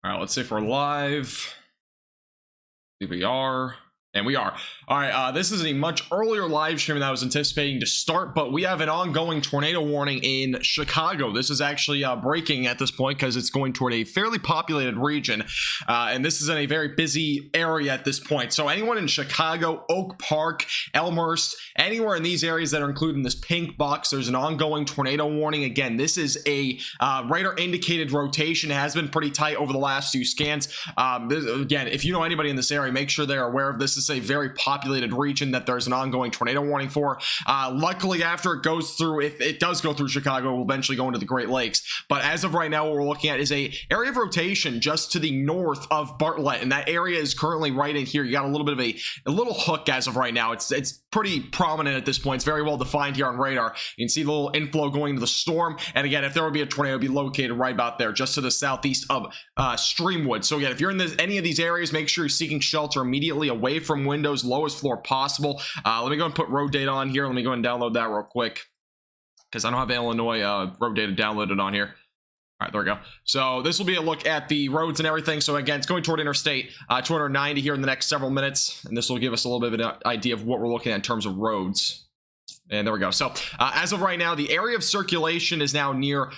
All right, let's see if we're live. We are. And we are. All right, this is a much earlier live stream than I was anticipating to start, but we have an ongoing tornado warning in Chicago. This is actually breaking at this point because it's going toward a fairly populated region, and this is in a very busy area at this point. So anyone in Chicago, Oak Park, Elmhurst, anywhere in these areas that are included in this pink box, there's an ongoing tornado warning. Again, this is a radar indicated rotation. It has been pretty tight over the last few scans. Again, if you know anybody in this area, make sure they're aware of this. This is a very populated region that there's an ongoing tornado warning for. Luckily, after it goes through, if it does go through Chicago, it will eventually go into the Great Lakes. But as of right now, what we're looking at is a area of rotation just to the north of Bartlett, and that area is currently right in here. You got a little bit of a little hook as of right now. It's pretty prominent at this point. It's very well defined here on radar. You can see the little inflow going to the storm, and again, if there would be a tornado, it would be located right about there, just to the southeast of Streamwood. So again, if you're in any of these areas, make sure you're seeking shelter immediately away from windows, lowest floor possible. Let me go and put road data on here. Let me go and download that real quick because I don't have Illinois road data downloaded on here. All right, there we go. So this will be a look at the roads and everything. So again, it's going toward Interstate 290 here in the next several minutes, and this will give us a little bit of an idea of what we're looking at in terms of roads. And there we go. So as of right now, the area of circulation is now near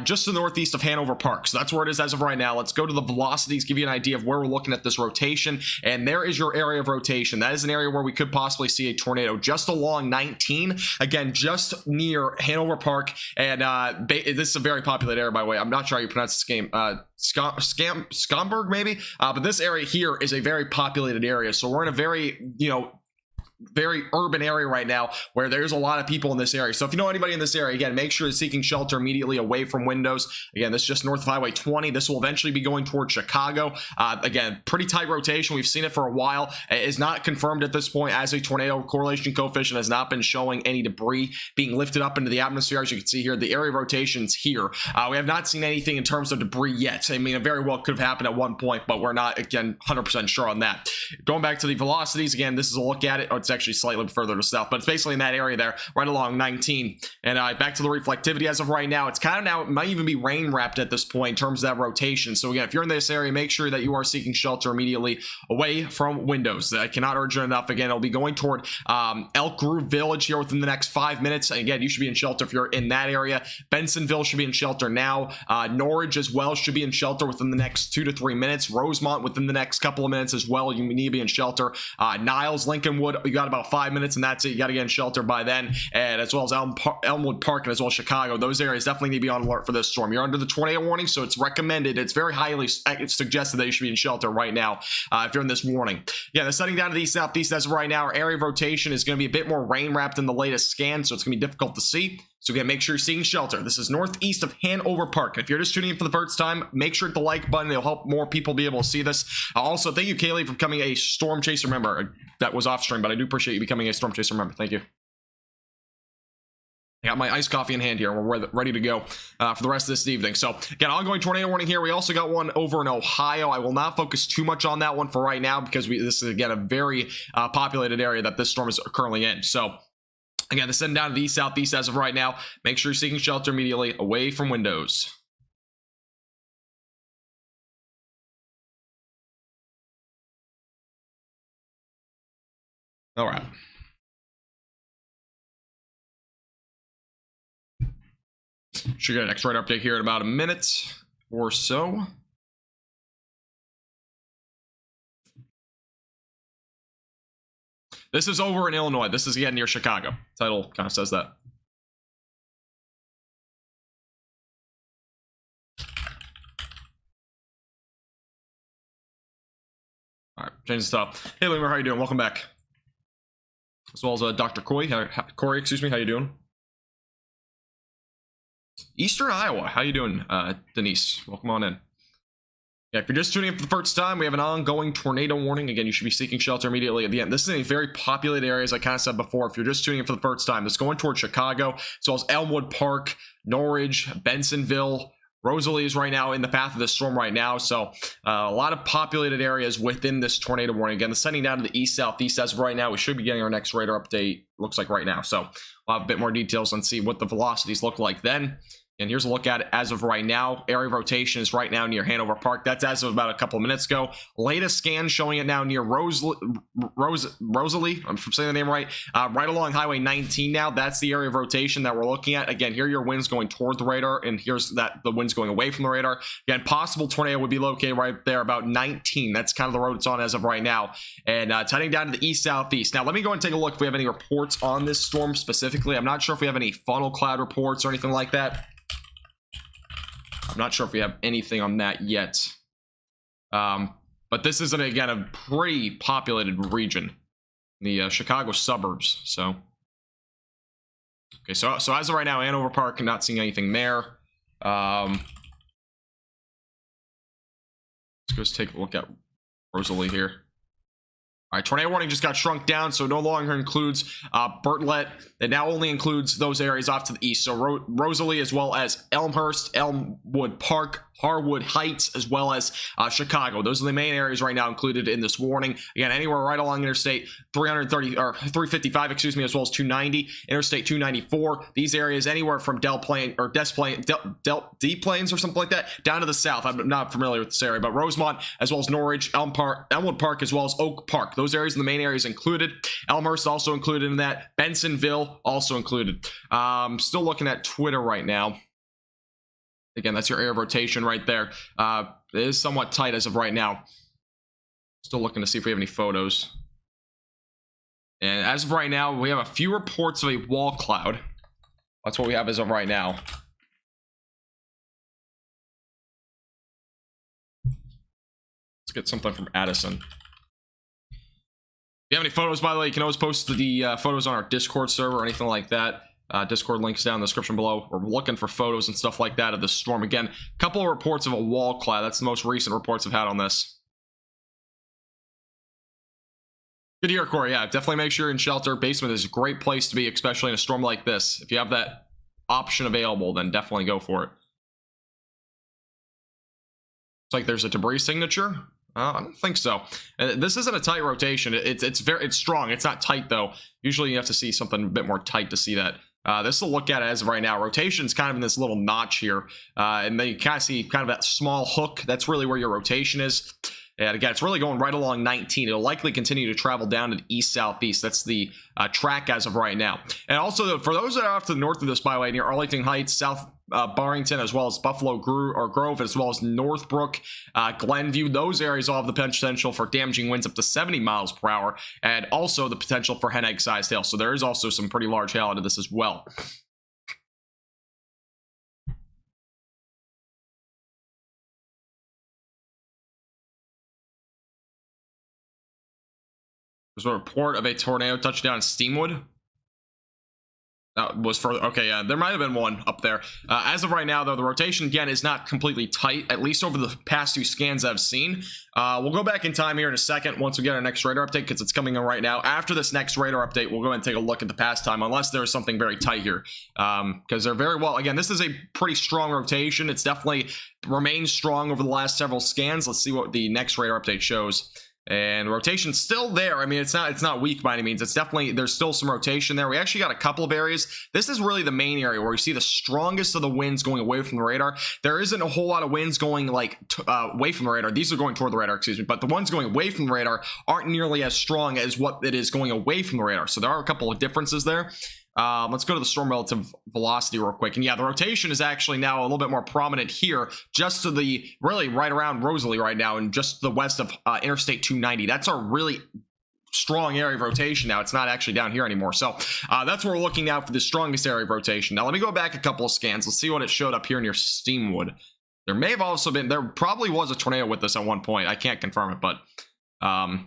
just to the northeast of Hanover Park. So that's where it is as of right now. Let's go to the velocities, give you an idea of where we're looking at this rotation. And there is your area of rotation. That is an area where we could possibly see a tornado just along 19. Again, just near Hanover Park. And this is a very populated area, by the way. I'm not sure how you pronounce this game. Skamberg, maybe? But this area here is a very populated area. So we're in a very, very urban area right now where there's a lot of people in this area. So if you know anybody in this area, again, make sure you're seeking shelter immediately away from windows. Again, this is just north of Highway 20. This will eventually be going towards Chicago. Again, pretty tight rotation. We've seen it for a while. It is not confirmed at this point as a tornado. Correlation coefficient has not been showing any debris being lifted up into the atmosphere. As you can see here, the area of rotation's here. We have not seen anything in terms of debris yet. I mean, it very well could have happened at one point, but we're not, again, 100% sure on that. Going back to the velocities, again, this is a look at it. Oh, it's actually slightly further to south, but it's basically in that area there, right along 19. And back to the reflectivity as of right now, it's kind of now, it might even be rain wrapped at this point in terms of that rotation. So again, if you're in this area, make sure that you are seeking shelter immediately away from windows. I cannot urge it enough. Again, it'll be going toward Elk Grove Village here within the next 5 minutes. And again, you should be in shelter if you're in that area. Bensonville should be in shelter now. Norwich as well should be in shelter within the next 2 to 3 minutes. Rosemont within the next couple of minutes as well. You need to be in shelter. Niles, Lincolnwood, you got about 5 minutes and that's it. You got to get in shelter by then, and as well as Elmwood Park and as well as Chicago. Those areas definitely need to be on alert for this storm. You're under the tornado warning, so it's recommended, it's very highly suggested that you should be in shelter right now if you're in this warning. Yeah, the setting down to the east southeast as of right now. Our area of rotation is going to be a bit more rain wrapped than the latest scan, so it's going to be difficult to see. So again, make sure you're seeing shelter. This is northeast of Hanover Park. If you're just tuning in for the first time, make sure to hit the like button. It'll help more people be able to see this. Also, thank you, Kaylee, for becoming a Storm Chaser member. That was off stream, but I do appreciate you becoming a Storm Chaser member. Thank you. I got my iced coffee in hand here. We're ready to go for the rest of this evening. So again, ongoing tornado warning here. We also got one over in Ohio. I will not focus too much on that one for right now because this is, again, a very populated area that this storm is currently in. So again, the send down to the east southeast as of right now. Make sure you're seeking shelter immediately away from windows. All right. Should get an X-ray update here in about a minute or so. This is over in Illinois. This is again near Chicago. Title kind of says that. All right, change the stuff. Hey, Lemur, how you doing? Welcome back. As well as Dr. Corey, excuse me. How you doing? Eastern Iowa. How you doing, Denise? Welcome on in. Yeah, if you're just tuning in for the first time, we have an ongoing tornado warning. Again, you should be seeking shelter immediately at the end. This is a very populated area, as I kind of said before. If you're just tuning in for the first time, it's going towards Chicago, as well as Elmwood Park, Norwich, Bensonville. Rosalie is right now in the path of this storm right now, so a lot of populated areas within this tornado warning. Again, the sending down to the east southeast as of right now. We should be getting our next radar update, looks like right now, so we'll have a bit more details and see what the velocities look like then. And here's a look at it as of right now. Area of rotation is right now near Hanover Park. That's as of about a couple of minutes ago. Latest scan showing it now near Rosalie, I'm saying the name right, right along Highway 19 now. That's the area of rotation that we're looking at. Again, here are your winds going toward the radar, and here's the winds going away from the radar. Again, possible tornado would be located right there about 19. That's kind of the road it's on as of right now. And it's heading down to the east-southeast. Now, let me go and take a look if we have any reports on this storm specifically. I'm not sure if we have any funnel cloud reports or anything like that. I'm not sure if we have anything on that yet. But this is, again, a pretty populated region. The Chicago suburbs, so. Okay, so as of right now, Hanover Park, I'm not seeing anything there. Let's go take a look at Rosalie here. All right, tornado warning just got shrunk down, so no longer includes Bertlet. It now only includes those areas off to the east. So Rosalie, as well as Elmhurst, Elmwood Park, Harwood Heights, as well as Chicago. Those are the main areas right now included in this warning. Again, anywhere right along Interstate 355, excuse me, as well as 290, Interstate 294. These areas anywhere from D Plains or something like that down to the south. I'm not familiar with this area, but Rosemont, as well as Norridge, Elmwood Park, as well as Oak Park. Those areas are the main areas included. Elmhurst also included in that. Bensonville also included. Still looking at Twitter right now. Again, that's your area of rotation right there. It is somewhat tight as of right now. Still looking to see if we have any photos. And as of right now, we have a few reports of a wall cloud. That's what we have as of right now. Let's get something from Addison. If you have any photos, by the way, you can always post the photos on our Discord server or anything like that. Discord links down in the description below. We're looking for photos and stuff like that of the storm. Again, a couple of reports of a wall cloud. That's the most recent reports I've had on this. Good to hear, Corey. Yeah, definitely make sure you're in shelter. Basement is a great place to be, especially in a storm like this. If you have that option available, then definitely go for it. It's like there's a debris signature. I don't think so. This isn't a tight rotation. It's strong. It's not tight though. Usually you have to see something a bit more tight to see that. This will look at it as of right now. Rotation's kind of in this little notch here, and then you kind of see kind of that small hook. That's really where your rotation is. And again, it's really going right along 19. It'll likely continue to travel down to the east-southeast. That's the track as of right now. And also, for those that are off to the north of this byway, near Arlington Heights, South Barrington, as well as Buffalo Grove, as well as Northbrook, Glenview, those areas all have the potential for damaging winds up to 70 miles per hour, and also the potential for hen egg-sized hail. So there is also some pretty large hail into this as well. There's a report of a tornado touchdown in Steamwood. That was further. Okay, yeah, there might have been one up there. As of right now, though, the rotation again is not completely tight, at least over the past few scans I've seen. We'll go back in time here in a second once we get our next radar update, because it's coming in right now. After this next radar update, we'll go and take a look at the past time, unless there's something very tight here, because they're very well. Again, this is a pretty strong rotation. It's definitely remained strong over the last several scans. Let's see what the next radar update shows. And rotation's still there. I mean, it's not weak by any means. It's definitely, there's still some rotation there. We actually got a couple of areas. This is really the main area where you see the strongest of the winds going away from the radar. There isn't a whole lot of winds going like away from the radar. These are going toward the radar, excuse me. But the ones going away from the radar aren't nearly as strong as what it is going away from the radar. So there are a couple of differences there. Let's go to the storm relative velocity real quick. And yeah, the rotation is actually now a little bit more prominent here, just to the really right around Rosalie right now, and just the west of Interstate 290. That's a really strong area of rotation now. It's not actually down here anymore. So that's where we're looking now for the strongest area of rotation. Now let me go back a couple of scans. Let's see what it showed up here near Steamwood. There may have also been, there probably was a tornado with this at one point. I can't confirm it, but back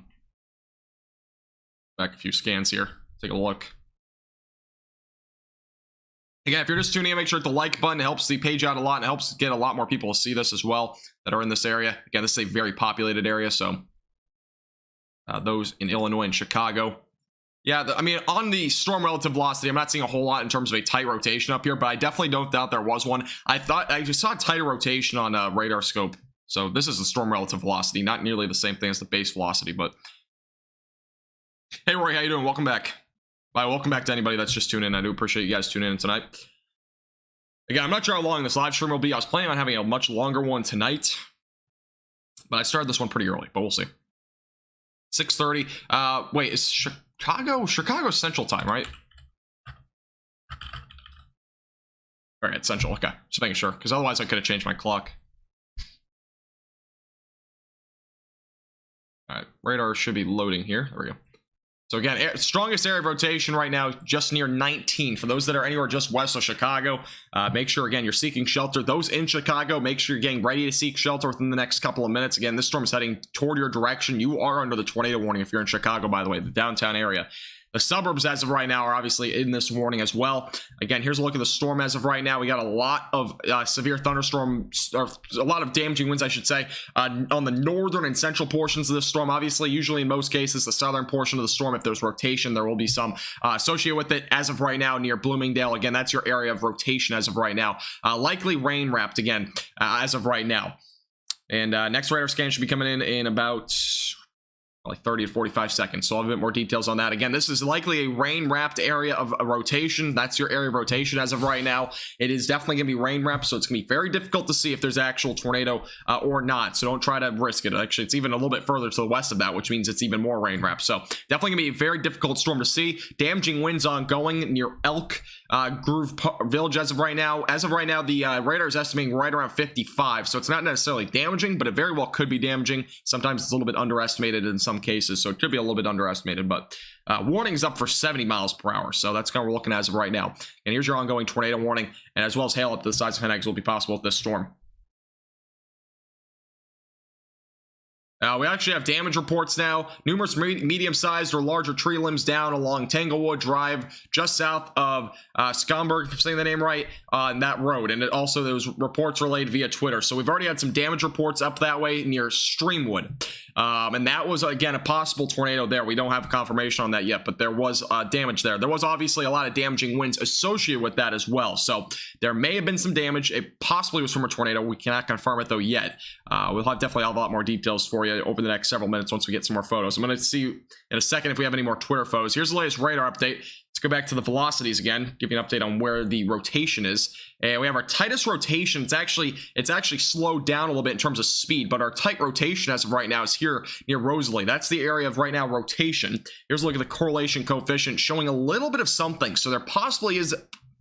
a few scans here. Take a look. Again, if you're just tuning in, make sure to hit the like button. It helps the page out a lot and helps get a lot more people to see this as well that are in this area. Again, this is a very populated area, so those in Illinois and Chicago. Yeah, I mean, on the storm relative velocity, I'm not seeing a whole lot in terms of a tight rotation up here, but I definitely don't doubt there was one. I just saw a tighter rotation on radar scope. So this is the storm relative velocity, not nearly the same thing as the base velocity, but hey, Rory, how you doing? Welcome back. Bye, welcome back to anybody that's just tuning in. I do appreciate you guys tuning in tonight. Again, I'm not sure how long this live stream will be. I was planning on having a much longer one tonight, but I started this one pretty early, but we'll see. 6:30. Wait, is Chicago's Central Time, right? All right, Central. Okay, just making sure, because otherwise I could have changed my clock. All right, radar should be loading here. There we go. So again, strongest area of rotation right now, just near 19. For those that are anywhere just west of Chicago, make sure, again, you're seeking shelter. Those in Chicago, make sure you're getting ready to seek shelter within the next couple of minutes. Again, this storm is heading toward your direction. You are under the tornado warning if you're in Chicago, by the way, the downtown area. The suburbs, as of right now, are obviously in this warning as well. Again, here's a look at the storm as of right now. We got a lot of severe thunderstorms, or a lot of damaging winds, I should say, on the northern and central portions of this storm. Obviously, usually in most cases, the southern portion of the storm, if there's rotation, there will be some associated with it. As of right now, near Bloomingdale, again, that's your area of rotation as of right now. Likely rain wrapped again as of right now. And next radar scan should be coming in about like 30 to 45 seconds. So I'll have a bit more details on that. Again, this is likely a rain wrapped area of a rotation. That's your area of rotation as of right now. It is definitely going to be rain wrapped, so it's going to be very difficult to see if there's actual tornado or not. So don't try to risk it. Actually, it's even a little bit further to the west of that, which means it's even more rain wrapped. So definitely going to be a very difficult storm to see. Damaging winds ongoing near Elk Grove Village as of right now. As of right now, the radar is estimating right around 55. So it's not necessarily damaging, but it very well could be damaging. Sometimes it's a little bit underestimated in some cases, so it could be a little bit underestimated, but warning's up for 70 miles per hour, so that's kind of what we're looking at as of right now. And here's your ongoing tornado warning, and as well as hail up to the size of 10 eggs will be possible with this storm. We actually have damage reports now. Numerous medium-sized or larger tree limbs down along Tanglewood Drive, just south of Schaumburg, if I'm saying the name right, on that road. And also those reports relayed via Twitter. So we've already had some damage reports up that way near Streamwood. And that was, again, a possible tornado there. We don't have confirmation on that yet, but there was damage there. There was obviously a lot of damaging winds associated with that as well. So there may have been some damage. It possibly was from a tornado. We cannot confirm it, though, yet. We'll definitely have a lot more details for you over the next several minutes once we get some more photos. I'm going to see in a second if we have any more Twitter photos. Here's the latest radar update. Let's go back to the velocities again, give you an update on where the rotation is. And we have our tightest rotation. It's actually slowed down a little bit in terms of speed, but our tight rotation as of right now is here near Rosalie. That's the area of right now rotation. Here's a look at the correlation coefficient showing a little bit of something. So there possibly is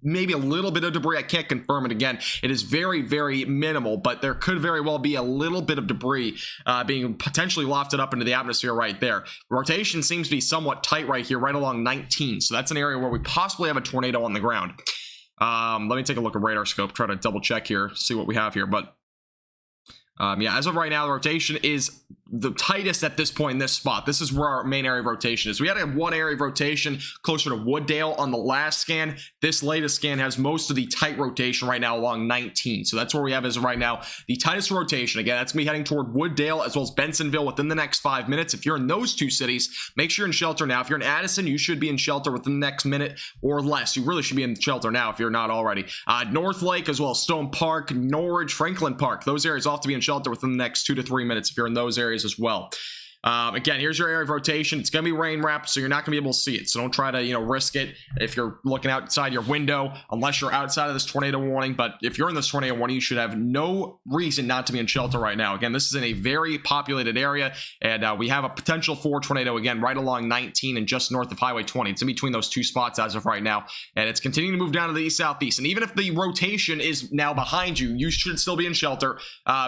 maybe a little bit of debris. I can't confirm it again. It is very, very minimal, but there could very well be a little bit of debris being potentially wafted up into the atmosphere right there. Rotation seems to be somewhat tight right here, right along 19. So that's an area where we possibly have a tornado on the ground. Let me take a look at radar scope, try to double check here, see what we have here. But yeah, as of right now, the rotation is the tightest at this point in this spot. This is where our main area of rotation is. We had one area of rotation closer to Wooddale on the last scan. This latest scan has most of the tight rotation right now along 19. So that's where we have as of right now the tightest rotation. Again, that's going to be heading toward Wooddale as well as Bensonville within the next 5 minutes. If you're in those two cities, make sure you're in shelter now. If you're in Addison, you should be in shelter within the next minute or less. You really should be in shelter now if you're not already. North Lake as well as Stone Park, Norridge, Franklin Park. Those areas all have to be in shelter within the next 2 to 3 minutes if you're in those areas as well. Again, here's your area of rotation. It's going to be rain wrapped, so you're not going to be able to see it. So don't try to, risk it if you're looking outside your window, unless you're outside of this tornado warning. But if you're in this tornado warning, you should have no reason not to be in shelter right now. Again, this is in a very populated area, and we have a potential for tornado, again, right along 19 and just north of Highway 20. It's in between those two spots as of right now, and it's continuing to move down to the east-southeast. And even if the rotation is now behind you, you should still be in shelter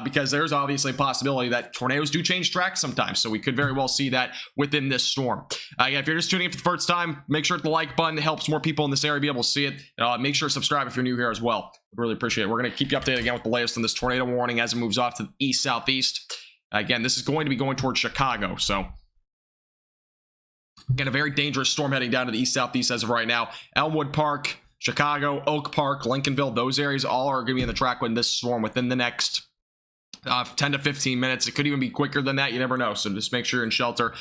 because there's obviously a possibility that tornadoes do change tracks sometimes. So we could very well see that within this storm. Again, if you're just tuning in for the first time, make sure to hit the like button. It helps more people in this area be able to see it. Make sure to subscribe if you're new here as well. Really appreciate it. We're going to keep you updated again with the latest on this tornado warning as it moves off to the east-southeast. Again, this is going to be going towards Chicago. So again, a very dangerous storm heading down to the east-southeast as of right now. Elmwood Park, Chicago, Oak Park, Lincolnville, those areas all are going to be in the track with this storm within the next 10 to 15 minutes. It could even be quicker than that. You never know. So just make sure you're in shelter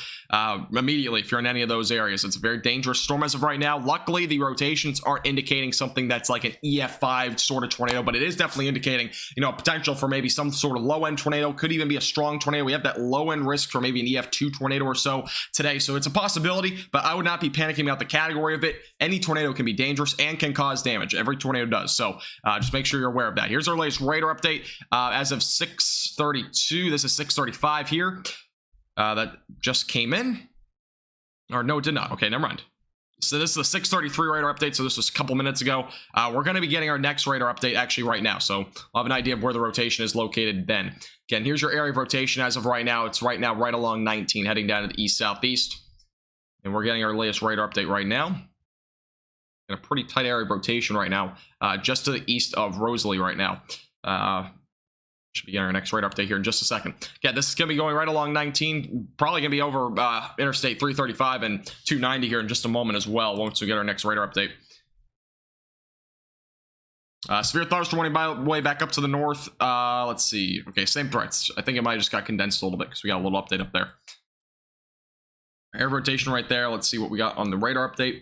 immediately if you're in any of those areas. It's a very dangerous storm as of right now. Luckily, the rotations aren't indicating something that's like an EF5 sort of tornado, but it is definitely indicating, you know, a potential for maybe some sort of low-end tornado. Could even be a strong tornado. We have that low-end risk for maybe an EF2 tornado or so today. So it's a possibility, but I would not be panicking about the category of it. Any tornado can be dangerous and can cause damage. Every tornado does. So just make sure you're aware of that. Here's our latest radar update as of 6:32. This is 6:35 here. That just came in. Or no, it did not. Okay, never mind. So this is the 6:33 radar update. So this was a couple minutes ago. We're going to be getting our next radar update actually right now. So I'll have an idea of where the rotation is located then. Again, here's your area of rotation as of right now. It's right now right along 19, heading down to the east-southeast. And we're getting our latest radar update right now. In a pretty tight area of rotation right now, just to the east of Rosalie right now. Should be getting our next radar update here in just a second. Yeah, this is going to be going right along 19. Probably going to be over Interstate 335 and 290 here in just a moment as well, once we get our next radar update. Severe thunderstorm warning, by the way, back up to the north. Let's see. Okay, same threats. I think it might have just got condensed a little bit because we got a little update up there. Air rotation right there. Let's see what we got on the radar update.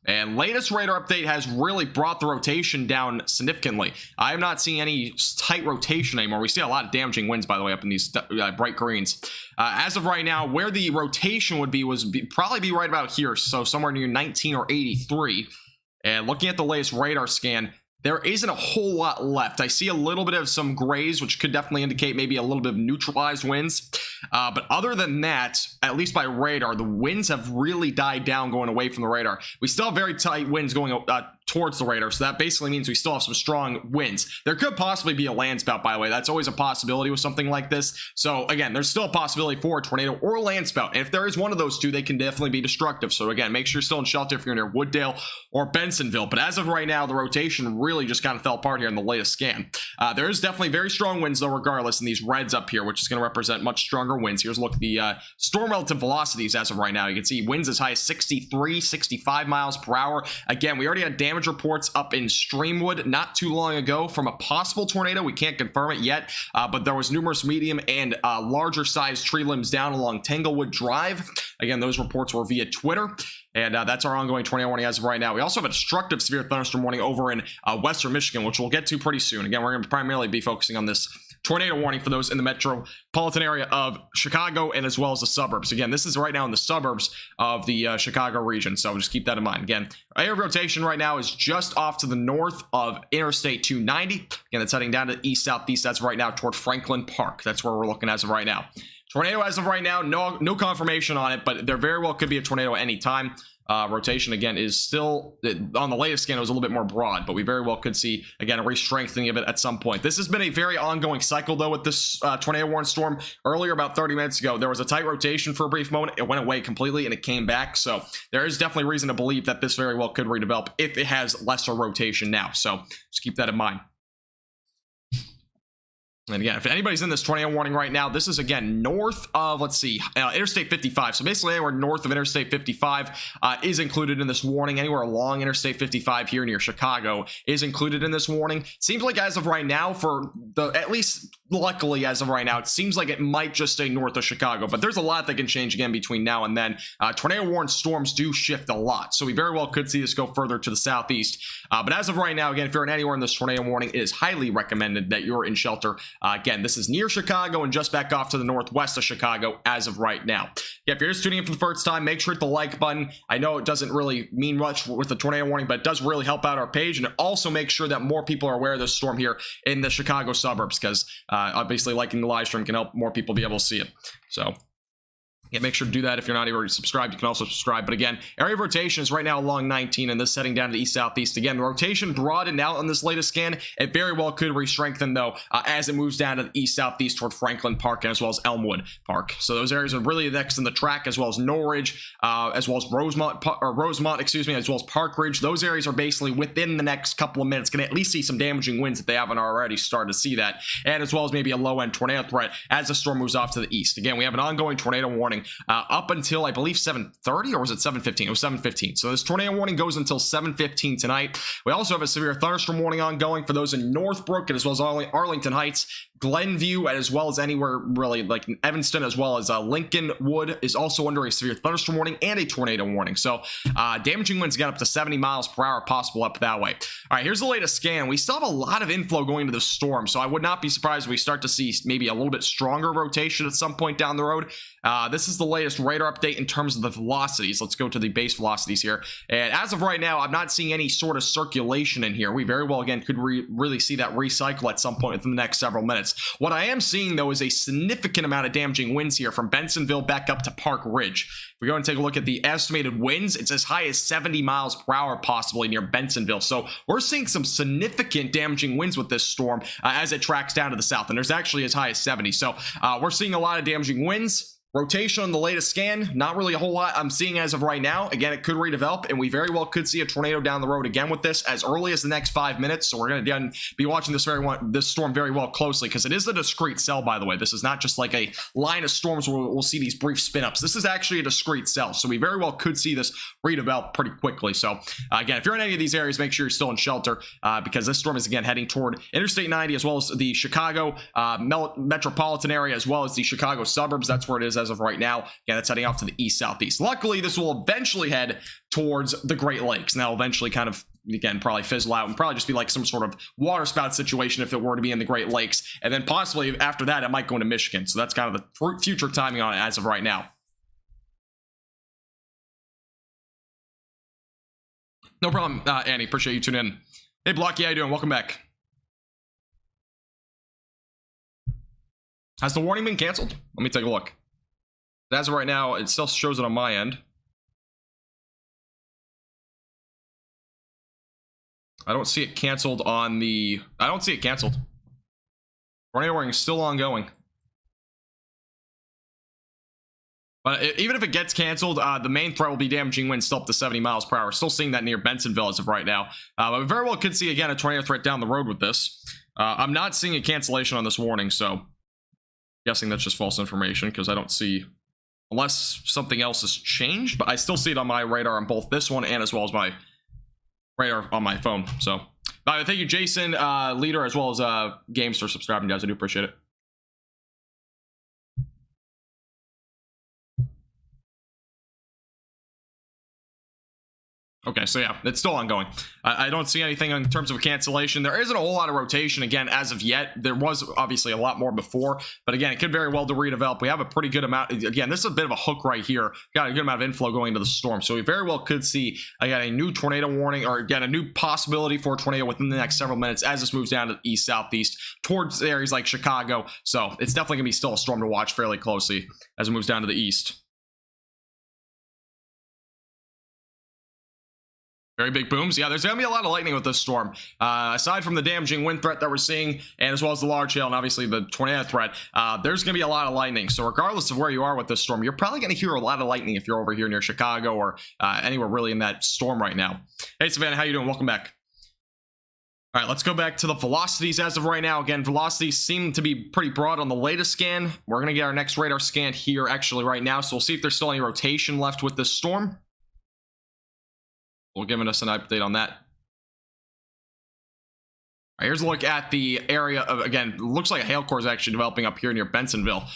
And latest radar update has really brought the rotation down significantly. I am not seeing any tight rotation anymore. We see a lot of damaging winds, by the way, up in these bright greens. As of right now, where the rotation would be probably be right about here, so somewhere near 19 or 83. And looking at the latest radar scan, there isn't a whole lot left. I see a little bit of some grays, which could definitely indicate maybe a little bit of neutralized winds. But other than that, at least by radar, the winds have really died down going away from the radar. We still have very tight winds going towards the radar, so that basically means we still have some strong winds. There could possibly be a land spout, by the way. That's always a possibility with something like this. So again, there's still a possibility for a tornado or a land spout. And if there is one of those two, they can definitely be destructive. So again, make sure you're still in shelter if you're near Wooddale or Bensonville. But as of right now, the rotation really just kind of fell apart here in the latest scan. There is definitely very strong winds though, regardless, in these reds up here, which is going to represent much stronger winds. Here's a look at the storm relative velocities as of right now. You can see winds as high as 63, 65 miles per hour. Again, we already had damage reports up in Streamwood not too long ago from a possible tornado. We can't confirm it yet, but there was numerous medium and larger sized tree limbs down along Tanglewood Drive. Again, those reports were via Twitter. And that's our ongoing tornado warning as of right now. We also have a destructive severe thunderstorm warning over in western Michigan, which we'll get to pretty soon. Again, we're going to primarily be focusing on this tornado warning for those in the metropolitan area of Chicago and as well as the suburbs. Again, this is right now in the suburbs of the Chicago region, so just keep that in mind. Again, air rotation right now is just off to the north of Interstate 290. Again, that's heading down to the east-southeast. That's right now toward Franklin Park. That's where we're looking as of right now. Tornado as of right now, no confirmation on it, but there very well could be a tornado at any time. Rotation again is still on the latest scan. It was a little bit more broad, but we very well could see again a re-strengthening of it at some point. This has been a very ongoing cycle though with this tornado warning storm. Earlier, about 30 minutes ago, there was a tight rotation for a brief moment. It went away completely and it came back. So there is definitely reason to believe that this very well could redevelop if it has lesser rotation now. So just keep that in mind. And again, if anybody's in this tornado warning right now, this is again north of, let's see, Interstate 55. So basically anywhere north of Interstate 55 is included in this warning. Anywhere along Interstate 55 here near Chicago is included in this warning. Seems like as of right now, for the, at least luckily as of right now, it seems like it might just stay north of Chicago. But there's a lot that can change again between now and then. Tornado warning storms do shift a lot. So we very well could see this go further to the southeast. But as of right now, again, if you're in anywhere in this tornado warning, it is highly recommended that you're in shelter. Again, this is near Chicago and just back off to the northwest of Chicago as of right now. Yeah, if you're just tuning in for the first time, make sure to hit the like button. I know it doesn't really mean much with the tornado warning, but it does really help out our page, and it also makes sure that more people are aware of this storm here in the Chicago suburbs, because obviously liking the live stream can help more people be able to see it. So yeah, make sure to do that. If you're not already subscribed, you can also subscribe. But again, area of rotation is right now along 19, and this heading down to the east-southeast. Again, the rotation broadened out on this latest scan. It very well could re-strengthen, though, as it moves down to the east-southeast toward Franklin Park, as well as Elmwood Park. So those areas are really next in the track, as well as Norridge, as well as Rosemont, as well as Park Ridge. Those areas are basically within the next couple of minutes. Going to at least see some damaging winds if they haven't already started to see that, and as well as maybe a low-end tornado threat as the storm moves off to the east. Again, we have an ongoing tornado warning up until, I believe, 7:30, or was it 7:15? It was 7:15. So this tornado warning goes until 7:15 tonight. We also have a severe thunderstorm warning ongoing for those in Northbrook and as well as Arlington Heights. Glenview, as well as anywhere really like Evanston, as well as Lincolnwood is also under a severe thunderstorm warning and a tornado warning. So damaging winds get up to 70 miles per hour possible up that way. All right, here's the latest scan. We still have a lot of inflow going into the storm, so I would not be surprised if we start to see maybe a little bit stronger rotation at some point down the road. This is the latest radar update in terms of the velocities. Let's go to the base velocities here. And as of right now, I'm not seeing any sort of circulation in here. We very well, again, could really see that recycle at some point within the next several minutes. What I am seeing, though, is a significant amount of damaging winds here from Bensonville back up to Park Ridge. If we go and take a look at the estimated winds, it's as high as 70 miles per hour possibly near Bensonville. So we're seeing some significant damaging winds with this storm as it tracks down to the south. And there's actually as high as 70. So we're seeing a lot of damaging winds. Rotation on the latest scan, not really a whole lot I'm seeing as of right now. Again, it could redevelop, and we very well could see a tornado down the road again with this as early as the next 5 minutes. So we're going to be watching this storm very well closely, because it is a discrete cell, by the way. This is not just like a line of storms where we'll see these brief spin-ups. This is actually a discrete cell, so we very well could see this redevelop pretty quickly. So again, if you're in any of these areas, make sure you're still in shelter, because this storm is again heading toward Interstate 90, as well as the Chicago metropolitan area, as well as the Chicago suburbs. That's where it is as of right now. Again, it's heading off to the east-southeast. Luckily, this will eventually head towards the Great Lakes, and that'll eventually kind of, again, probably fizzle out and probably just be like some sort of water spout situation if it were to be in the Great Lakes. And then possibly after that, it might go into Michigan. So that's kind of the future timing on it as of right now. No problem, Annie. Appreciate you tuning in. Hey, Blocky, how you doing? Welcome back. Has the warning been canceled? Let me take a look. As of right now, it still shows it on my end. I don't see it canceled on the... I don't see it canceled. Tornado warning is still ongoing. But even if it gets canceled, the main threat will be damaging winds still up to 70 miles per hour. Still seeing that near Bensonville as of right now. But we very well could see, again, a tornado threat down the road with this. I'm not seeing a cancellation on this warning, so... guessing that's just false information, because I don't see... unless something else has changed, but I still see it on my radar on both this one and as well as my radar on my phone. So, thank you, Jason, Leader, as well as Games for subscribing, guys. I do appreciate it. Okay, so yeah, it's still ongoing. I don't see anything in terms of a cancellation. There isn't a whole lot of rotation, again, as of yet. There was obviously a lot more before, but again, it could very well to redevelop. We have a pretty good amount. Again, this is a bit of a hook right here. Got a good amount of inflow going into the storm, so we very well could see, again, a new tornado warning, or again, a new possibility for a tornado within the next several minutes as this moves down to the east-southeast towards areas like Chicago. So it's definitely going to be still a storm to watch fairly closely as it moves down to the east. Very big booms. Yeah, there's going to be a lot of lightning with this storm. Aside from the damaging wind threat that we're seeing, and as well as the large hail and obviously the tornado threat, there's going to be a lot of lightning. So regardless of where you are with this storm, you're probably going to hear a lot of lightning if you're over here near Chicago or anywhere really in that storm right now. Hey, Savannah, how you doing? Welcome back. All right, let's go back to the velocities as of right now. Again, velocities seem to be pretty broad on the latest scan. We're going to get our next radar scan here actually right now, so we'll see if there's still any rotation left with this storm. Well, giving us an update on that. All right, here's a look at the area of, again, looks like a hail core is actually developing up here near Bensonville.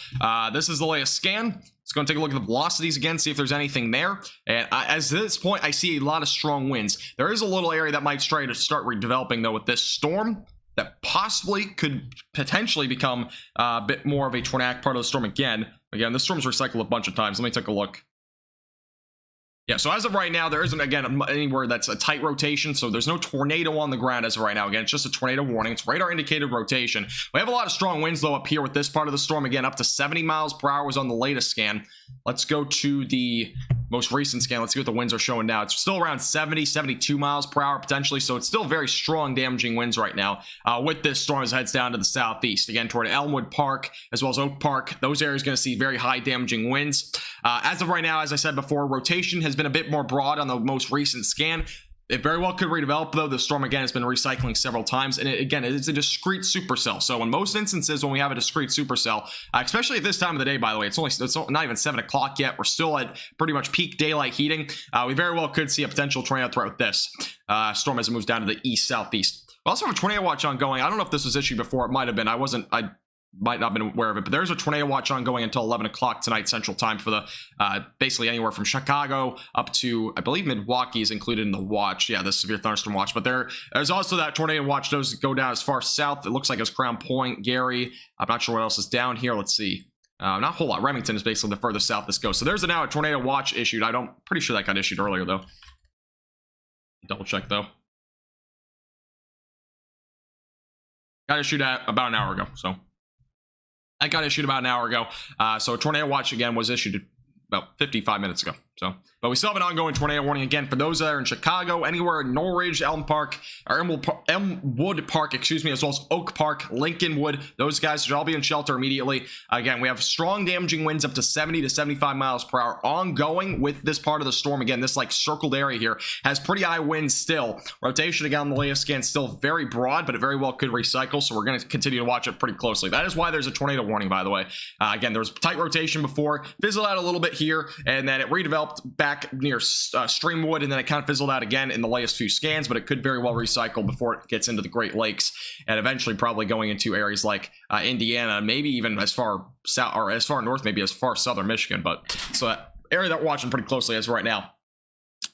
This is the latest scan. Let's go and take a look at the velocities again, see if there's anything there. And as this point, I see a lot of strong winds. There is a little area that might try to start redeveloping, though, with this storm that possibly could potentially become a bit more of a tornadic part of the storm again. Again, this storm's recycled a bunch of times. Let me take a look. Yeah, so as of right now, there isn't, again, anywhere that's a tight rotation, so there's no tornado on the ground as of right now. Again, it's just a tornado warning. It's radar-indicated rotation. We have a lot of strong winds, though, up here with this part of the storm. Again, up to 70 miles per hour was on the latest scan. Let's go to the most recent scan. Let's see what the winds are showing now. It's still around 70, 72 miles per hour, potentially, so it's still very strong damaging winds right now with this storm as it heads down to the southeast. Again, toward Elmwood Park, as well as Oak Park. Those areas are going to see very high damaging winds. As of right now, as I said before, rotation has been a bit more broad on the most recent scan. It very well could redevelop, though. The storm, again, has been recycling several times, and again, it's a discrete supercell. So in most instances, when we have a discrete supercell, especially at this time of the day, by the way, it's not even 7 o'clock yet. We're still at pretty much peak daylight heating. We very well could see a potential tornado threat with this storm as it moves down to the east-southeast. We also have a tornado watch ongoing. I don't know if this was issued before. It might have been. I might not have been aware of it, but there's a tornado watch ongoing until 11 o'clock tonight Central Time for the basically anywhere from Chicago up to, I believe, Milwaukee is included in the watch. Yeah, the severe thunderstorm watch. But there's also that tornado watch. Those go down as far south. It looks like it's Crown Point, Gary. I'm not sure what else is down here. Let's see. Not a whole lot. Remington is basically the furthest south this goes. So there's now a tornado watch issued. Pretty sure that got issued earlier though. Double check though. Got issued at about an hour ago. So that got issued about an hour ago. So a tornado watch again was issued about 55 minutes ago. So, but we still have an ongoing tornado warning again for those that are in Chicago, anywhere in Norridge, Elmwood Park, excuse me, as well as Oak Park, Lincolnwood. Those guys should all be in shelter immediately. Again, we have strong damaging winds up to 70 to 75 miles per hour ongoing with this part of the storm. Again, this like circled area here has pretty high winds still. Rotation again on the latest scan still very broad, but it very well could recycle. So we're going to continue to watch it pretty closely. That is why there's a tornado warning, by the way. Again, there was tight rotation before, fizzled out a little bit here, and then it redeveloped back near Streamwood, and then it kind of fizzled out again in the latest few scans, but it could very well recycle before it gets into the Great Lakes, and eventually probably going into areas like Indiana, maybe even as far south or as far north, maybe as far southern Michigan. But so that area that we're watching pretty closely as of right now.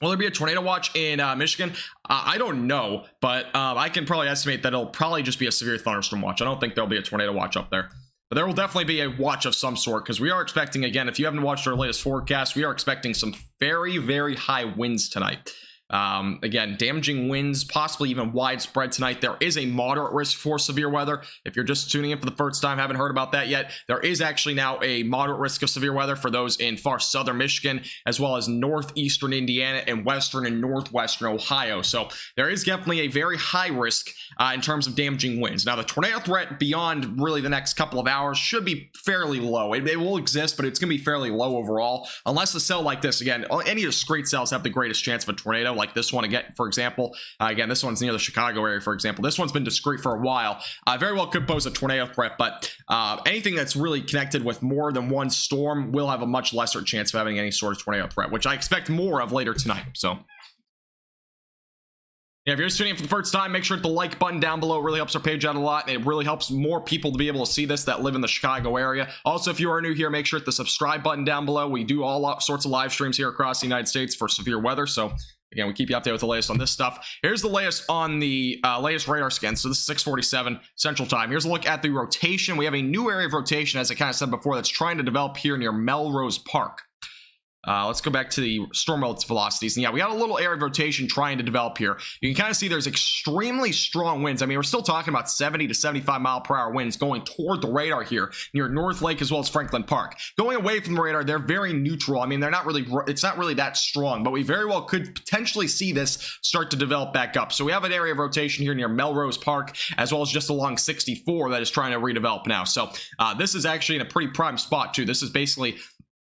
Will there be a tornado watch in Michigan? I don't know, but I can probably estimate that it'll probably just be a severe thunderstorm watch. I don't think there'll be a tornado watch up there. But there will definitely be a watch of some sort, because we are expecting, again, if you haven't watched our latest forecast, we are expecting some very, very high winds tonight. Again, damaging winds, possibly even widespread tonight. There is a moderate risk for severe weather. If you're just tuning in for the first time, haven't heard about that yet, there is actually now a moderate risk of severe weather for those in far southern Michigan, as well as northeastern Indiana and western and northwestern Ohio. So there is definitely a very high risk in terms of damaging winds. Now, the tornado threat beyond really the next couple of hours should be fairly low. It will exist, but it's going to be fairly low overall, unless a cell like this, again, any discrete cells have the greatest chance of a tornado, like this one again, for example. Again, this one's near the Chicago area, for example. This one's been discrete for a while. Very well could pose a tornado threat, but anything that's really connected with more than one storm will have a much lesser chance of having any sort of tornado threat, which I expect more of later tonight. So yeah, if you're just tuning in for the first time, make sure to hit the like button down below. It really helps our page out a lot, and it really helps more people to be able to see this that live in the Chicago area. Also, if you are new here, make sure to hit the subscribe button down below. We do all sorts of live streams here across the United States for severe weather, so again, we keep you updated with the latest on this stuff. Here's the latest on the latest radar scan. So this is 6:47 Central Time. Here's a look at the rotation. We have a new area of rotation, as I kind of said before, that's trying to develop here near Melrose Park. Let's go back to the storm velocities. And yeah, we got a little area of rotation trying to develop here. You can kind of see there's extremely strong winds. I mean, we're still talking about 70 to 75 mile per hour winds going toward the radar here near North Lake as well as Franklin Park. Going away from the radar, they're very neutral. I mean, they're not really, it's not really that strong, but we very well could potentially see this start to develop back up. So we have an area of rotation here near Melrose Park, as well as just along 64 that is trying to redevelop now. So this is actually in a pretty prime spot too. This is basically,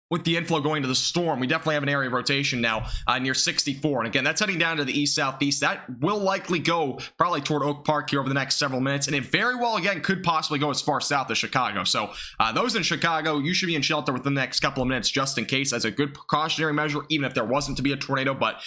with the inflow going to the storm, we definitely have an area of rotation now near 64. And again, that's heading down to the east-southeast. That will likely go probably toward Oak Park here over the next several minutes. And it very well, again, could possibly go as far south as Chicago. So those in Chicago, you should be in shelter within the next couple of minutes just in case, as a good precautionary measure, even if there wasn't to be a tornado. But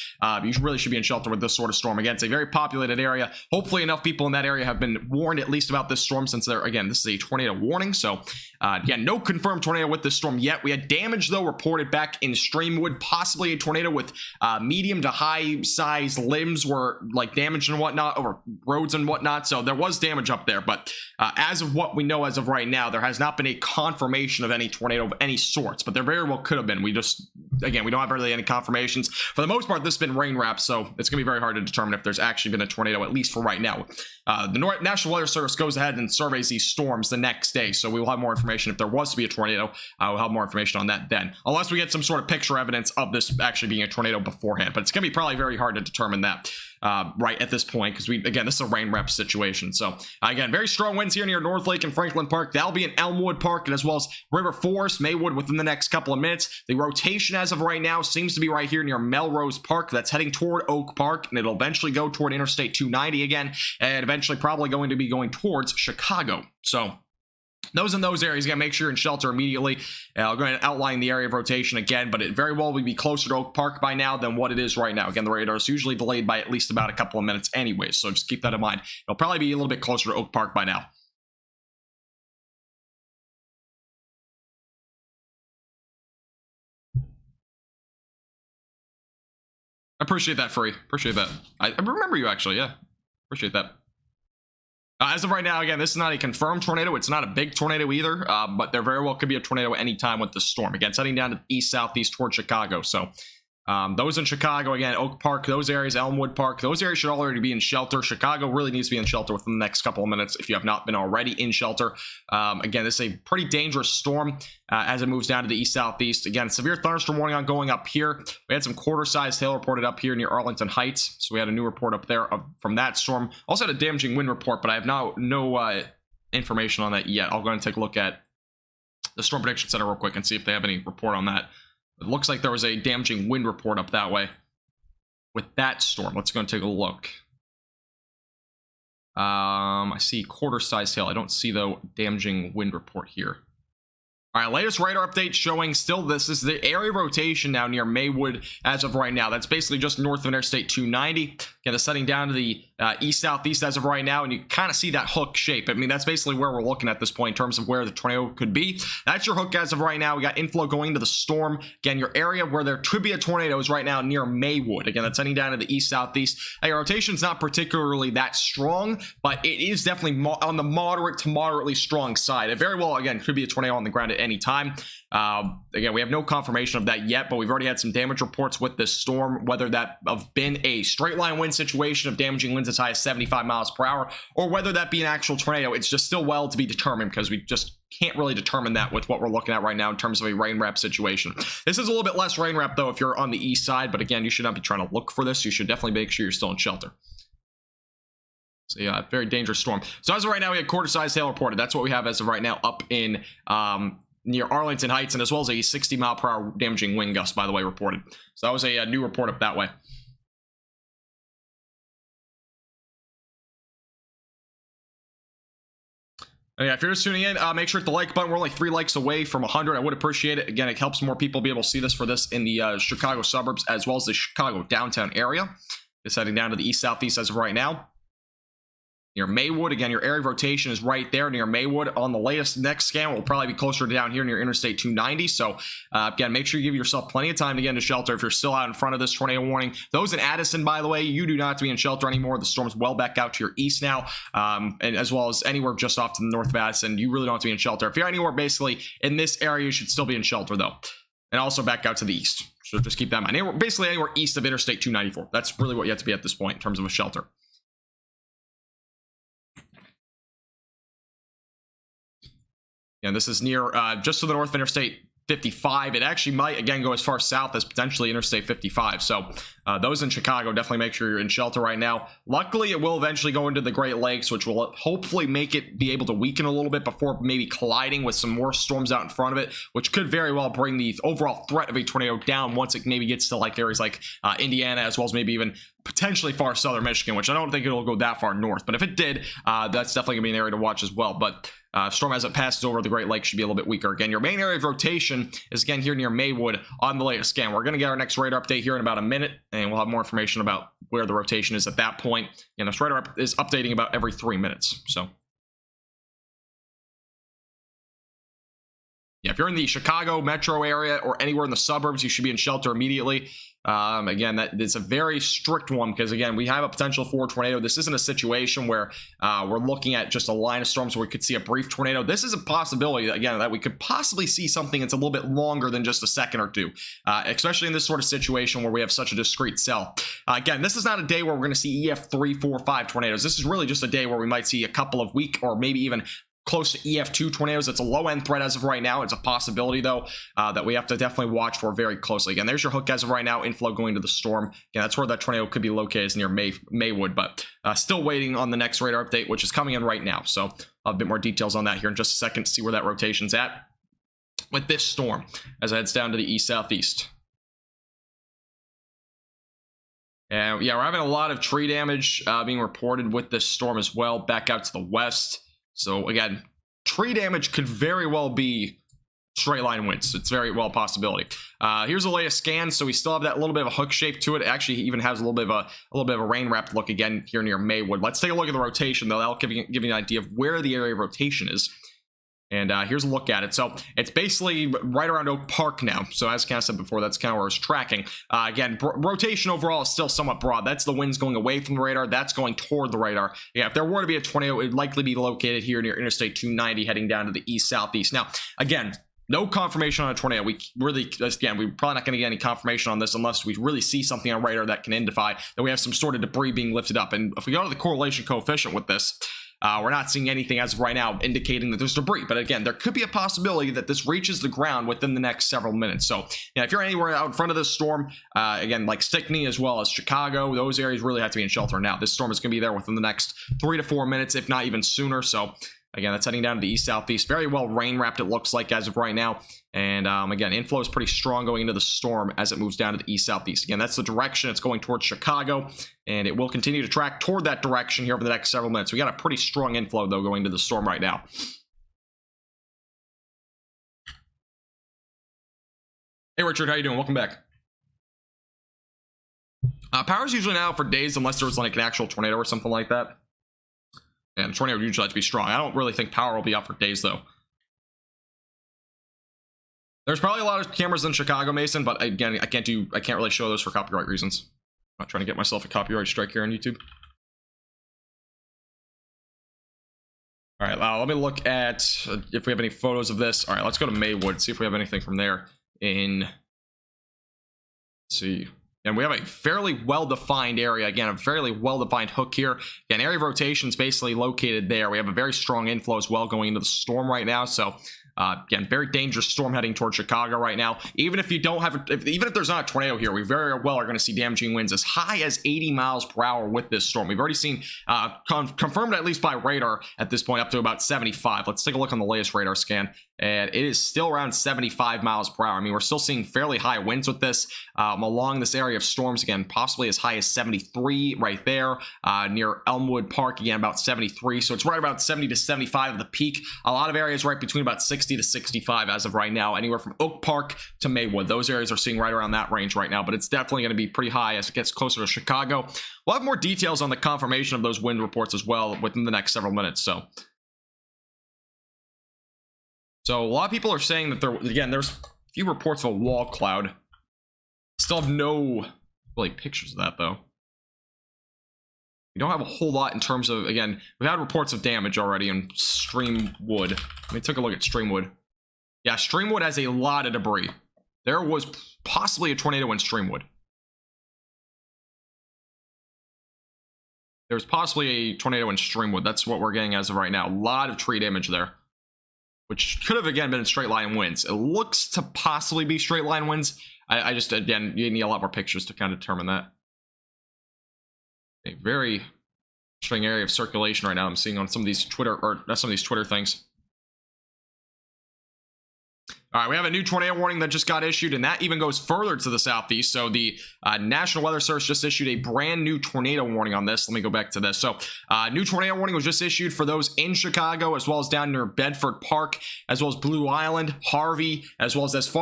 you really should be in shelter with this sort of storm. Again, it's a very populated area. Hopefully enough people in that area have been warned at least about this storm, since they're, again, this is a tornado warning. So again, no confirmed tornado with this storm yet. We had damage, though, reported back in Streamwood. Possibly a tornado with medium to high size limbs were like damaged and whatnot, or roads and whatnot. So there was damage up there, but as of what we know as of right now, there has not been a confirmation of any tornado of any sorts, but there very well could have been. We just, again, we don't have really any confirmations. For the most part, this has been rain wrapped, so it's gonna be very hard to determine if there's actually been a tornado, at least for right now. The National Weather Service goes ahead and surveys these storms the next day, so we will have more information if there was to be a tornado. We'll have more information on that then, unless we get some sort of picture evidence of this actually being a tornado beforehand. But it's gonna be probably very hard to determine that right at this point, because again, this is a rain rep situation. So again, very strong winds here near North Lake and Franklin Park. That'll be in Elmwood Park, and as well as River Forest, Maywood within the next couple of minutes. The rotation as of right now seems to be right here near Melrose Park. That's heading toward Oak Park, and it'll eventually go toward Interstate 290 again, and eventually probably going to be going towards Chicago. So those in those areas, you gotta make sure you're in shelter immediately. I'll go ahead and outline the area of rotation again, but it very well would be closer to Oak Park by now than what it is right now. Again, the radar is usually delayed by at least about a couple of minutes anyways, so just keep that in mind. It'll probably be a little bit closer to Oak Park by now. I appreciate that, Free. Appreciate that. I remember you, actually. Yeah. Appreciate that. As of right now, again, this is not a confirmed tornado. It's not a big tornado either, but there very well could be a tornado at any time with the storm. Again, it's heading down to the east-southeast towards Chicago. So those in Chicago, again, Oak Park, those areas, Elmwood Park, those areas should already be in shelter. Chicago really needs to be in shelter within the next couple of minutes if you have not been already in shelter. Again, this is a pretty dangerous storm as it moves down to the east-southeast. Again, severe thunderstorm warning on going up here. We had some quarter-sized hail reported up here near Arlington Heights, so we had a new report up there from that storm. Also had a damaging wind report, but I have no information on that yet. I'll go and take a look at the Storm Prediction Center real quick and see if they have any report on that. It looks like there was a damaging wind report up that way with that storm. Let's go and take a look. I see quarter-sized hail. I don't see the damaging wind report here. All right, latest radar update showing still this is the area of rotation now near Maywood as of right now. That's basically just north of Interstate 290. Again, it's setting down to the east-southeast as of right now, and you kind of see that hook shape. I mean, that's basically where we're looking at this point in terms of where the tornado could be. That's your hook as of right now. We got inflow going into the storm. Again, your area where there could be a tornado is right now near Maywood. Again, that's heading down to the east-southeast. Your rotation's not particularly that strong, but it is definitely on the moderate to moderately strong side. It very well, again, could be a tornado on the ground at any time. Again, we have no confirmation of that yet, but we've already had some damage reports with this storm, whether that have been a straight line wind situation of damaging winds as high as 75 miles per hour, or whether that be an actual tornado. It's just still well to be determined because we just can't really determine that with what we're looking at right now in terms of a rain wrap situation. This is a little bit less rain wrap though if you're on the east side, but again, you should not be trying to look for this. You should definitely make sure you're still in shelter. So yeah, very dangerous storm. So as of right now, we had quarter-sized hail reported. That's what we have as of right now up in near Arlington Heights, and as well as a 60-mile-per-hour damaging wind gust, by the way, reported. So that was a new report up that way. And yeah, if you're just tuning in, make sure to hit the like button. We're only 3 likes away from 100. I would appreciate it. Again, it helps more people be able to see this for this in the Chicago suburbs as well as the Chicago downtown area. It's heading down to the east-southeast as of right now. Near Maywood, again, your area of rotation is right there near Maywood. On the latest next scan, will probably be closer to down here near Interstate 290. So, again, make sure you give yourself plenty of time to get into shelter if you're still out in front of this tornado warning. Those in Addison, by the way, you do not have to be in shelter anymore. The storm's well back out to your east now, and as well as anywhere just off to the north of Addison. You really don't have to be in shelter. If you're anywhere basically in this area, you should still be in shelter, though. And also back out to the east. So just keep that in mind. Basically anywhere east of Interstate 294. That's really what you have to be at this point in terms of a shelter. And this is near just to the north of Interstate 55. It actually might again go as far south as potentially Interstate 55. So those in Chicago, definitely make sure you're in shelter right now. Luckily, it will eventually go into the Great Lakes, which will hopefully make it be able to weaken a little bit before maybe colliding with some more storms out in front of it, which could very well bring the overall threat of a tornado down once it maybe gets to like areas like Indiana, as well as maybe even potentially far southern Michigan, which I don't think it'll go that far north. But if it did, that's definitely gonna be an area to watch as well. But storm as it passes over the Great Lakes should be a little bit weaker. Again, your main area of rotation is again here near Maywood on the latest scan. We're going to get our next radar update here in about a minute, and we'll have more information about where the rotation is at that point. And this radar is updating about every 3 minutes. So yeah, if you're in the Chicago metro area or anywhere in the suburbs, you should be in shelter immediately. Again, it's a very strict one because again, we have a potential for a tornado. This isn't a situation where we're looking at just a line of storms where we could see a brief tornado. This is a possibility that, again, that we could possibly see something that's a little bit longer than just a second or two, especially in this sort of situation where we have such a discrete cell. Again, this is not a day where we're going to see EF3, 4, 5 tornadoes. This is really just a day where we might see a couple of weak or maybe even close to EF2 tornadoes. It's a low-end threat as of right now. It's a possibility, though, that we have to definitely watch for very closely. Again, there's your hook as of right now, inflow going to the storm. Again, that's where that tornado could be located, is near Maywood, but still waiting on the next radar update, which is coming in right now. So I'll have a bit more details on that here in just a second to see where that rotation's at with this storm as it heads down to the east-southeast. And yeah, we're having a lot of tree damage being reported with this storm as well, back out to the west. So again, tree damage could very well be straight line winds. It's very well a possibility. Here's the latest scan. So we still have that little bit of a hook shape to it. It actually even has a little bit of a rain wrapped look again here near Maywood. Let's take a look at the rotation though. That'll give you an idea of where the area of rotation is. And here's a look at it. So it's basically right around Oak Park now. So as kind of said before, that's kind of where it's tracking. Again, rotation overall is still somewhat broad. That's the winds going away from the radar. That's going toward the radar. Yeah, if there were to be a tornado, it would likely be located here near Interstate 290 heading down to the east-southeast. Now, again, no confirmation on a tornado. We really, again, we're probably not going to get any confirmation on this unless we really see something on radar that can indicate that we have some sort of debris being lifted up. And if we go to the correlation coefficient with this, we're not seeing anything as of right now indicating that there's debris. But again, there could be a possibility that this reaches the ground within the next several minutes. So, yeah, if you're anywhere out in front of this storm, again, like Stickney as well as Chicago, those areas really have to be in shelter now. This storm is going to be there within the next 3 to 4 minutes, if not even sooner. So, again, that's heading down to the east-southeast. Very well rain-wrapped, it looks like, as of right now. And, again, inflow is pretty strong going into the storm as it moves down to the east-southeast. Again, that's the direction it's going towards Chicago, and it will continue to track toward that direction here over the next several minutes. We got a pretty strong inflow, though, going to the storm right now. Hey, Richard, how you doing? Welcome back. Power's usually now for days unless there's, like, an actual tornado or something like that. And tornado would usually have to be strong. I don't really think power will be out for days, though. There's probably a lot of cameras in Chicago, Mason, but again, I can't really show those for copyright reasons. I'm not trying to get myself a copyright strike here on YouTube. All right, let me look at if we have any photos of this. All right, let's go to Maywood, see if we have anything from there. Let's see. And we have a fairly well-defined area. Again, a fairly well-defined hook here. Again, area of rotation is basically located there. We have a very strong inflow as well going into the storm right now. So, again, very dangerous storm heading towards Chicago right now. Even if you don't have, even if there's not a tornado here, we very well are going to see damaging winds as high as 80 miles per hour with this storm. We've already seen, confirmed at least by radar at this point, up to about 75. Let's take a look on the latest radar scan. And it is still around 75 miles per hour. I mean, we're still seeing fairly high winds with this along this area of storms. Again, possibly as high as 73 right there near Elmwood Park. Again, about 73. So it's right about 70 to 75 of the peak. A lot of areas right between about 60 to 65 as of right now. Anywhere from Oak Park to Maywood. Those areas are seeing right around that range right now. But it's definitely going to be pretty high as it gets closer to Chicago. We'll have more details on the confirmation of those wind reports as well within the next several minutes. So a lot of people are saying that there's a few reports of a wall cloud. Still have no really pictures of that, though. We don't have a whole lot in terms of, again, we've had reports of damage already in Streamwood. Let me take a look at Streamwood. Yeah, Streamwood has a lot of debris. There was possibly a tornado in Streamwood. There's possibly a tornado in Streamwood. That's what we're getting as of right now. A lot of tree damage there, which could have, again, been straight line winds. It looks to possibly be straight line winds. I just, again, you need a lot more pictures to kind of determine that. A very interesting area of circulation right now I'm seeing on some of these Twitter things. All right, we have a new tornado warning that just got issued, and that even goes further to the southeast. So the National Weather Service just issued a brand new tornado warning on this. Let me go back to this. So new tornado warning was just issued for those in Chicago, as well as down near Bedford Park, as well as Blue Island, Harvey, as well as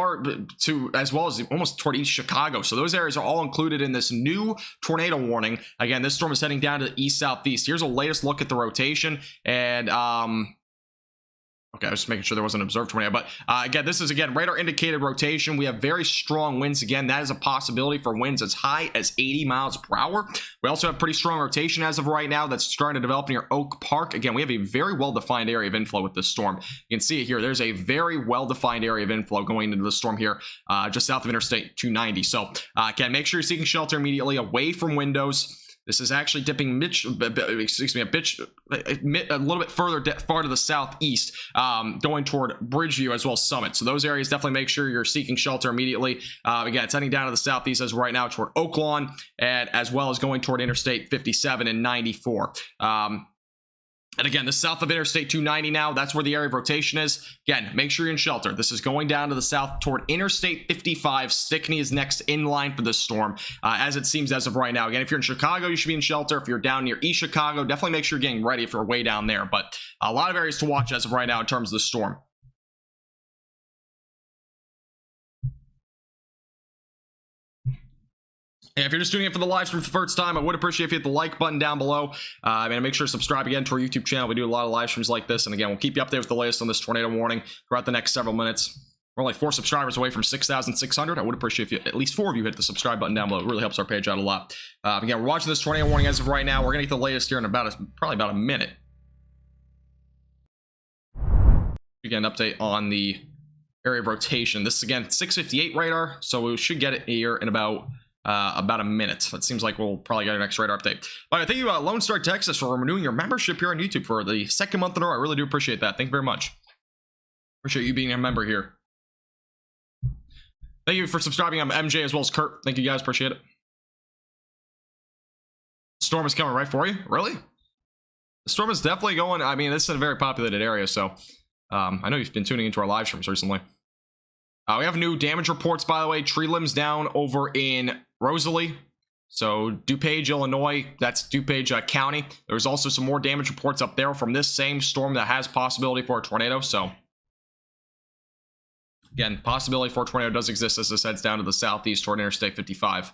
almost toward East Chicago. So those areas are all included in this new tornado warning. Again, this storm is heading down to the east-southeast. Here's a latest look at the rotation, and okay, I was just making sure there wasn't an observed tornado, but again, this is, again, radar indicated rotation. We have very strong winds. Again, that is a possibility for winds as high as 80 miles per hour. We also have pretty strong rotation as of right now that's starting to develop near Oak Park. Again, we have a very well-defined area of inflow with this storm. You can see it here. There's a very well-defined area of inflow going into the storm here, just south of Interstate 290. So, again, make sure you're seeking shelter immediately away from windows. This is actually dipping a little bit far to the southeast, going toward Bridgeview as well as Summit. So those areas, definitely make sure you're seeking shelter immediately. Again, it's heading down to the southeast as right now toward Oaklawn, and as well as going toward Interstate 57 and 94. And again, the south of Interstate 290 now, that's where the area of rotation is. Again, make sure you're in shelter. This is going down to the south toward Interstate 55. Stickney is next in line for this storm, as it seems as of right now. Again, if you're in Chicago, you should be in shelter. If you're down near East Chicago, definitely make sure you're getting ready if you're way down there. But a lot of areas to watch as of right now in terms of the storm. And if you're just doing it for the live stream for the first time, I would appreciate if you hit the like button down below. And make sure to subscribe again to our YouTube channel. We do a lot of live streams like this. And again, we'll keep you updated with the latest on this tornado warning throughout the next several minutes. We're only 4 subscribers away from 6,600. I would appreciate if you, at least 4 of you hit the subscribe button down below. It really helps our page out a lot. Again, we're watching this tornado warning as of right now. We're going to get the latest here in probably about a minute. Again, update on the area of rotation. This is again 658 radar, so we should get it here in about a minute. That seems like we'll probably get our next radar update. All right, thank you, Lone Star Texas, for renewing your membership here on YouTube for the 2nd month in a row. I really do appreciate that. Thank you very much. Appreciate you being a member here. Thank you for subscribing. I'm MJ as well as Kurt. Thank you guys. Appreciate it. Storm is coming right for you. Really? The storm is definitely going. I mean, this is a very populated area, so I know you've been tuning into our live streams recently. We have new damage reports, by the way. Tree limbs down over in Rosalie. So DuPage, Illinois. That's DuPage County. There's also some more damage reports up there from this same storm that has possibility for a tornado. So again, possibility for a tornado does exist as this heads down to the southeast toward Interstate 55.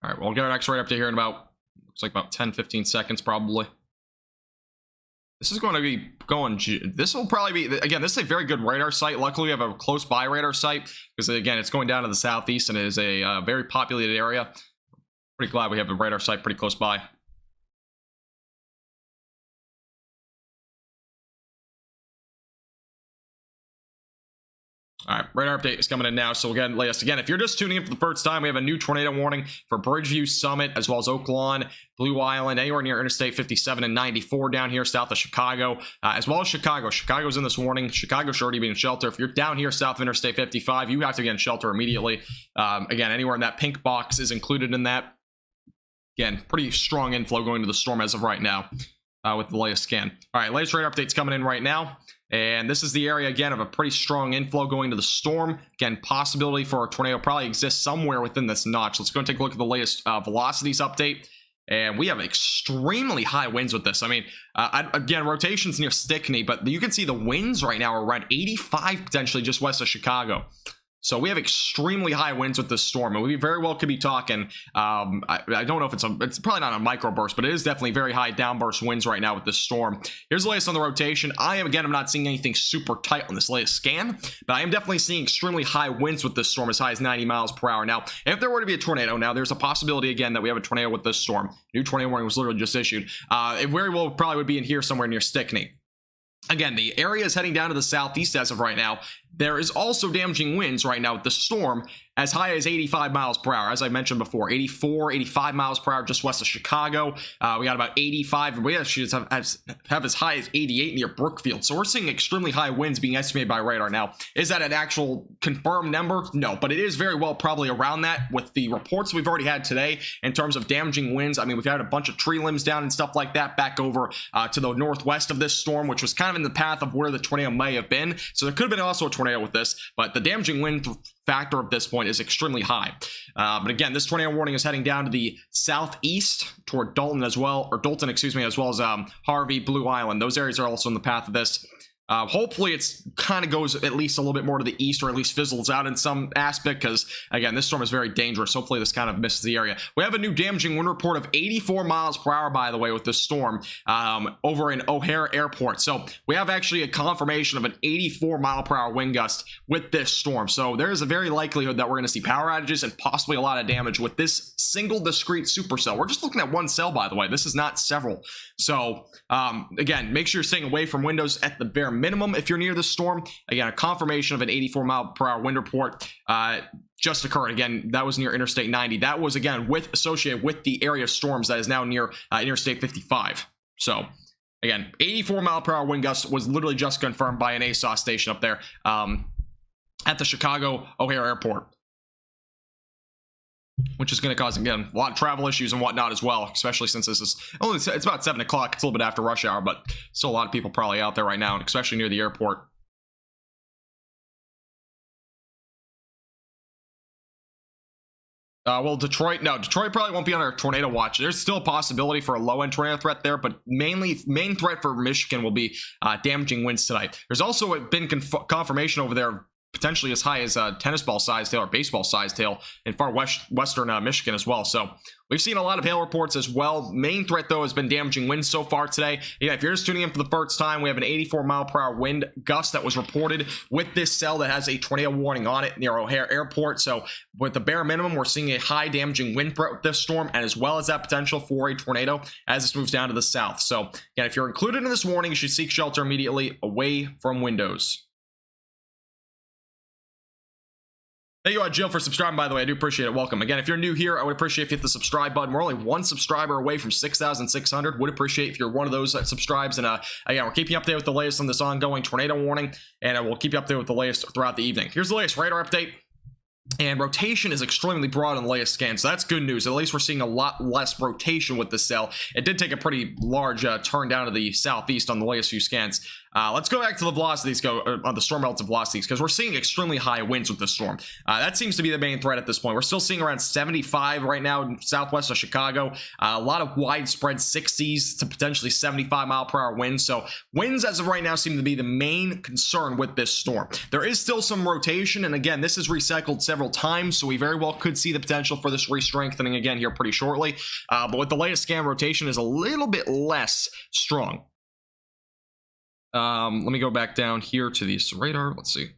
All right, we'll get our next radar update here in about, looks like about 10-15 seconds probably. This is going to be going, this will probably be, again, this is a very good radar site. Luckily, we have a close by radar site because, again, it's going down to the southeast and it is a very populated area. Pretty glad we have a radar site pretty close by. All right, radar update is coming in now. So again, latest again, if you're just tuning in for the first time, we have a new tornado warning for Bridgeview Summit, as well as Oak Lawn, Blue Island, anywhere near Interstate 57 and 94 down here south of Chicago, as well as Chicago. Chicago's in this warning. Chicago should already be in shelter. If you're down here south of Interstate 55, you have to get in shelter immediately. Again, anywhere in that pink box is included in that. Again, pretty strong inflow going to the storm as of right now with the latest scan. All right, latest radar updates coming in right now. And this is the area, again, of a pretty strong inflow going to the storm. Again, possibility for a tornado probably exists somewhere within this notch. Let's go and take a look at the latest velocities update. And we have extremely high winds with this. I mean, again, rotation's near Stickney, but you can see the winds right now are around 85, potentially just west of Chicago. So we have extremely high winds with this storm, and we very well could be talking. I don't know if it's probably not a microburst, but it is definitely very high downburst winds right now with this storm. Here's the latest on the rotation. I'm not seeing anything super tight on this latest scan, but I am definitely seeing extremely high winds with this storm, as high as 90 miles per hour. Now, if there were to be a tornado, now there's a possibility again that we have a tornado with this storm. New tornado warning was literally just issued. It very well probably would be in here somewhere near Stickney. Again, the area is heading down to the southeast as of right now. There is also damaging winds right now with the storm as high as 85 miles per hour. As I mentioned before, 84, 85 miles per hour just west of Chicago. We got about 85. We actually have as high as 88 near Brookfield. So we're seeing extremely high winds being estimated by radar. Now, is that an actual confirmed number? No, but it is very well probably around that with the reports we've already had today in terms of damaging winds. I mean, we've had a bunch of tree limbs down and stuff like that back over to the northwest of this storm, which was kind of in the path of where the tornado may have been. So there could have been also a tornado with this, but the damaging wind factor at this point is extremely high. But again, this tornado warning is heading down to the southeast toward Dalton as well, or Dalton, excuse me, as well as Harvey, Blue Island. Those areas are also in the path of this. Hopefully it's kind of goes at least a little bit more to the east, or at least fizzles out in some aspect, because again, this storm is very dangerous. Hopefully this kind of misses the area. We have a new damaging wind report of 84 miles per hour, by the way, with this storm over in O'Hare Airport. So we have actually a confirmation of an 84 mile per hour wind gust with this storm. So there is a very likelihood that we're going to see power outages and possibly a lot of damage with this single discrete supercell. We're just looking at one cell, by the way. This is not several. So again, make sure you're staying away from windows at the bare minimum if you're near the storm. Again, a confirmation of an 84 mile per hour wind report just occurred. Again, that was near Interstate 90. That was, again, associated with the area of storms that is now near Interstate 55. So again, 84 mile per hour wind gust was literally just confirmed by an ASOS station up there at the Chicago O'Hare Airport, which is going to cause, again, a lot of travel issues and whatnot as well, especially since this is only, it's about 7 o'clock. It's a little bit after rush hour, but still a lot of people probably out there right now, especially near the airport. Well, Detroit probably won't be on our tornado watch. There's still a possibility for a low-end tornado threat there, but main threat for Michigan will be damaging winds tonight. There's also been confirmation over there, potentially as high as tennis ball size tail or baseball size tail in far western Michigan as well. So we've seen a lot of hail reports as well. Main threat, though, has been damaging winds so far today. Yeah, if you're just tuning in for the first time, we have an 84-mile-per-hour wind gust that was reported with this cell that has a tornado warning on it near O'Hare Airport. So with the bare minimum, we're seeing a high damaging wind threat with this storm, and as well as that potential for a tornado as this moves down to the south. So again, if you're included in this warning, you should seek shelter immediately away from windows. Thank you, Jill, for subscribing, by the way. I do appreciate it. Welcome. Again, if you're new here, I would appreciate if you hit the subscribe button. We're only one subscriber away from 6,600. Would appreciate if you're one of those that subscribes. And again, we're keeping you updated with the latest on this ongoing tornado warning, and we'll keep you updated with the latest throughout the evening. Here's the latest radar update. And rotation is extremely broad on the latest scan, so that's good news. At least we're seeing a lot less rotation with this cell. It did take a pretty large turn down to the southeast on the latest few scans. Let's go back to the velocities, on the storm relative velocities, because we're seeing extremely high winds with this storm. That seems to be the main threat at this point. We're still seeing around 75 right now in southwest of Chicago. A lot of widespread 60s to potentially 75-mile-per-hour winds. So winds as of right now seem to be the main concern with this storm. There is still some rotation, and again, this is recycled several times, so we very well could see the potential for this re-strengthening again here pretty shortly. But with the latest scan, rotation is a little bit less strong. Let me go back down here to this radar. Let's see.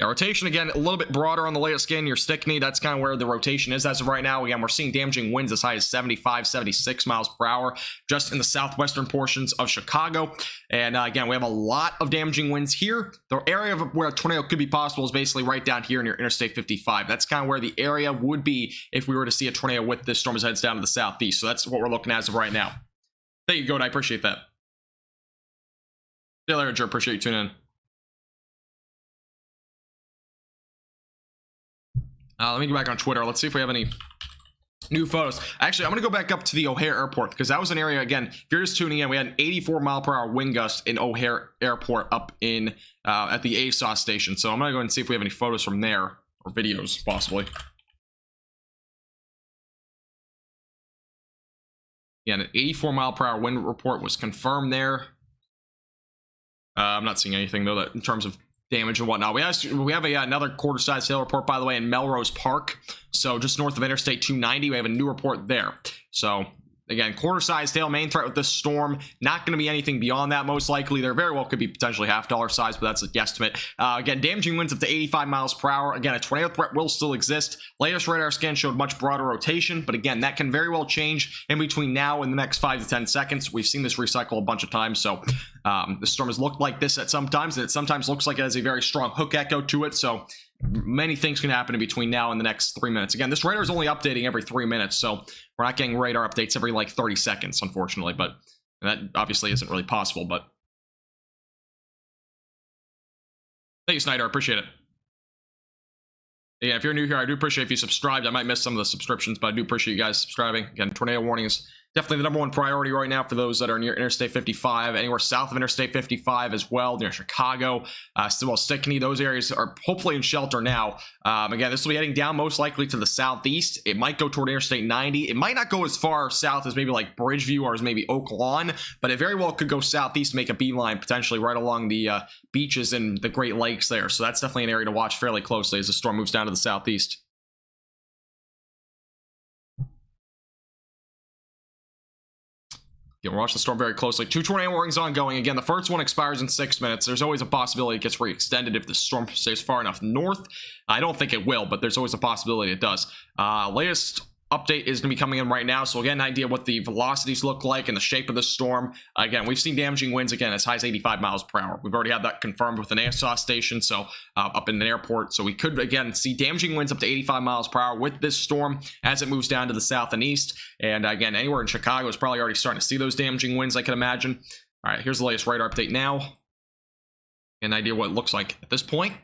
Yeah, rotation again, a little bit broader on the latest scan. Your Stickney, that's kind of where the rotation is as of right now. Again, we're seeing damaging winds as high as 75, 76 miles per hour just in the southwestern portions of Chicago. And again, we have a lot of damaging winds here. The area where a tornado could be possible is basically right down here near Interstate 55. That's kind of where the area would be if we were to see a tornado with this storm as it heads down to the southeast. So that's what we're looking at as of right now. There you go, and I appreciate that. See you later, Joe. Appreciate you tuning in. Let me go back on Twitter. Let's see if we have any new photos. Actually, I'm going to go back up to the O'Hare Airport because that was an area, again, if you're just tuning in, we had an 84-mile-per-hour wind gust in O'Hare Airport up in at the ASOS station. So I'm going to go and see if we have any photos from there or videos, possibly. Yeah, an 84-mile-per-hour wind report was confirmed there. I'm not seeing anything, though, that in terms of damage and whatnot. We have another quarter-size hail report, by the way, in Melrose Park. So just north of Interstate 290, we have a new report there. So again, quarter-size hail, main threat with this storm. Not going to be anything beyond that, most likely. There very well could be potentially $half size, but that's a guesstimate. Again, damaging winds up to 85 miles per hour. Again, a tornado threat will still exist. Latest radar scan showed much broader rotation, but again, that can very well change in between now and the next 5 to 10 seconds. We've seen this recycle a bunch of times, so the storm has looked like this at some times, and it sometimes looks like it has a very strong hook echo to it, so many things can happen in between now and the next 3 minutes. Again, this radar is only updating every 3 minutes, so we're not getting radar updates every like 30 seconds, unfortunately, but that obviously isn't really possible. But thank you, Snyder. I appreciate it. Yeah, if you're new here, I do appreciate if you subscribed. I might miss some of the subscriptions, but I do appreciate you guys subscribing. Again, tornado warning is definitely the #1 priority right now for those that are near Interstate 55, anywhere south of Interstate 55 as well, near Chicago, still Stickney. Those areas are hopefully in shelter now. Again, this will be heading down most likely to the southeast. It might go toward Interstate 90. It might not go as far south as maybe like Bridgeview or as maybe Oak Lawn, but it very well could go southeast, make a beeline potentially right along the beaches and the Great Lakes there. So that's definitely an area to watch fairly closely as the storm moves down to the southeast. We're watching the storm very closely. 2 tornado warnings ongoing. Again, the first one expires in 6 minutes. There's always a possibility it gets re-extended if the storm stays far enough north. I don't think it will, but there's always a possibility it does. Latest update is going to be coming in right now, so we'll get an idea what the velocities look like and the shape of the storm. Again, we've seen damaging winds again as high as 85 miles per hour. We've already had that confirmed with an ASOS station, so up in an airport. So we could again see damaging winds up to 85 miles per hour with this storm as it moves down to the south and east. And again, anywhere in Chicago is probably already starting to see those damaging winds, I can imagine. All right, here's the latest radar update now. An idea what it looks like at this point.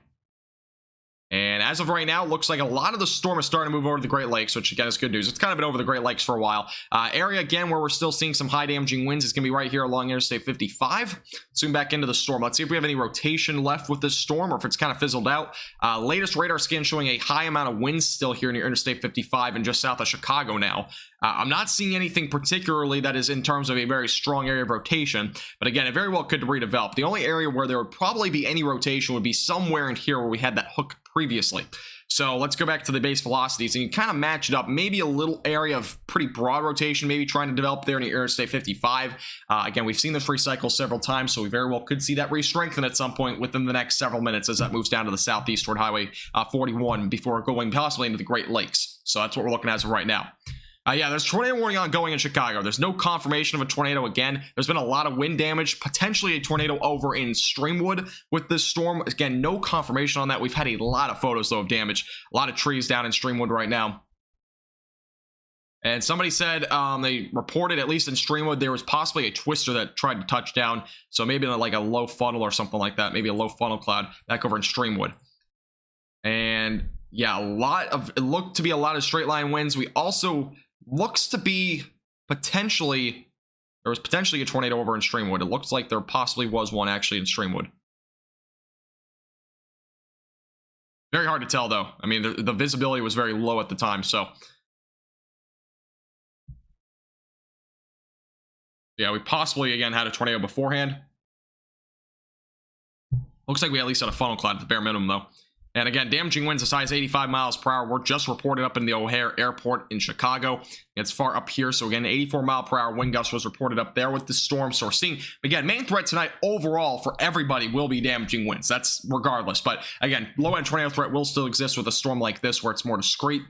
And as of right now, looks like a lot of the storm is starting to move over to the Great Lakes, which again is good news. It's kind of been over the Great Lakes for a while. Area again where we're still seeing some high damaging winds is going to be right here along Interstate 55. Zoom back into the storm. Let's see if we have any rotation left with this storm or if it's kind of fizzled out. Latest radar scan showing a high amount of winds still here near Interstate 55 and just south of Chicago now. I'm not seeing anything particularly that is in terms of a very strong area of rotation, but again, it very well could redevelop. The only area where there would probably be any rotation would be somewhere in here where we had that hook previously. So let's go back to the base velocities and you kind of match it up. Maybe a little area of pretty broad rotation, maybe trying to develop there near Interstate 55. Again, we've seen this recycle several times, so we very well could see that re-strengthen at some point within the next several minutes as that moves down to the southeast toward Highway 41 before going possibly into the Great Lakes. So that's what we're looking at as of right now. Yeah, there's tornado warning ongoing in Chicago. There's no confirmation of a tornado again. There's been a lot of wind damage, potentially a tornado over in Streamwood with this storm. Again, no confirmation on that. We've had a lot of photos, though, of damage. A lot of trees down in Streamwood right now. And somebody said they reported, at least in Streamwood, there was possibly a twister that tried to touch down. So maybe like a low funnel or something like that. Maybe a low funnel cloud back over in Streamwood. And yeah, it looked to be a lot of straight line winds. We also looks to be potentially, there was potentially a tornado over in Streamwood. It looks like there possibly was one actually in Streamwood. Very hard to tell though. I mean, the visibility was very low at the time, so. Yeah, we possibly again had a tornado beforehand. Looks like we at least had a funnel cloud at the bare minimum though. And again, damaging winds as high as 85 miles per hour were just reported up in the O'Hare Airport in Chicago. It's far up here. So again, 84 mile per hour wind gust was reported up there with the storm. So we're seeing, again, main threat tonight overall for everybody will be damaging winds. That's regardless. But again, low end tornado threat will still exist with a storm like this where it's more discreet.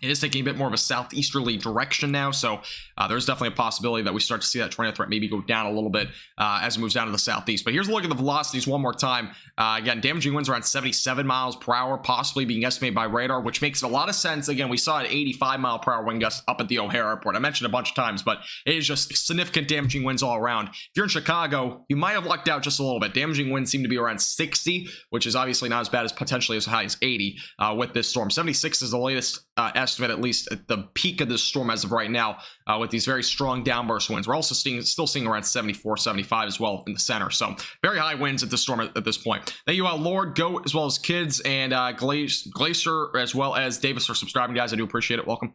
It is taking a bit more of a southeasterly direction now, so there's definitely a possibility that we start to see that tornado threat maybe go down a little bit as it moves down to the southeast. But here's a look at the velocities one more time. Again, damaging winds around 77 miles per hour, possibly being estimated by radar, which makes a lot of sense. Again, we saw an 85 mile per hour wind gust up at the O'Hare Airport. I mentioned a bunch of times, but it is just significant damaging winds all around. If you're in Chicago, you might have lucked out just a little bit. Damaging winds seem to be around 60, which is obviously not as bad as potentially as high as 80 with this storm. 76 is the latest estimate, at least at the peak of this storm as of right now, with these very strong downburst winds. We're also still seeing around 74, 75 as well in the center. So very high winds at this storm at this point. Thank you, Lord, Goat, as well as Kids, and Glacier, as well as Davis for subscribing, guys. I do appreciate it. Welcome.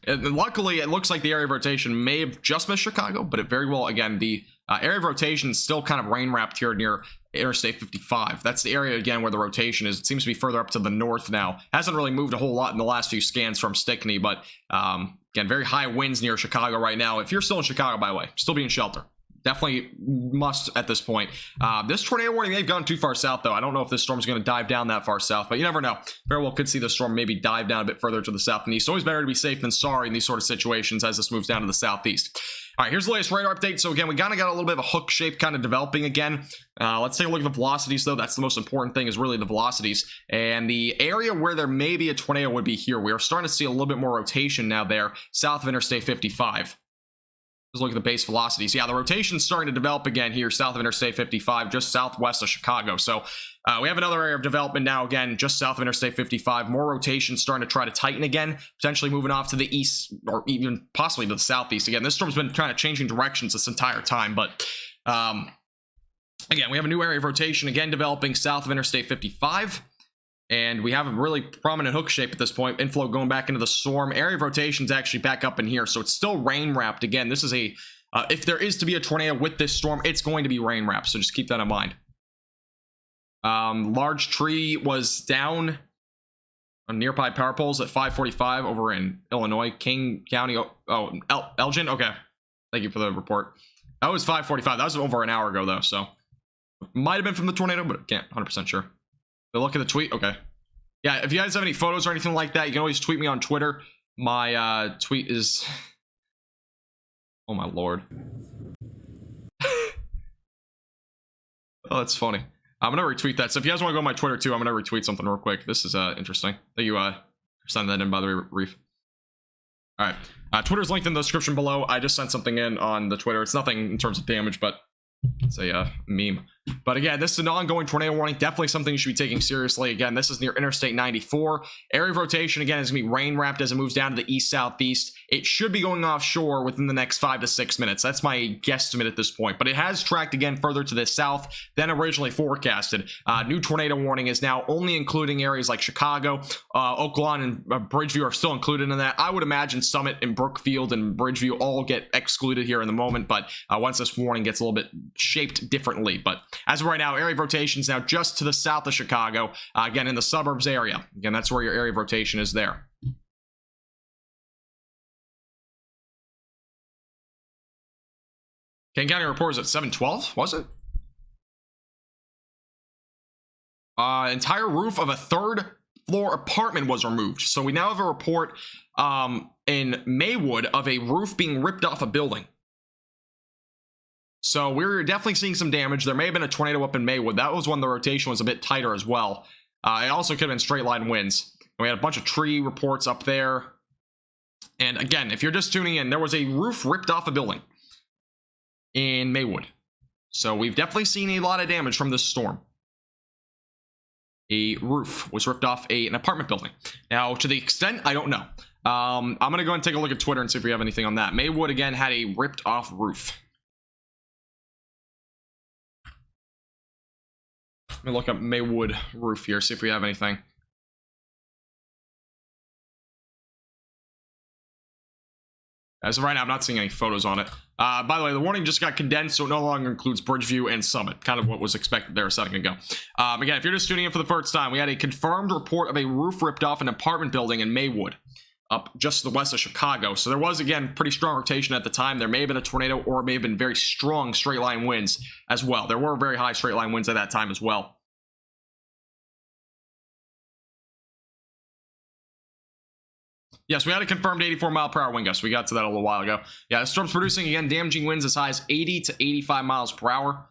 And luckily, it looks like the area of rotation may have just missed Chicago, but it very well, again, the area of rotation is still kind of rain wrapped here near Interstate 55. That's the area, again, where the rotation is. It seems to be further up to the north now. Hasn't really moved a whole lot in the last few scans from Stickney, but again, very high winds near Chicago right now. If you're still in Chicago, by the way, still be in shelter. Definitely must at this point. This tornado warning may have gone too far south, though. I don't know if this storm is going to dive down that far south, but you never know. Very well could see the storm maybe dive down a bit further to the south and east. Always better to be safe than sorry in these sort of situations as this moves down to the southeast. All right, here's the latest radar update. So again, we kind of got a little bit of a hook shape kind of developing again. Let's take a look at the velocities, though. That's the most important thing, is really the velocities. And the area where there may be a tornado would be here. We are starting to see a little bit more rotation now there south of Interstate 55. Let's look at the base velocities. Yeah, the rotation's starting to develop again here south of Interstate 55, just southwest of Chicago. So we have another area of development now, again, just south of Interstate 55. More rotation starting to try to tighten again, potentially moving off to the east or even possibly to the southeast. Again, this storm's been kind of changing directions this entire time, but again, we have a new area of rotation, again, developing south of Interstate 55. And we have a really prominent hook shape at this point. Inflow going back into the storm. Area of rotation is actually back up in here. So it's still rain wrapped. Again, this is a, if there is to be a tornado with this storm, it's going to be rain wrapped. So just keep that in mind. Large tree was down on nearby power poles at 5:45 over in Illinois, King County. Oh, Elgin. Okay. Thank you for the report. That was 5:45. That was over an hour ago, though. So might have been from the tornado, but can't 100% sure. Look at the tweet. Okay. Yeah, if you guys have any photos or anything like that, you can always tweet me on Twitter. My tweet is... Oh, my Lord. Oh, that's funny. I'm going to retweet that. So if you guys want to go on my Twitter, too, I'm going to retweet something real quick. This is interesting. Thank you for sending that in, by the way, Reef. All right, Twitter's linked in the description below. I just sent something in on the Twitter. It's nothing in terms of damage, but it's a meme. But again, this is an ongoing tornado warning. Definitely something you should be taking seriously. Again, this is near Interstate 94. Area of rotation, again, is going to be rain wrapped as it moves down to the east-southeast. It should be going offshore within the next 5 to 6 minutes. That's my guesstimate at this point. But it has tracked again further to the south than originally forecasted. New tornado warning is now only including areas like Chicago. Oak Lawn and Bridgeview are still included in that. I would imagine Summit and Brookfield and Bridgeview all get excluded here in the moment. But once this warning gets a little bit shaped differently. But as of right now, area of rotation is now just to the south of Chicago, again in the suburbs area. Again, that's where your area of rotation is there. Kane County report is at 712, was it? Entire roof of a 3rd floor apartment was removed. So we now have a report in Maywood of a roof being ripped off a building. So we're definitely seeing some damage. There may have been a tornado up in Maywood. That was when the rotation was a bit tighter as well. It also could have been straight line winds. We had a bunch of tree reports up there. And again, if you're just tuning in, there was a roof ripped off a building in Maywood. So we've definitely seen a lot of damage from this storm. A roof was ripped off an apartment building. Now, to the extent, I don't know. I'm going to go and take a look at Twitter and see if we have anything on that. Maywood, again, had a ripped off roof. Let me look up Maywood roof here, see if we have anything. As of right now, I'm not seeing any photos on it. By the way, the warning just got condensed, so it no longer includes Bridgeview and Summit. Kind of what was expected there a second ago. Again, if you're just tuning in for the first time, we had a confirmed report of a roof ripped off an apartment building in Maywood, up just to the west of Chicago. So there was, again, pretty strong rotation at the time. There may have been a tornado, or it may have been very strong straight line winds as well. There were very high straight line winds at that time as well. Yes, we had a confirmed 84-mile-per-hour wind gust. We got to that a little while ago. Yeah, the storm's producing, again, damaging winds as high as 80 to 85 miles per hour.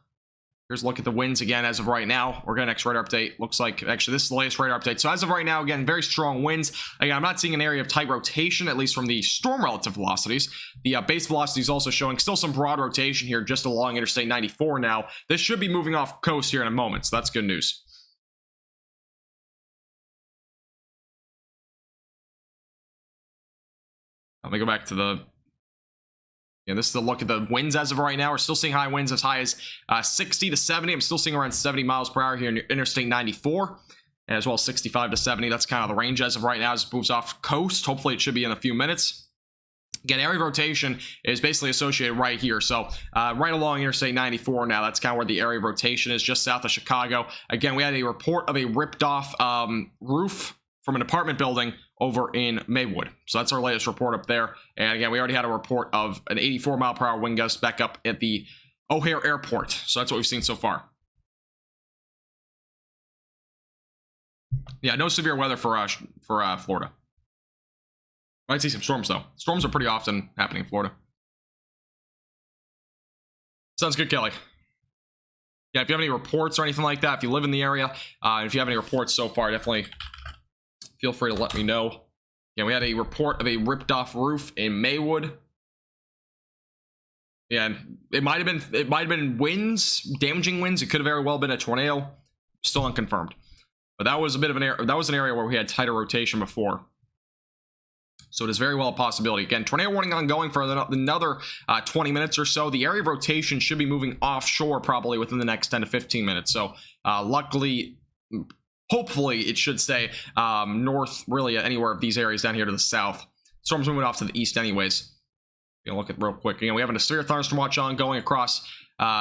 Here's a look at the winds again as of right now. We're getting next radar update. Looks like, actually, this is the latest radar update. So as of right now, again, very strong winds. Again, I'm not seeing an area of tight rotation, at least from the storm relative velocities. The base velocity is also showing still some broad rotation here just along Interstate 94 now. This should be moving off coast here in a moment, so that's good news. Let me go back to the... Yeah, this is a look at the winds as of right now. We're still seeing high winds as high as 60 to 70. I'm still seeing around 70 miles per hour here in Interstate 94, as well as 65 to 70. That's kind of the range as of right now as it moves off coast. Hopefully it should be in a few minutes. Again, area of rotation is basically associated right here. So right along Interstate 94 now, that's kind of where the area of rotation is, just south of Chicago. Again, we had a report of a ripped off roof from an apartment building over in Maywood. So that's our latest report up there. And again, we already had a report of an 84-mile-per-hour wind gust back up at the O'Hare Airport. So that's what we've seen so far. Yeah, no severe weather for Florida. Might see some storms, though. Storms are pretty often happening in Florida. Sounds good, Kelly. Yeah, if you have any reports or anything like that, if you live in the area, if you have any reports so far, definitely feel free to let me know. Yeah, we had a report of a ripped off roof in Maywood. Yeah, and it might have been winds, damaging winds. It could have very well been a tornado. Still unconfirmed. But that was a bit of an area where we had tighter rotation before. So it is very well a possibility. Again, tornado warning ongoing for another 20 minutes or so. The area of rotation should be moving offshore probably within the next 10 to 15 minutes. So luckily, hopefully it should stay north, really anywhere of these areas down here to the south. Storm's moving off to the east anyways. You know, look at real quick. Again, we have a severe thunderstorm watch ongoing across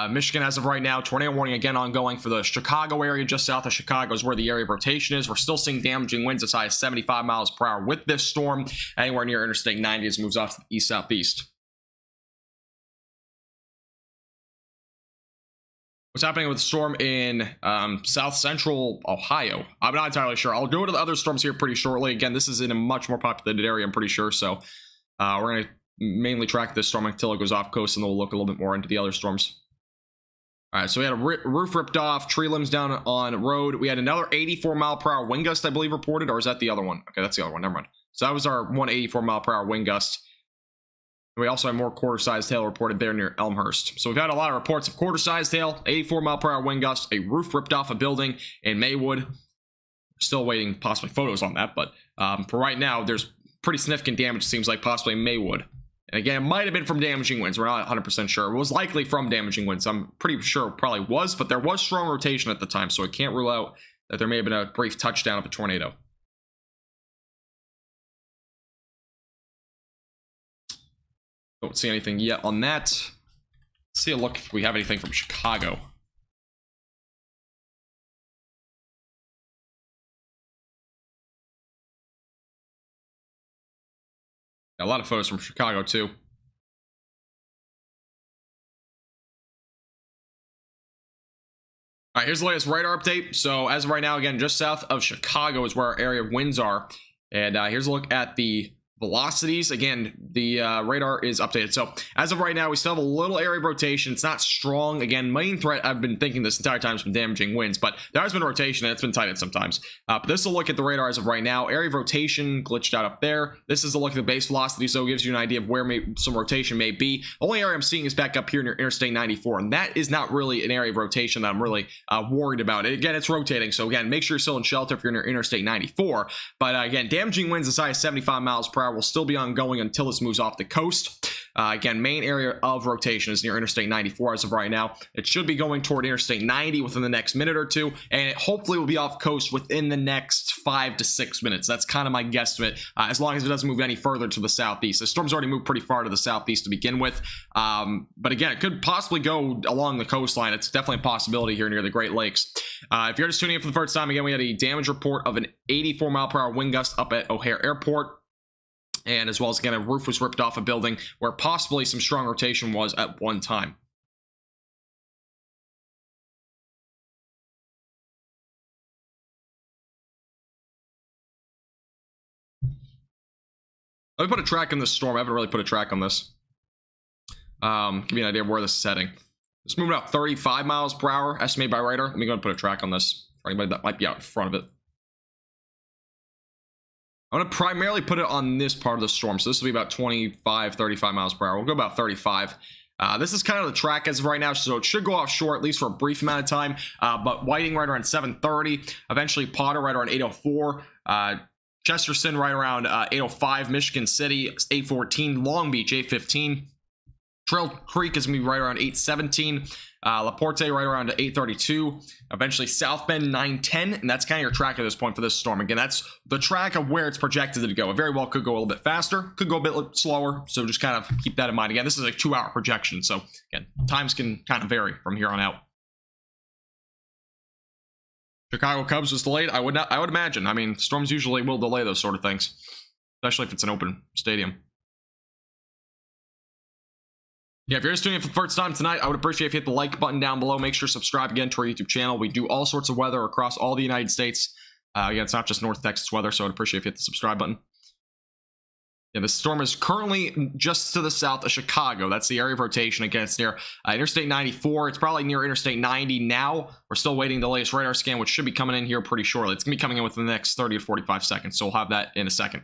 Michigan as of right now. Tornado warning again ongoing for the Chicago area. Just south of Chicago is where the area of rotation is. We're still seeing damaging winds as high as 75 miles per hour with this storm. Anywhere near Interstate 90 as it moves off to the east-southeast. What's happening with the storm in south central Ohio? I'm not entirely sure. I'll go to the other storms here pretty shortly. Again, this is in a much more populated area, I'm pretty sure. So we're going to mainly track this storm until it goes off coast, and then we'll look a little bit more into the other storms. All right, so we had a roof ripped off, tree limbs down on road. We had another 84-mile-per-hour wind gust, I believe, reported, or is that the other one? Okay, that's the other one. Never mind. So that was our 184 mile per hour wind gust. We also have more quarter-sized hail reported there near Elmhurst. So we've had a lot of reports of quarter-sized hail, 84 mile per hour wind gust, a roof ripped off a building in Maywood. Still waiting possibly photos on that, but for right now, there's pretty significant damage, seems like, possibly in Maywood. And again, it might have been from damaging winds. We're not 100% sure. It was likely from damaging winds. I'm pretty sure it probably was, but there was strong rotation at the time, so I can't rule out that there may have been a brief touchdown of a tornado. Don't see anything yet on that. Let's see a look if we have anything from Chicago. Got a lot of photos from Chicago too. All right, here's the latest radar update. So as of right now, again, just south of Chicago is where our area of winds are. And here's a look at the velocities. Again, the radar is updated. So as of right now, we still have a little area of rotation. It's not strong. Again, main threat, I've been thinking this entire time, has been damaging winds, but there has been rotation and it's been tightened sometimes. But this is a look at the radar as of right now. Area of rotation glitched out up there. This is a look at the base velocity, so it gives you an idea of where some rotation may be. The only area I'm seeing is back up here near Interstate 94, and that is not really an area of rotation that I'm really worried about. Again, it's rotating, so again, make sure you're still in shelter if you're near Interstate 94. But again, damaging winds as high as 75 miles per hour will still be ongoing until this moves off the coast. Again, main area of rotation is near Interstate 94 as of right now. It should be going toward Interstate 90 within the next minute or two, and it hopefully will be off coast within the next 5 to 6 minutes. That's kind of my guesstimate, as long as it doesn't move any further to the southeast. The storm's already moved pretty far to the southeast to begin with, but again, it could possibly go along the coastline. It's definitely a possibility here near the Great Lakes. If you're just tuning in for the first time, again, we had a damage report of an 84 mile per hour wind gust up at O'Hare Airport. And as well as, again, a roof was ripped off a building where possibly some strong rotation was at one time. Let me put a track on this storm. I haven't really put a track on this. Give me an idea of where this is heading. It's moving about 35 miles per hour, estimated by radar. Let me go and put a track on this for anybody that might be out in front of it. I'm going to primarily put it on this part of the storm. So this will be about 25, 35 miles per hour. We'll go about 35. This is kind of the track as of right now, so it should go offshore at least for a brief amount of time. But Whiting right around 7:30. Eventually Potter right around 8:04. Chesterton right around 8:05. Michigan City 8:14. Long Beach 8:15. Trail Creek is going to be right around 8:17. LaPorte right around 8:32. Eventually South Bend 9:10, and that's kind of your track at this point for this storm. Again, that's the track of where it's projected to go. It very well could go a little bit faster, could go a bit slower, so just kind of keep that in mind. Again, this is a 2-hour projection, so again, times can kind of vary from here on out. Chicago Cubs was delayed. I would imagine. I mean, storms usually will delay those sort of things, especially if it's an open stadium. Yeah, if you're just tuning in for the first time tonight, I would appreciate if you hit the like button down below. Make sure to subscribe again to our YouTube channel. We do all sorts of weather across all the United States. Again, it's not just North Texas weather, so I'd appreciate if you hit the subscribe button. Yeah, the storm is currently just to the south of Chicago. That's the area of rotation. Again, it's near Interstate 94. It's probably near Interstate 90 now. We're still waiting the latest radar scan, which should be coming in here pretty shortly. It's going to be coming in within the next 30 to 45 seconds, so we'll have that in a second.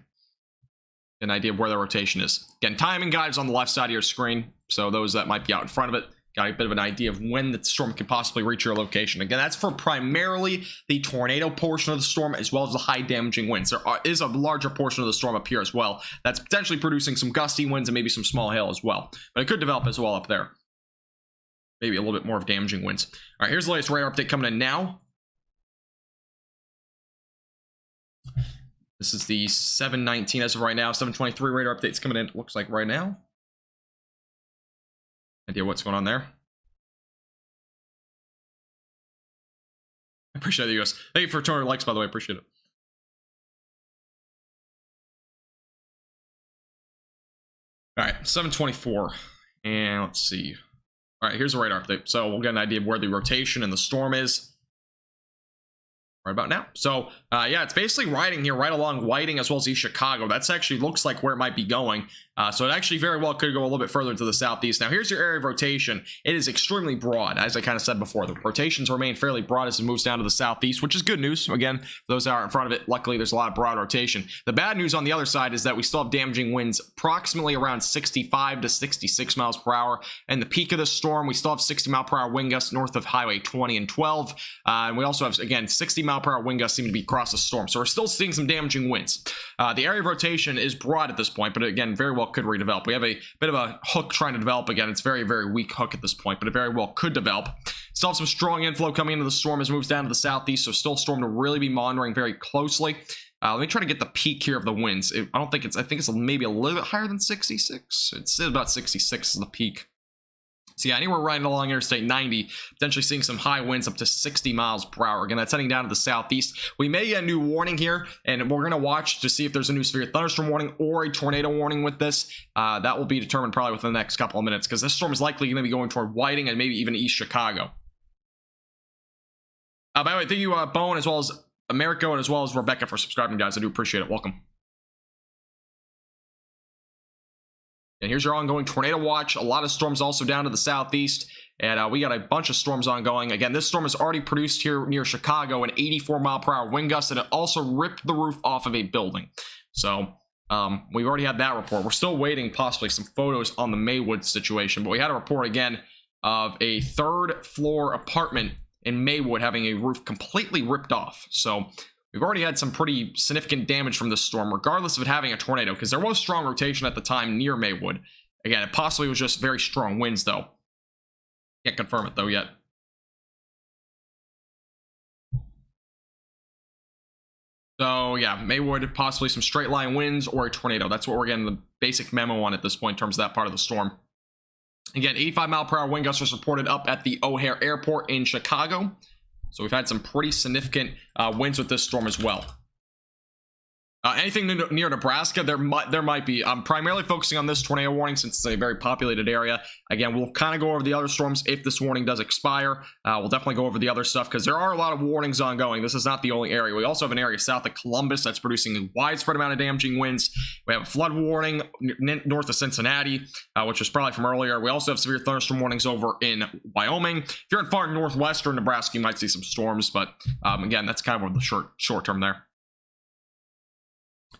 An idea of where the rotation is. Again, timing guides on the left side of your screen, so those that might be out in front of it got a bit of an idea of when the storm could possibly reach your location. Again, that's for primarily the tornado portion of the storm, as well as the high damaging winds. There is a larger portion of the storm up here as well that's potentially producing some gusty winds and maybe some small hail as well, but it could develop as well up there. Maybe a little bit more of damaging winds. All right, here's the latest radar update coming in now. This is the 7:19 as of right now. 7:23 radar updates coming in, looks like right now. Idea what's going on there. I appreciate you guys. Thank you for 200 likes, by the way. I appreciate it. All right, 7:24. And let's see. All right, here's the radar update. So we'll get an idea of where the rotation and the storm is right about now. So yeah, it's basically riding here right along Whiting as well as East Chicago. That's actually looks like where it might be going. So it actually very well could go a little bit further to the southeast. Now here's your area of rotation. It is extremely broad, as I kind of said before. The rotations remain fairly broad as it moves down to the southeast, which is good news. Again, for those that are in front of it, luckily there's a lot of broad rotation. The bad news on the other side is that we still have damaging winds approximately around 65 to 66 miles per hour. And the peak of the storm, we still have 60 mile per hour wind gusts north of Highway 20 and 12. And we also have, again, 60 mile per hour wind gusts seem to be across the storm. So we're still seeing some damaging winds. The area of rotation is broad at this point, but again, very well could redevelop. We have a bit of a hook trying to develop again. It's very, very weak hook at this point, but it very well could develop. Still have some strong inflow coming into the storm as it moves down to the southeast, so still storm to really be monitoring very closely. Let me try to get the peak here of the winds. I think it's maybe a little bit higher than 66. It's about 66 is the peak. So yeah, anywhere riding along Interstate 90, potentially seeing some high winds up to 60 miles per hour. Again, that's heading down to the southeast. We may get a new warning here, and we're going to watch to see if there's a new severe thunderstorm warning or a tornado warning with this. That will be determined probably within the next couple of minutes, because this storm is likely going to be going toward Whiting and maybe even East Chicago. By the way, thank you, Bowen, as well as Americo, and as well as Rebecca for subscribing, guys. I do appreciate it. Welcome. And here's your ongoing tornado watch. A lot of storms also down to the southeast. And we got a bunch of storms ongoing. Again, this storm has already produced here near Chicago an 84 mile per hour wind gust, and it also ripped the roof off of a building. So we've already had that report. We're still waiting possibly some photos on the Maywood situation, but we had a report again of a third floor apartment in Maywood having a roof completely ripped off. So we've already had some pretty significant damage from this storm, regardless of it having a tornado, because there was strong rotation at the time near Maywood. Again, it possibly was just very strong winds, though. Can't confirm it, though, yet. So, yeah, Maywood, possibly some straight line winds or a tornado. That's what we're getting the basic memo on at this point in terms of that part of the storm. Again, 85 mile per hour wind gusts was reported up at the O'Hare Airport in Chicago. So we've had some pretty significant winds with this storm as well. Anything near Nebraska, there might be. I'm primarily focusing on this tornado warning since it's a very populated area. Again, we'll kind of go over the other storms if this warning does expire. We'll definitely go over the other stuff because there are a lot of warnings ongoing. This is not the only area. We also have an area south of Columbus that's producing a widespread amount of damaging winds. We have a flood warning north of Cincinnati, which was probably from earlier. We also have severe thunderstorm warnings over in Wyoming. If you're in far northwestern Nebraska, you might see some storms, but again, that's kind of the short term there.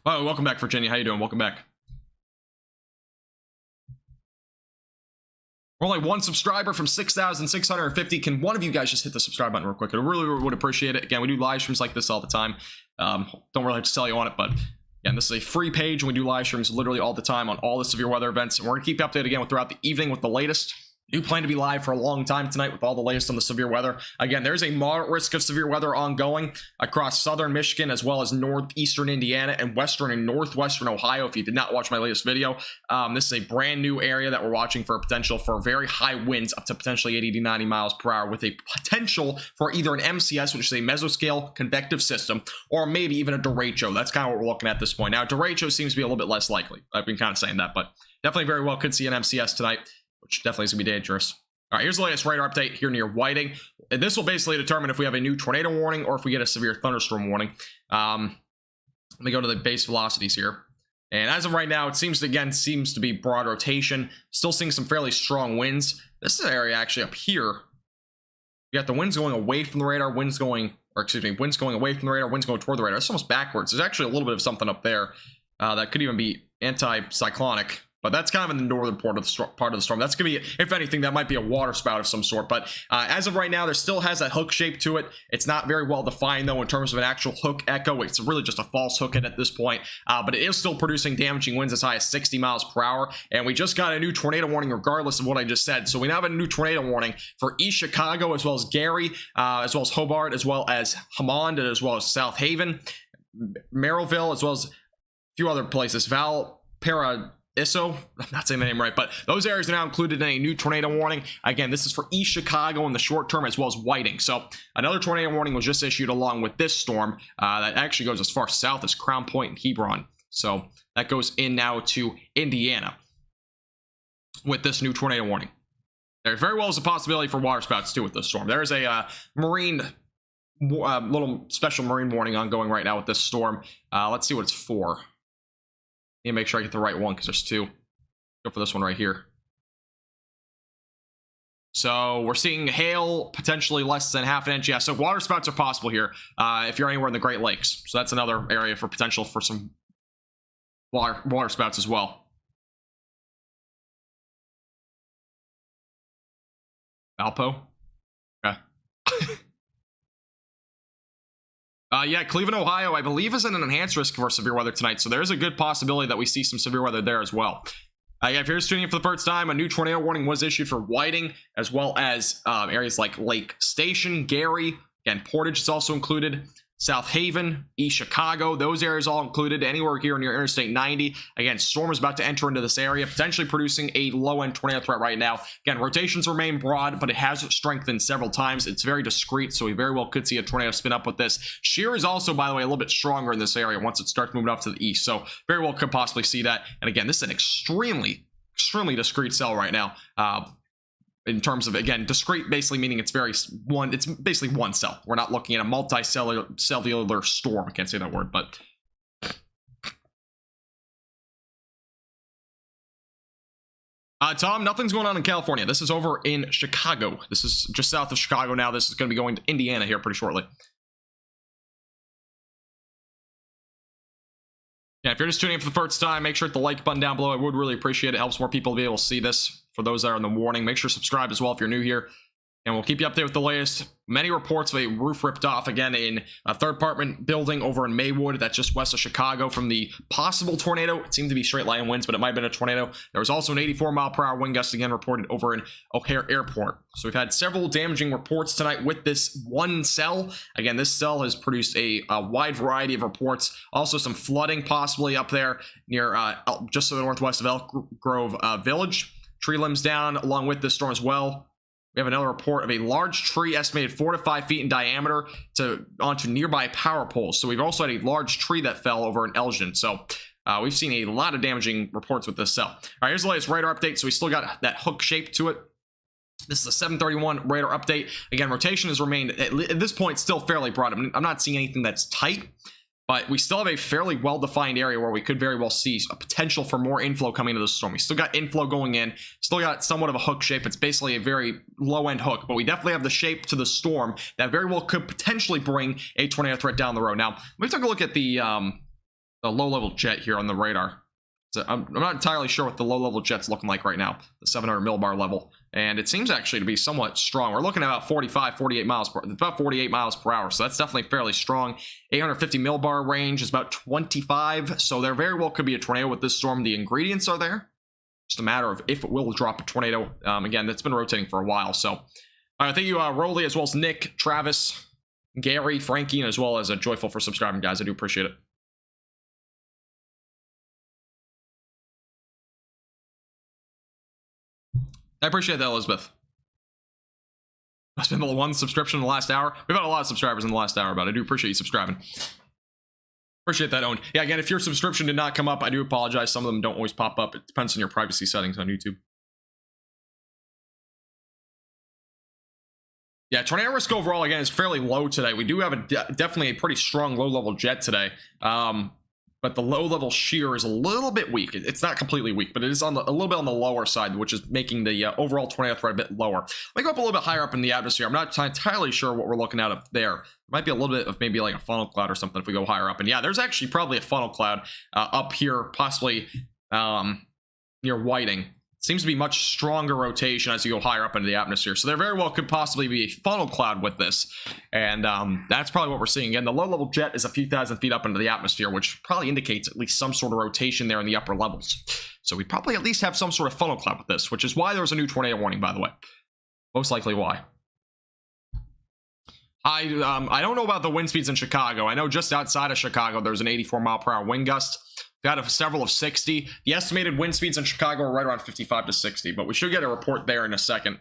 Oh, welcome back, Virginia. How you doing? Welcome back. We're only one subscriber from 6,650. Can one of you guys just hit the subscribe button real quick? I really would appreciate it. Again, we do live streams like this all the time. Don't really have to sell you on it, but again, this is a free page, and we do live streams literally all the time on all the severe weather events. And we're going to keep you updated again throughout the evening with the latest. We do plan to be live for a long time tonight with all the latest on the severe weather. Again, there's a moderate risk of severe weather ongoing across southern Michigan, as well as northeastern Indiana and western and northwestern Ohio. If you did not watch my latest video, this is a brand new area that we're watching for potential for very high winds up to potentially 80 to 90 miles per hour with a potential for either an MCS, which is a mesoscale convective system, or maybe even a derecho. That's kind of what we're looking at this point. Now, derecho seems to be a little bit less likely. I've been kind of saying that, but definitely very well could see an MCS tonight, which definitely is going to be dangerous. All right, here's the latest radar update here near Whiting. And this will basically determine if we have a new tornado warning or if we get a severe thunderstorm warning. Let me go to the base velocities here. And as of right now, it seems to be broad rotation. Still seeing some fairly strong winds. This is an area actually up here. You got the winds going away from the radar, winds going away from the radar, winds going toward the radar. It's almost backwards. There's actually a little bit of something up there that could even be anti-cyclonic. But that's kind of in the northern part of the storm. That's going to be, if anything, that might be a water spout of some sort. But as of right now, there still has that hook shape to it. It's not very well defined, though, in terms of an actual hook echo. It's really just a false hook at this point. But it is still producing damaging winds as high as 60 miles per hour. And we just got a new tornado warning regardless of what I just said. So we now have a new tornado warning for East Chicago, as well as Gary, as well as Hobart, as well as Hammond, as well as South Haven, Merrillville, as well as a few other places. Valparaiso. I'm not saying the name right, but those areas are now included in a new tornado warning. Again, this is for East Chicago in the short term, as well as Whiting. So another tornado warning was just issued along with this storm that actually goes as far south as Crown Point and Hebron. So that goes in now to Indiana with this new tornado warning. There very well is a possibility for water spouts too with this storm. There is a little special marine warning ongoing right now with this storm. Let's see what it's for. Need to make sure I get the right one because there's two. Go for this one right here. So we're seeing hail, potentially less than half an inch. Yeah, so water spouts are possible here if you're anywhere in the Great Lakes. So that's another area for potential for some water spouts as well. Valpo? Okay. Yeah, Cleveland, Ohio, I believe is in an enhanced risk for severe weather tonight. So there's a good possibility that we see some severe weather there as well. Yeah, if you're just tuning in for the first time, a new tornado warning was issued for Whiting, as well as areas like Lake Station, Gary, again, Portage is also included, South Haven, East Chicago, those areas all included, anywhere here near Interstate 90. Again, storm is about to enter into this area, potentially producing a low-end tornado threat right now. Again, rotations remain broad, but it has strengthened several times. It's very discreet, so we very well could see a tornado spin up with this. Shear is also, by the way, a little bit stronger in this area once it starts moving up to the east, so very well could possibly see that. And again, this is an extremely discrete cell right now. In terms of, again, discrete basically meaning it's basically one cell. We're not looking at a multicellular storm. I can't say that word, but Tom, nothing's going on in California. This is over in Chicago. This is just south of Chicago now. This is going to be going to Indiana here pretty shortly. Yeah, if you're just tuning in for the first time, make sure to hit the like button down below. I would really appreciate it. It helps more people to be able to see this. For those that are in the warning, make sure to subscribe as well if you're new here. And we'll keep you updated with the latest. Many reports of a roof ripped off again in a third apartment building over in Maywood. That's just west of Chicago from the possible tornado. It seemed to be straight line winds, but it might have been a tornado. There was also an 84-mile-per-hour wind gust again reported over in O'Hare Airport. So we've had several damaging reports tonight with this one cell. Again, this cell has produced a wide variety of reports. Also some flooding possibly up there near just to the northwest of Elk Grove Village. Tree limbs down along with this storm as well. We have another report of a large tree estimated 4 to 5 feet in diameter onto nearby power poles. So we've also had a large tree that fell over in Elgin. So we've seen a lot of damaging reports with this cell. All right, here's the latest radar update. So we still got that hook shape to it. This is a 731 radar update. Again, rotation has remained at this point still fairly broad. I'm not seeing anything that's tight, but we still have a fairly well-defined area where we could very well see a potential for more inflow coming into the storm. We still got inflow going in, still got somewhat of a hook shape. It's basically a very low-end hook, but we definitely have the shape to the storm that very well could potentially bring a tornado threat down the road. Now, let me take a look at the low-level jet here on the radar. So I'm not entirely sure what the low-level jet's looking like right now, the 700 millibar level, and it seems actually to be somewhat strong. We're looking at about 48 miles per hour, so that's definitely fairly strong. 850 millibar range is about 25, so there very well could be a tornado with this storm. The ingredients are there, just a matter of if it will drop a tornado. Again, that's been rotating for a while. So, all right, thank you, Rolly, as well as Nick, Travis, Gary, Frankie, and as well as Joyful for subscribing, guys. I do appreciate it. I appreciate that, Elizabeth. That's been the one subscription in the last hour. We've had a lot of subscribers in the last hour, but I do appreciate you subscribing. Appreciate that, Owen. Yeah, again, if your subscription did not come up, I do apologize. Some of them don't always pop up. It depends on your privacy settings on YouTube. Yeah, tornado risk overall, again, is fairly low today. We do have definitely a pretty strong low-level jet today. But the low-level shear is a little bit weak. It's not completely weak, but it is a little bit on the lower side, which is making the overall tornado threat a bit lower. Let me go up a little bit higher up in the atmosphere. I'm not entirely sure what we're looking at up there. There might be a little bit of maybe like a funnel cloud or something if we go higher up. And yeah, there's actually probably a funnel cloud up here, possibly near Whiting. Seems to be much stronger rotation as you go higher up into the atmosphere. So there very well could possibly be a funnel cloud with this. And that's probably what we're seeing. Again, the low-level jet is a few thousand feet up into the atmosphere, which probably indicates at least some sort of rotation there in the upper levels. So we probably at least have some sort of funnel cloud with this, which is why there was a new tornado warning, by the way. Most likely why. I don't know about the wind speeds in Chicago. I know just outside of Chicago, there's an 84-mile-per-hour wind gust. Got several of 60. The estimated wind speeds in Chicago are right around 55 to 60, but we should get a report there in a second.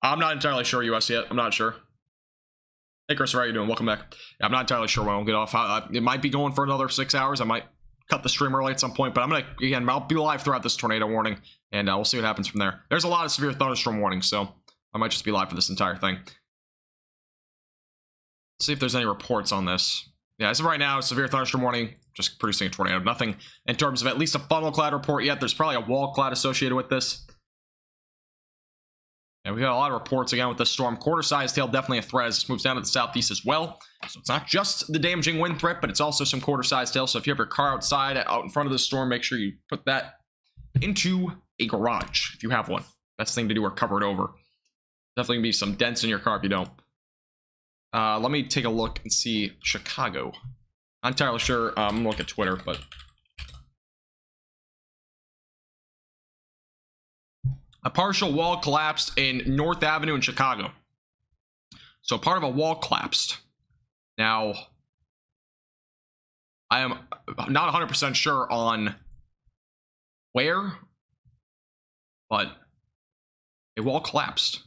I'm not entirely sure, US, yet. I'm not sure. Hey, Chris, how are you doing? Welcome back. Yeah, I'm not entirely sure when I'll get off. It might be going for another 6 hours. I might cut the stream early at some point, but I'm going to, again, I'll be live throughout this tornado warning, and we'll see what happens from there. There's a lot of severe thunderstorm warnings, so I might just be live for this entire thing. Let's see if there's any reports on this. Yeah, as of right now, severe thunderstorm warning just producing a tornado. Nothing in terms of at least a funnel cloud report yet. There's probably a wall cloud associated with this. And we got a lot of reports again with this storm. Quarter size tail, definitely a threat as this moves down to the southeast as well. So it's not just the damaging wind threat, but it's also some quarter size tail. So if you have your car outside, out in front of the storm, make sure you put that into a garage if you have one. Best thing to do or cover it over. Definitely gonna be some dents in your car if you don't. Let me take a look and see Chicago. I'm entirely sure. I'm gonna look at Twitter, but a partial wall collapsed in North Avenue in Chicago. So part of a wall collapsed. Now, I am not 100% sure on where, but a wall collapsed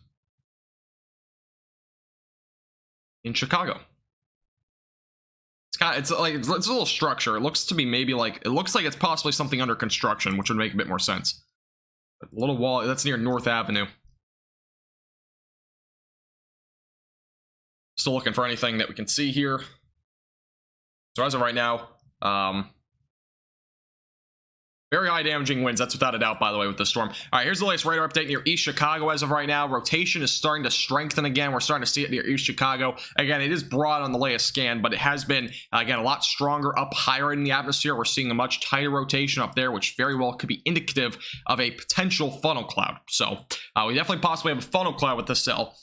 in Chicago. It's a little structure. It looks to be maybe like, it looks like it's possibly something under construction, which would make a bit more sense. A little wall that's near North Avenue. Still looking for anything that we can see here. So as of right now, very high damaging winds, that's without a doubt, by the way, with the storm. All right, here's the latest radar update near East Chicago as of right now. Rotation is starting to strengthen again. We're starting to see it near East Chicago. Again, it is broad on the latest scan, but it has been, again, a lot stronger up higher in the atmosphere. We're seeing a much tighter rotation up there, which very well could be indicative of a potential funnel cloud. So we definitely possibly have a funnel cloud with this cell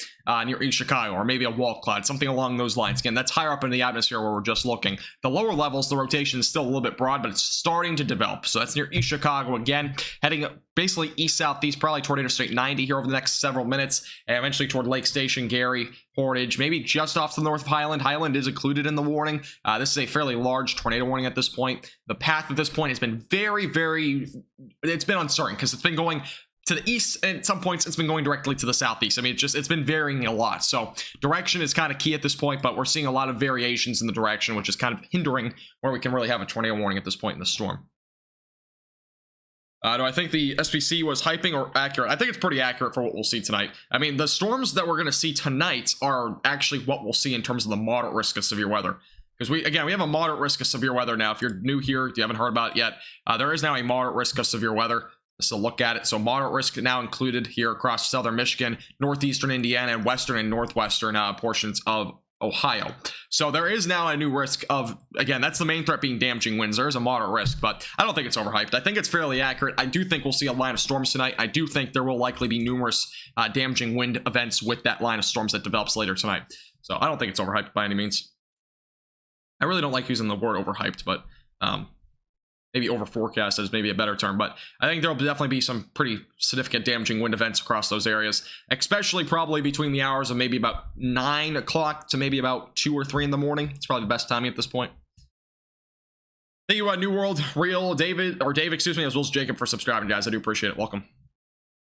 near East Chicago, or maybe a wall cloud, something along those lines. Again, that's higher up in the atmosphere where we're just looking. The lower levels, the rotation is still a little bit broad, but it's starting to develop. So that's near East Chicago again, heading basically east-southeast, probably toward Interstate 90 here over the next several minutes, and eventually toward Lake Station, Gary, Portage, maybe just off to the north of Highland. Highland is included in the warning. This is a fairly large tornado warning at this point. The path at this point has been it's been uncertain because it's been going to the east, and at some points it's been going directly to the southeast. I mean, it's been varying a lot. So direction is kind of key at this point, but we're seeing a lot of variations in the direction, which is kind of hindering where we can really have a tornado warning at this point in the storm. Do I think the SPC was hyping or accurate? I think it's pretty accurate for what we'll see tonight. I mean, the storms that we're going to see tonight are actually what we'll see in terms of the moderate risk of severe weather. Because we have a moderate risk of severe weather now. If you're new here, you haven't heard about it yet, there is now a moderate risk of severe weather. Let's look at it. So moderate risk now included here across southern Michigan, northeastern Indiana, and western and northwestern portions of Ohio. So there is now a new risk of, again, that's the main threat being damaging winds. There is a moderate risk, but I don't think it's overhyped. I think it's fairly accurate. I do think we'll see a line of storms tonight. I do think there will likely be numerous damaging wind events with that line of storms that develops later tonight. So I don't think it's overhyped by any means. I really don't like using the word overhyped, but maybe over forecast is maybe a better term, but I think there will definitely be some pretty significant damaging wind events across those areas, especially probably between the hours of maybe about 9 o'clock to maybe about 2 or 3 in the morning. It's probably the best timing at this point. Thank you, New World, Real, Dave, excuse me, as well as Jacob for subscribing, guys. I do appreciate it. Welcome.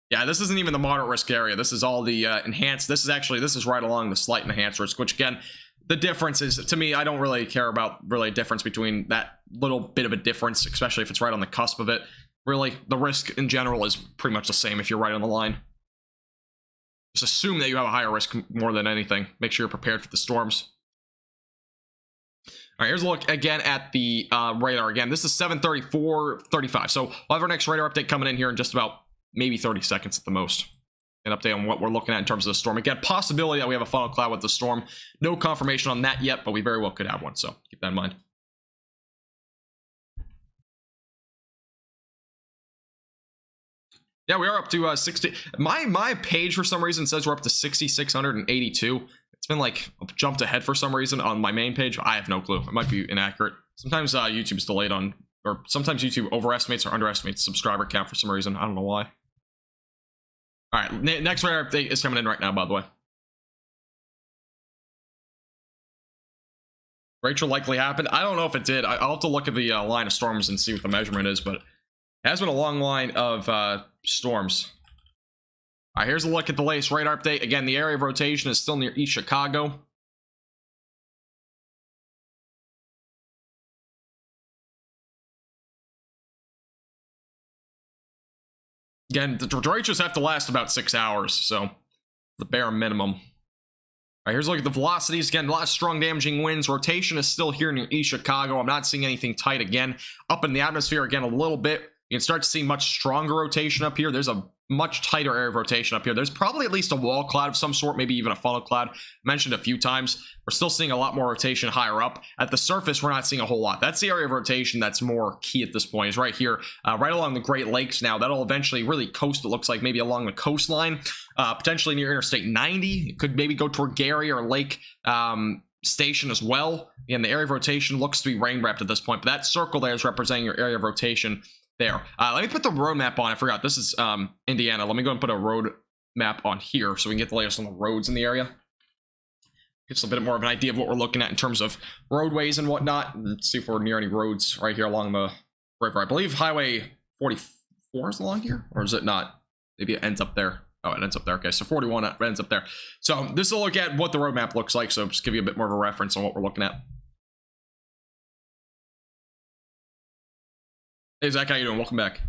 Yeah, this isn't even the moderate risk area. This is all the enhanced. This is right along the slight enhanced risk, which again, the difference is, to me, I don't really care about really a difference between that little bit of a difference, especially if it's right on the cusp of it. Really, the risk in general is pretty much the same if you're right on the line. Just assume that you have a higher risk more than anything. Make sure you're prepared for the storms. All right, here's a look again at the radar. Again, this is 7:34:35. So we'll have our next radar update coming in here in just about maybe 30 seconds at the most. An update on what we're looking at in terms of the storm. Again, possibility that we have a funnel cloud with the storm. No confirmation on that yet, but we very well could have one, so keep that in mind. Yeah, we are up to 60. My page for some reason says we're up to 6,682. It's been like jumped ahead for some reason on my main page. I have no clue. It might be inaccurate. Sometimes YouTube's delayed on, or sometimes YouTube overestimates or underestimates subscriber count for some reason. I don't know why. All right, next radar update is coming in right now, by the way. Rachel likely happened. I don't know if it did. I'll have to look at the line of storms and see what the measurement is, but it has been a long line of storms. All right, here's a look at the latest radar update. Again, the area of rotation is still near East Chicago. Again, the derechos have to last about 6 hours, so the bare minimum. All right, here's a look at the velocities. Again, a lot of strong damaging winds. Rotation is still here near East Chicago. I'm not seeing anything tight again. Up in the atmosphere again a little bit. You can start to see much stronger rotation up here. There's a much tighter area of rotation up here. There's probably at least a wall cloud of some sort, maybe even a funnel cloud. Mentioned a few times. We're still seeing a lot more rotation higher up. At the surface, we're not seeing a whole lot. That's the area of rotation that's more key at this point, is right here, right along the Great Lakes now. That'll eventually really coast, it looks like, maybe along the coastline, potentially near Interstate 90. It could maybe go toward Gary or Lake Station as well. And the area of rotation looks to be rain wrapped at this point, but that circle there is representing your area of rotation there. Let me put the road map on. I forgot, this is Indiana. Let me go and put a road map on here so we can get the latest on the roads in the area. Gives a bit more of an idea of what we're looking at in terms of roadways and whatnot. Let's see if we're near any roads right here along the river. I believe Highway 44 is along here, or is it not? Maybe it ends up there. Oh, it ends up there. Okay, so 41 ends up there. So this will look at what the road map looks like, so just give you a bit more of a reference on what we're looking at. Hey Zach, how you doing? Welcome back.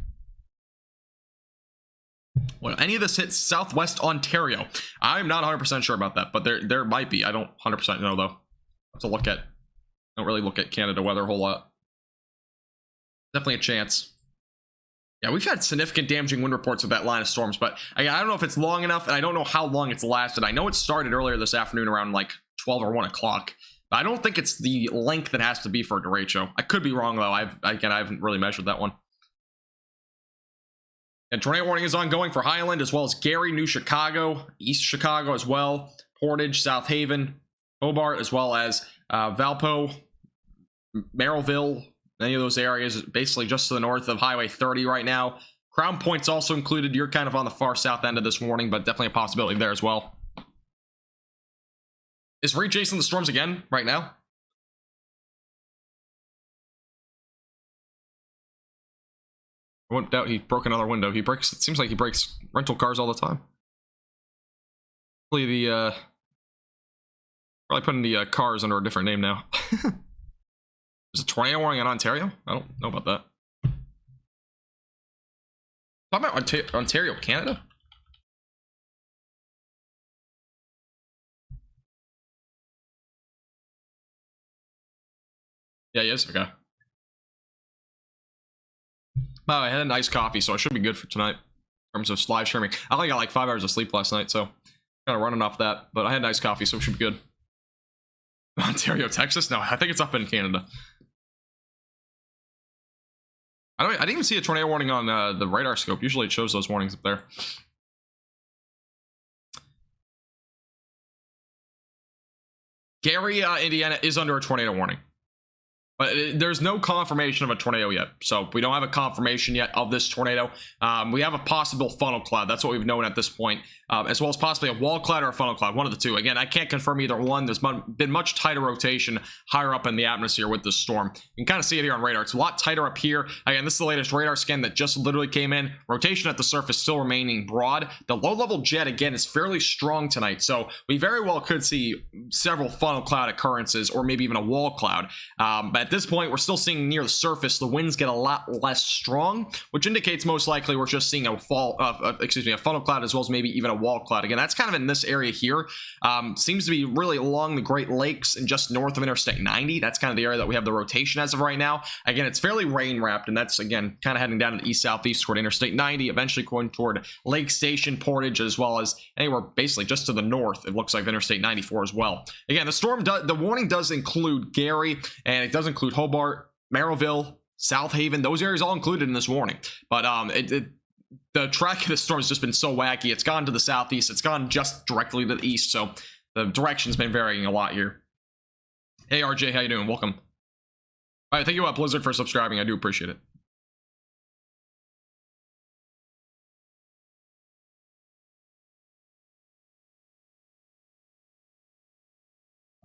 Well, any of this hits Southwest Ontario? I'm not 100% sure about that, but there might be. I don't 100% know though. I have to look at. Don't really look at Canada weather a whole lot. Definitely a chance. Yeah, we've had significant damaging wind reports with that line of storms, but I don't know if it's long enough, and I don't know how long it's lasted. I know it started earlier this afternoon around like 12 or 1 o'clock. But I don't think it's the length it has to be for a derecho. I could be wrong though. I haven't really measured that one. And tornado warning is ongoing for Highland as well as Gary, New Chicago, East Chicago as well, Portage, South Haven, Hobart, as well as Valpo, Merrillville, any of those areas, basically just to the north of Highway 30 right now. Crown Point's also included. You're kind of on the far south end of this warning, but definitely a possibility there as well. Is Reed chasing the storms again right now? I wouldn't doubt he broke another window. It seems like he breaks rental cars all the time. Probably putting the cars under a different name now. There's a tornado warning in Ontario? I don't know about that. Talking about Ontario, Canada? Yeah, he is. Okay. Oh, I had a nice coffee, so I should be good for tonight in terms of live streaming. I only got like 5 hours of sleep last night, so kind of running off that. But I had nice coffee, so it should be good. Ontario, Texas? No, I think it's up in Canada. I didn't even see a tornado warning on the radar scope. Usually it shows those warnings up there. Gary, Indiana is under a tornado warning. But there's no confirmation of a tornado yet. So we don't have a confirmation yet of this tornado. We have a possible funnel cloud. That's what we've known at this point. As well as possibly a wall cloud or a funnel cloud. One of the two. Again, I can't confirm either one. There's been much tighter rotation higher up in the atmosphere with this storm. You can kind of see it here on radar. It's a lot tighter up here. Again, this is the latest radar scan that just literally came in. Rotation at the surface still remaining broad. The low-level jet, again, is fairly strong tonight. So we very well could see several funnel cloud occurrences or maybe even a wall cloud. But at this point, we're still seeing near the surface, the winds get a lot less strong, which indicates most likely we're just seeing a funnel cloud as well as maybe even a wall cloud. Again, that's kind of in this area here. Seems to be really along the Great Lakes and just north of Interstate 90. That's kind of the area that we have the rotation as of right now. Again, it's fairly rain wrapped, and that's again kind of heading down to the east southeast toward Interstate 90, eventually going toward Lake Station, Portage, as well as anywhere basically just to the north. It looks like Interstate 94 as well. Again, the warning does include Gary, and it does include Hobart, Merrillville, South Haven. Those areas all included in this warning. But the track of the storm has just been so wacky. It's gone to the southeast. It's gone just directly to the east. So the direction's been varying a lot here. Hey, RJ, how you doing? Welcome. All right, thank you, Blizzard, for subscribing. I do appreciate it.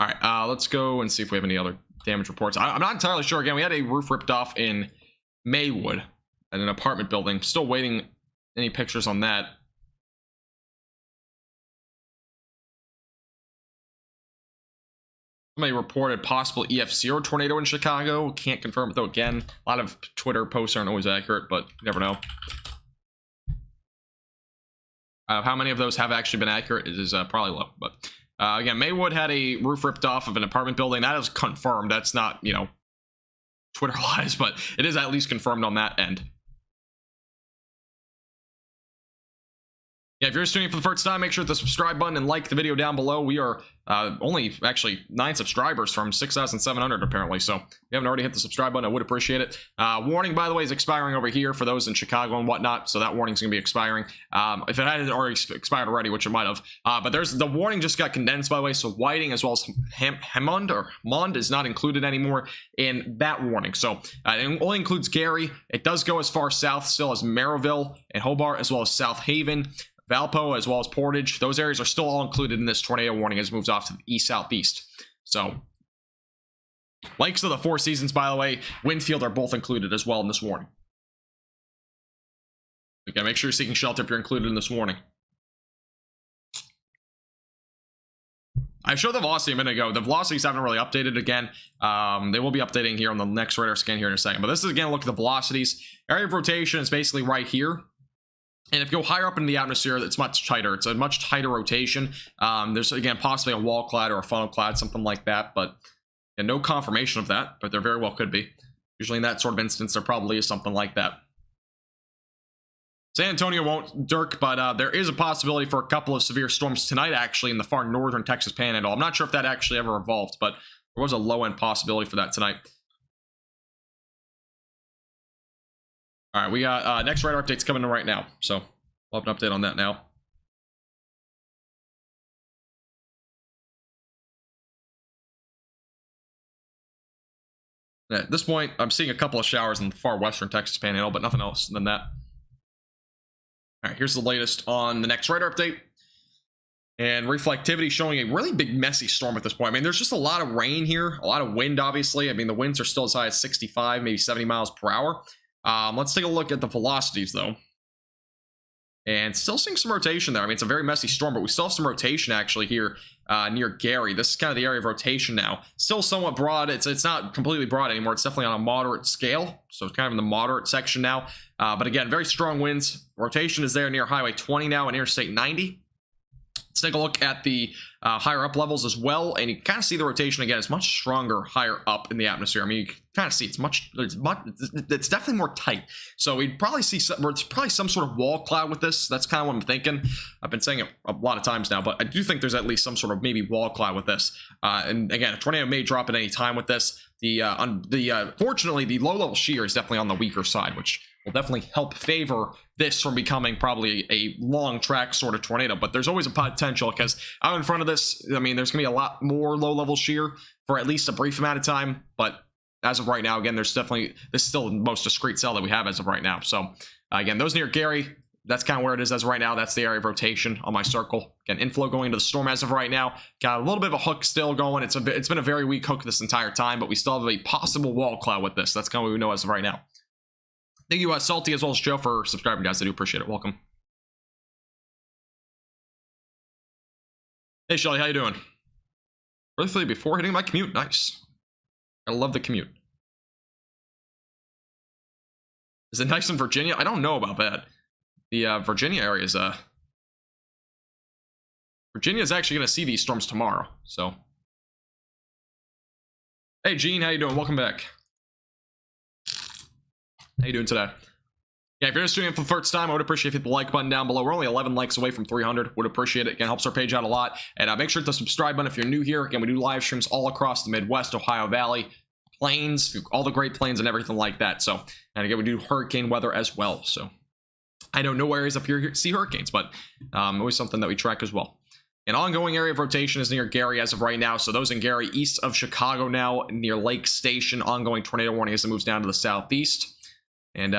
All right, let's go and see if we have any other damage reports. I'm not entirely sure. Again, we had a roof ripped off in Maywood at an apartment building. Still waiting any pictures on that. Somebody reported possible EF0 tornado in Chicago. Can't confirm it though. Again, a lot of Twitter posts aren't always accurate, but you never know. How many of those have actually been accurate is probably low, but Again, Maywood had a roof ripped off of an apartment building. That is confirmed. That's not, you know, Twitter lies, but it is at least confirmed on that end. Yeah, if you're just tuning in for the first time, make sure to hit the subscribe button and like the video down below. We are only actually 9 subscribers from 6,700 apparently, so if you haven't already hit the subscribe button, I would appreciate it. Warning, by the way, is expiring over here for those in Chicago and whatnot, so that warning's going to be expiring. If it hadn't already expired already, which it might have, but the warning just got condensed, by the way, so Whiting as well as Hammond is not included anymore in that warning. So it only includes Gary. It does go as far south still as Maryville and Hobart, as well as South Haven, Valpo, as well as Portage. Those areas are still all included in this tornado warning as it moves off to the east-southeast. So, likes of the Four Seasons, by the way, Winfield are both included as well in this warning. Okay, make sure you're seeking shelter if you're included in this warning. I showed the velocity a minute ago. The velocities haven't really updated again. They will be updating here on the next radar scan here in a second. But this is, again, look at the velocities. Area of rotation is basically right here. And if you go higher up in the atmosphere, it's much tighter. It's a much tighter rotation. There's, again, possibly a wall cloud or a funnel cloud, something like that. But no confirmation of that, but there very well could be. Usually in that sort of instance, there probably is something like that. San Antonio won't, Dirk, but there is a possibility for a couple of severe storms tonight, actually, in the far northern Texas Panhandle. I'm not sure if that actually ever evolved, but there was a low-end possibility for that tonight. All right, we got next radar updates coming in right now, so we'll have an update on that now. At this point, I'm seeing a couple of showers in the far western Texas Panhandle, but nothing else than that. All right, here's the latest on the next radar update. And reflectivity showing a really big, messy storm at this point. I mean, there's just a lot of rain here, a lot of wind, obviously. I mean, the winds are still as high as 65, maybe 70 miles per hour. Let's take a look at the velocities, though. And still seeing some rotation there. I mean, it's a very messy storm, but we still have some rotation, actually, here near Gary. This is kind of the area of rotation now. Still somewhat broad. It's not completely broad anymore. It's definitely on a moderate scale. So it's kind of in the moderate section now. But again, very strong winds. Rotation is there near Highway 20 now and Interstate 90. Let's take a look at the higher up levels as well, and you kind of see the rotation again. It's much stronger higher up in the atmosphere. I mean, you can kind of see it's definitely more tight. So we'd probably see probably some sort of wall cloud with this. That's kind of what I'm thinking. I've been saying it a lot of times now, but I do think there's at least some sort of maybe wall cloud with this. And again, a tornado may drop at any time with this. Fortunately, the low level shear is definitely on the weaker side, which will definitely help favor this from becoming probably a long track sort of tornado. But there's always a potential, because out in front of this, I mean, there's gonna be a lot more low level shear for at least a brief amount of time. But as of right now, again, this is still the most discrete cell that we have as of right now. So again, those near Gary, that's kind of where it is as of right now. That's the area of rotation on my circle. Again, inflow going into the storm as of right now. Got a little bit of a hook still going. It's been a very weak hook this entire time, but we still have a possible wall cloud with this. That's kind of what we know as of right now. Thank you, Salty, as well as Joe, for subscribing, guys. I do appreciate it. Welcome. Hey, Shelly, how you doing? Briefly before hitting my commute. Nice. I love the commute. Is it nice in Virginia? I don't know about that. The Virginia area is Virginia is actually going to see these storms tomorrow. So, hey, Gene, how you doing? Welcome back. How you doing today? Yeah, if you're just tuning in for the first time, I would appreciate if you hit the like button down below. We're only 11 likes away from 300. Would appreciate it. Again, helps our page out a lot. And make sure to subscribe button if you're new here. Again, we do live streams all across the Midwest, Ohio Valley, plains, all the Great Plains and everything like that. So, and again, we do hurricane weather as well. So, I don't know areas up here see hurricanes, but always something that we track as well. An ongoing area of rotation is near Gary as of right now. So those in Gary, east of Chicago now, near Lake Station, ongoing tornado warning as it moves down to the southeast. And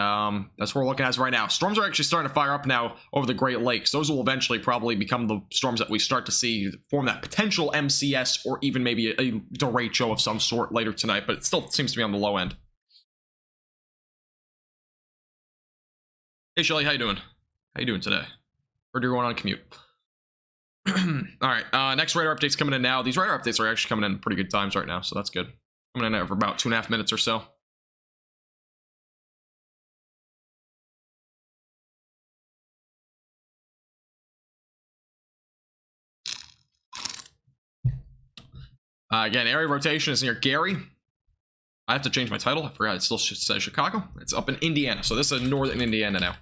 that's what we're looking at as right now. Storms are actually starting to fire up now over the Great Lakes. Those will eventually probably become the storms that we start to see form that potential MCS or even maybe a derecho of some sort later tonight, but it still seems to be on the low end. Hey, Shelly, how you doing? How you doing today? Or do you going on commute? All right, next radar update's coming in now. These radar updates are actually coming in pretty good times right now, so that's good. Coming in for about 2.5 minutes or so. Again, area rotation is near Gary. I have to change my title. I forgot it still says Chicago. It's up in Indiana. So this is northern Indiana now.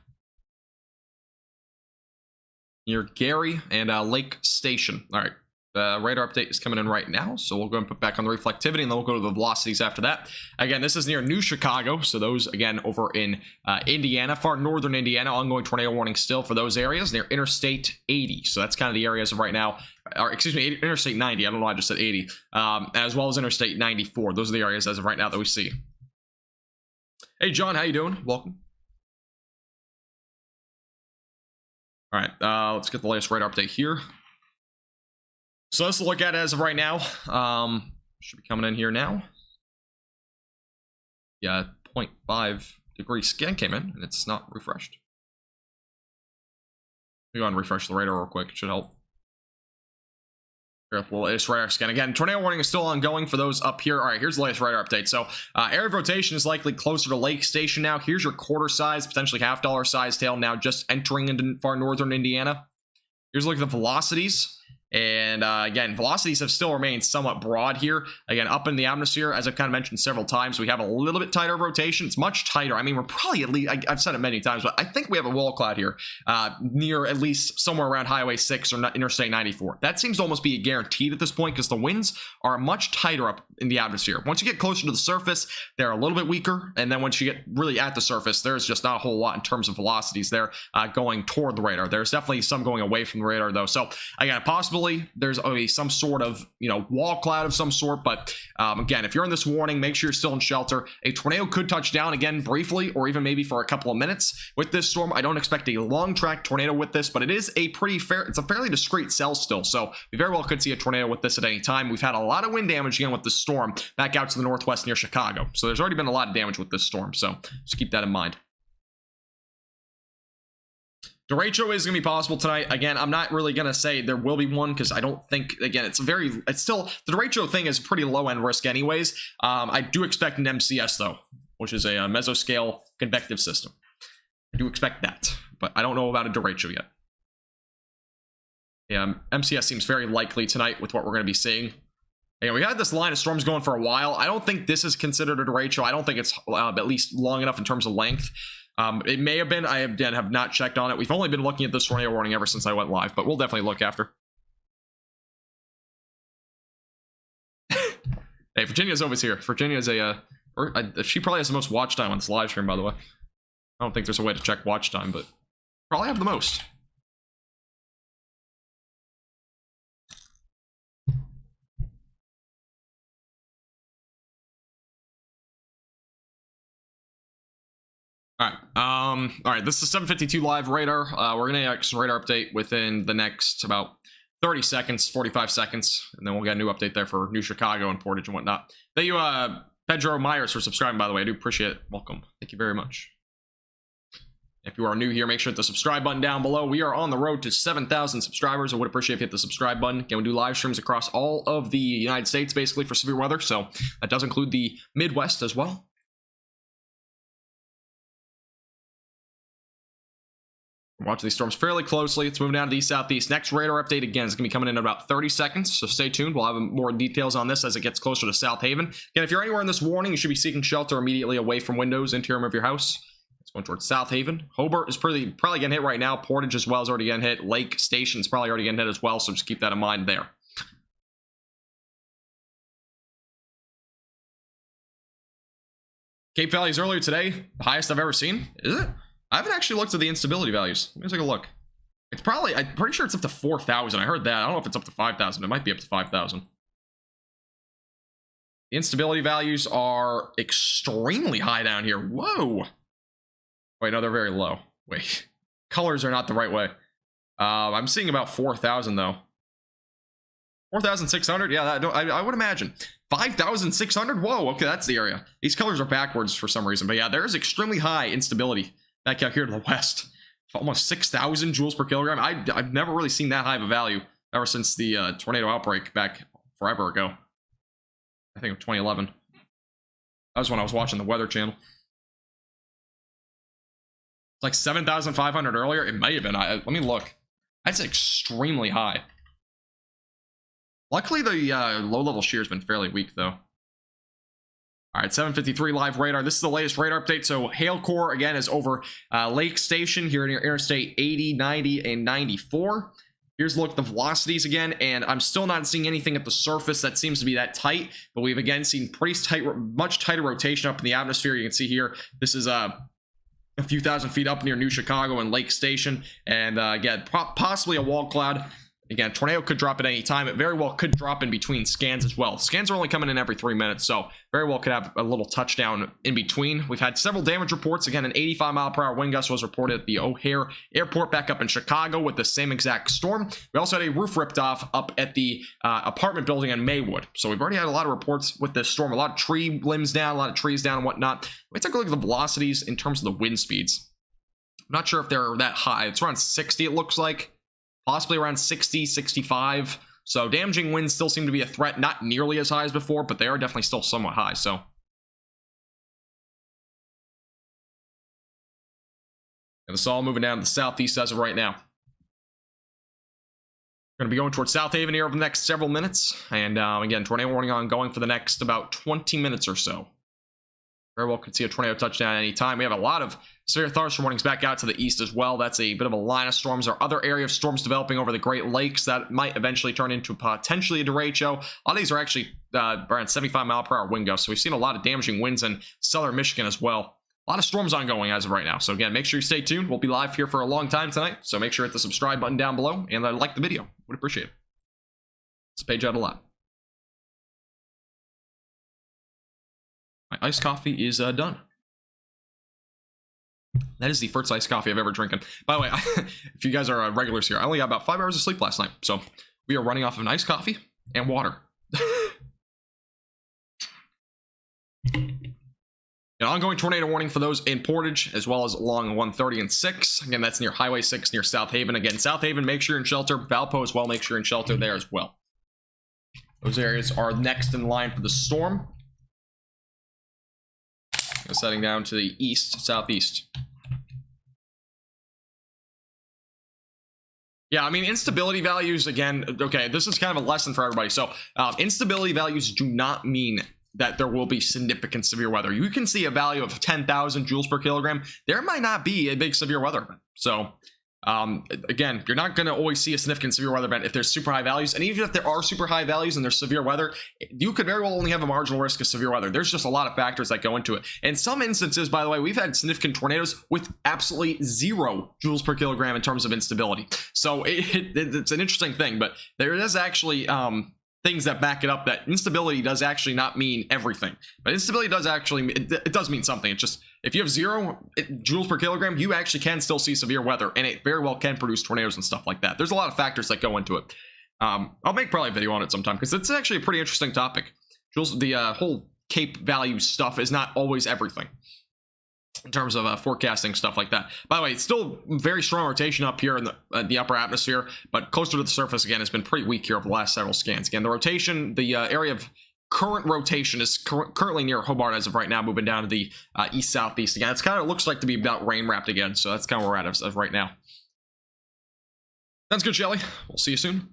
Near Gary and Lake Station. All right. The radar update is coming in right now, so we'll go and put back on the reflectivity, and then we'll go to the velocities after that. Again, this is near New Chicago, so those, again, over in Indiana, far northern Indiana, ongoing tornado warning still for those areas, near Interstate 80. So that's kind of the areas of right now, or excuse me, Interstate 90. I don't know why I just said 80, as well as Interstate 94. Those are the areas as of right now that we see. Hey, John, how you doing? Welcome. All right, let's get the latest radar update here. So let's look at it as of right now. Should be coming in here now. Yeah, 0.5 degree scan came in, and it's not refreshed. Let me go and refresh the radar real quick. It should help. Here's the latest radar scan. Again, tornado warning is still ongoing for those up here. All right, here's the latest radar update. So area of rotation is likely closer to Lake Station now. Here's your quarter size, potentially $half size tail now just entering into far northern Indiana. Here's a look at the velocities. And again, velocities have still remained somewhat broad here. Again, up in the atmosphere, as I've kind of mentioned several times, we have a little bit tighter rotation. It's much tighter. I mean, we're probably at least, I've said it many times, but I think we have a wall cloud here near at least somewhere around Highway 6 or Interstate 94. That seems to almost be guaranteed at this point because the winds are much tighter up in the atmosphere. Once you get closer to the surface, they're a little bit weaker. And then once you get really at the surface, there's just not a whole lot in terms of velocities there going toward the radar. There's definitely some going away from the radar, though. So again, possibly there's some sort of wall cloud of some sort, but again, if you're in this warning, make sure you're still in shelter. A tornado could touch down again briefly, or even maybe for a couple of minutes with this storm. I don't expect a long track tornado with this, but it is a it's a fairly discreet cell still, so we very well could see a tornado with this at any time. We've had a lot of wind damage again with this storm back out to the northwest near Chicago, so there's already been a lot of damage with this storm, so just keep that in mind. Derecho is going to be possible tonight. Again, I'm not really going to say there will be one because I don't think, again, it's still, the derecho thing is pretty low end risk anyways. I do expect an MCS though, which is a mesoscale convective system. I do expect that, but I don't know about a derecho yet. Yeah, MCS seems very likely tonight with what we're going to be seeing. And we had this line of storms going for a while. I don't think this is considered a derecho. I don't think it's at least long enough in terms of length. It may have been. I have not checked on it. We've only been looking at this tornado warning ever since I went live, but we'll definitely look after. Hey, Virginia's always here. Virginia's she probably has the most watch time on this live stream, by the way. I don't think there's a way to check watch time, but probably have the most. All right, this is 7:52 live radar. We're gonna get some radar update within the next about 30 seconds, 45 seconds, and then we'll get a new update there for New Chicago and Portage and whatnot. Thank you, Pedro Myers, for subscribing, by the way. I do appreciate it. Welcome. Thank you very much. If you are new here, make sure to hit the subscribe button down below. We are on the road to 7,000 subscribers. I would appreciate if you hit the subscribe button. Again, we do live streams across all of the United States, basically, for severe weather, so that does include the Midwest as well. Watch these storms fairly closely. It's moving down to the southeast. Next radar update, again, is going to be coming in about 30 seconds, so stay tuned. We'll have more details on this as it gets closer to South Haven. Again, if you're anywhere in this warning, you should be seeking shelter immediately away from windows, interior of your house. It's going towards South Haven. Hobart is probably getting hit right now. Portage as well is already getting hit. Lake Station is probably already getting hit as well, so just keep that in mind there. Cape values earlier today, the highest I've ever seen. Is it? I haven't actually looked at the instability values. Let me take a look. It's probably, I'm pretty sure it's up to 4,000. I heard that. I don't know if it's up to 5,000. It might be up to 5,000. The instability values are extremely high down here. Whoa. Wait, no, they're very low. Wait, colors are not the right way. I'm seeing about 4,000 though. 4,600? Yeah, I would imagine. 5,600? Whoa, okay, that's the area. These colors are backwards for some reason. But yeah, there is extremely high instability back out here to the west. Almost 6,000 joules per kilogram. I've never really seen that high of a value ever since the tornado outbreak back forever ago. I think of 2011. That was when I was watching the Weather Channel. It's like 7,500 earlier. It might have been. Let me look. That's extremely high. Luckily, the low-level shear has been fairly weak, though. All right, 7:53 live radar. This is the latest radar update. So hail core, again, is over Lake Station here near Interstate 80, 90, and 94. Here's a look at the velocities again, and I'm still not seeing anything at the surface that seems to be that tight, but we've again seen pretty tight, much tighter rotation up in the atmosphere. You can see here, this is a few thousand feet up near New Chicago and Lake Station, and again, possibly a wall cloud. Again, tornado could drop at any time. It very well could drop in between scans as well. Scans are only coming in every 3 minutes, so very well could have a little touchdown in between. We've had several damage reports. Again, an 85-mile-per-hour wind gust was reported at the O'Hare Airport back up in Chicago with the same exact storm. We also had a roof ripped off up at the apartment building in Maywood. So we've already had a lot of reports with this storm. A lot of tree limbs down, a lot of trees down and whatnot. Let me take a look at the velocities in terms of the wind speeds. I'm not sure if they're that high. It's around 60, it looks like. Possibly around 60, 65. So damaging winds still seem to be a threat. Not nearly as high as before, but they are definitely still somewhat high. So and it's all moving down to the southeast as of right now. We're going to be going towards South Haven here over the next several minutes. And again, tornado warning ongoing for the next about 20 minutes or so. Very well could see a tornado touchdown at any time. We have a lot of severe thunderstorm warnings back out to the east as well. That's a bit of a line of storms. There are other area of storms developing over the Great Lakes that might eventually turn into potentially a derecho. A lot of these are actually around 75-mile-per-hour wind gusts. So we've seen a lot of damaging winds in southern Michigan as well. A lot of storms ongoing as of right now. So again, make sure you stay tuned. We'll be live here for a long time tonight. So make sure to hit the subscribe button down below and like the video. Would appreciate it. Let's page out a lot. My iced coffee is done. That is the first iced coffee I've ever drinking. By the way, if you guys are regulars here, I only got about 5 hours of sleep last night. So we are running off of an iced coffee and water. An ongoing tornado warning for those in Portage, as well as along 130 and 6. Again, that's near Highway 6 near South Haven. Again, South Haven, make sure you're in shelter. Valpo as well, make sure you're in shelter there as well. Those areas are next in line for the storm. Setting down to the east, southeast. Yeah, I mean, instability values, again, okay, this is kind of a lesson for everybody. So, instability values do not mean that there will be significant severe weather. You can see a value of 10,000 joules per kilogram. There might not be a big severe weather event. So, again, you're not going to always see a significant severe weather event if there's super high values. And even if there are super high values and there's severe weather, you could very well only have a marginal risk of severe weather. There's just a lot of factors that go into it. In some instances, by the way, we've had significant tornadoes with absolutely 0 joules per kilogram in terms of instability. So it's an interesting thing, but there is actually things that back it up that instability does actually not mean everything. But instability does actually, it does mean something. It's just, if you have 0 joules per kilogram, you actually can still see severe weather, and it very well can produce tornadoes and stuff like that. There's a lot of factors that go into it. I'll make probably a video on it sometime, because it's actually a pretty interesting topic. Joules, the whole Cape value stuff is not always everything in terms of forecasting stuff like that. By the way, it's still very strong rotation up here in the upper atmosphere, but closer to the surface, again, has been pretty weak here over the last several scans. Again, the rotation, the area of current rotation is currently near Hobart as of right now, moving down to the east-southeast again. It's kind of looks like to be about rain-wrapped again, so that's kind of where we're at as of right now. Sounds good, Shelly. We'll see you soon.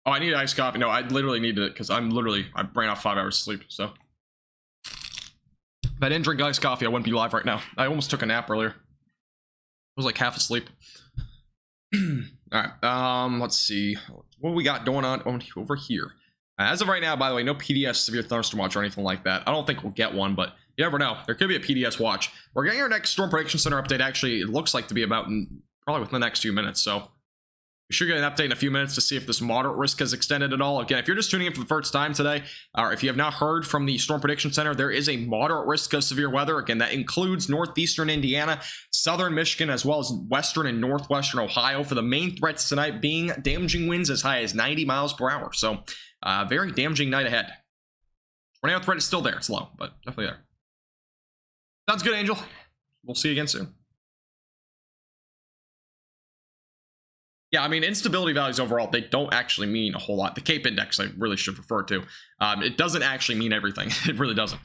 Oh, I need iced coffee. No, I literally needed it because I ran off 5 hours of sleep, so. If I didn't drink iced coffee, I wouldn't be live right now. I almost took a nap earlier. I was like half asleep. All right, let's see what we got going on over here. As of right now, by the way, no PDS severe thunderstorm watch or anything like that. I don't think we'll get one, but you never know. There could be a PDS watch. We're getting our next Storm Prediction Center update. Actually, it looks like to be about probably within the next few minutes. So we should get an update in a few minutes to see if this moderate risk has extended at all. Again, if you're just tuning in for the first time today, or if you have not heard from the Storm Prediction Center, there is a moderate risk of severe weather. Again, that includes northeastern Indiana, southern Michigan, as well as western and northwestern Ohio, for the main threats tonight being damaging winds as high as 90 miles per hour. So, very damaging night ahead. Tornado threat is still there. It's low, but definitely there. Sounds good, Angel. We'll see you again soon. Yeah, I mean, instability values overall, they don't actually mean a whole lot. The Cape Index, I really should refer to. It doesn't actually mean everything. It really doesn't.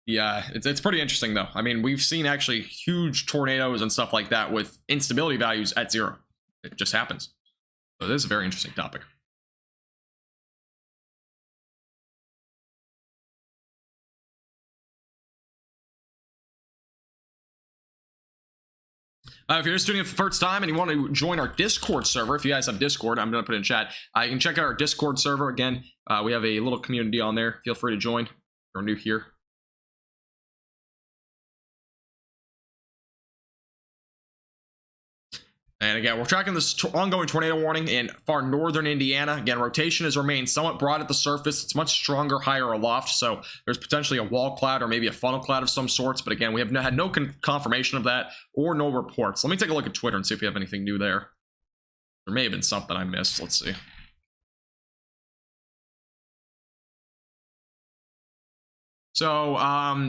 Yeah, it's pretty interesting though. I mean, we've seen actually huge tornadoes and stuff like that with instability values at 0. It just happens. So this is a very interesting topic. If you're just tuning in for the first time and you want to join our Discord server, if you guys have Discord, I'm going to put it in chat. You can check out our Discord server. Again, we have a little community on there. Feel free to join if you're new here. And again, we're tracking this ongoing tornado warning in far northern Indiana. Again, rotation has remained somewhat broad at the surface. It's much stronger, higher aloft, so there's potentially a wall cloud or maybe a funnel cloud of some sorts. But again, we have had no confirmation of that or no reports. Let me take a look at Twitter and see if we have anything new there. There may have been something I missed. Let's see. So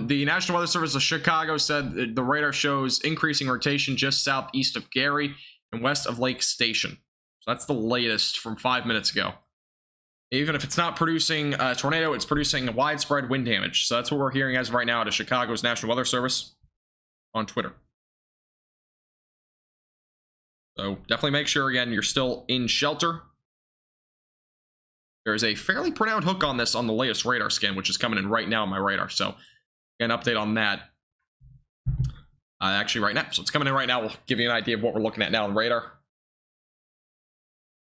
the National Weather Service of Chicago said the radar shows increasing rotation just southeast of Gary and west of Lake Station. So that's the latest from 5 minutes ago. Even if it's not producing a tornado, it's producing widespread wind damage. So that's what we're hearing as of right now out of Chicago's National Weather Service on Twitter. So definitely make sure, again, you're still in shelter. There's a fairly pronounced hook on this on the latest radar scan, which is coming in right now on my radar. So, an update on that. Actually, right now. So, it's coming in right now. We'll give you an idea of what we're looking at now on radar.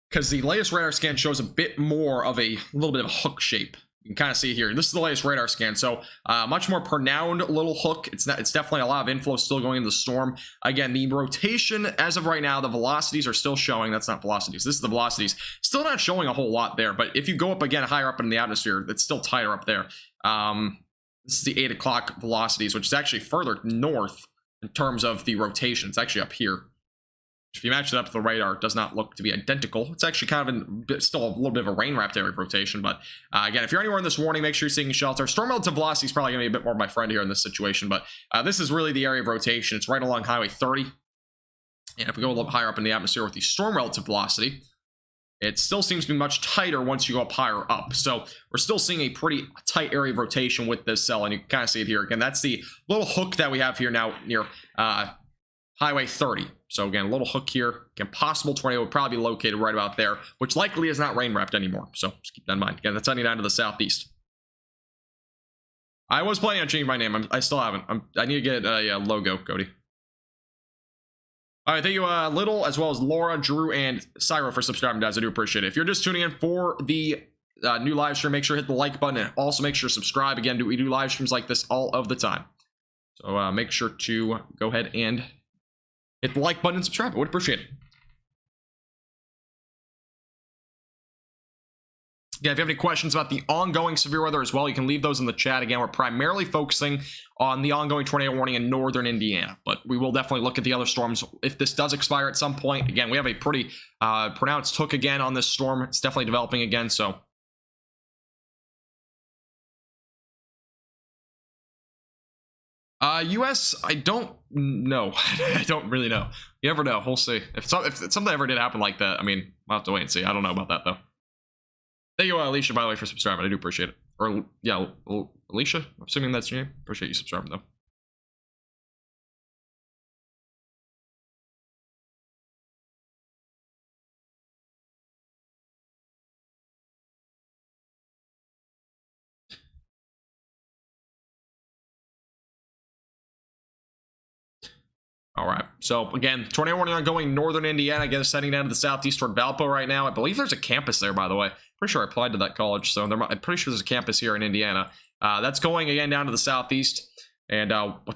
Because the latest radar scan shows a bit more of a little bit of a hook shape. You can kind of see here. This is the latest radar scan. So, much more pronounced little hook. It's definitely a lot of inflow still going into the storm. Again, the rotation, as of right now, the velocities are still showing. That's not velocities. This is the velocities. Still not showing a whole lot there. But if you go up again higher up in the atmosphere, it's still tighter up there. This is the 8 o'clock velocities, which is actually further north in terms of the rotation. It's actually up here. If you match it up to the radar, it does not look to be identical. It's actually kind of still a little bit of a rain-wrapped area of rotation. But again, if you're anywhere in this warning, make sure you're seeking shelter. Storm relative velocity is probably going to be a bit more of my friend here in this situation. But this is really the area of rotation. It's right along Highway 30. And if we go a little higher up in the atmosphere with the storm relative velocity, it still seems to be much tighter once you go up higher up. So we're still seeing a pretty tight area of rotation with this cell. And you can kind of see it here. Again, that's the little hook that we have here now near Highway 30. So again, a little hook here. Again, possible tornado would probably be located right about there, which likely is not rain wrapped anymore. So just keep that in mind. Again, that's heading down to the southeast. I was planning on changing my name. I still haven't. I need to get a logo, Cody. All right, thank you, Little, as well as Laura, Drew, and Cyro for subscribing, guys. I do appreciate it. If you're just tuning in for the new live stream, make sure to hit the like button and also make sure to subscribe. Again, we do live streams like this all of the time. So make sure to go ahead and hit the like button and subscribe. I would appreciate it. Yeah, if you have any questions about the ongoing severe weather as well, you can leave those in the chat. Again, we're primarily focusing on the ongoing tornado warning in northern Indiana, but we will definitely look at the other storms if this does expire at some point. Again, we have a pretty pronounced hook again on this storm. It's definitely developing again, so US, I don't know. I don't really know. You never know. We'll see. If something ever did happen like that, I mean, we'll have to wait and see. I don't know about that, though. Thank you, Alicia, by the way, for subscribing. I do appreciate it. Or, yeah, Alicia? I'm assuming that's your name. Appreciate you subscribing, though. All right. So, again, tornado warning ongoing northern Indiana. Again, it's heading down to the southeast toward Valpo right now. I believe there's a campus there, by the way. Pretty sure I applied to that college, so I'm pretty sure there's a campus here in Indiana. That's going, again, down to the southeast. And Wanata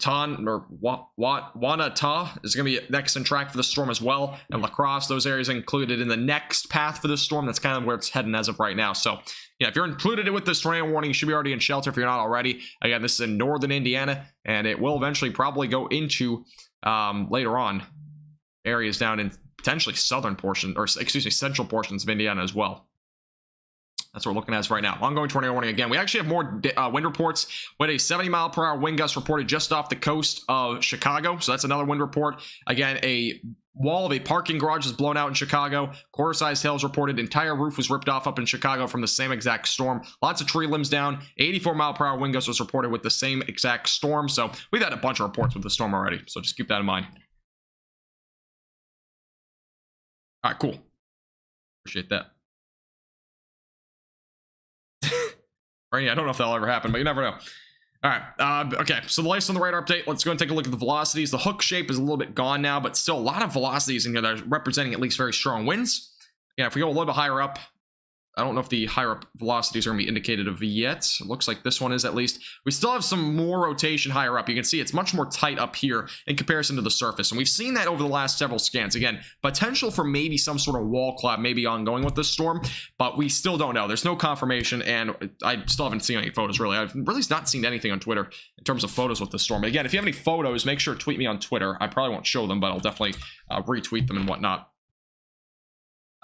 is going to be next in track for the storm as well. And La Crosse, those areas included in the next path for the storm. That's kind of where it's heading as of right now. So, yeah, if you're included with this tornado warning, you should be already in shelter if you're not already. Again, this is in northern Indiana, and it will eventually probably go into later on areas down in potentially southern portion, or excuse me, central portions of Indiana as well. That's what we're looking at right now. Ongoing tornado warning again. We actually have more wind reports. We had a 70-mile-per-hour wind gust reported just off the coast of Chicago. So that's another wind report. Again, a wall of a parking garage is blown out in Chicago. Quarter-sized hails reported. Entire roof was ripped off up in Chicago from the same exact storm. Lots of tree limbs down. 84-mile-per-hour wind gust was reported with the same exact storm. So we've had a bunch of reports with the storm already. So just keep that in mind. All right, cool. Appreciate that. Right, I don't know if that'll ever happen, but you never know. All right, okay, so the latest on the radar update, let's go and take a look at the velocities. The hook shape is a little bit gone now, but still a lot of velocities in here that are representing at least very strong winds. Yeah, if we go a little bit higher up, I don't know if the higher up velocities are going to be indicated of yet. It looks like this one is at least. We still have some more rotation higher up. You can see it's much more tight up here in comparison to the surface. And we've seen that over the last several scans. Again, potential for maybe some sort of wall cloud maybe ongoing with this storm, but we still don't know. There's no confirmation, and I still haven't seen any photos, really. I've really not seen anything on Twitter in terms of photos with this storm. But again, if you have any photos, make sure to tweet me on Twitter. I probably won't show them, but I'll definitely retweet them and whatnot.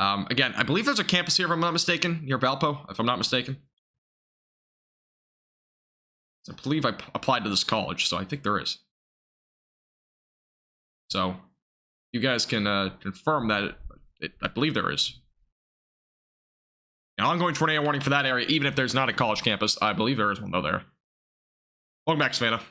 Again, I believe there's a campus here, if I'm not mistaken, near Valpo, if I'm not mistaken. I believe I applied to this college, so I think there is. So, you guys can confirm that I believe there is. An ongoing tornado warning for that area, even if there's not a college campus. I believe there is one, though, there. Welcome back, Savannah.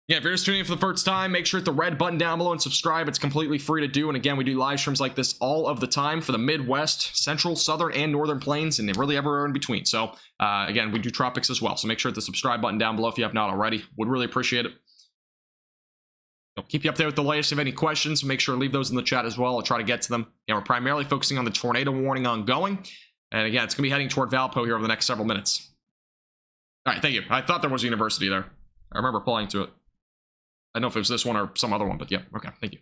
Yeah, if you're just tuning in for the first time, make sure to hit the red button down below and subscribe. It's completely free to do. And again, we do live streams like this all of the time for the Midwest, Central, Southern, and Northern Plains, and really everywhere in between. So, again, we do tropics as well. So make sure to hit the subscribe button down below if you have not already. Would really appreciate it. I'll keep you up there with the latest. If you have any questions, make sure to leave those in the chat as well. I'll try to get to them. Again, we're primarily focusing on the tornado warning ongoing. And again, it's going to be heading toward Valpo here over the next several minutes. All right, thank you. I thought there was a university there. I remember applying to it. I don't know if it was this one or some other one, but yeah, okay, thank you.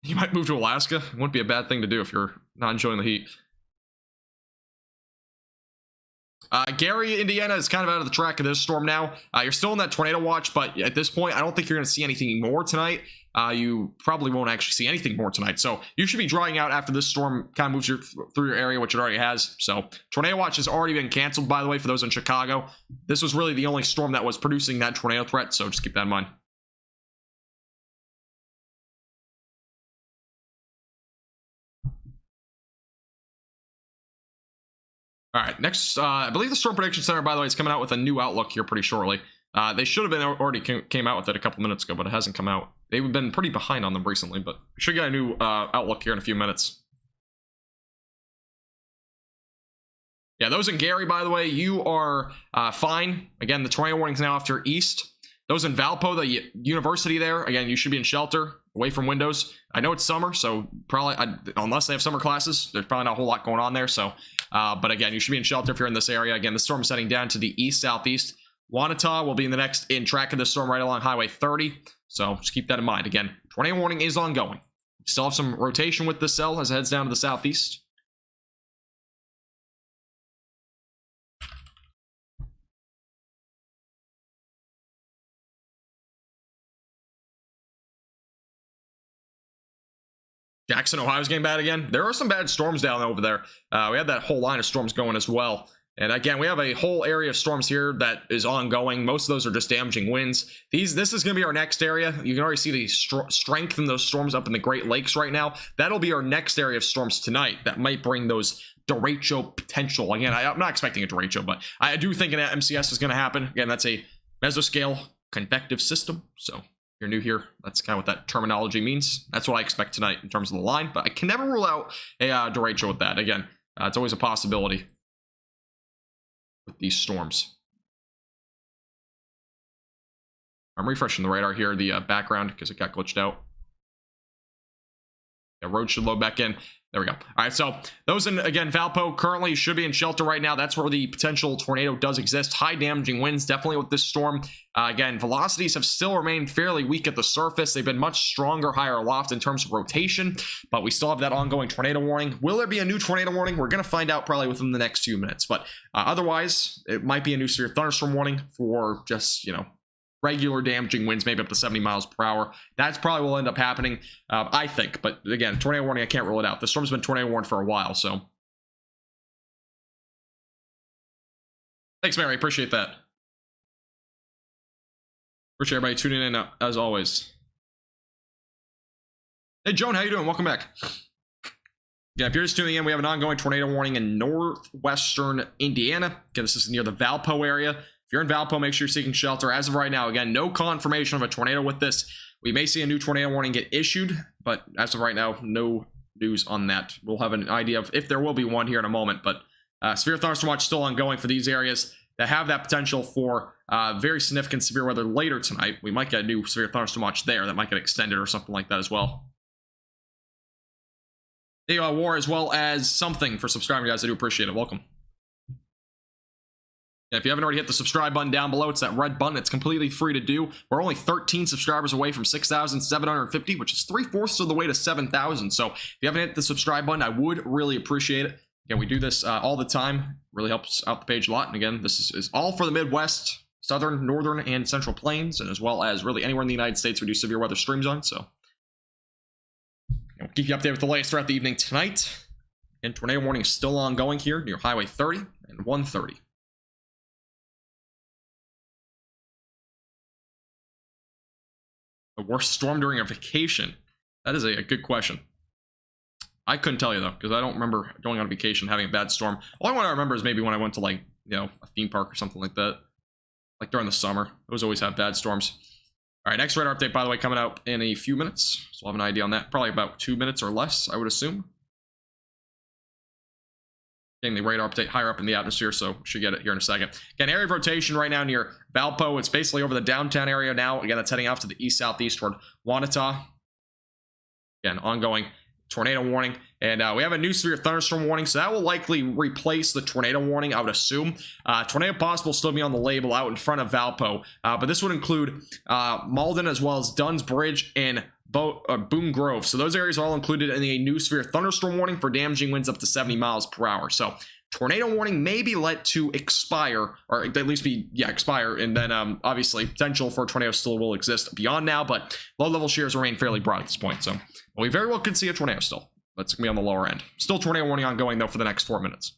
You might move to Alaska. It wouldn't be a bad thing to do if you're not enjoying the heat. Gary, Indiana is kind of out of the track of this storm now. You're still in that tornado watch, but at this point, I don't think you're going to see anything more tonight. You probably won't actually see anything more tonight. So you should be drying out after this storm kind of moves through your area, which it already has. So tornado watch has already been canceled, by the way, for those in Chicago. This was really the only storm that was producing that tornado threat. So just keep that in mind. All right, next, I believe the Storm Prediction Center, by the way, is coming out with a new outlook here pretty shortly. They should have been already came out with it a couple minutes ago, but it hasn't come out. They've been pretty behind on them recently, but we should get a new outlook here in a few minutes. Yeah, those in Gary, by the way, you are fine. Again, the tornado warning is now off to your east. Those in Valpo, the university there, again, you should be in shelter, away from windows. I know it's summer, so probably, unless they have summer classes, there's probably not a whole lot going on there. So, but again, you should be in shelter if you're in this area. Again, the storm is heading down to the east-southeast. Wanata will be in the next in track of the storm right along Highway 30. So just keep that in mind. Again, tornado warning is ongoing. Still have some rotation with the cell as it heads down to the southeast. Jackson, Ohio's getting bad again. There are some bad storms down over there. We had that whole line of storms going as well. And again, we have a whole area of storms here that is ongoing. Most of those are just damaging winds. This is going to be our next area. You can already see the strength in those storms up in the Great Lakes right now. That'll be our next area of storms tonight that might bring those derecho potential. Again, I'm not expecting a derecho, but I do think an MCS is going to happen. Again, that's a mesoscale convective system. So if you're new here, that's kind of what that terminology means. That's what I expect tonight in terms of the line, but I can never rule out a derecho with that. Again, it's always a possibility with these storms. I'm refreshing the radar here, the background, because it got glitched out. Yeah, road should load back in. There we go. All right, so those in, again, Valpo currently should be in shelter right now. That's where the potential tornado does exist. High damaging winds, definitely with this storm. Again, velocities have still remained fairly weak at the surface. They've been much stronger higher aloft in terms of rotation, but we still have that ongoing tornado warning. Will there be a new tornado warning? We're going to find out probably within the next few minutes, but otherwise, it might be a new severe thunderstorm warning for just, you know, regular damaging winds, maybe up to 70 miles per hour. That's probably what will end up happening, I think. But again, tornado warning, I can't rule it out. The storm's been tornado warned for a while, so. Thanks, Mary. Appreciate that. Appreciate everybody tuning in, as always. Hey, Joan, how you doing? Welcome back. Yeah, if you're just tuning in, we have an ongoing tornado warning in northwestern Indiana. Again, this is near the Valpo area. If you're in Valpo, make sure you're seeking shelter. As of right now, again, no confirmation of a tornado with this. We may see a new tornado warning get issued, but as of right now, no news on that. We'll have an idea of if there will be one here in a moment, but severe thunderstorm watch still ongoing for these areas that have that potential for very significant severe weather later tonight. We might get a new severe thunderstorm watch there that might get extended or something like that as well. The war as well as something for subscribing, guys. I do appreciate it. Welcome. And if you haven't already hit the subscribe button down below, it's that red button. It's completely free to do. We're only 13 subscribers away from 6,750, which is 3/4 of the way to 7,000. So if you haven't hit the subscribe button, I would really appreciate it. Again, we do this all the time. Really helps out the page a lot. And again, this is all for the Midwest, Southern, Northern, and Central Plains, and as well as really anywhere in the United States we do severe weather streams on. So we'll keep you updated with the latest throughout the evening tonight. And tornado warning is still ongoing here near Highway 30 and 130. The worst storm during a vacation? That is a good question. I couldn't tell you though, because I don't remember going on a vacation having a bad storm. All I want to remember is maybe when I went to, like, you know, a theme park or something like that. Like during the summer. Those always have bad storms. All right, next radar update, by the way, coming out in a few minutes. So I'll have an idea on that. Probably about 2 minutes or less, I would assume. Getting the radar update higher up in the atmosphere, so should get it here in a second. Again, area of rotation right now near Valpo. It's basically over the downtown area now. Again, that's heading off to the east-southeast toward Wanata. Again, ongoing tornado warning. And we have a new severe thunderstorm warning, so that will likely replace the tornado warning, I would assume. Tornado possible still be on the label out in front of Valpo. But this would include Malden as well as Dunn's Bridge and Boone Grove. So those areas are all included in a new severe thunderstorm warning for damaging winds up to 70 miles per hour. So tornado warning may be let to expire, or at least be, expire. And then obviously potential for tornadoes still will exist beyond now, but low level shears remain fairly broad at this point. So we very well could see a tornado still. That's gonna be on the lower end. Still tornado warning ongoing though for the next 4 minutes.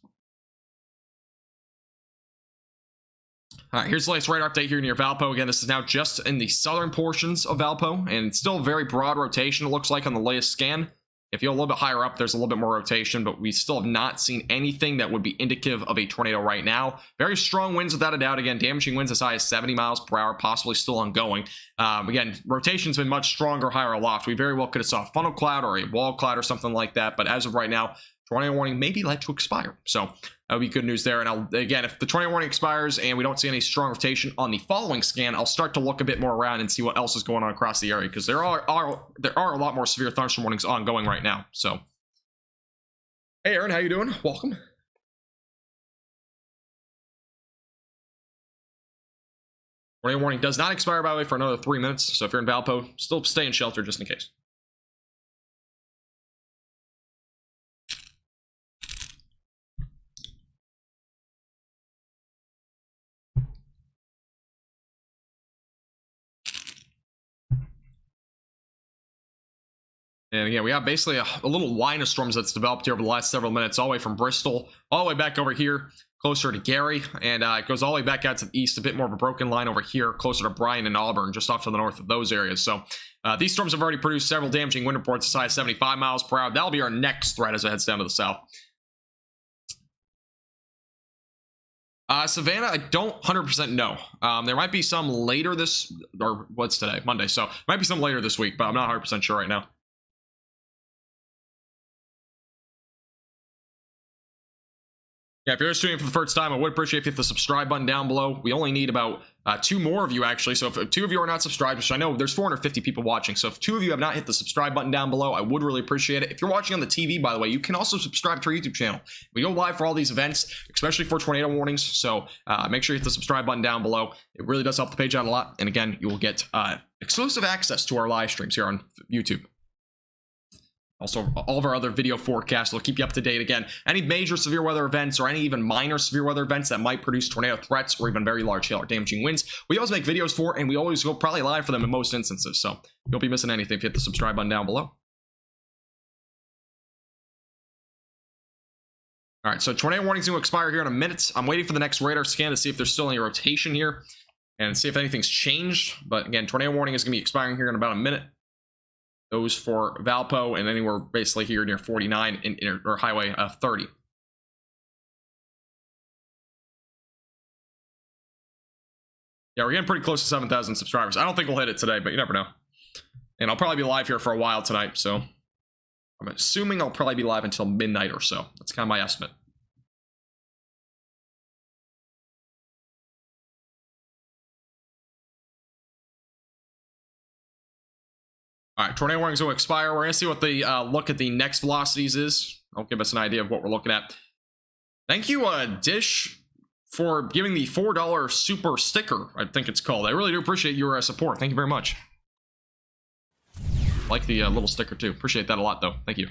All right, here's the latest radar update here near Valpo. Again, this is now just in the southern portions of Valpo, and it's still very broad rotation, it looks like, on the latest scan. If you go a little bit higher up, there's a little bit more rotation, but we still have not seen anything that would be indicative of a tornado right now. Very strong winds without a doubt. Again, damaging winds as high as 70 miles per hour, possibly still ongoing. Again, rotation's been much stronger higher aloft. We very well could have saw a funnel cloud or a wall cloud or something like that, but as of right now, tornado warning may be let to expire. So that would be good news there. And again, if the tornado warning expires and we don't see any strong rotation on the following scan, I'll start to look a bit more around and see what else is going on across the area, because there are a lot more severe thunderstorm warnings ongoing right now. So, hey Aaron, how you doing? Welcome. Tornado warning does not expire, by the way, for another 3 minutes. So if you're in Valpo, still stay in shelter just in case. And again, we have basically a little line of storms that's developed here over the last several minutes, all the way from Bristol, all the way back over here, closer to Gary, and it goes all the way back out to the east, a bit more of a broken line over here, closer to Bryan and Auburn, just off to the north of those areas. So these storms have already produced several damaging wind reports as high as 75 miles per hour. That'll be our next threat as it heads down to the south. Savannah, I don't 100% know. There might be some later this, or what's today? Monday. So might be some later this week, but I'm not 100% sure right now. Yeah, if you're just tuning in for the first time, I would appreciate if you hit the subscribe button down below. We only need about 2 more of you, actually. So if 2 of you are not subscribed, which I know there's 450 people watching, so if 2 of you have not hit the subscribe button down below, I would really appreciate it. If you're watching on the TV, by the way, you can also subscribe to our YouTube channel. We go live for all these events, especially for tornado warnings, so make sure you hit the subscribe button down below. It really does help the page out a lot, and again, you will get exclusive access to our live streams here on YouTube. Also, all of our other video forecasts will keep you up to date. Again, any major severe weather events or any even minor severe weather events that might produce tornado threats or even very large hail or damaging winds, we always make videos for, and we always go probably live for them in most instances. So you won't be missing anything if you hit the subscribe button down below. All right, so tornado warning's going to expire here in a minute. I'm waiting for the next radar scan to see if there's still any rotation here and see if anything's changed. But again, tornado warning is going to be expiring here in about a minute. Those for Valpo and anywhere basically here near 49 or Highway 30. Yeah, we're getting pretty close to 7,000 subscribers. I don't think we'll hit it today, but you never know. And I'll probably be live here for a while tonight, so I'm assuming I'll probably be live until midnight or so. That's kind of my estimate. All right, tornado warnings will expire. We're going to see what the look at the next velocities is. That'll give us an idea of what we're looking at. Thank you, Dish, for giving the $4 super sticker, I think it's called. I really do appreciate your support. Thank you very much. I like the little sticker, too. Appreciate that a lot, though. Thank you.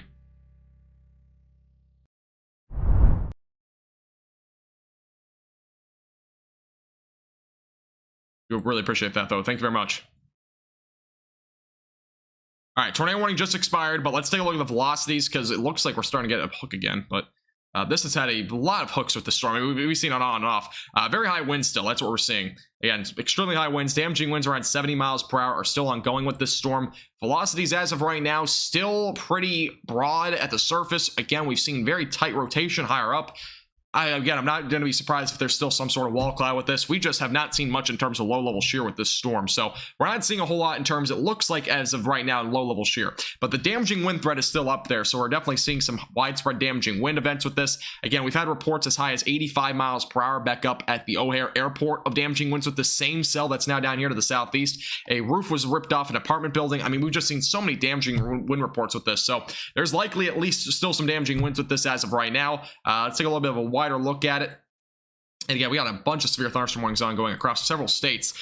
You'll really appreciate that, though. Thank you very much. All right, tornado warning just expired, but let's take a look at the velocities because it looks like we're starting to get a hook again. But this has had a lot of hooks with the storm. I mean, we've seen it on and off. Very high winds still. That's what we're seeing. Again, extremely high winds. Damaging winds around 70 miles per hour are still ongoing with this storm. Velocities as of right now still pretty broad at the surface. Again, we've seen very tight rotation higher up. Again, I'm not going to be surprised if there's still some sort of wall cloud with this. We just have not seen much in terms of low-level shear with this storm. So we're not seeing a whole lot in terms, it looks like, as of right now, low-level shear. But the damaging wind threat is still up there, so we're definitely seeing some widespread damaging wind events with this. Again, we've had reports as high as 85 miles per hour back up at the O'Hare Airport of damaging winds with the same cell that's now down here to the southeast. A roof was ripped off an apartment building. I mean, we've just seen so many damaging wind reports with this. So there's likely at least still some damaging winds with this as of right now. Let's take a little bit of a wider look at it. And again, we got a bunch of severe thunderstorm warnings ongoing across several states,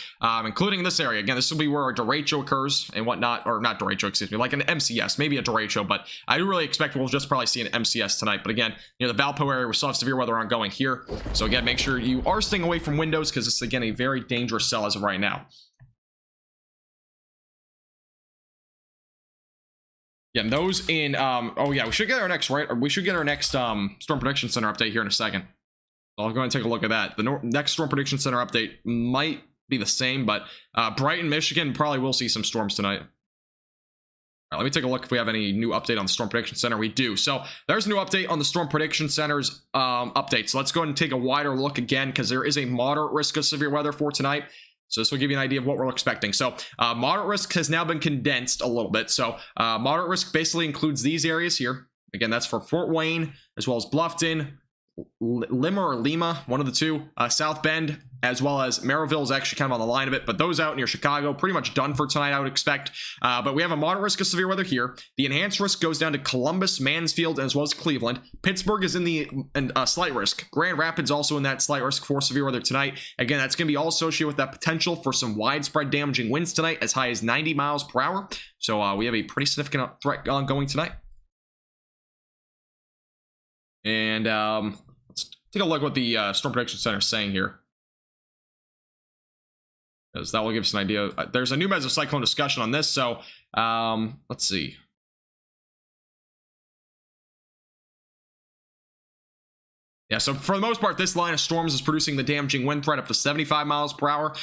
including this area. Again, this will be where a derecho occurs and whatnot, or not derecho, excuse me, like an MCS, maybe a derecho, but I do really expect we'll just probably see an MCS tonight. But again, you know, the Valpo area, we still have severe weather ongoing here. So again, make sure you are staying away from windows because it's, again, a very dangerous cell as of right now. Yeah, and those in, oh yeah, we should get our next, Storm Prediction Center update here in a second. I'll go and take a look at that. The next Storm Prediction Center update might be the same, but Brighton, Michigan probably will see some storms tonight. All right, let me take a look if we have any new update on the Storm Prediction Center. We do. So there's a new update on the Storm Prediction Center's update. So let's go ahead and take a wider look again because there is a moderate risk of severe weather for tonight. So this will give you an idea of what we're expecting. So moderate risk has now been condensed a little bit. So moderate risk basically includes these areas here. Again, that's for Fort Wayne, as well as Bluffton, Lima, one of the two, South Bend, as well as Maryville is actually kind of on the line of it, but those out near Chicago, pretty much done for tonight, I would expect. But we have a moderate risk of severe weather here. The enhanced risk goes down to Columbus, Mansfield, as well as Cleveland. Pittsburgh is in the slight risk. Grand Rapids also in that slight risk for severe weather tonight. Again, that's going to be all associated with that potential for some widespread damaging winds tonight, as high as 90 miles per hour. So we have a pretty significant threat ongoing tonight. And let's take a look at what the Storm Prediction Center is saying here, because that will give us an idea. There's a new mesocyclone discussion on this, so let's see. Yeah, so for the most part, this line of storms is producing the damaging wind threat up to 75 miles per hour.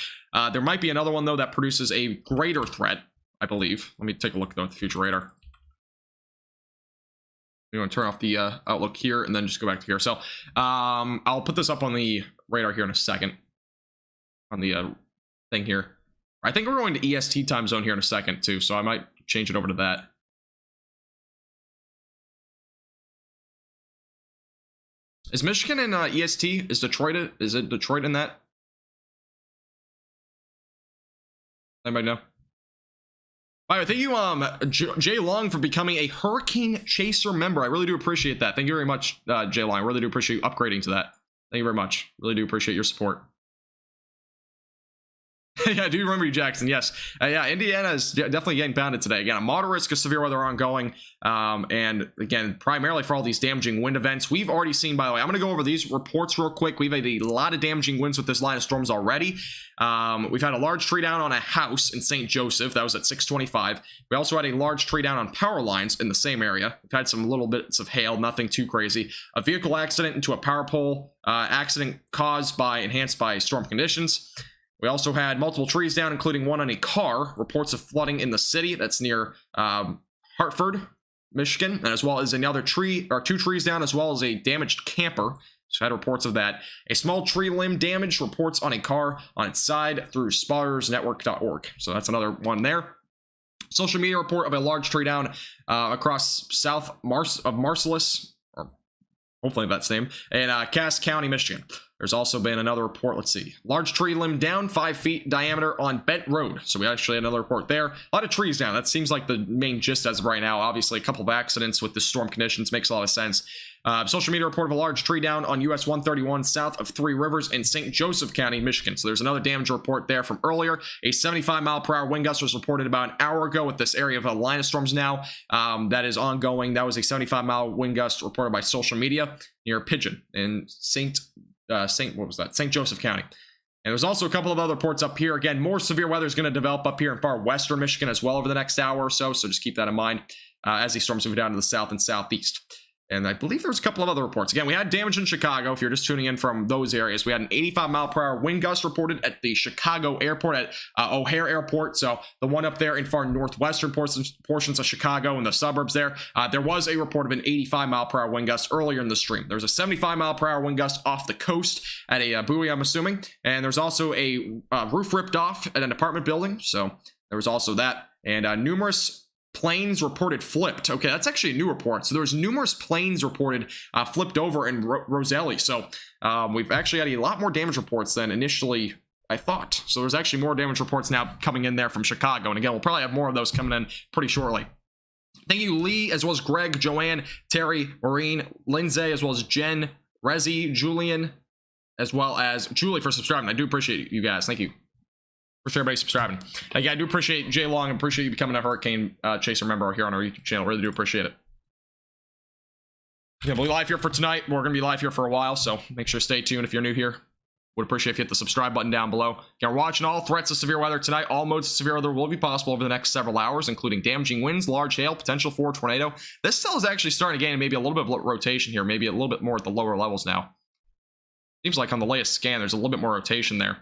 There might be another one, though, that produces a greater threat, I believe. Let me take a look, though, at the future radar. You want to turn off the outlook here and then just go back to here. So I'll put this up on the radar here in a second. On the thing here. I think we're going to EST time zone here in a second too, so I might change it over to that. Is Michigan in EST? Is it Detroit in that? Anybody know? All right, thank you, Jay Long, for becoming a Hurricane Chaser member. I really do appreciate that. Thank you very much, Jay Long. I really do appreciate you upgrading to that. Thank you very much. Really do appreciate your support. Yeah, I do remember you, Jackson. Yes. Yeah, Indiana is definitely getting pounded today. Again, a moderate risk of severe weather ongoing. And again, primarily for all these damaging wind events. We've already seen, by the way, I'm going to go over these reports real quick. We've had a lot of damaging winds with this line of storms already. We've had a large tree down on a house in St. Joseph. That was at 6:25. We also had a large tree down on power lines in the same area. We've had some little bits of hail, nothing too crazy. A vehicle accident into a power pole accident enhanced by storm conditions. We also had multiple trees down, including one on a car. Reports of flooding in the city. That's near Hartford, Michigan, and as well as another tree, or 2 trees down, as well as a damaged camper. So had reports of that. A small tree limb damage, reports on a car on its side through spottersnetwork.org. So that's another one there. Social media report of a large tree down across south of Marcellus, or hopefully that's the name, in Cass County, Michigan. There's also been another report, let's see, large tree limb down 5 feet diameter on Bent Road. So we actually had another report there. A lot of trees down. That seems like the main gist as of right now. Obviously, a couple of accidents with the storm conditions makes a lot of sense. Social media report of a large tree down on US 131 south of 3 Rivers in St. Joseph County, Michigan. So there's another damage report there from earlier. A 75-mile-per-hour wind gust was reported about an hour ago with this area of a line of storms now. That is ongoing. That was a 75-mile wind gust reported by social media near Pigeon in St. Joseph County. And there's also a couple of other reports up here. Again, more severe weather is going to develop up here in far western Michigan as well over the next hour or so. So just keep that in mind as these storms move down to the south and southeast. And I believe there's a couple of other reports. Again, we had damage in Chicago. If you're just tuning in from those areas, we had an 85-mile-per-hour wind gust reported at the Chicago airport, at O'Hare Airport. So the one up there in far northwestern portions of Chicago and the suburbs there. There was a report of an 85-mile-per-hour wind gust earlier in the stream. There was a 75-mile-per-hour wind gust off the coast at a buoy, I'm assuming. And there's also a roof ripped off at an apartment building. So there was also that. And numerous planes reported flipped. Okay, that's actually a new report. So there was numerous planes reported flipped over in Roselli. So we've actually had a lot more damage reports than initially I thought. So there's actually more damage reports now coming in there from Chicago. And again, we'll probably have more of those coming in pretty shortly. Thank you, Lee, as well as Greg, Joanne, Terry, Maureen, Lindsay, as well as Jen, Rezi, Julian, as well as Julie for subscribing. I do appreciate you guys. Thank you. For everybody subscribing. Again, I do appreciate Jay Long and appreciate you becoming a Hurricane Chaser member here on our YouTube channel. Really do appreciate it. Yeah, we'll be live here for tonight. We're going to be live here for a while, so make sure to stay tuned if you're new here. Would appreciate if you hit the subscribe button down below. Again, we're watching all threats of severe weather tonight. All modes of severe weather will be possible over the next several hours, including damaging winds, large hail, potential for a tornado. This cell is actually starting to gain maybe a little bit of rotation here, maybe a little bit more at the lower levels now. Seems like on the latest scan, there's a little bit more rotation there.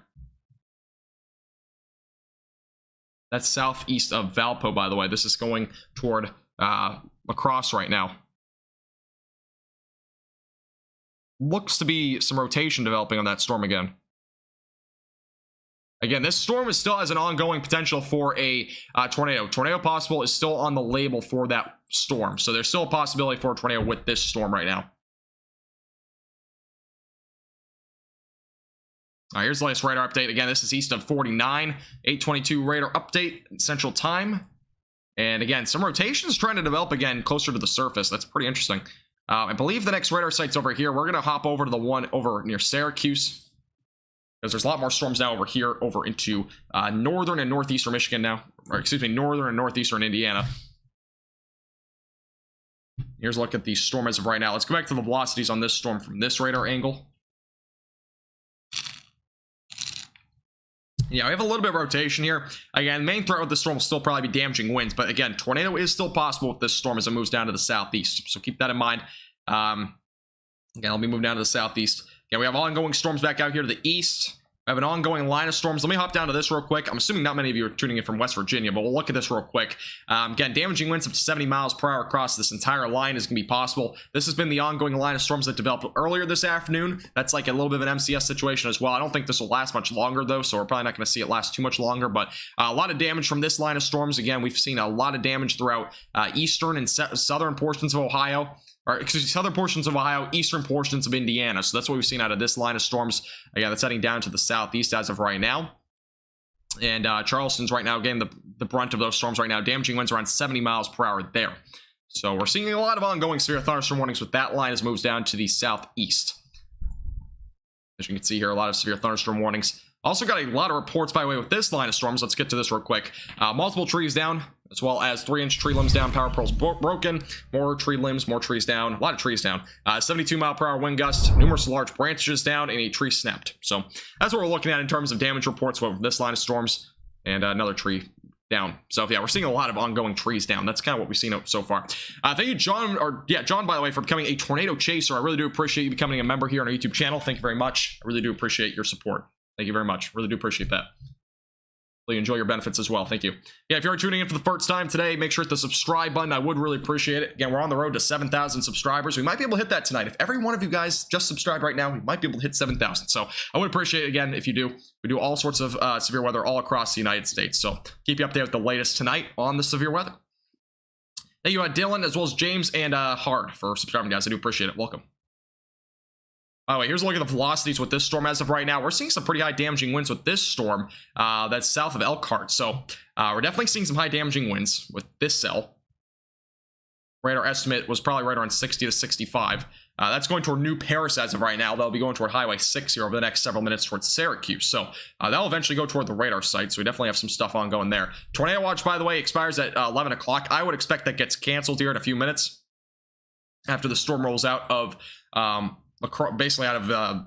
That's southeast of Valpo, by the way. This is going toward La Crosse right now. Looks to be some rotation developing on that storm again. Again, this storm still has an ongoing potential for a tornado. Tornado possible is still on the label for that storm. So there's still a possibility for a tornado with this storm right now. All right, here's the latest radar update. Again, this is east of 49, 822 radar update Central Time. And again, some rotations trying to develop again closer to the surface. That's pretty interesting. I believe the next radar site's over here. We're going to hop over to the one over near Syracuse, because there's a lot more storms now over here, over into northern and northeastern Michigan now. Or excuse me, northern and northeastern Indiana. Here's a look at the storm as of right now. Let's go back to the velocities on this storm from this radar angle. Yeah, we have a little bit of rotation here. Again, main threat with the storm will still probably be damaging winds, but again, tornado is still possible with this storm as it moves down to the southeast. So keep that in mind. Again, I'll be moving down to the southeast. Again, we have ongoing storms back out here to the east. I have an ongoing line of storms. Let me hop down to this real quick. I'm assuming not many of you are tuning in from West Virginia, but we'll look at this real quick. Again, damaging winds up to 70 miles per hour across this entire line is going to be possible. This has been the ongoing line of storms that developed earlier this afternoon. That's like a little bit of an MCS situation as well. I don't think this will last much longer, though, so we're probably not going to see it last too much longer, but a lot of damage from this line of storms. Again, we've seen a lot of damage throughout eastern and southern portions of Ohio. Or excuse me, southern portions of Ohio, eastern portions of Indiana. So that's what we've seen out of this line of storms. Again, that's heading down to the southeast as of right now. And Charleston's right now getting the brunt of those storms right now. Damaging winds around 70 miles per hour there. So we're seeing a lot of ongoing severe thunderstorm warnings with that line as it moves down to the southeast. As you can see here, a lot of severe thunderstorm warnings Also got a lot of reports, by the way, with this line of storms. Let's get to this real quick. Multiple trees down, as well as 3-inch tree limbs down, power poles broken, more tree limbs, more trees down, a lot of trees down, 72-mile-per-hour wind gusts, numerous large branches down, and a tree snapped. So that's what we're looking at in terms of damage reports with this line of storms, and another tree down. So yeah, we're seeing a lot of ongoing trees down. That's kind of what we've seen so far. Thank you, John, John, by the way, for becoming a tornado chaser. I really do appreciate you becoming a member here on our YouTube channel. Thank you very much. I really do appreciate your support. Thank you very much. Really do appreciate that. Really enjoy your benefits as well. Thank you. Yeah, if you're tuning in for the first time today, make sure to hit the subscribe button. I would really appreciate it. Again, we're on the road to 7,000 subscribers. We might be able to hit that tonight. If every one of you guys just subscribed right now, we might be able to hit 7,000. So I would appreciate it, again, if you do. We do all sorts of severe weather all across the United States. So keep you updated with the latest tonight on the severe weather. Thank you, Dylan, as well as James and Hard for subscribing, guys. I do appreciate it. Welcome. By the way, here's a look at the velocities with this storm as of right now. We're seeing some pretty high damaging winds with this storm that's south of Elkhart. So we're definitely seeing some high damaging winds with this cell. Radar estimate was probably right around 60 to 65. That's going toward New Paris as of right now. That'll be going toward Highway 6 here over the next several minutes towards Syracuse. So that'll eventually go toward the radar site. So we definitely have some stuff ongoing there. Tornado watch, by the way, expires at 11 o'clock. I would expect that gets canceled here in a few minutes after the storm rolls out of... basically out of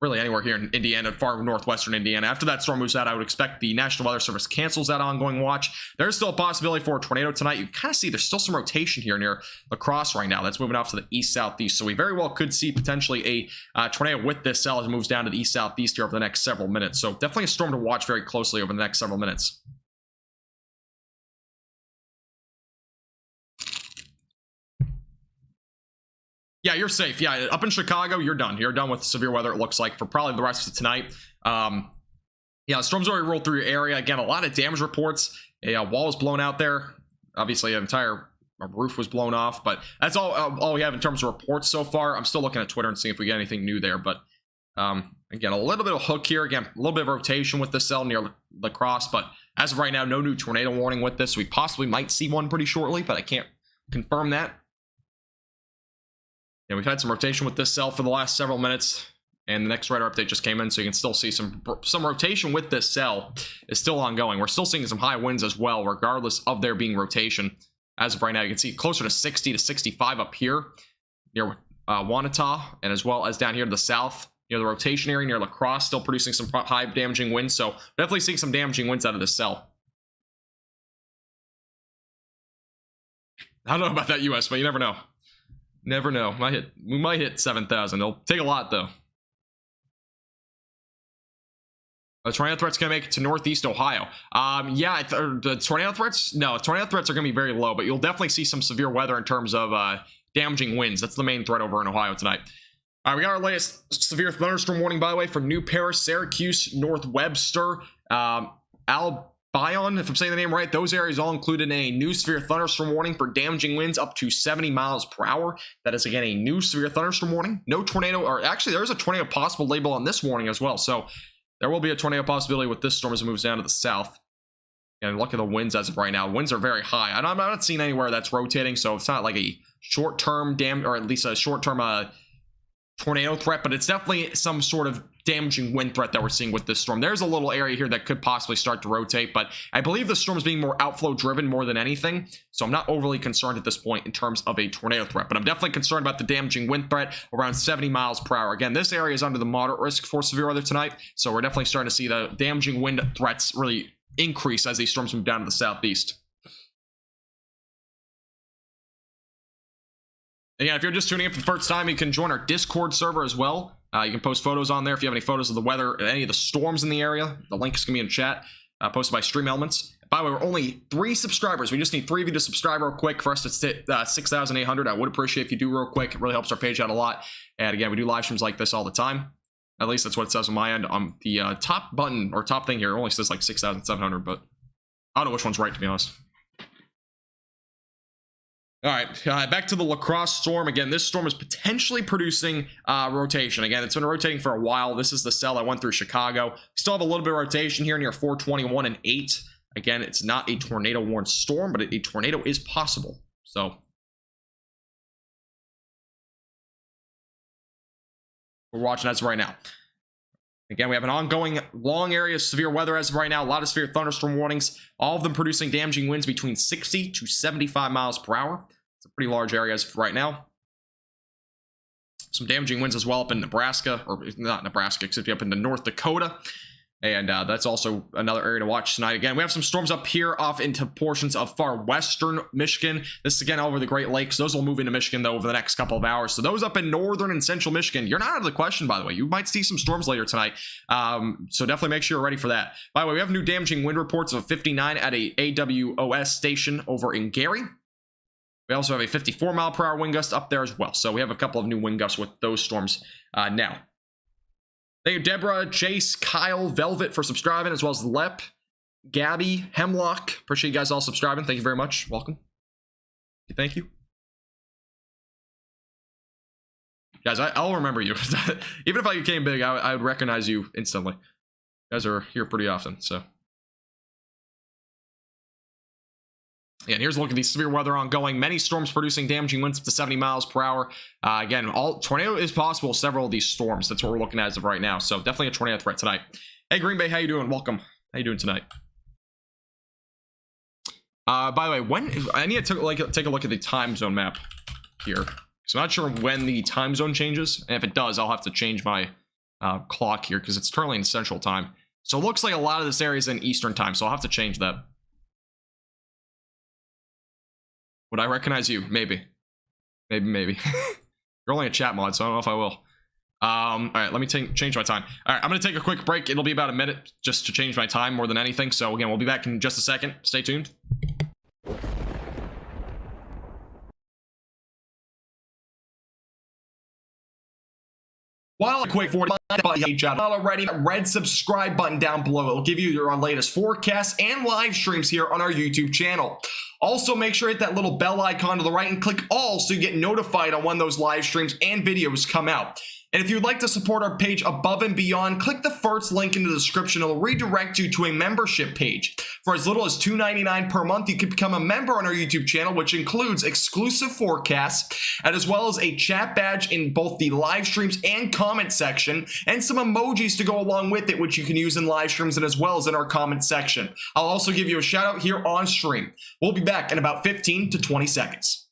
really anywhere here in Indiana, far northwestern Indiana. After that storm moves out, I would expect the National Weather Service cancels that ongoing watch. There's still a possibility for a tornado tonight. You kind of see there's still some rotation here near La Crosse right now. That's moving off to the east-southeast. So we very well could see potentially a tornado with this cell as it moves down to the east-southeast here over the next several minutes. So definitely a storm to watch very closely over the next several minutes. Yeah, you're safe. Yeah, up in Chicago, you're done. You're done with severe weather, it looks like, for probably the rest of tonight. Yeah, the storm's already rolled through your area. Again, a lot of damage reports. A wall was blown out there. Obviously, an entire roof was blown off. But that's all we have in terms of reports so far. I'm still looking at Twitter and seeing if we get anything new there. But again, a little bit of hook here. Again, a little bit of rotation with this cell near La Crosse. But as of right now, no new tornado warning with this. We possibly might see one pretty shortly, but I can't confirm that. Yeah, we've had some rotation with this cell for the last several minutes, and the next radar update just came in, so you can still see some rotation with this cell is still ongoing. We're still seeing some high winds as well, regardless of there being rotation. As of right now, you can see closer to 60 to 65 up here near Wanata, and as well as down here to the south near the rotation area near La Crosse, still producing some high damaging winds. So definitely seeing some damaging winds out of this cell. I don't know about that US, but you never know. Never know. We might hit 7,000. It'll take a lot, though. The tornado threat's going to make it to northeast Ohio. Yeah, the tornado threats? No, tornado threats are going to be very low, but you'll definitely see some severe weather in terms of damaging winds. That's the main threat over in Ohio tonight. All right, we got our latest severe thunderstorm warning, by the way, for New Paris, Syracuse, North Webster, Albion, if I'm saying the name right. Those areas all included in a new severe thunderstorm warning for damaging winds up to 70 miles per hour. That is, again, a new severe thunderstorm warning. No tornado, or actually, there's a tornado possible label on this warning as well. So there will be a tornado possibility with this storm as it moves down to the south. And look at the winds as of right now. Winds are very high. And I'm not seeing anywhere that's rotating, so it's not like a short-term or at least a short-term tornado threat, but it's definitely some sort of damaging wind threat that we're seeing with this storm. There's a little area here that could possibly start to rotate, but I believe the storm is being more outflow driven more than anything, so I'm not overly concerned at this point in terms of a tornado threat, but I'm definitely concerned about the damaging wind threat around 70 miles per hour. Again, this area is under the moderate risk for severe weather tonight, so we're definitely starting to see the damaging wind threats really increase as these storms move down to the southeast. And yeah, if you're just tuning in for the first time, you can join our Discord server as well. You can post photos on there if you have any photos of the weather, any of the storms in the area. The link is going to be in chat, posted by Stream Elements. By the way, we're only 3 subscribers. We just need 3 of you to subscribe real quick for us to hit 6,800. I would appreciate if you do real quick. It really helps our page out a lot. And again, we do live streams like this all the time. At least that's what it says on my end. On the top button or top thing here, it only says like 6,700, but I don't know which one's right, to be honest. All right, back to the La Crosse storm. Again, this storm is potentially producing rotation. Again, it's been rotating for a while. This is the cell that went through Chicago. We still have a little bit of rotation here near 421 and 8. Again, it's not a tornado-warned storm, but a tornado is possible. So we're watching that right now. Again, we have an ongoing long area of severe weather as of right now. A lot of severe thunderstorm warnings, all of them producing damaging winds between 60 to 75 miles per hour. It's a pretty large area as of right now. Some damaging winds as well up in Nebraska, or not Nebraska, except up into North Dakota. And that's also another area to watch tonight. Again, we have some storms up here off into portions of far western Michigan. This is again over the Great Lakes. Those will move into Michigan, though, over the next couple of hours. So those up in northern and central Michigan, you're not out of the question, by the way. You might see some storms later tonight. So definitely make sure you're ready for that. By the way, we have new damaging wind reports of 59 at a AWOS station over in Gary. We also have a 54 mile per hour wind gust up there as well. So we have a couple of new wind gusts with those storms now. Thank you, Deborah, Chase, Kyle, Velvet for subscribing, as well as Lep, Gabby, Hemlock. Appreciate you guys all subscribing. Thank you very much. Welcome. Thank you. Guys, I'll remember you. Even if I became big, I would recognize you instantly. You guys are here pretty often, so. And here's a look at the severe weather ongoing. Many storms producing damaging winds up to 70 miles per hour. Again, tornado is possible. Several of these storms. That's what we're looking at as of right now. So definitely a tornado threat tonight. Hey, Green Bay, how you doing? Welcome. How you doing tonight? By the way, I need to take a look at the time zone map here. So I'm not sure when the time zone changes. And if it does, I'll have to change my clock here because it's currently in Central Time. So it looks like a lot of this area is in Eastern Time. So I'll have to change that. Would I recognize you? Maybe. Maybe. You're only a chat mod, so I don't know if I will. All right, let me change my time. All right, I'm going to take a quick break. It'll be about a minute just to change my time more than anything. So again, we'll be back in just a second. Stay tuned. While a quick already, red subscribe button down below. It'll give you your latest forecasts and live streams here on our YouTube channel. Also, make sure to hit that little bell icon to the right and click all so you get notified on when those live streams and videos come out. And if you'd like to support our page above and beyond, click the first link in the description. It'll redirect you to a membership page. For as little as $2.99 per month, you can become a member on our YouTube channel, which includes exclusive forecasts, and as well as a chat badge in both the live streams and comment section, and some emojis to go along with it, which you can use in live streams and as well as in our comment section. I'll also give you a shout out here on stream. We'll be back in about 15 to 20 seconds.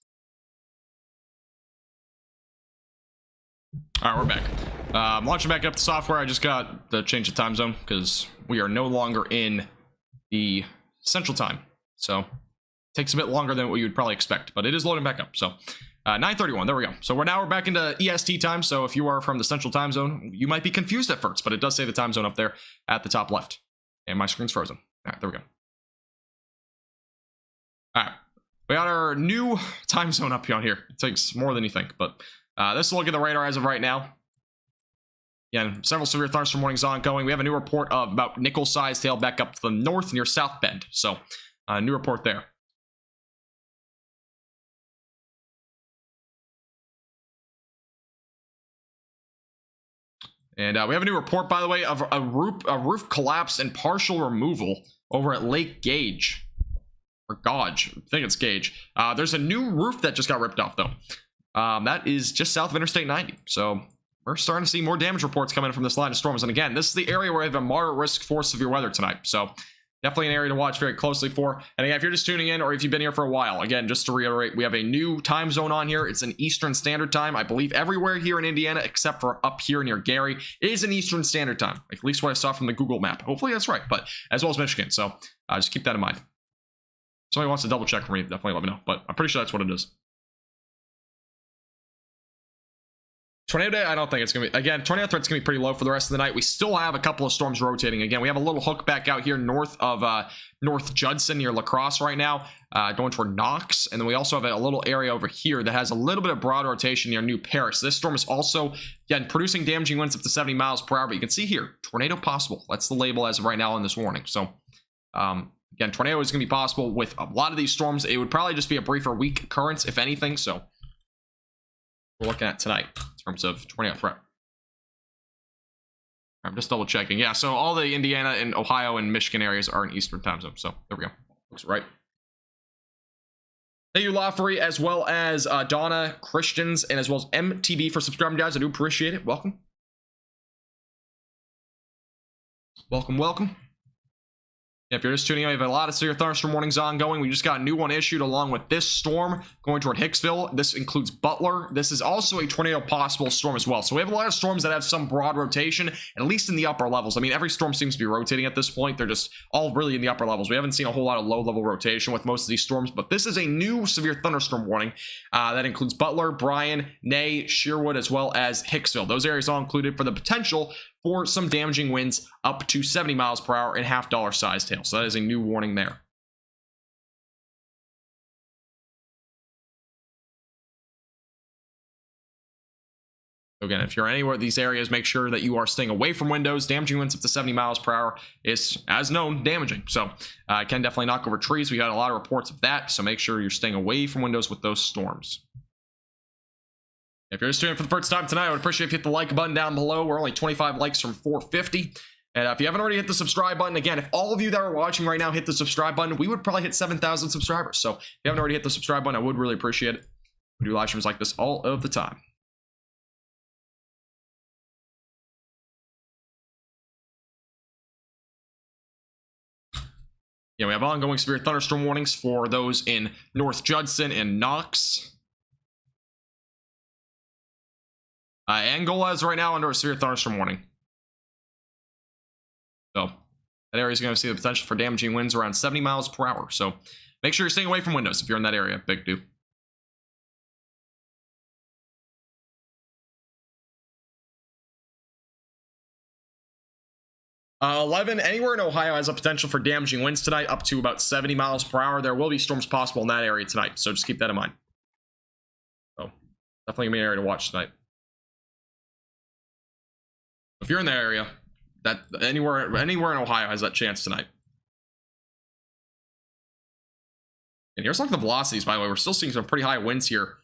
All right, we're back. I'm launching back up the software. I just got to change the time zone because we are no longer in the Central Time. So it takes a bit longer than what you'd probably expect, but it is loading back up. So 9:31, there we go. So we're back into EST time. So if you are from the Central Time Zone, you might be confused at first, but it does say the time zone up there at the top left. And my screen's frozen. All right, there we go. All right, we got our new time zone up on here. It takes more than you think, but this is a look at the radar as of right now. Again, several severe thunderstorm warnings ongoing. We have a new report of about nickel-sized hail back up to the north near South Bend. So, new report there. And we have a new report, by the way, of a roof collapse and partial removal over at Lake Gage. Or Gauge. I think it's Gage. There's a new roof that just got ripped off, though. That is just south of Interstate 90. So we're starting to see more damage reports coming from this line of storms. And again, this is the area where we have a moderate risk for severe weather tonight. So definitely an area to watch very closely for. And again, if you're just tuning in or if you've been here for a while, again, just to reiterate, we have a new time zone on here. It's an Eastern Standard Time. I believe everywhere here in Indiana, except for up here near Gary, is an Eastern Standard Time. At least what I saw from the Google map. Hopefully that's right, but as well as Michigan. So just keep that in mind. If somebody wants to double check for me, definitely let me know. But I'm pretty sure that's what it is. Tornado day, I don't think it's going to be. Again, tornado threat's going to be pretty low for the rest of the night. We still have a couple of storms rotating. Again, we have a little hook back out here north of North Judson near La Crosse right now, going toward Knox. And then we also have a little area over here that has a little bit of broad rotation near New Paris. This storm is also, again, producing damaging winds up to 70 miles per hour. But you can see here, tornado possible. That's the label as of right now in this warning. So, again, tornado is going to be possible with a lot of these storms. It would probably just be a briefer weak occurrence, if anything. So we're looking at tonight in terms of tornado threat. I'm just double checking. Yeah, so all the Indiana and Ohio and Michigan areas are in Eastern Time Zone. So there we go. Looks right. Thank you, Lawfrey, as well as Donna, Christians, and as well as MTB for subscribing, guys. I do appreciate it. Welcome. welcome, welcome. If you're just tuning in, we have a lot of severe thunderstorm warnings ongoing. We just got a new one issued along with this storm going toward Hicksville. This includes Butler. This is also a tornado possible storm as well. So we have a lot of storms that have some broad rotation, at least in the upper levels. I mean, every storm seems to be rotating at this point. They're just all really in the upper levels. We haven't seen a whole lot of low-level rotation with most of these storms, but this is a new severe thunderstorm warning that includes Butler, Bryan, Ney, Sherwood, as well as Hicksville. Those areas all included for the potential for some damaging winds up to 70 miles per hour and half-dollar size hail. So that is a new warning there. Again, if you're anywhere in these areas, make sure that you are staying away from windows. Damaging winds up to 70 miles per hour is, as known, damaging. So it can definitely knock over trees. We got a lot of reports of that. So make sure you're staying away from windows with those storms. If you're just tuning in for the first time tonight, I would appreciate if you hit the like button down below. We're only 25 likes from 450. And if you haven't already hit the subscribe button, again, if all of you that are watching right now hit the subscribe button, we would probably hit 7,000 subscribers. So if you haven't already hit the subscribe button, I would really appreciate it. We do live streams like this all of the time. Yeah, we have ongoing severe thunderstorm warnings for those in North Judson and Knox. Angola is right now under a severe thunderstorm warning. So that area is going to see the potential for damaging winds around 70 miles per hour. So make sure you're staying away from windows if you're in that area. Big do. Uh, 11, anywhere in Ohio has a potential for damaging winds tonight up to about 70 miles per hour. There will be storms possible in that area tonight. So just keep that in mind. So definitely going to be an area to watch tonight. If you're in that area, that anywhere in Ohio has that chance tonight. And here's like the velocities, by the way. We're still seeing some pretty high winds here.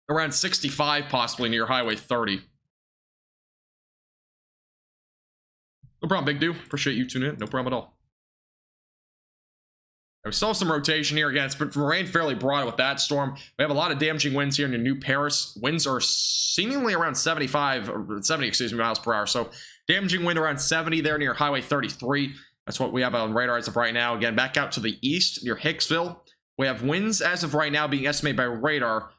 Around 65 possibly near Highway 30. No problem, Big Dude. Appreciate you tuning in. No problem at all. We still have some rotation here. Again, it's been remained fairly broad with that storm. We have a lot of damaging winds here near New Paris. Winds are seemingly around 70 miles per hour. So damaging wind around 70 there near Highway 33. That's what we have on radar as of right now. Again, back out to the east near Hicksville. We have winds as of right now being estimated by radar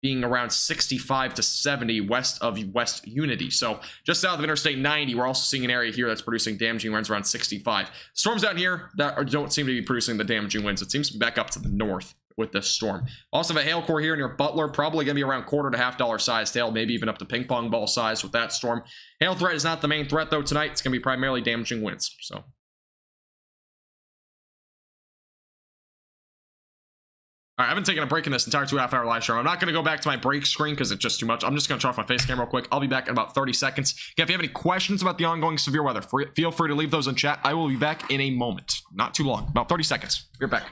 being around 65 to 70 west of West Unity. So just south of Interstate 90, we're also seeing an area here that's producing damaging winds around 65. Storms out here that don't seem to be producing the damaging winds. It seems to be back up to the north with this storm. Also have a hail core here near Butler, probably going to be around quarter to half-dollar sized hail, maybe even up to ping pong ball size with that storm. Hail threat is not the main threat though tonight. It's going to be primarily damaging winds. So all right, I've been taking a break in this entire 2.5-hour live stream. I'm not going to go back to my break screen because it's just too much. I'm just going to turn off my face cam real quick. I'll be back in about 30 seconds. Again, if you have any questions about the ongoing severe weather, feel free to leave those in chat. I will be back in a moment. Not too long. About 30 seconds. We're back.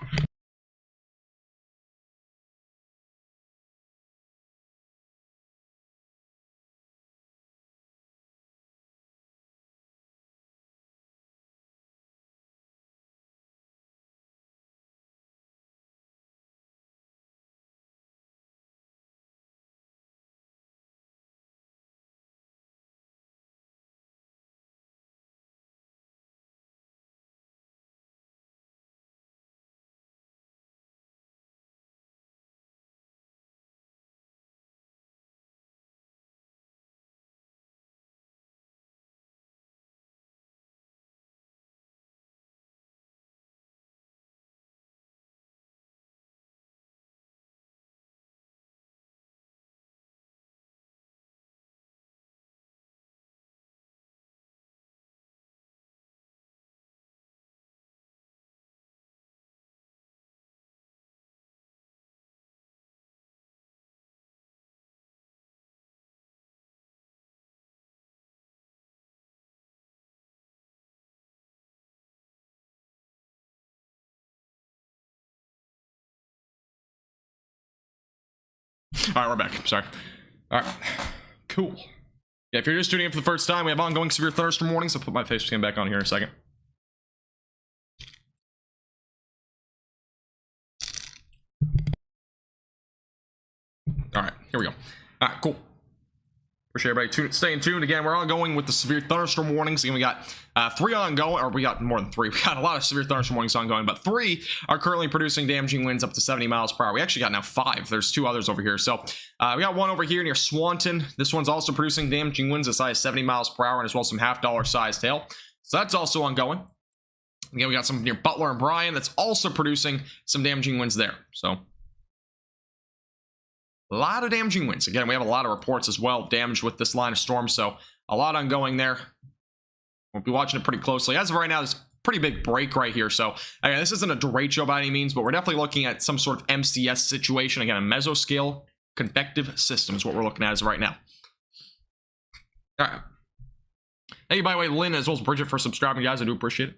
All right, we're back. Sorry. All right. Cool. Yeah, if you're just tuning in for the first time, we have ongoing severe thunderstorm warnings. I'll put my face cam back on here in a second. All right, here we go. All right, cool. Appreciate everybody staying tuned. Again, we're ongoing with the severe thunderstorm warnings. Again, we got 3 ongoing, or we got more than 3. We got a lot of severe thunderstorm warnings ongoing, but 3 are currently producing damaging winds up to 70 miles per hour. We actually got now 5. There's 2 others over here. So we got one over here near Swanton. This one's also producing damaging winds as high as 70 miles per hour, and as well as some half-dollar sized hail. So that's also ongoing. Again, we got some near Butler and Bryan that's also producing some damaging winds there. So a lot of damaging winds. Again, we have a lot of reports as well damaged with this line of storm, so a lot ongoing there. We'll be watching it pretty closely. As of right now, there's a pretty big break right here. So again, this isn't a derecho by any means, but we're definitely looking at some sort of MCS situation. Again, a mesoscale convective system is what we're looking at as of right now. All right. Thank you, by the way, Lynn, as well as Bridget, for subscribing, guys. I do appreciate it.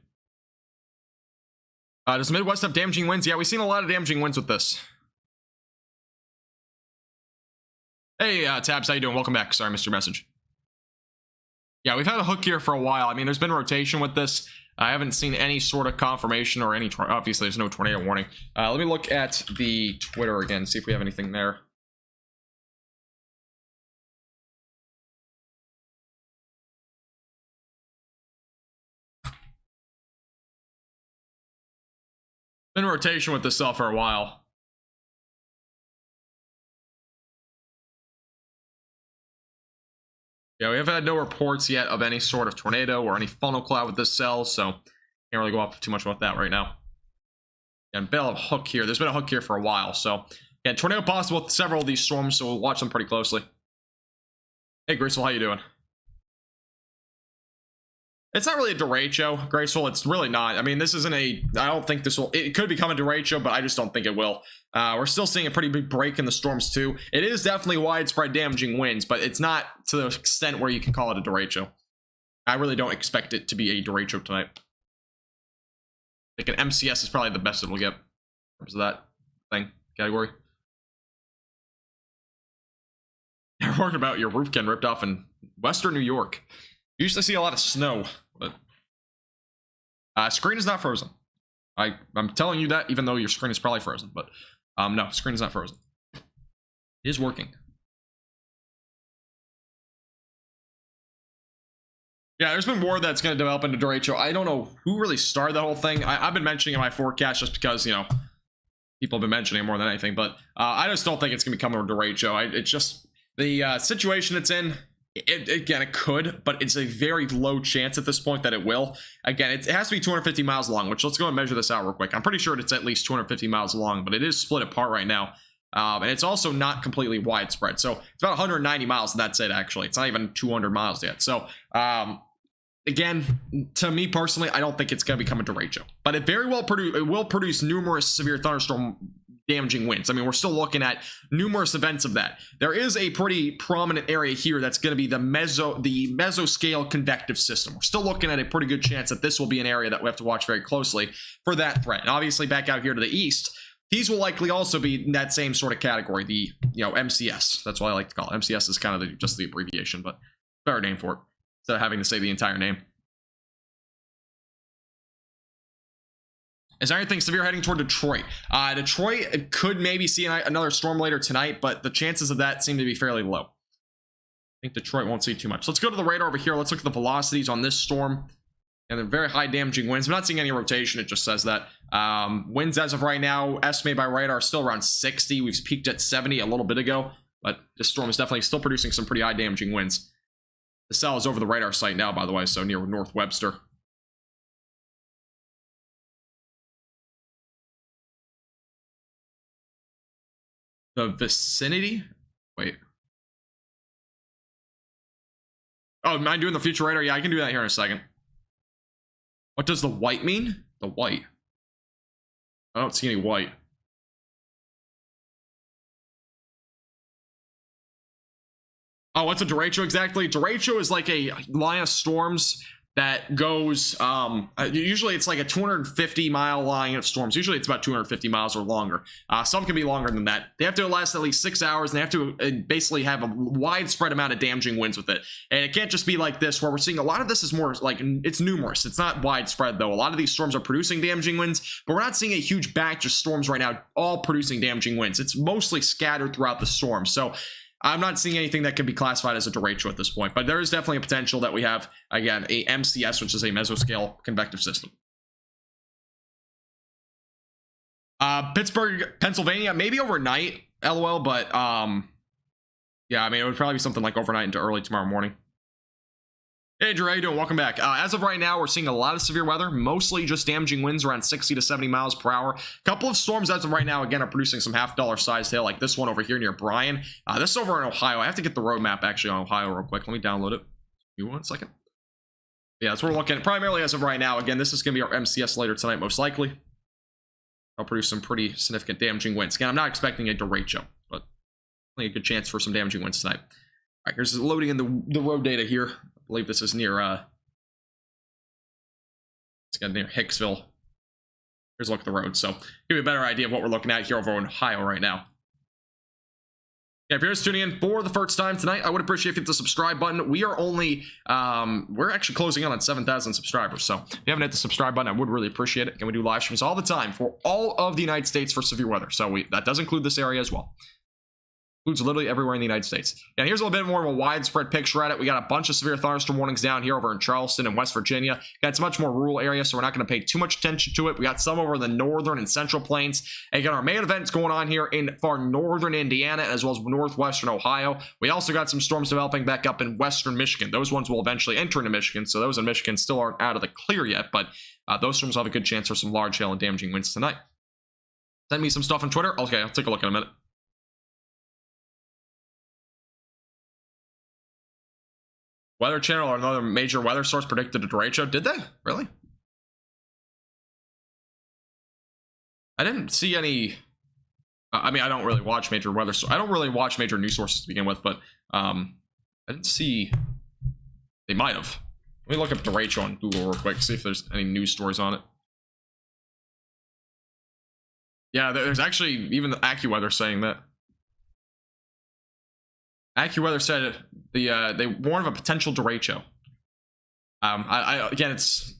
Does the Midwest have damaging winds? Yeah, we've seen a lot of damaging winds with this. Hey, Tabs, how you doing? Welcome back. Sorry, I missed your message. Yeah, we've had a hook here for a while. I mean, there's been rotation with this. I haven't seen any sort of confirmation or any... Obviously, there's no tornado warning. Let me look at the Twitter again, see if we have anything there. Been rotation with this stuff for a while. Yeah, we have had no reports yet of any sort of tornado or any funnel cloud with this cell, so can't really go off too much about that right now. And bit of a hook here. There's been a hook here for a while, so yeah, tornado possible with several of these storms, so we'll watch them pretty closely. Hey, Graceful, how you doing? It's not really a derecho, Graceful. It's really not. I mean, this isn't a... I don't think this will... It could become a derecho, but I just don't think it will. We're still seeing a pretty big break in the storms, too. It is definitely widespread damaging winds, but it's not to the extent where you can call it a derecho. I really don't expect it to be a derecho tonight. I think an MCS is probably the best it will get. In terms of that thing, category. You're worried about your roof getting ripped off in Western New York. You usually see a lot of snow, but screen is not frozen. I'm telling you that, even though your screen is probably frozen, but no, screen is not frozen. It is working. Yeah, there's been more that's going to develop into derecho. I don't know who really started that whole thing. I've been mentioning in my forecast just because, you know, people have been mentioning it more than anything, but I just don't think it's going to become a derecho. It's just the situation it's in. Again, it could, but it's a very low chance at this point that it will. Again, it has to be 250 miles long, which let's go and measure this out real quick. I'm pretty sure it's at least 250 miles long, but it is split apart right now. And it's also not completely widespread. So it's about 190 miles, and that's it, actually. It's not even 200 miles yet. So, again, to me personally, I don't think it's going to become a derecho. But it very well will produce numerous severe thunderstorm damaging winds. I mean, we're still looking at numerous events of that. There is a pretty prominent area here that's going to be the mesoscale convective system. We're still looking at a pretty good chance that this will be an area that we have to watch very closely for that threat. And obviously, back out here to the east, these will likely also be in that same sort of category, the, you know, MCS. That's what I like to call it. MCS is kind of just the abbreviation, but better name for it instead of having to say the entire name. Is there anything severe heading toward Detroit? Detroit could maybe see another storm later tonight, but the chances of that seem to be fairly low. I think Detroit won't see too much. So let's go to the radar over here. Let's look at the velocities on this storm. And they're very high damaging winds. I'm not seeing any rotation. It just says that. Winds as of right now, estimated by radar, are still around 60. We've peaked at 70 a little bit ago, but this storm is definitely still producing some pretty high damaging winds. The cell is over the radar site now, by the way, so near North Webster. The vicinity? Wait. Oh, am I doing the future radar? Yeah, I can do that here in a second. What does the white mean? The white. I don't see any white. Oh, what's a derecho exactly? Derecho is like a line of storms that goes, usually it's like a 250-mile line of storms. Usually it's about 250 miles or longer. Some can be longer than that. They have to last at least 6 hours, and they have to basically have a widespread amount of damaging winds with it. And it can't just be like this, where we're seeing a lot of this is more like, it's numerous. It's not widespread, though. A lot of these storms are producing damaging winds, but we're not seeing a huge batch of storms right now, all producing damaging winds. It's mostly scattered throughout the storm. So I'm not seeing anything that can be classified as a derecho at this point, but there is definitely a potential that we have, again, a MCS, which is a mesoscale convective system. Pittsburgh, Pennsylvania, maybe overnight, LOL, but yeah, I mean, it would probably be something like overnight into early tomorrow morning. Hey Drew, how you doing? Welcome back. As of right now, we're seeing a lot of severe weather, mostly just damaging winds around 60 to 70 miles per hour. A couple of storms as of right now, again, are producing some $half sized hail, like this one over here near Bryan. This is over in Ohio. I have to get the road map actually on Ohio real quick. Let me download it. Give me 1 second. Yeah, that's what we're looking at primarily as of right now. Again, this is going to be our MCS later tonight, most likely. I'll produce some pretty significant damaging winds. Again, I'm not expecting a derecho, but a good chance for some damaging winds tonight. All right, here's loading in the road data here. I believe this is near it's got near Hicksville. Here's a look at the road, so give you a better idea of what we're looking at here over in Ohio right now. Yeah, if you're just tuning in for the first time tonight, I would appreciate if you hit the subscribe button. We are only we're actually closing in on 7,000 subscribers, so if you haven't hit the subscribe button, I would really appreciate it. And we do live streams all the time for all of the United States for severe weather, so that does include this area as well. Includes literally everywhere in the United States. And here's a little bit more of a widespread picture at it. We got a bunch of severe thunderstorm warnings down here over in Charleston and West Virginia. It's a much more rural area, so we're not going to pay too much attention to it. We got some over the northern and central plains. And again, our main events going on here in far northern Indiana as well as northwestern Ohio. We also got some storms developing back up in western Michigan. Those ones will eventually enter into Michigan, so those in Michigan still aren't out of the clear yet, but those storms will have a good chance for some large hail and damaging winds tonight. Send me some stuff on Twitter. Okay, I'll take a look in a minute. Weather Channel or another major weather source predicted a derecho. Did they? Really? I didn't see any. I mean, I don't really watch major weather. I don't really watch major news sources to begin with, but I didn't see. They might have. Let me look up derecho on Google real quick, see if there's any news stories on it. Yeah, there's actually even the AccuWeather saying that. AccuWeather said they warn of a potential derecho. Again, it's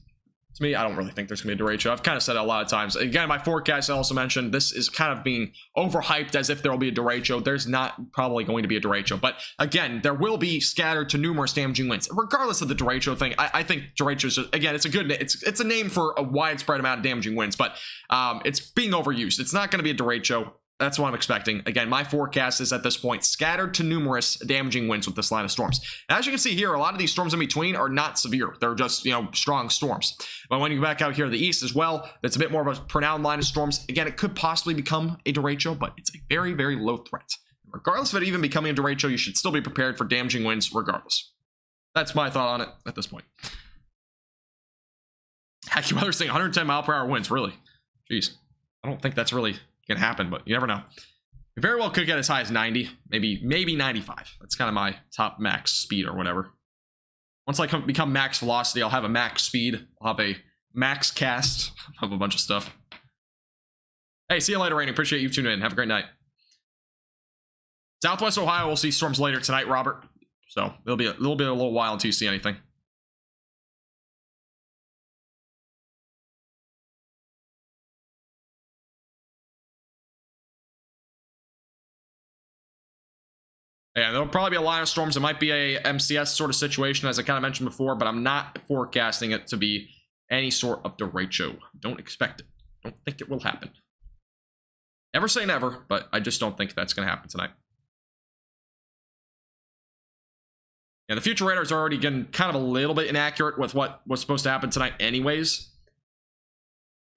to me, I don't really think there's gonna be a derecho. I've kind of said it a lot of times. Again, my forecast I also mentioned this is kind of being overhyped as if there will be a derecho. There's not probably going to be a derecho, but again, there will be scattered to numerous damaging winds. Regardless of the derecho thing, I think derecho is just, again, it's a good, it's a name for a widespread amount of damaging winds, but it's being overused. It's not going to be a derecho. That's what I'm expecting. Again, my forecast is at this point scattered to numerous damaging winds with this line of storms. And as you can see here, a lot of these storms in between are not severe. They're just, strong storms. But when you go back out here to the east as well, that's a bit more of a pronounced line of storms. Again, it could possibly become a derecho, but it's a very, very low threat. Regardless of it even becoming a derecho, you should still be prepared for damaging winds regardless. That's my thought on it at this point. AccuWeather saying 110 mile per hour winds, really? Jeez. I don't think that's really can happen, but you never know. You very well could get as high as 90, maybe 95. That's kind of my top max speed or whatever. Once I become max velocity, I'll have a max speed. I'll have a max cast. I'll have a bunch of stuff. Hey, see you later, Rainy. Appreciate you tuning in. Have a great night. Southwest Ohio will see storms later tonight, Robert. So it'll be a little while until you see anything. Yeah, there'll probably be a line of storms. It might be a MCS sort of situation, as I kind of mentioned before, but I'm not forecasting it to be any sort of derecho. Don't expect it. Don't think it will happen. Never say never, but I just don't think that's going to happen tonight. Yeah, the future radars are already getting kind of a little bit inaccurate with what was supposed to happen tonight anyways.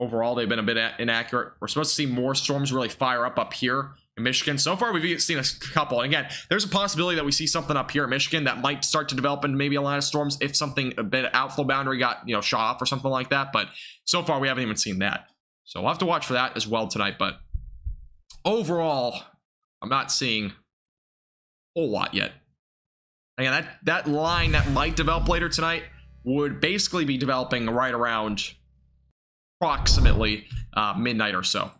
Overall, they've been a bit inaccurate. We're supposed to see more storms really fire up here in Michigan. So far, we've seen a couple. And again, there's a possibility that we see something up here in Michigan that might start to develop into maybe a line of storms if something, a bit of outflow boundary got, shot off or something like that. But so far, we haven't even seen that. So we'll have to watch for that as well tonight. But overall, I'm not seeing a whole lot yet. Again, that line that might develop later tonight would basically be developing right around approximately midnight or so.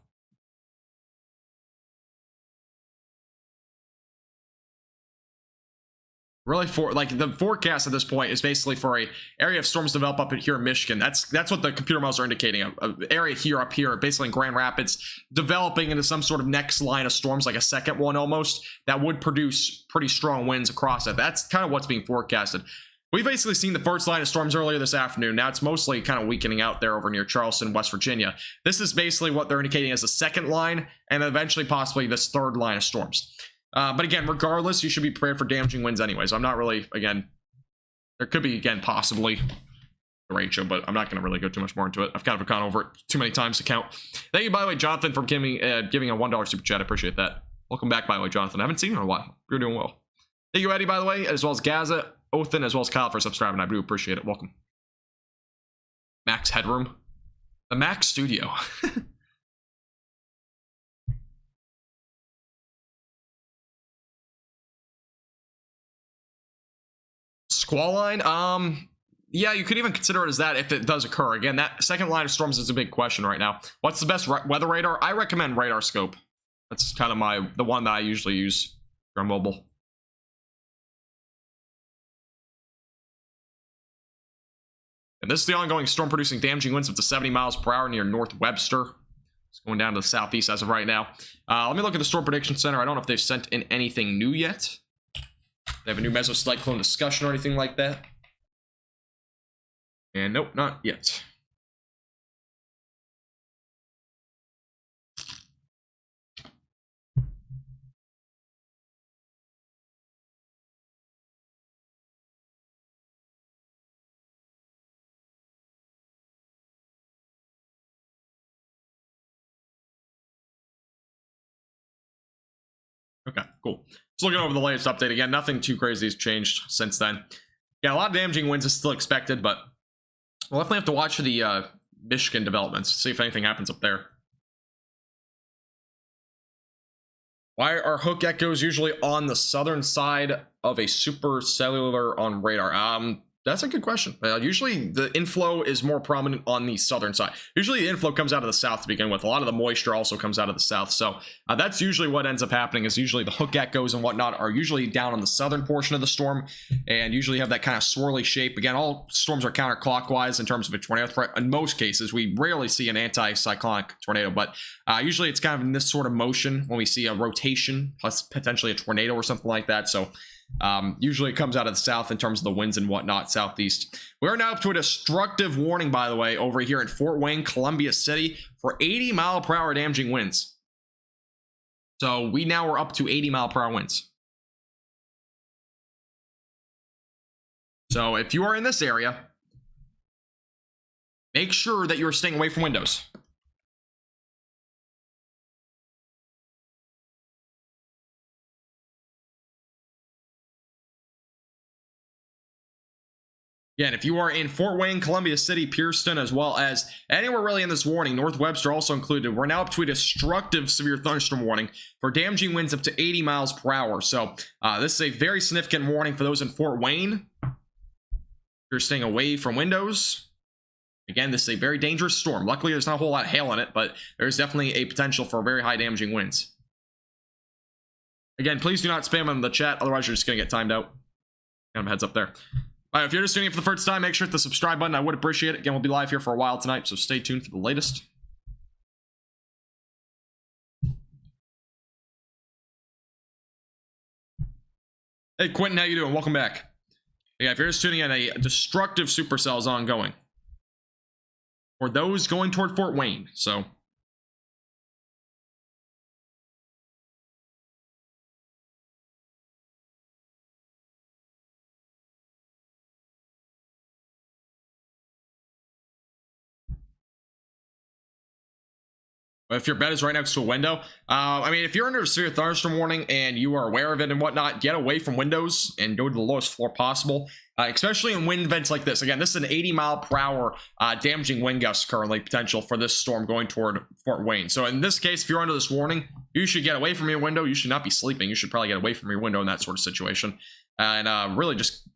Really, for like the forecast at this point is basically for a area of storms develop up here in Michigan. That's what the computer models are indicating. A area here up here, basically in Grand Rapids, developing into some sort of next line of storms, like a second one almost, that would produce pretty strong winds across it. That's kind of what's being forecasted. We've basically seen the first line of storms earlier this afternoon. Now it's mostly kind of weakening out there over near Charleston, West Virginia. This is basically what they're indicating as a second line, and eventually possibly this third line of storms. But again, regardless, you should be prepared for damaging winds anyways. I'm not really, again, there could be, again, possibly a ratio, but I'm not going to really go too much more into it. I've kind of gone over it too many times to count. Thank you, by the way, Jonathan, for giving a $1 super chat. I appreciate that. Welcome back, by the way, Jonathan. I haven't seen you in a while. You're doing well. Thank you, Eddie, by the way, as well as Gaza, Othan, as well as Kyle for subscribing. I do appreciate it. Welcome. Max Headroom. The Max Studio. Squall line, yeah, you could even consider it as that if it does occur. Again, that second line of storms is a big question right now. What's the best weather radar? I recommend Radar Scope. That's kind of the one that I usually use on mobile. And this is the ongoing storm producing damaging winds up to 70 miles per hour near North Webster. It's going down to the southeast as of right now. Let me look at the Storm Prediction Center. I don't know if they've sent in anything new yet. They have a new mesocyclone discussion or anything like that. And nope, not yet. Okay, cool. Just looking over the latest update again, nothing too crazy has changed since then. Yeah, a lot of damaging winds is still expected, but we'll definitely have to watch the Michigan developments, see if anything happens up there. Why are hook echoes usually on the southern side of a supercellular on radar? That's a good question. Usually the inflow is more prominent on the southern side. Usually the inflow comes out of the south to begin with. A lot of the moisture also comes out of the south. So that's usually what ends up happening, is usually the hook echoes and whatnot are usually down on the southern portion of the storm and usually have that kind of swirly shape. Again, all storms are counterclockwise in terms of a tornado threat. In most cases, we rarely see an anti-cyclonic tornado, but usually it's kind of in this sort of motion when we see a rotation plus potentially a tornado or something like that. So usually it comes out of the south in terms of the winds and whatnot, southeast. We are now up to a destructive warning, by the way, over here in Fort Wayne, Columbia City, for 80-mile-per-hour damaging winds. So we now are up to 80-mile-per-hour winds. So if you are in this area, make sure that you are staying away from windows. Again, if you are in Fort Wayne, Columbia City, Pierceton, as well as anywhere really in this warning, North Webster also included, we're now up to a destructive severe thunderstorm warning for damaging winds up to 80 miles per hour. So this is a very significant warning for those in Fort Wayne. You're staying away from windows. Again, this is a very dangerous storm. Luckily, there's not a whole lot of hail in it, but there's definitely a potential for very high damaging winds. Again, please do not spam in the chat, otherwise you're just going to get timed out. Kind of heads up there. If you're just tuning in for the first time, make sure to hit the subscribe button. I would appreciate it. Again, we'll be live here for a while tonight, so stay tuned for the latest. Hey, Quentin, how you doing? Welcome back. Yeah, if you're just tuning in, a destructive supercell is ongoing for those going toward Fort Wayne. So if your bed is right next to a window, I mean, if you're under a severe thunderstorm warning and you are aware of it and whatnot, get away from windows and go to the lowest floor possible, especially in wind events like this. Again, this is an 80-mile-per-hour damaging wind gust currently potential for this storm going toward Fort Wayne. So in this case, if you're under this warning, you should get away from your window. You should not be sleeping. You should probably get away from your window in that sort of situation and really just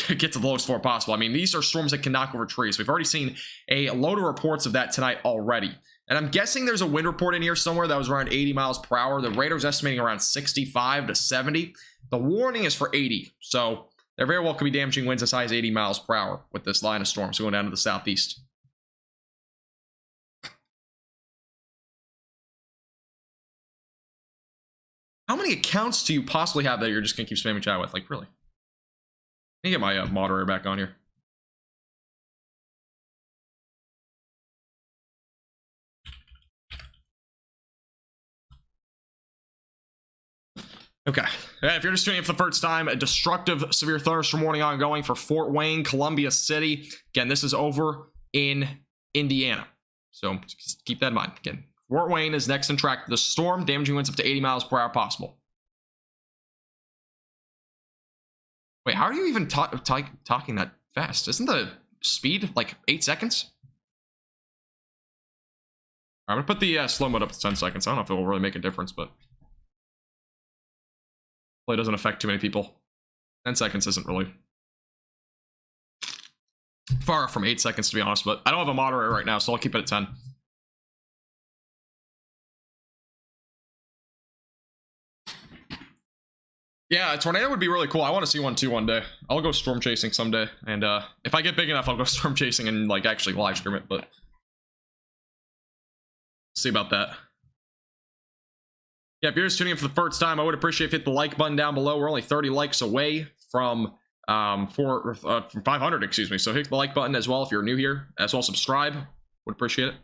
get to the lowest floor possible. I mean, these are storms that can knock over trees. We've already seen a load of reports of that tonight already. And I'm guessing there's a wind report in here somewhere that was around 80 miles per hour. The radar's estimating around 65 to 70. The warning is for 80. So There very well could be damaging winds as high as 80 miles per hour with this line of storms going down to the southeast. How many accounts do you possibly have that you're just going to keep spamming chat with? Like, really? Let me get my moderator back on here. Okay, if you're just tuning in for the first time, a destructive severe thunderstorm warning ongoing for Fort Wayne, Columbia City. Again, this is over in Indiana, so just keep that in mind. Again, Fort Wayne is next in track. The storm, damaging winds up to 80 miles per hour possible. Wait, how are you even talking that fast? Isn't the speed like 8 seconds? I'm gonna put the slow mode up to 10 seconds. I don't know if it will really make a difference, but it doesn't affect too many people. 10 seconds isn't really far from 8 seconds, to be honest, but I don't have a moderator right now, so I'll keep it at 10. Yeah, a tornado would be really cool. I want to see one too one day. I'll go storm chasing someday, and if I get big enough, I'll go storm chasing and like actually live stream it, but see about that. Yeah, if you're just tuning in for the first time, I would appreciate if you hit the like button down below. We're only 30 likes away from 500, excuse me. So hit the like button as well if you're new here. As well, subscribe. Would appreciate it.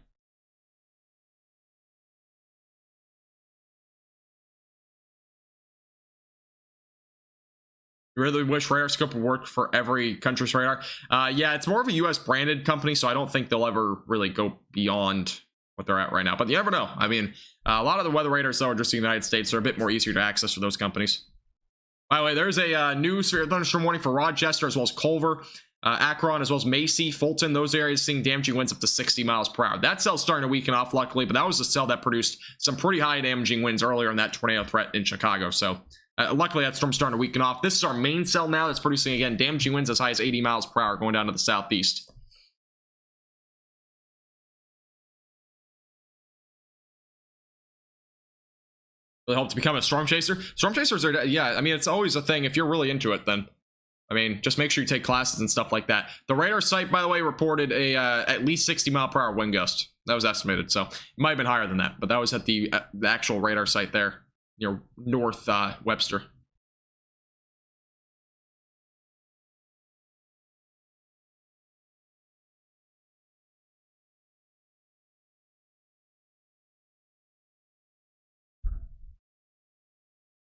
You really wish radar scope would work for every country's radar? Yeah, it's more of a US branded company, so I don't think they'll ever really go beyond what they're at right now, but you never know. I mean, a lot of the weather radars though are just in the United States, are a bit more easier to access for those companies. By the way, there's a new severe thunderstorm warning for Rochester as well as Culver, Akron, as well as Macy, Fulton. Those areas seeing damaging winds up to 60 miles per hour. That cell's starting to weaken off, luckily, but that was the cell that produced some pretty high damaging winds earlier in that tornado threat in Chicago. So luckily that storm's starting to weaken off. This is our main cell now that's producing, again, damaging winds as high as 80 miles per hour going down to the southeast. Really hope to become a storm chaser. Storm chasers are, yeah, I mean, it's always a thing. If you're really into it, then I mean, just make sure you take classes and stuff like that. The radar site, by the way, reported a at least 60 mile per hour wind gust. That was estimated, so it might have been higher than that, but that was at the actual radar site there, near North Webster.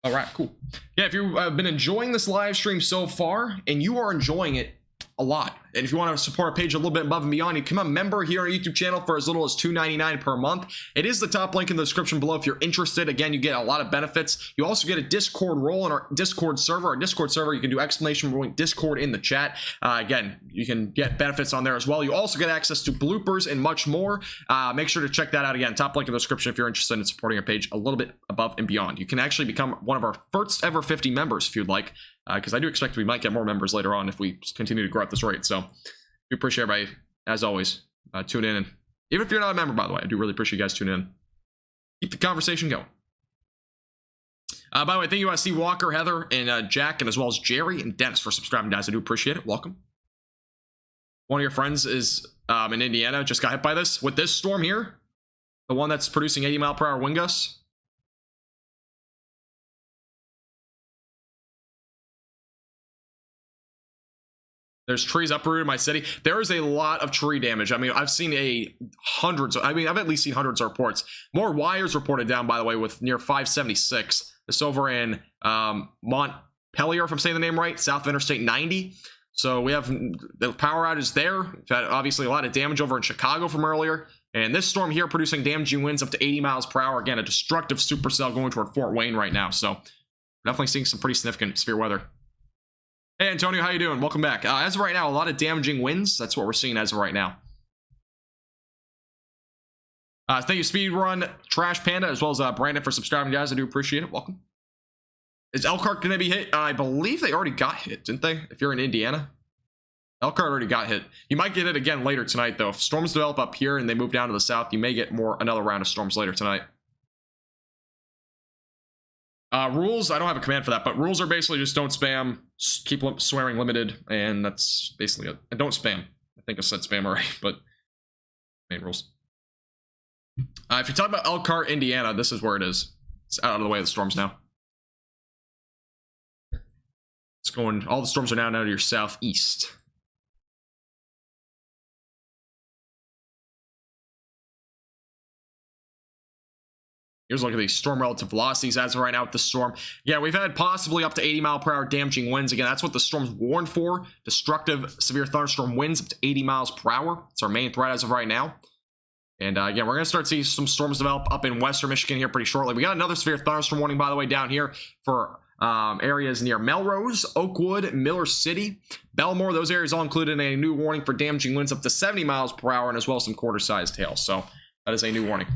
All right, cool. Yeah, if you've been enjoying this live stream so far, and you are enjoying it a lot, and if you want to support our page a little bit above and beyond, you become a member here on our YouTube channel for as little as $2.99 per month. It is the top link in the description below if you're interested. Again, you get a lot of benefits. You also get a Discord role in our Discord server. Our Discord server, you can do exclamation point Discord in the chat. Again, you can get benefits on there as well. You also get access to bloopers and much more. Make sure to check that out. Again, top link in the description if you're interested in supporting our page a little bit above and beyond. You can actually become one of our first ever 50 members if you'd like, because I do expect we might get more members later on if we continue to grow at this rate. So we appreciate everybody, as always, tune in. And even if you're not a member, by the way, I do really appreciate you guys tuning in. Keep the conversation going. By the way, thank you, Steve Walker, Heather, and Jack, and as well as Jerry and Dennis for subscribing, guys. I do appreciate it. Welcome. One of your friends is in Indiana, just got hit by this. With this storm here, the one that's producing 80 mile per hour wind gusts. There's trees uprooted in my city. There is a lot of tree damage. I mean, I've seen I've at least seen hundreds of reports. More wires reported down, by the way, with near 576. This over in Montpelier, if I'm saying the name right, south of Interstate 90. So we have the power outage there. We've had obviously a lot of damage over in Chicago from earlier. And this storm here producing damaging winds up to 80 miles per hour. Again, a destructive supercell going toward Fort Wayne right now. So definitely seeing some pretty significant severe weather. Hey, Antonio, how you doing? Welcome back. As of right now, a lot of damaging winds. That's what we're seeing as of right now. Thank you, Speedrun, Trash Panda, as well as Brandon for subscribing, guys. I do appreciate it. Welcome. Is Elkhart going to be hit? I believe they already got hit, didn't they? If you're in Indiana. Elkhart already got hit. You might get it again later tonight, though. If storms develop up here and they move down to the south, you may get another round of storms later tonight. Rules, I don't have a command for that, but rules are basically just don't spam, keep swearing limited, and that's basically it. And don't spam. I think I said spam already, but main rules. If you're talking about Elkhart, Indiana, this is where it is. It's out of the way of the storms now. It's going, all the storms are now to your southeast. Here's a look at these storm relative velocities as of right now with the storm. Yeah, we've had possibly up to 80-mile-per-hour damaging winds. Again, that's what the storm's warned for. Destructive severe thunderstorm winds up to 80 miles per hour. It's our main threat as of right now. And again, we're going to start seeing some storms develop up in western Michigan here pretty shortly. We got another severe thunderstorm warning, by the way, down here for areas near Melrose, Oakwood, Miller City, Belmore. Those areas all included in a new warning for damaging winds up to 70 miles per hour and as well as some quarter-sized hail. So that is a new warning.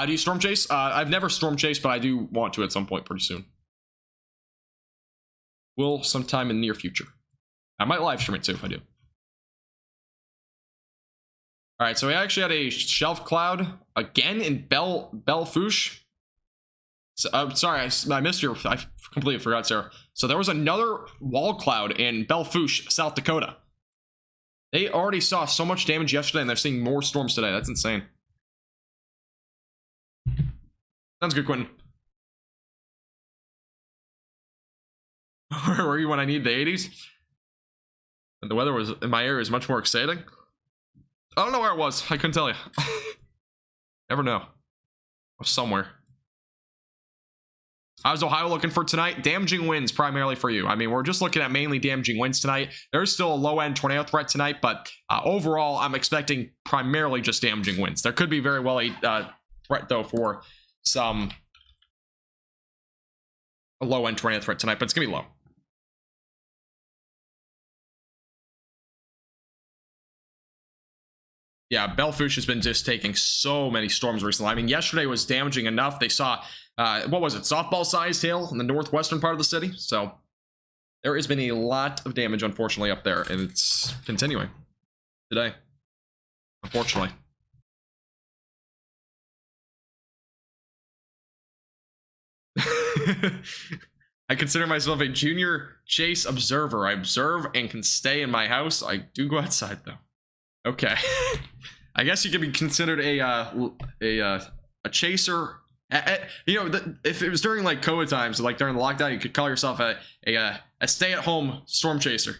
Do you storm chase? I've never storm chased, but I do want to at some point pretty soon. Will sometime in the near future. I might live stream it too if I do. All right, so we actually had a shelf cloud again in Belfouche. So, sorry, I missed your. I completely forgot, Sarah. So there was another wall cloud in Belfouche, South Dakota. They already saw so much damage yesterday, and they're seeing more storms today. That's insane. Sounds good, Quentin. Where were you when I need the 80s? And the weather was in my area is much more exciting. I don't know where it was. I couldn't tell you. Never know. I was somewhere. How's Ohio looking for tonight? Damaging winds primarily for you. I mean, we're just looking at mainly damaging winds tonight. There's still a low-end tornado threat tonight, but overall, I'm expecting primarily just damaging winds. There could be very well a threat, though, for some a low-end tornado threat tonight, but it's gonna be low. Yeah, Belfouche has been just taking so many storms recently. I mean, yesterday was damaging enough. They saw, what was it, softball-sized hail in the northwestern part of the city. So there has been a lot of damage, unfortunately, up there, and it's continuing today, unfortunately. I consider myself a junior chase observer. I observe and can stay in my house. I do go outside though. Okay. I guess you could be considered a chaser. You know, if it was during like COVID times, like during the lockdown, you could call yourself a stay-at-home storm chaser.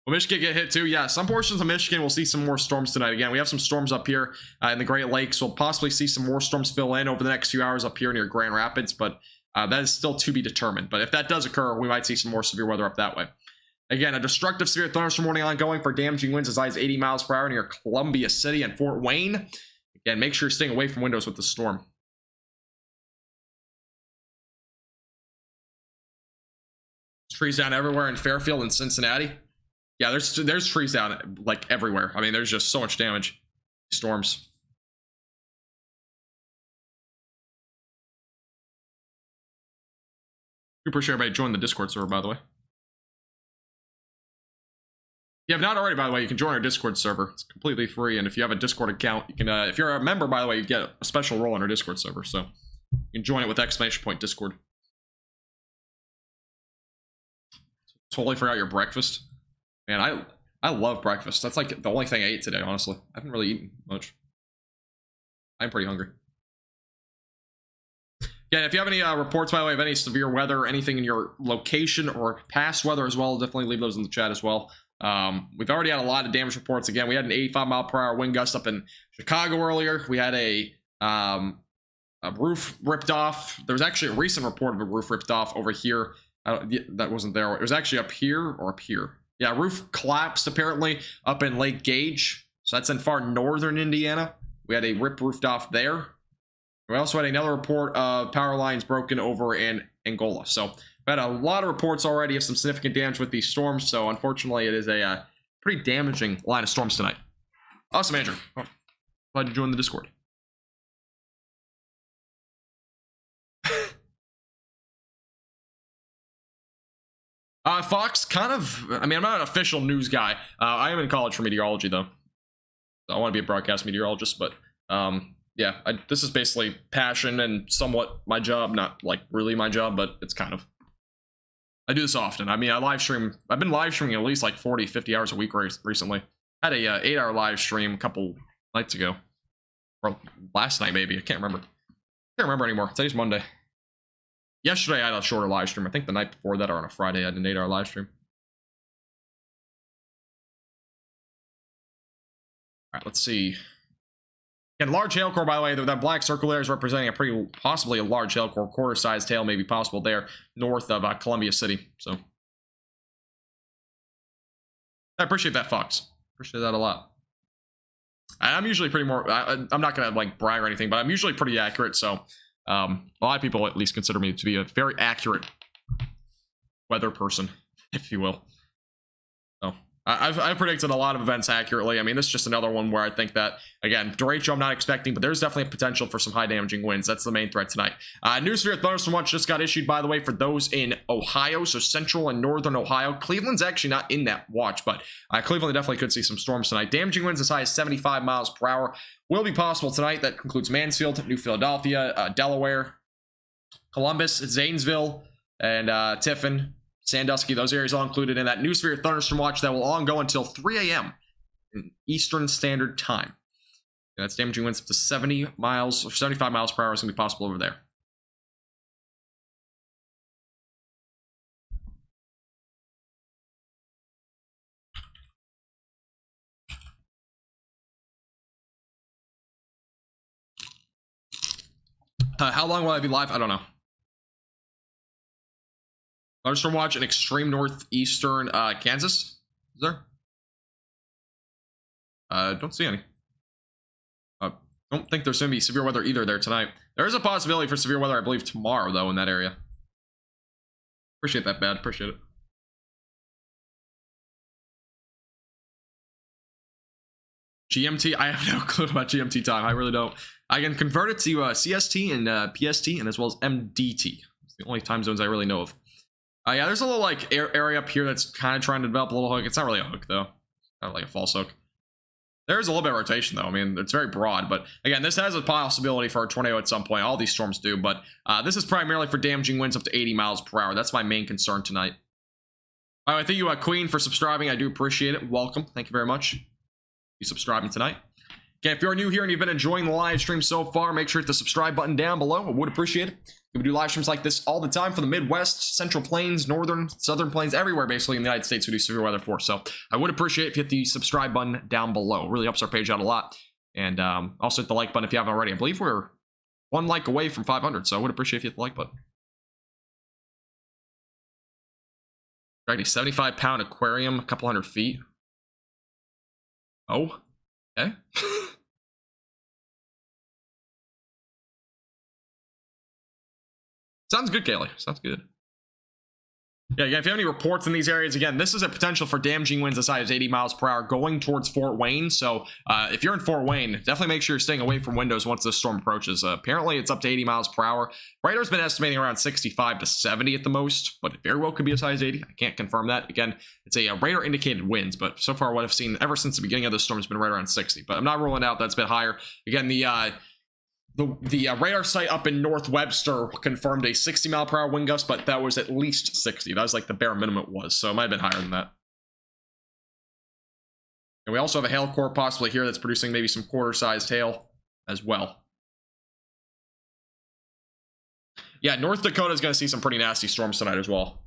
Will Michigan get hit too? Yeah, some portions of Michigan will see some more storms tonight. Again, we have some storms up here in the Great Lakes. We'll possibly see some more storms fill in over the next few hours up here near Grand Rapids, but that is still to be determined. But if that does occur, we might see some more severe weather up that way. Again, a destructive severe thunderstorm warning ongoing for damaging winds as high as 80 miles per hour near Columbia City and Fort Wayne. Again, make sure you're staying away from windows with the storm. Trees down everywhere in Fairfield and Cincinnati. Yeah, there's trees down like everywhere. I mean, there's just so much damage. Storms. Super sure everybody join the Discord server, by the way. If you have not already, by the way, you can join our Discord server. It's completely free, and if you have a Discord account, you can. If you're a member, by the way, you get a special role in our Discord server. So you can join it with !Discord. Totally forgot your breakfast. Man, I love breakfast. That's like the only thing I ate today, honestly. I haven't really eaten much. I'm pretty hungry. Yeah, if you have any reports, by the way, of any severe weather or anything in your location or past weather as well, definitely leave those in the chat as well. We've already had a lot of damage reports. Again, we had an 85-mile-per-hour wind gust up in Chicago earlier. We had a roof ripped off. There was actually a recent report of a roof ripped off over here. That wasn't there. It was actually up here or up here. Yeah, roof collapsed apparently up in Lake Gage. So that's in far northern Indiana. We had a rip roofed off there. We also had another report of power lines broken over in Angola. So we had a lot of reports already of some significant damage with these storms. So unfortunately, it is a pretty damaging line of storms tonight. Awesome, Andrew. Oh, glad you joined the Discord. Fox, kind of. I mean, I'm not an official news guy. I am in college for meteorology, though. I want to be a broadcast meteorologist, but yeah, this is basically passion and somewhat my job. Not like really my job, but it's kind of. I do this often. I mean, I live stream. I've been live streaming at least like 40, 50 hours a week recently. I had a 8-hour live stream a couple nights ago, or last night maybe. I can't remember. Can't remember anymore. Today's Monday. Yesterday I had a shorter live stream. I think the night before that, or on a Friday, I had an 8-hour live stream. All right, let's see. And large hail core, by the way, that black circle there is representing a pretty, possibly a large hail core, quarter-sized hail may be possible there, north of Columbia City. So I appreciate that, Fox. Appreciate that a lot. I'm usually pretty more. I'm not gonna like brag or anything, but I'm usually pretty accurate. So a lot of people at least consider me to be a very accurate weather person, if you will. So I've predicted a lot of events accurately. I mean, this is just another one where I think that, again, derecho I'm not expecting, but there's definitely a potential for some high damaging winds. That's the main threat tonight. New severe thunderstorm watch just got issued, by the way, for those in Ohio, so central and northern Ohio. Cleveland's actually not in that watch, but Cleveland definitely could see some storms tonight. Damaging winds as high as 75 miles per hour will be possible tonight. That concludes Mansfield, New Philadelphia, Delaware, Columbus, Zanesville, and Tiffin, Sandusky. Those areas all included in that new severe thunderstorm watch that will go until 3 a.m. in Eastern Standard Time. And that's damaging winds up to 70 miles or 75 miles per hour is going to be possible over there. How long will I be live? I don't know. Thunderstorm watch in extreme northeastern Kansas. Is there? Don't see any. Don't think there's going to be severe weather either there tonight. There is a possibility for severe weather, I believe, tomorrow, though, in that area. Appreciate that, Bad. Appreciate it. GMT? I have no clue about GMT time. I really don't. I can convert it to CST and PST, and as well as MDT. It's the only time zones I really know of. Yeah, there's a little like area up here that's kind of trying to develop a little hook. It's not really a hook, though. Kind of like a false hook. There's a little bit of rotation, though. I mean, it's very broad, but again, this has a possibility for a tornado at some point. All these storms do, but this is primarily for damaging winds up to 80 miles per hour. That's my main concern tonight. All right, thank you, Queen, for subscribing. I do appreciate it. Welcome. Thank you very much. You subscribing tonight. Okay, if you're new here and you've been enjoying the live stream so far, make sure to hit the subscribe button down below. I would appreciate it. We do live streams like this all the time for the Midwest, Central Plains, Northern, Southern Plains, everywhere basically in the United States we do severe weather for. So I would appreciate if you hit the subscribe button down below. It really helps our page out a lot. And also hit the like button if you haven't already. I believe we're 1 like away from 500, so I would appreciate if you hit the like button. Right, a 75-pound aquarium, a couple hundred feet. Oh, okay. Sounds good, Kaylee. Sounds good. Yeah, again, if you have any reports in these areas, again, this is a potential for damaging winds as high as 80 miles per hour going towards Fort Wayne. So if you're in Fort Wayne, definitely make sure you're staying away from windows once this storm approaches. Apparently, it's up to 80 miles per hour. Radar's been estimating around 65 to 70 at the most, but it very well could be as high as 80. I can't confirm that. Again, it's a radar indicated winds, but so far what I've seen ever since the beginning of this storm has been right around 60. But I'm not ruling out that's a bit higher. Again, the radar site up in North Webster confirmed a 60 mile per hour wind gust, but that was at least 60. That was like the bare minimum it was, so it might have been higher than that. And we also have a hail core possibly here that's producing maybe some quarter-sized hail as well. Yeah, North Dakota is going to see some pretty nasty storms tonight as well.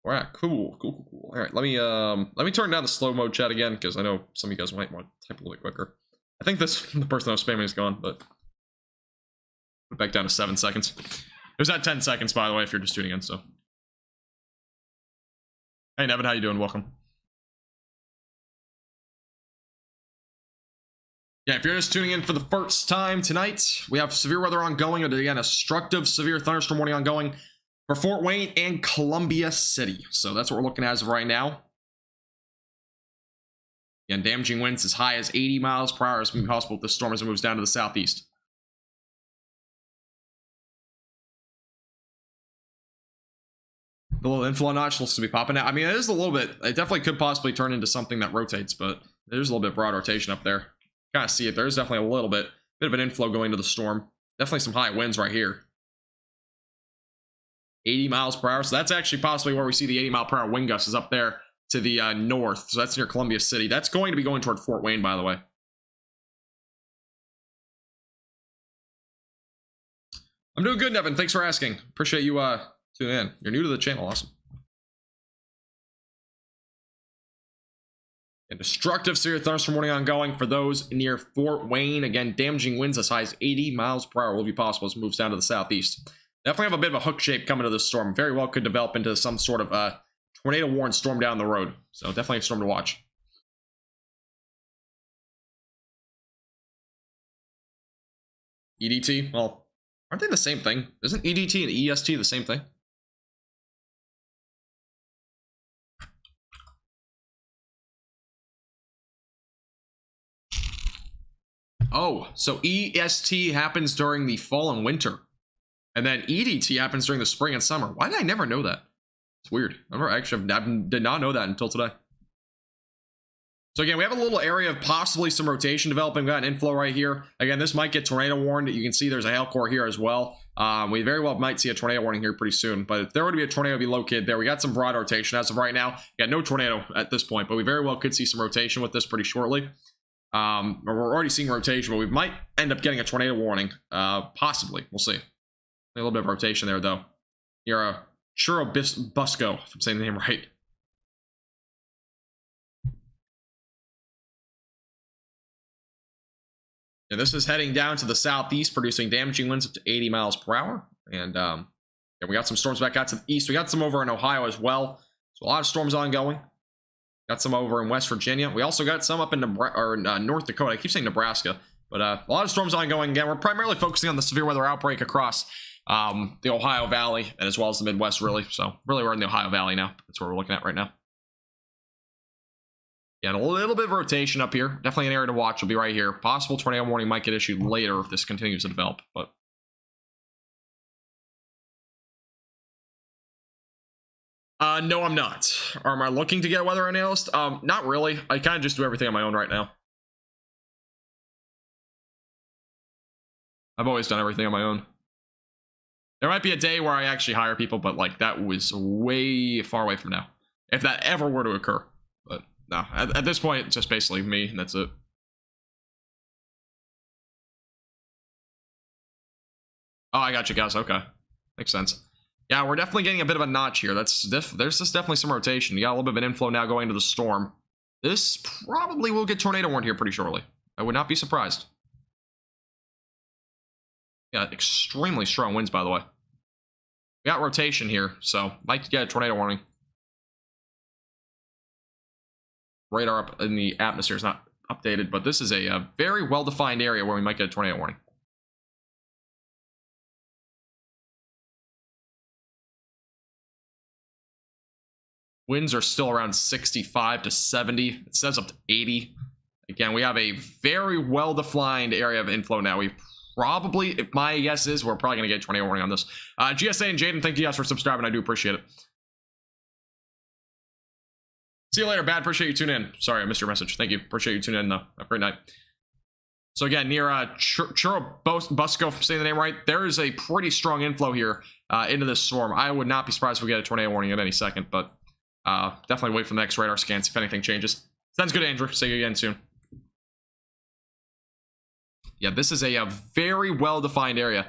All right, cool. All right, let me turn down the slow mode chat again because I know some of you guys might want to type a little bit quicker. I think the person I was spamming is gone, but put it back down to 7 seconds. It was at 10 seconds, by the way, if you're just tuning in. So, hey Nevin, how you doing? Welcome. Yeah, if you're just tuning in for the first time tonight, we have severe weather ongoing, and again, a destructive severe thunderstorm warning ongoing for Fort Wayne and Columbia City. So that's what we're looking at as of right now. Again, damaging winds as high as 80 miles per hour is going to be possible with this storm as it moves down to the southeast. The little inflow notch looks to be popping out. I mean, it is a little bit, it definitely could possibly turn into something that rotates, but there's a little bit broad rotation up there. Kind of see it. There's definitely a little bit of an inflow going to the storm. Definitely some high winds right here. 80 miles per hour. So that's actually possibly where we see the 80 mile per hour wind gusts is up there to the north. So that's near Columbia City. That's going to be going toward Fort Wayne, by the way. I'm doing good, Nevin. Thanks for asking. Appreciate you tuning in. You're new to the channel. Awesome. And destructive severe thunderstorm warning ongoing for those near Fort Wayne. Again, damaging winds as high as 80 miles per hour will be possible as it moves down to the southeast. Definitely have a bit of a hook shape coming to this storm. Very well could develop into some sort of tornado warned storm down the road. So definitely a storm to watch. EDT? Well, aren't they the same thing? Isn't EDT and EST the same thing? Oh, so EST happens during the fall and winter. And then EDT happens during the spring and summer. Why did I never know that? It's weird. I did not know that until today. So again, we have a little area of possibly some rotation developing. We've got an inflow right here. Again, this might get tornado warned. You can see there's a hail core here as well. We very well might see a tornado warning here pretty soon. But if there were to be a tornado, it'd be located there. We got some broad rotation as of right now. We got no tornado at this point, but we very well could see some rotation with this pretty shortly. Or we're already seeing rotation, but we might end up getting a tornado warning. Possibly. We'll see. A little bit of rotation there, though. You're a Churubusco, if I'm saying the name right. Yeah, this is heading down to the southeast, producing damaging winds up to 80 miles per hour. And yeah, we got some storms back out to the east. We got some over in Ohio as well. So a lot of storms ongoing. Got some over in West Virginia. We also got some up in North Dakota. I keep saying Nebraska. But a lot of storms ongoing. Again, we're primarily focusing on the severe weather outbreak across the Ohio Valley and as well as the Midwest, really. So really we're in the Ohio Valley now. That's what we're looking at right now. Yeah, and a little bit of rotation up here. Definitely an area to watch. Will be right here. Possible tornado warning might get issued later if this continues to develop. But no, I'm not. Or am I looking to get a weather analyst? Not really. I kind of just do everything on my own right now. I've always done everything on my own. There might be a day where I actually hire people, but like that was way far away from now. If that ever were to occur. But no, at this point, it's just basically me, and that's it. Oh, I got you guys. Okay. Makes sense. Yeah, we're definitely getting a bit of a notch here. There's just definitely some rotation. You got a little bit of an inflow now going into the storm. This probably will get tornado warned here pretty shortly. I would not be surprised. Yeah, extremely strong winds, by the way. We got rotation here, so might get a tornado warning. Radar up in the atmosphere is not updated, but this is a very well-defined area where we might get a tornado warning. Winds are still around 65 to 70. It says up to 80. Again, we have a very well-defined area of inflow now. We probably, if my guess is, we're probably going to get a tornado warning on this. GSA and Jaden, thank you guys for subscribing. I do appreciate it. See you later, Bad. Appreciate you tuning in. Sorry, I missed your message. Thank you. Appreciate you tuning in, though. Have a great night. So again, near Churubusco, if I'm saying the name right, there is a pretty strong inflow here into this storm. I would not be surprised if we get a tornado warning at any second, but definitely wait for the next radar scans if anything changes. Sounds good, Andrew. See you again soon. Yeah, this is a very well-defined area.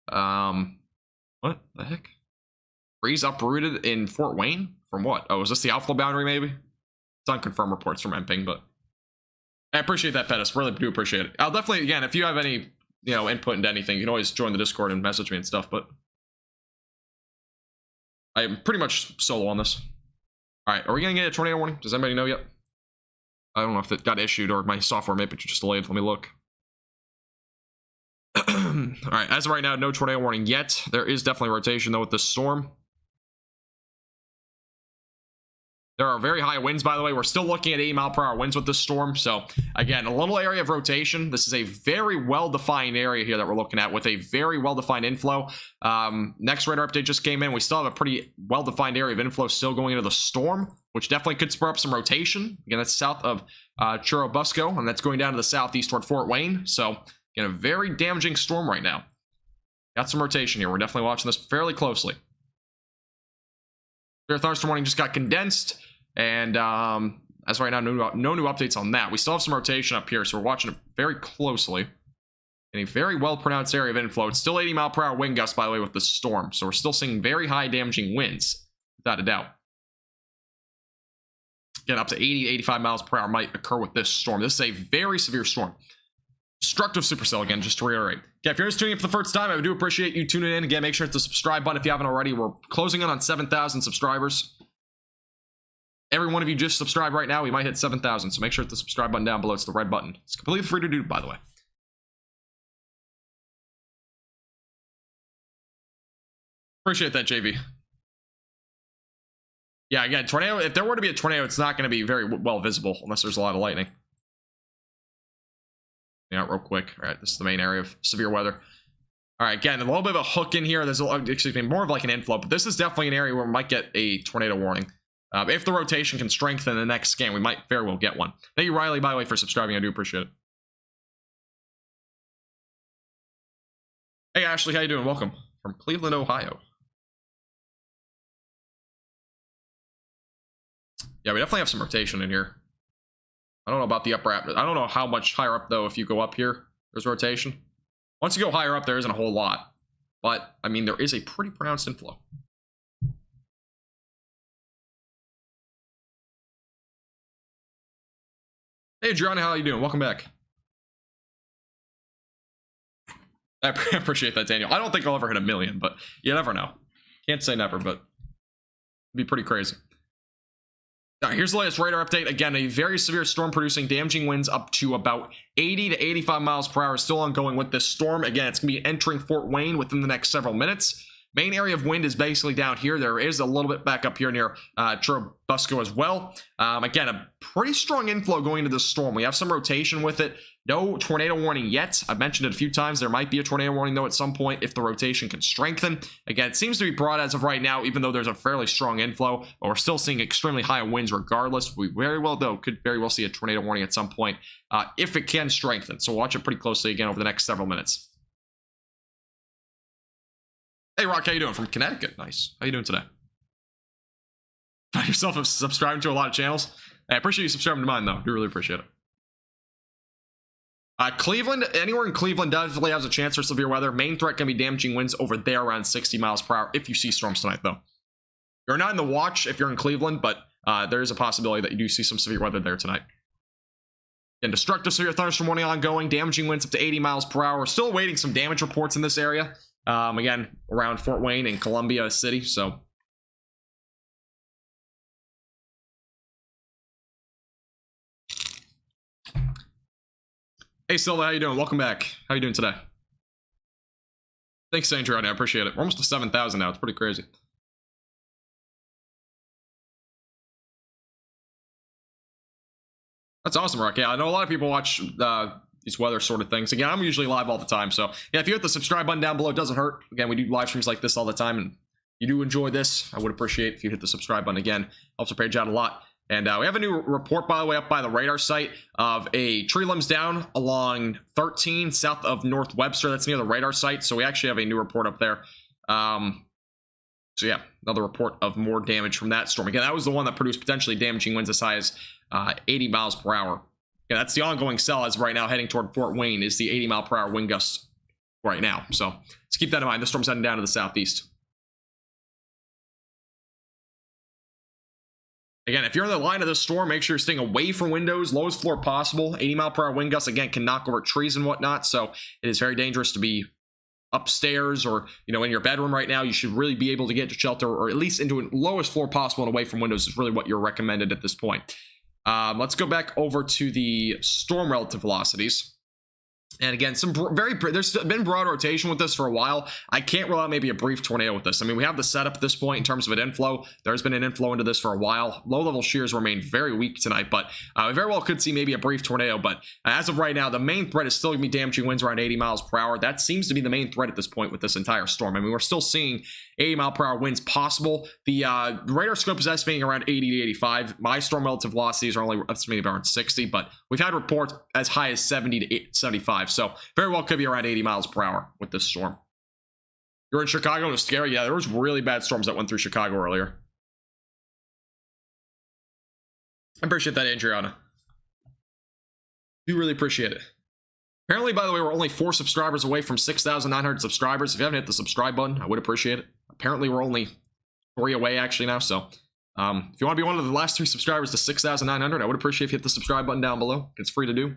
What the heck? Trees uprooted in Fort Wayne? From what? Oh, is this the outflow boundary, maybe? It's unconfirmed reports from MPing, but I appreciate that, Pettis. Really do appreciate it. I'll definitely, again, if you have any, input into anything, you can always join the Discord and message me and stuff, but I'm pretty much solo on this. All right, are we going to get a tornado warning? Does anybody know yet? I don't know if it got issued or my software maybe just delayed. Let me look. All right, as of right now, no tornado warning yet. There is definitely rotation, though, with this storm. There are very high winds, by the way. We're still looking at 80-mile-per-hour winds with this storm. So, again, a little area of rotation. This is a very well-defined area here that we're looking at with a very well-defined inflow. Next radar update just came in. We still have a pretty well-defined area of inflow still going into the storm, which definitely could spur up some rotation. Again, that's south of Churubusco, and that's going down to the southeast toward Fort Wayne. So, again, a very damaging storm right now. Got some rotation here. We're definitely watching this fairly closely. Severe thunderstorm warning just got condensed. And as right now, no new updates on that. We still have some rotation up here, so we're watching it very closely. In a very well-pronounced area of inflow. It's still 80-mile-per-hour wind gusts, by the way, with the storm. So we're still seeing very high damaging winds, without a doubt. Again, up to 80 to 85 miles per hour might occur with this storm. This is a very severe storm. Destructive supercell, again, just to reiterate. Okay, if you're just tuning in for the first time, I do appreciate you tuning in. Again, make sure to hit the subscribe button if you haven't already. We're closing in on 7,000 subscribers. Every one of you just subscribe right now. We might hit 7,000, so make sure to hit the subscribe button down below. It's the red button. It's completely free to do, by the way. Appreciate that, JV. Yeah, again, tornado. If there were to be a tornado, it's not going to be very well visible unless there's a lot of lightning. Yeah, real quick. All right, this is the main area of severe weather. All right, again, a little bit of a hook in here. There's excuse me, more of like an inflow, but this is definitely an area where we might get a tornado warning. If the rotation can strengthen the next scan, we might very well get one. Thank you, Riley, by the way, for subscribing. I do appreciate it. Hey, Ashley, how you doing? Welcome from Cleveland, Ohio. Yeah, we definitely have some rotation in here. I don't know about the upper I don't know how much higher up, though, if you go up here, there's rotation. Once you go higher up, there isn't a whole lot. But, I mean, there is a pretty pronounced inflow. Hey, Adriana, how are you doing? Welcome back. I appreciate that, Daniel. I don't think I'll ever hit 1 million, but you never know. Can't say never, but it'd be pretty crazy. Now, here's the latest radar update. Again, a very severe storm producing damaging winds up to about 80 to 85 miles per hour still ongoing with this storm. Again, it's going to be entering Fort Wayne within the next several minutes. Main area of wind is basically down here. There is a little bit back up here near Churubusco as well. Again, a pretty strong inflow going into this storm. We have some rotation with it. No tornado warning yet. I've mentioned it a few times. There might be a tornado warning, though, at some point if the rotation can strengthen. Again, it seems to be broad as of right now, even though there's a fairly strong inflow. But we're still seeing extremely high winds regardless. We very well, though, could very well see a tornado warning at some point if it can strengthen. So watch it pretty closely again over the next several minutes. Hey, Rock, how you doing? From Connecticut. Nice. How you doing today? Find yourself subscribing to a lot of channels? I appreciate you subscribing to mine, though. I do really appreciate it. Cleveland, anywhere in Cleveland definitely has a chance for severe weather. Main threat can be damaging winds over there around 60 miles per hour if you see storms tonight, though. You're not in the watch if you're in Cleveland, but there is a possibility that you do see some severe weather there tonight. And destructive severe thunderstorm warning ongoing. Damaging winds up to 80 miles per hour. We're still awaiting some damage reports in this area. Again, around Fort Wayne and Columbia City, so. Hey, Silva, how you doing? Welcome back. How you doing today? Thanks, Saint Gerard. I appreciate it. We're almost to 7,000 now. It's pretty crazy. That's awesome, Rock. Yeah, I know a lot of people watch these weather sort of things. Again, I'm usually live all the time, so yeah, if you hit the subscribe button down below, it doesn't hurt. Again, we do live streams like this all the time, and you do enjoy this, I would appreciate if you hit the subscribe button. Again, helps our page out a lot. And we have a new report, by the way, up by the radar site of a tree limbs down along 13 south of North Webster. That's near the radar site, so we actually have a new report up there. So yeah, another report of more damage from that storm. Again, that was the one that produced potentially damaging winds as high as 80 miles per hour. Yeah, that's the ongoing cell as of right now heading toward Fort Wayne is the 80 mile per hour wind gusts right now. So let's keep that in mind. This storm's heading down to the southeast. Again, if you're in the line of this storm, make sure you're staying away from windows, lowest floor possible. 80 mile per hour wind gusts, again, can knock over trees and whatnot. So it is very dangerous to be upstairs or, you know, in your bedroom right now. You should really be able to get to shelter or at least into the lowest floor possible and away from windows is really what you're recommended at this point. Let's go back over to the storm relative velocities. And again, there's been broad rotation with this for a while. I can't rule out maybe a brief tornado with this. I mean, we have the setup at this point in terms of an inflow. There's been an inflow into this for a while. Low-level shears remain very weak tonight, but we very well could see maybe a brief tornado. But as of right now, the main threat is still going to be damaging winds around 80 miles per hour. That seems to be the main threat at this point with this entire storm. I mean, we're still seeing 80 mile per hour winds possible. The radar scope is estimating around 80 to 85. My storm relative velocities are only estimated around 60, but we've had reports as high as 70 to 75. So very well could be around 80 miles per hour with this storm. You're in Chicago and it was scary. Yeah, there was really bad storms that went through Chicago earlier. I appreciate that, Adriana. Do really appreciate it. Apparently, by the way, we're only 4 subscribers away from 6,900 subscribers. If you haven't hit the subscribe button, I would appreciate it. Apparently, we're only 3 away actually now. So if you want to be one of the last 3 subscribers to 6,900, I would appreciate if you hit the subscribe button down below. It's free to do.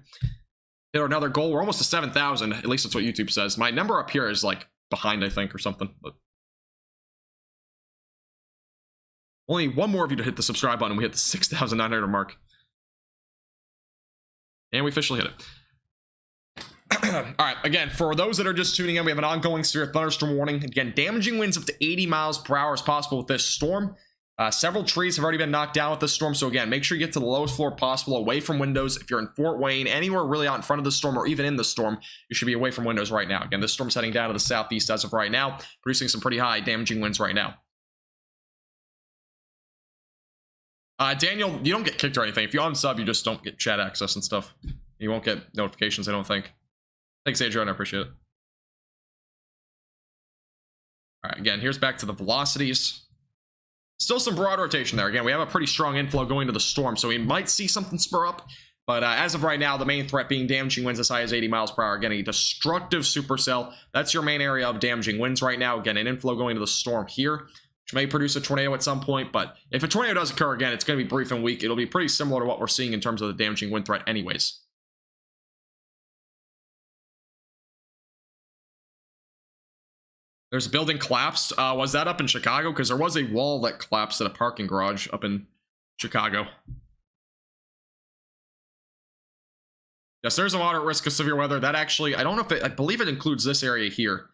Hit another goal. We're almost to 7,000. At least that's what YouTube says. My number up here is like behind, I think, or something. But only one more of you to hit the subscribe button. We hit the 6,900 mark. And we officially hit it. All right, again, for those that are just tuning in, we have an ongoing severe thunderstorm warning. Again, damaging winds up to 80 miles per hour is possible with this storm. Several trees have already been knocked down with this storm, so again, make sure you get to the lowest floor possible, away from windows. If you're in Fort Wayne, anywhere really out in front of the storm or even in the storm, you should be away from windows right now. Again, this storm's heading down to the southeast as of right now, producing some pretty high damaging winds right now. Daniel, you don't get kicked or anything. If you unsub, you just don't get chat access and stuff. You won't get notifications, I don't think. Thanks, Adrian. I appreciate it. All right, again, here's back to the velocities. Still some broad rotation there. Again, we have a pretty strong inflow going to the storm, so we might see something spur up. But as of right now, the main threat being damaging winds as high as 80 miles per hour. Again, a destructive supercell. That's your main area of damaging winds right now. Again, an inflow going to the storm here, which may produce a tornado at some point. But if a tornado does occur, again, it's going to be brief and weak. It'll be pretty similar to what we're seeing in terms of the damaging wind threat anyways. There's a building collapsed. Was that up in Chicago? Because there was a wall that collapsed at a parking garage up in Chicago. Yes, there's a moderate risk of severe weather. That actually, I don't know if it, I believe it includes this area here.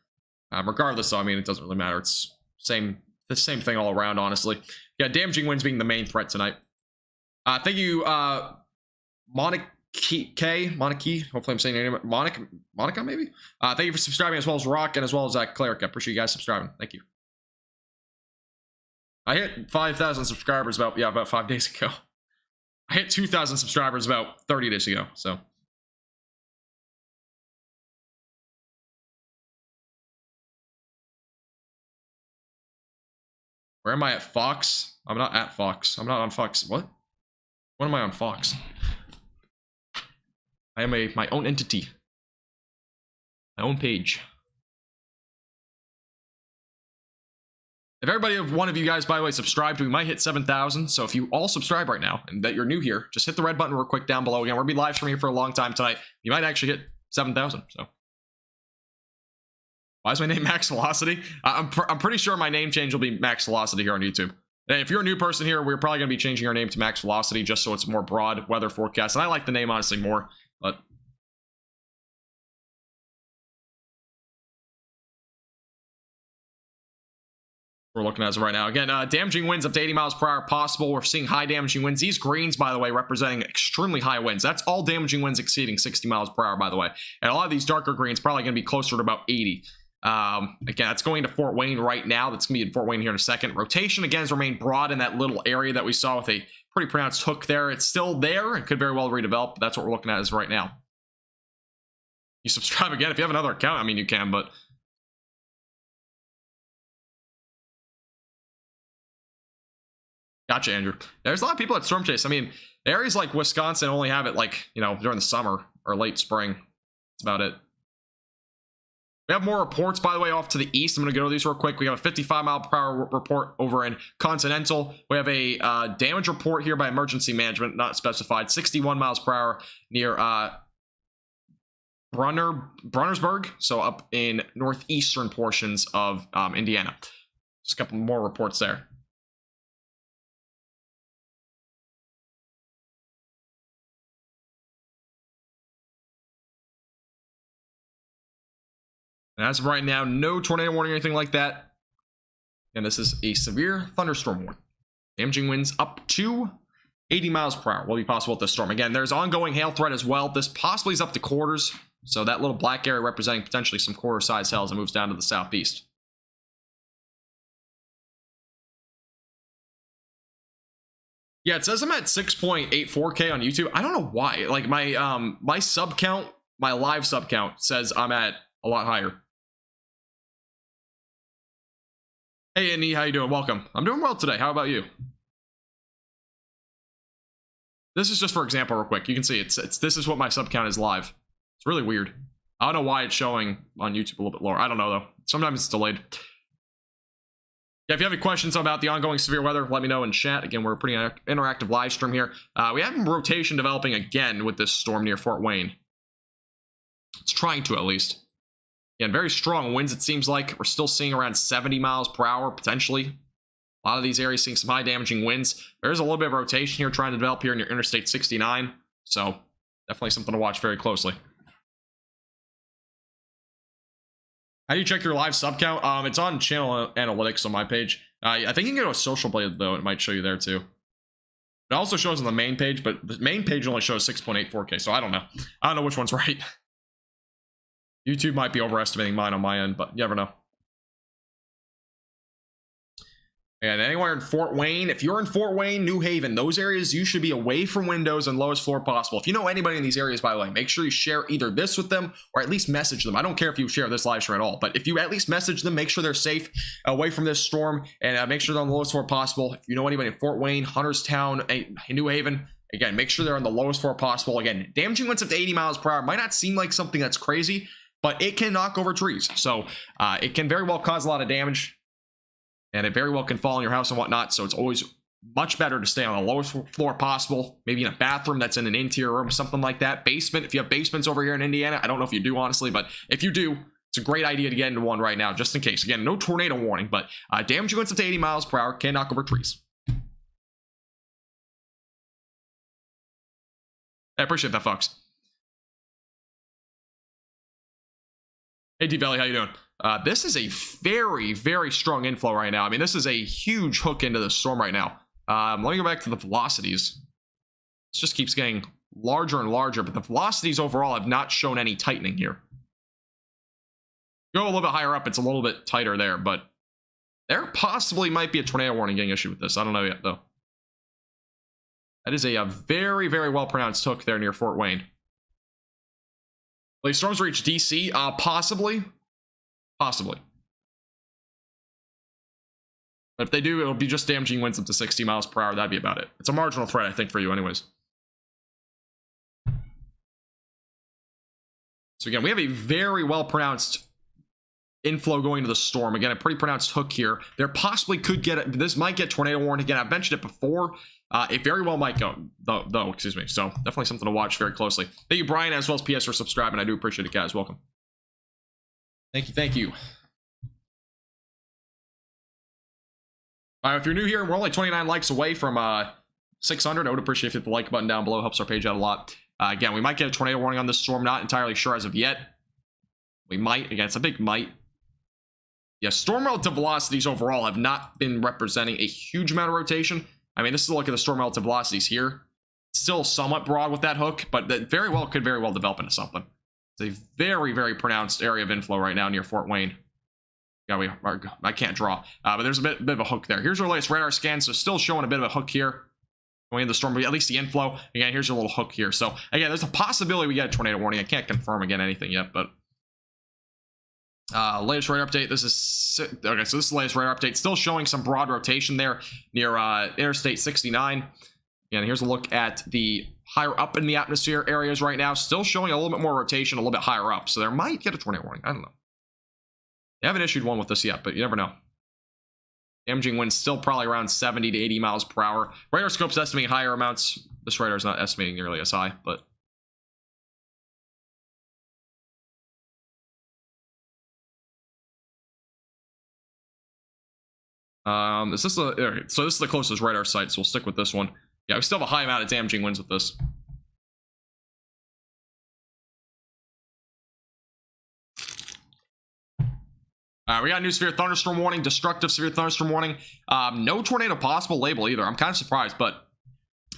Regardless, though, I mean, it doesn't really matter. It's the same thing all around, honestly. Yeah, damaging winds being the main threat tonight. Thank you, Monica, hopefully I'm saying your name, Monica maybe? Thank you for subscribing, as well as Rock and as well as Cleric. I appreciate you guys subscribing. Thank you. I hit 5,000 subscribers about 5 days ago. I hit 2,000 subscribers about 30 days ago, so. Where am I at Fox? I'm not at Fox. I'm not on Fox. What? When am I on Fox? I am my own entity. My own page. If one of you guys, by the way, subscribed, we might hit 7,000. So if you all subscribe right now and that you're new here, just hit the red button real quick down below. Again, we're going to be live streaming here for a long time tonight. You might actually hit 7,000. So why is my name Max Velocity? I'm pretty sure my name change will be Max Velocity here on YouTube. And if you're a new person here, we're probably going to be changing our name to Max Velocity just so it's more broad weather forecast. And I like the name honestly more. But we're looking at as of right now. Again, damaging winds up to 80 miles per hour possible. We're seeing high damaging winds. These greens, by the way, representing extremely high winds. That's all damaging winds exceeding 60 miles per hour, by the way. And a lot of these darker greens probably going to be closer to about 80. Again, it's going to Fort Wayne right now. That's going to be in Fort Wayne here in a second. Rotation, again, has remained broad in that little area that we saw with a pretty pronounced hook there. It's still there. It could very well redevelop. But that's what we're looking at as right now. You subscribe again. If you have another account, I mean, you can, but... Gotcha, Andrew. There's a lot of people at Storm Chase. I mean, areas like Wisconsin only have it like, you know, during the summer or late spring. That's about it. We have more reports, by the way, off to the east. I'm going to go to these real quick. We have a 55 mile per hour report over in Continental. We have a damage report here by emergency management, not specified. 61 miles per hour near Brunnersburg, so up in northeastern portions of Indiana. Just a couple more reports there. And as of right now, no tornado warning or anything like that. And this is a severe thunderstorm warning. Damaging winds up to 80 miles per hour will be possible with this storm. Again, there's ongoing hail threat as well. This possibly is up to quarters. So that little black area representing potentially some quarter-size hail as it moves down to the southeast. Yeah, it says I'm at 6.84K on YouTube. I don't know why. Like my sub count, my live sub count says I'm at a lot higher. Hey, Andy, how you doing? Welcome. I'm doing well today. How about you? This is just for example real quick. You can see this is what my sub count is live. It's really weird. I don't know why it's showing on YouTube a little bit lower. I don't know though. Sometimes it's delayed. Yeah, if you have any questions about the ongoing severe weather, let me know in chat. Again, we're a pretty interactive live stream here. We have rotation developing again with this storm near Fort Wayne. It's trying to, at least. Again, very strong winds, it seems like. We're still seeing around 70 miles per hour, potentially. A lot of these areas seeing some high damaging winds. There's a little bit of rotation here trying to develop here near Interstate 69. So, definitely something to watch very closely. How do you check your live sub count? It's on channel analytics on my page. I think you can go to Social Blade, though. It might show you there, too. It also shows on the main page, but the main page only shows 6.84K, so I don't know. I don't know which one's right. YouTube might be overestimating mine on my end, but you never know. And anywhere in Fort Wayne, if you're in Fort Wayne, New Haven, those areas, you should be away from windows and lowest floor possible. If you know anybody in these areas, by the way, make sure you share either this with them or at least message them. I don't care if you share this live stream at all, but if you at least message them, make sure they're safe away from this storm and make sure they're on the lowest floor possible. If you know anybody in Fort Wayne, Hunterstown, New Haven, again, make sure they're on the lowest floor possible. Again, damaging winds up to 80 miles per hour might not seem like something that's crazy, but it can knock over trees. So it can very well cause a lot of damage. And it very well can fall on your house and whatnot. So it's always much better to stay on the lowest floor possible. Maybe in a bathroom that's in an interior room, something like that. Basement, if you have basements over here in Indiana. I don't know if you do, honestly. But if you do, it's a great idea to get into one right now, just in case. Again, no tornado warning. But damaging winds up to 80 miles per hour can knock over trees. I appreciate that, Fox. Hey, D-Valley, how you doing? This is a very, very strong inflow right now. I mean, this is a huge hook into the storm right now. Let me go back to the velocities. This just keeps getting larger and larger, but the velocities overall have not shown any tightening here. Go a little bit higher up, it's a little bit tighter there, but there possibly might be a tornado warning getting issued with this. I don't know yet, though. That is a very, very well-pronounced hook there near Fort Wayne. Will these storms reach DC? Possibly. Possibly. But if they do, it'll be just damaging winds up to 60 miles per hour. That'd be about it. It's a marginal threat, I think, for you anyways. So again, we have a very well-pronounced inflow going to the storm. Again, a pretty pronounced hook here. There possibly could get this might get tornado warning. Again, I've mentioned it before. It very well might go, though, excuse me. So definitely something to watch very closely. Thank you, Brian, as well as PS for subscribing. I do appreciate it, guys. Welcome. Thank you, thank you. If you're new here, we're only 29 likes away from 600. I would appreciate if you hit the like button down below. Helps our page out a lot. Again, we might get a tornado warning on this storm. Not entirely sure as of yet. We might. Again, it's a big might. Yeah, storm relative velocities overall have not been representing a huge amount of rotation. I mean, this is a look at the storm relative velocities here. Still somewhat broad with that hook, but that could very well develop into something. It's a very, very pronounced area of inflow right now near Fort Wayne. Yeah, I can't draw, but there's a bit of a hook there. Here's our latest radar scan, so still showing a bit of a hook here going into the storm, but at least the inflow. Again, here's your little hook here. So again, there's a possibility we get a tornado warning. I can't confirm again anything yet, but latest radar update. This is okay. So this is the latest radar update. Still showing some broad rotation there near Interstate 69. Again, here's a look at the higher up in the atmosphere areas right now. Still showing a little bit more rotation, a little bit higher up. So there might get a tornado warning. I don't know. They haven't issued one with this yet, but you never know. Damaging winds still probably around 70 to 80 miles per hour. Radar scope's estimating higher amounts. This radar is not estimating nearly as high, but so this is the closest radar site, so we'll stick with this one. Yeah, we still have a high amount of damaging winds with this. We got a new severe thunderstorm warning, destructive severe thunderstorm warning. No tornado possible label either. I'm kind of surprised, but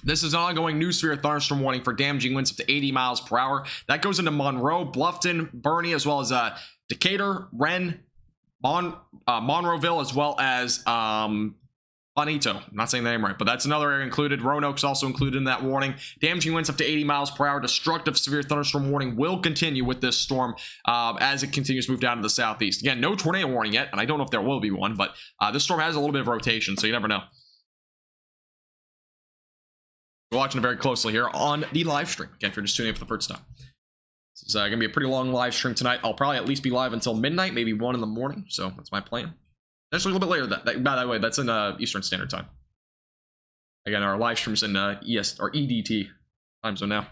this is an ongoing new severe thunderstorm warning for damaging winds up to 80 miles per hour. That goes into Monroe, Bluffton, Bernie, as well as Decatur, Wren, Monroeville, as well as Bonito. I'm not saying the name right, but that's another area included. Roanoke's also included in that warning. Damaging winds up to 80 miles per hour. Destructive severe thunderstorm warning will continue with this storm as it continues to move down to the southeast. Again, no tornado warning yet, and I don't know if there will be one, but this storm has a little bit of rotation, so you never know. We're watching it very closely here on the live stream. Again, if you're just tuning in for the first time. This is going to be a pretty long live stream tonight. I'll probably at least be live until midnight, maybe 1 in the morning, so that's my plan. Actually, a little bit later than that. By the way, that's in Eastern Standard Time. Again, our live stream's in EDT time zone now.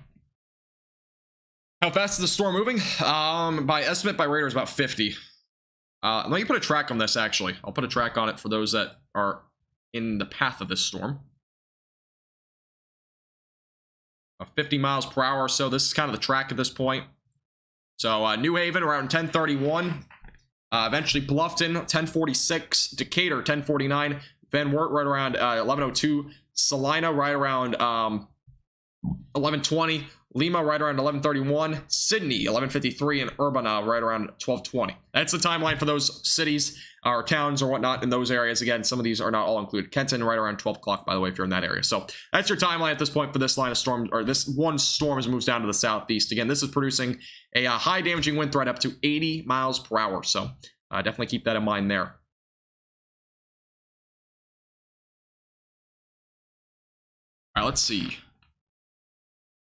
How fast is the storm moving? By estimate, by radar is about 50. Let me put a track on this, actually. I'll put a track on it for those that are in the path of this storm. 50 miles per hour or so. This is kind of the track at this point. So New Haven around 1031. Eventually Bluffton 1046. Decatur 1049. Van Wert right around 1102. Salina right around 1120. Lima right around 1131. Sydney 1153. And Urbana right around 1220. That's the timeline for those cities or towns or whatnot in those areas. Again, some of these are not all included. Kenton right around 12 o'clock, by the way, if you're in that area. So that's your timeline at this point for this line of storm, or this one storm as it moves down to the southeast. Again, this is producing a high damaging wind threat up to 80 miles per hour. So definitely keep that in mind there. All right, let's see.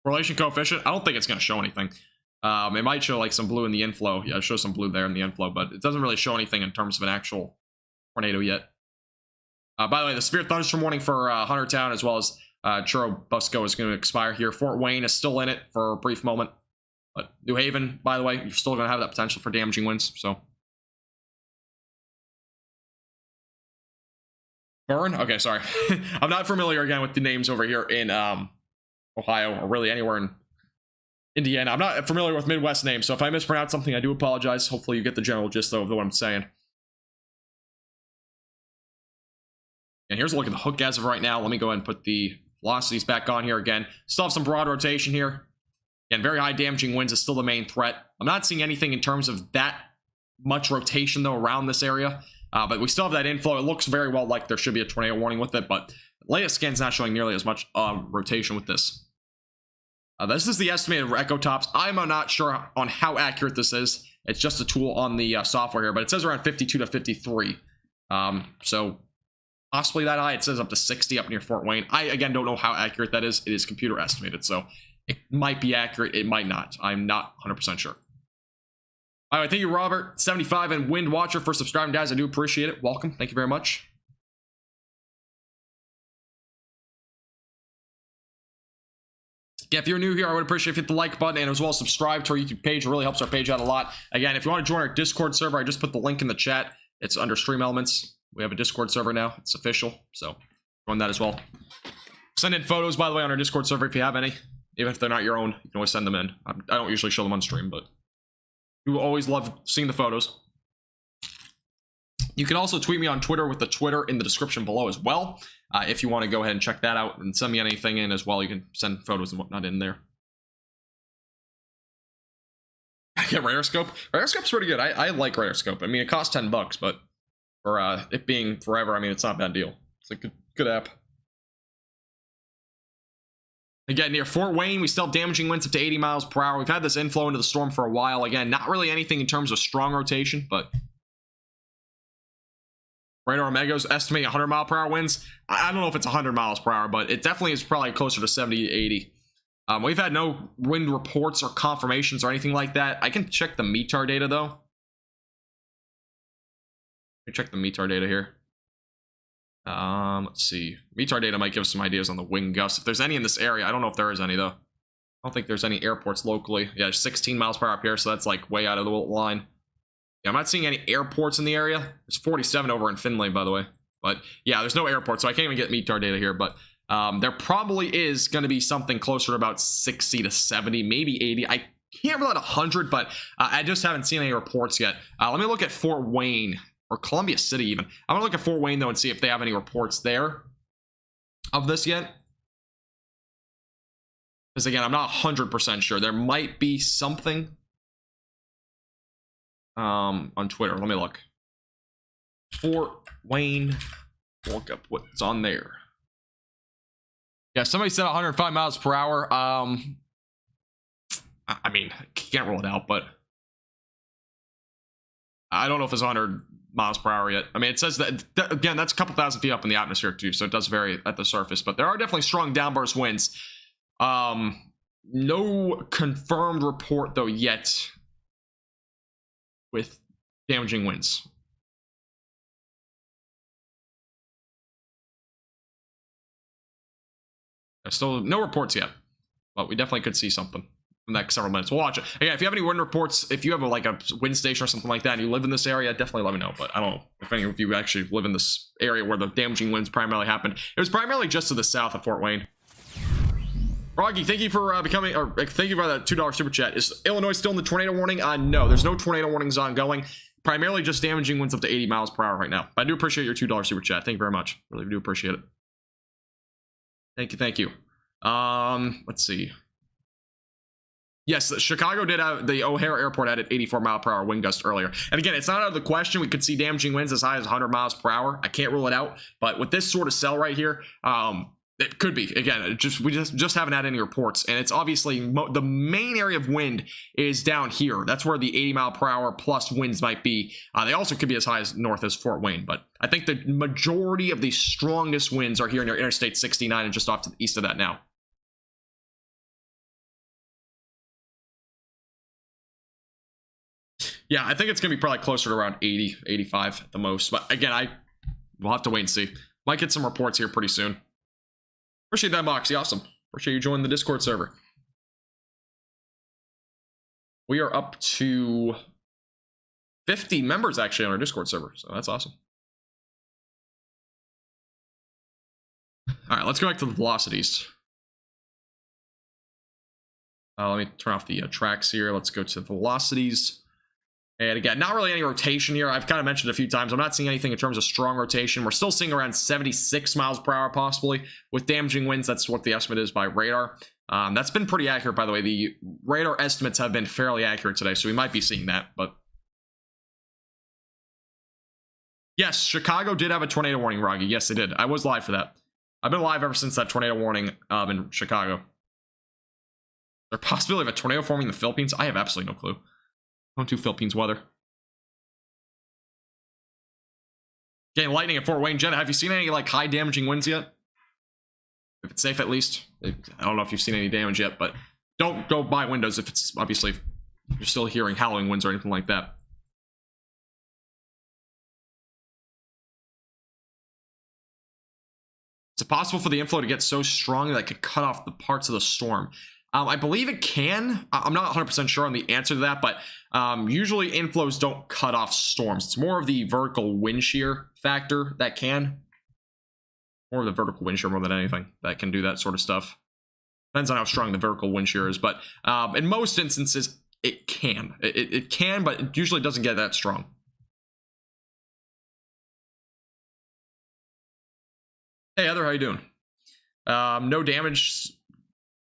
Correlation coefficient. I don't think it's going to show anything. It might show like some blue in the inflow. Yeah, it shows some blue there in the inflow, but it doesn't really show anything in terms of an actual tornado yet. By the way, the severe thunderstorm warning for Huntertown as well as Churubusco is going to expire here. Fort Wayne is still in it for a brief moment. But New Haven, by the way, you're still going to have that potential for damaging winds. So Burn? Okay, sorry. I'm not familiar again with the names over here in Ohio or really anywhere in Indiana. I'm not familiar with Midwest names, so if I mispronounce something, I do apologize. Hopefully you get the general gist, though, of what I'm saying. And here's a look at the hook as of right now. Let me go ahead and put the velocities back on here again. Still have some broad rotation here. Again, very high damaging winds is still the main threat. I'm not seeing anything in terms of that much rotation, though, around this area. But we still have that inflow. It looks very well like there should be a tornado warning with it, but latest scan's not showing nearly as much rotation with this. This is the estimated echo tops. I'm not sure on how accurate this is. It's just a tool on the software here, but it says around 52 to 53. So possibly that high. It says up to 60 up near Fort Wayne. I, again, don't know how accurate that is. It is computer estimated, so it might be accurate. It might not. I'm not 100% sure. All right, thank you, Robert, 75 and Wind Watcher for subscribing, guys. I do appreciate it. Welcome. Thank you very much. Yeah, if you're new here, I would appreciate if you hit the like button and as well subscribe to our YouTube page. It really helps our page out a lot. Again, if you want to join our Discord server, I just put the link in the chat. It's under Stream Elements. We have a Discord server now. It's official, so join that as well. Send in photos, by the way, on our Discord server if you have any. Even if they're not your own, you can always send them in. I don't usually show them on stream, but you always love seeing the photos. You can also tweet me on Twitter with the Twitter in the description below as well. If you want to go ahead and check that out and send me anything in as well, you can send photos and whatnot in there. Yeah, Radarscope. Radarscope's pretty good. I like Radarscope. I mean, it costs $10, but for it being forever, I mean, it's not a bad deal. It's a good app. Again, near Fort Wayne, we still have damaging winds up to 80 miles per hour. We've had this inflow into the storm for a while. Again, not really anything in terms of strong rotation, but Radar Omega's estimating 100 mile per hour winds. I don't know if it's 100 miles per hour, but it definitely is probably closer to 70 to 80. We've had no wind reports or confirmations or anything like that. I can check the METAR data, though. Let me check the METAR data here. Let's see. METAR data might give us some ideas on the wind gusts. If there's any in this area, I don't know if there is any, though. I don't think there's any airports locally. Yeah, there's 16 miles per hour up here, so that's like way out of the line. Yeah, I'm not seeing any airports in the area. There's 47 over in Finlay, by the way. But yeah, there's no airport, so I can't even get METAR data here. But there probably is going to be something closer to about 60 to 70, maybe 80. I can't rule out 100, but I just haven't seen any reports yet. Let me look at Fort Wayne, or Columbia City even. I'm gonna look at Fort Wayne though and see if they have any reports there of this yet. Because again, I'm not 100% sure. There might be something on Twitter. Let me look. Fort Wayne, look up what's on there. Yeah, somebody said 105 miles per hour. I mean, can't rule it out, but I don't know if it's 100 miles per hour yet. I mean, it says that, again, that's a couple thousand feet up in the atmosphere too, so it does vary at the surface, but there are definitely strong downburst winds. No confirmed report though yet with damaging winds. There's still no reports yet, but we definitely could see something in the next several minutes. We'll watch it. Again, if you have any wind reports, if you have like a wind station or something like that and you live in this area, definitely let me know. But I don't know if any of you actually live in this area where the damaging winds primarily happened. It was primarily just to the south of Fort Wayne. Froggy, thank you for becoming, or thank you for that $2 super chat. Is Illinois still in the tornado warning? No, there's no tornado warnings ongoing. Primarily just damaging winds up to 80 miles per hour right now. But I do appreciate your $2 super chat. Thank you very much. Really do appreciate it. Thank you, thank you. Let's see. Yes, Chicago did have, the O'Hare Airport had an 84-mile-per-hour wind gust earlier. And again, it's not out of the question. We could see damaging winds as high as 100 miles per hour. I can't rule it out. But with this sort of cell right here, it could be. Again, we just haven't had any reports. And it's obviously the main area of wind is down here. That's where the 80-mile-per-hour plus winds might be. They also could be as high as north as Fort Wayne. But I think the majority of the strongest winds are here near Interstate 69 and just off to the east of that now. Yeah, I think it's going to be probably closer to around 80, 85 at the most. But again, we'll have to wait and see. Might get some reports here pretty soon. Appreciate that, Moxie. Awesome. Appreciate you joining the Discord server. We are up to 50 members actually on our Discord server, so that's awesome. All right, let's go back to the velocities. Let me turn off the tracks here. Let's go to velocities. And again, not really any rotation here. I've kind of mentioned a few times, I'm not seeing anything in terms of strong rotation. We're still seeing around 76 miles per hour possibly with damaging winds. That's what the estimate is by radar. That's been pretty accurate, by the way. The radar estimates have been fairly accurate today, so we might be seeing that. But yes, Chicago did have a tornado warning, Roggy. Yes, they did. I was live for that. I've been live ever since that tornado warning in Chicago. There a possibility of a tornado forming in the Philippines? I have absolutely no clue. Don't do Philippines weather. Getting lightning at Fort Wayne. Jenna, have you seen any like high damaging winds yet? If it's safe, at least. I don't know if you've seen any damage yet, but don't go by windows if it's obviously you're still hearing howling winds or anything like that. Is it possible for the inflow to get so strong that it could cut off the parts of the storm? I believe it can. I'm not 100% sure on the answer to that, but usually inflows don't cut off storms. It's more of the vertical wind shear factor that can. More of the vertical wind shear more than anything that can do that sort of stuff. Depends on how strong the vertical wind shear is, but in most instances, it can. It can, but it usually doesn't get that strong. Hey, Heather, how you doing? No damage.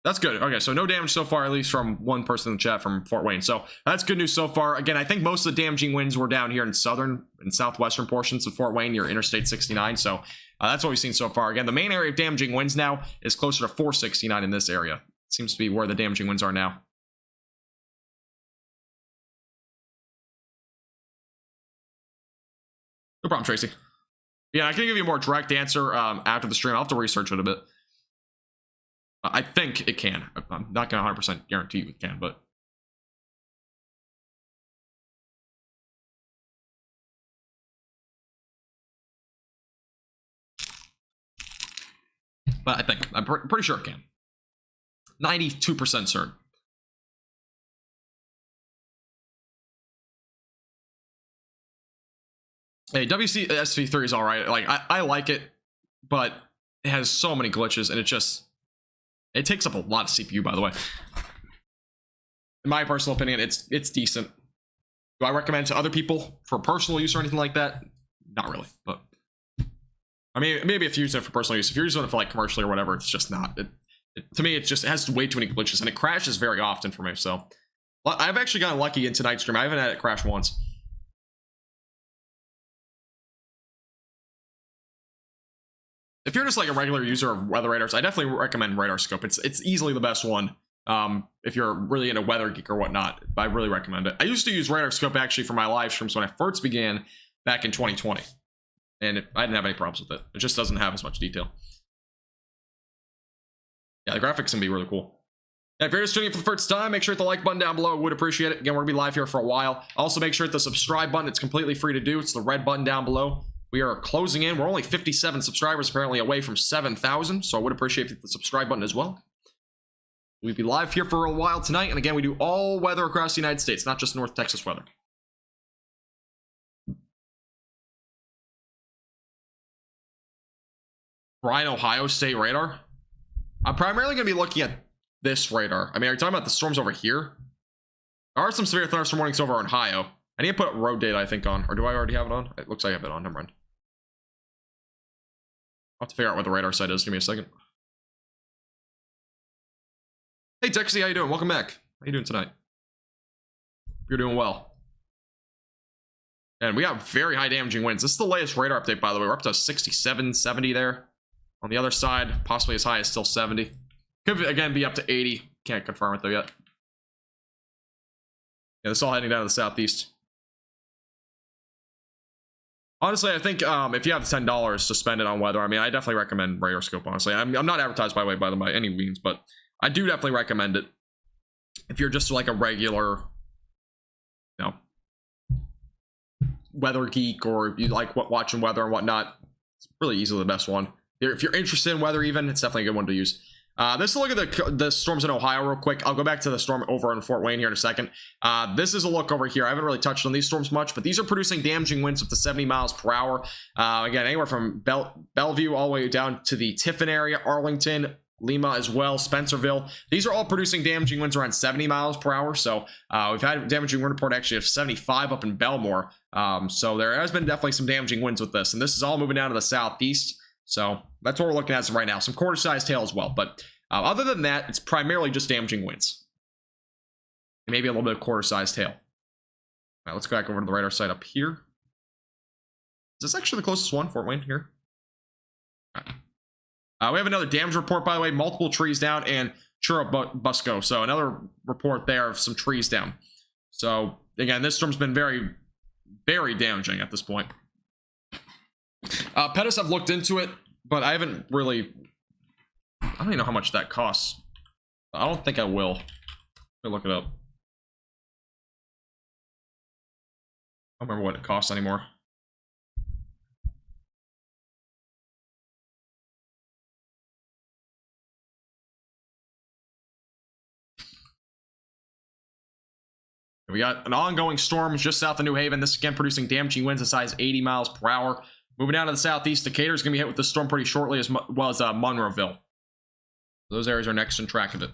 That's good. Okay, so no damage so far, at least from one person in the chat from Fort Wayne. So that's good news so far. Again, I think most of the damaging winds were down here in southern and southwestern portions of Fort Wayne near Interstate 69. So that's what we've seen so far. Again, the main area of damaging winds now is closer to 469 in this area. It seems to be where the damaging winds are now. No problem, Tracy. Yeah, I can give you a more direct answer after the stream. I'll have to research it a bit. I think it can. I'm not going to 100% guarantee you it can, but... But I think, I'm pretty sure it can. 92% certain. Hey, WCSV3 is alright. Like, I like it, but it has so many glitches, and it takes up a lot of CPU, by the way. in my personal opinion, it's decent. Do I recommend it to other people for personal use or anything like that? Not really, but I mean, maybe if you're using it for personal use. If you're using it for like commercially or whatever, it's just not. To me, it has way too many glitches, and it crashes very often for me. So I've actually gotten lucky in tonight's stream. I haven't had it crash once. If you're just like a regular user of weather radars, I definitely recommend Radar Scope. It's easily the best one. If you're really into weather geek or whatnot, I really recommend it. I used to use Radar Scope actually for my live streams when I first began back in 2020, and I didn't have any problems with it. It just doesn't have as much detail. Yeah, the graphics can be really cool. Yeah, if you're just tuning in for the first time, make sure to hit the like button down below. I would appreciate it. Again, we're gonna be live here for a while. Also, make sure to hit the subscribe button. It's completely free to do. It's the red button down below. We are closing in. We're only 57 subscribers apparently away from 7,000, so I would appreciate if you hit the subscribe button as well. We'll be live here for a while tonight, and again, we do all weather across the United States, not just North Texas weather. Bryan, Ohio State radar. I'm primarily going to be looking at this radar. I mean, are you talking about the storms over here? There are some severe thunderstorm warnings over in Ohio. I need to put road data, I think, on. Or do I already have it on? It looks like I have it on. Never mind. I'll have to figure out what the radar site is. Give me a second. Hey, Texie, how you doing? Welcome back. How you doing tonight? You're doing well. And we got very high damaging winds. This is the latest radar update, by the way. We're up to 67, 70 there. On the other side, possibly as high as still 70. Could, again, be up to 80. Can't confirm it, though, yet. Yeah, this is all heading down to the southeast. Honestly, I think if you have $10 to spend it on weather, I mean, I definitely recommend Radar Scope, honestly. I'm not advertised, by the way, by any means, but I do definitely recommend it. If you're just like a regular, you know, weather geek, or you like watching weather and whatnot, it's really easily the best one. If you're interested in weather even, it's definitely a good one to use. This is a look at the storms in Ohio real quick. I'll go back to the storm over in Fort Wayne here in a second. This is a look over here. I haven't really touched on these storms much, but these are producing damaging winds up to 70 miles per hour. Again, anywhere from Bellevue all the way down to the Tiffin area, Arlington, Lima as well, Spencerville. These are all producing damaging winds around 70 miles per hour. So we've had a damaging wind report actually of 75 up in Belmore. So there has been definitely some damaging winds with this, and this is all moving down to the southeast. So that's what we're looking at right now. Some quarter-sized hail as well, but other than that, it's primarily just damaging winds. And maybe a little bit of quarter-sized hail. All right, let's go back over to the radar site up here. Is this actually the closest one, Fort Wayne here? All right. We have another damage report, by the way. Multiple trees down in Churubusco. So another report there of some trees down. So again, this storm's been very, very damaging at this point. Pettis, I've looked into it, but I haven't really. I don't even know how much that costs. I don't think I will. Let me look it up. I don't remember what it costs anymore. We got an ongoing storm just south of New Haven. This again producing damaging winds as high as 80 miles per hour. Moving down to the southeast, Decatur is going to be hit with this storm pretty shortly, as well as Monroeville. Those areas are next in track of it.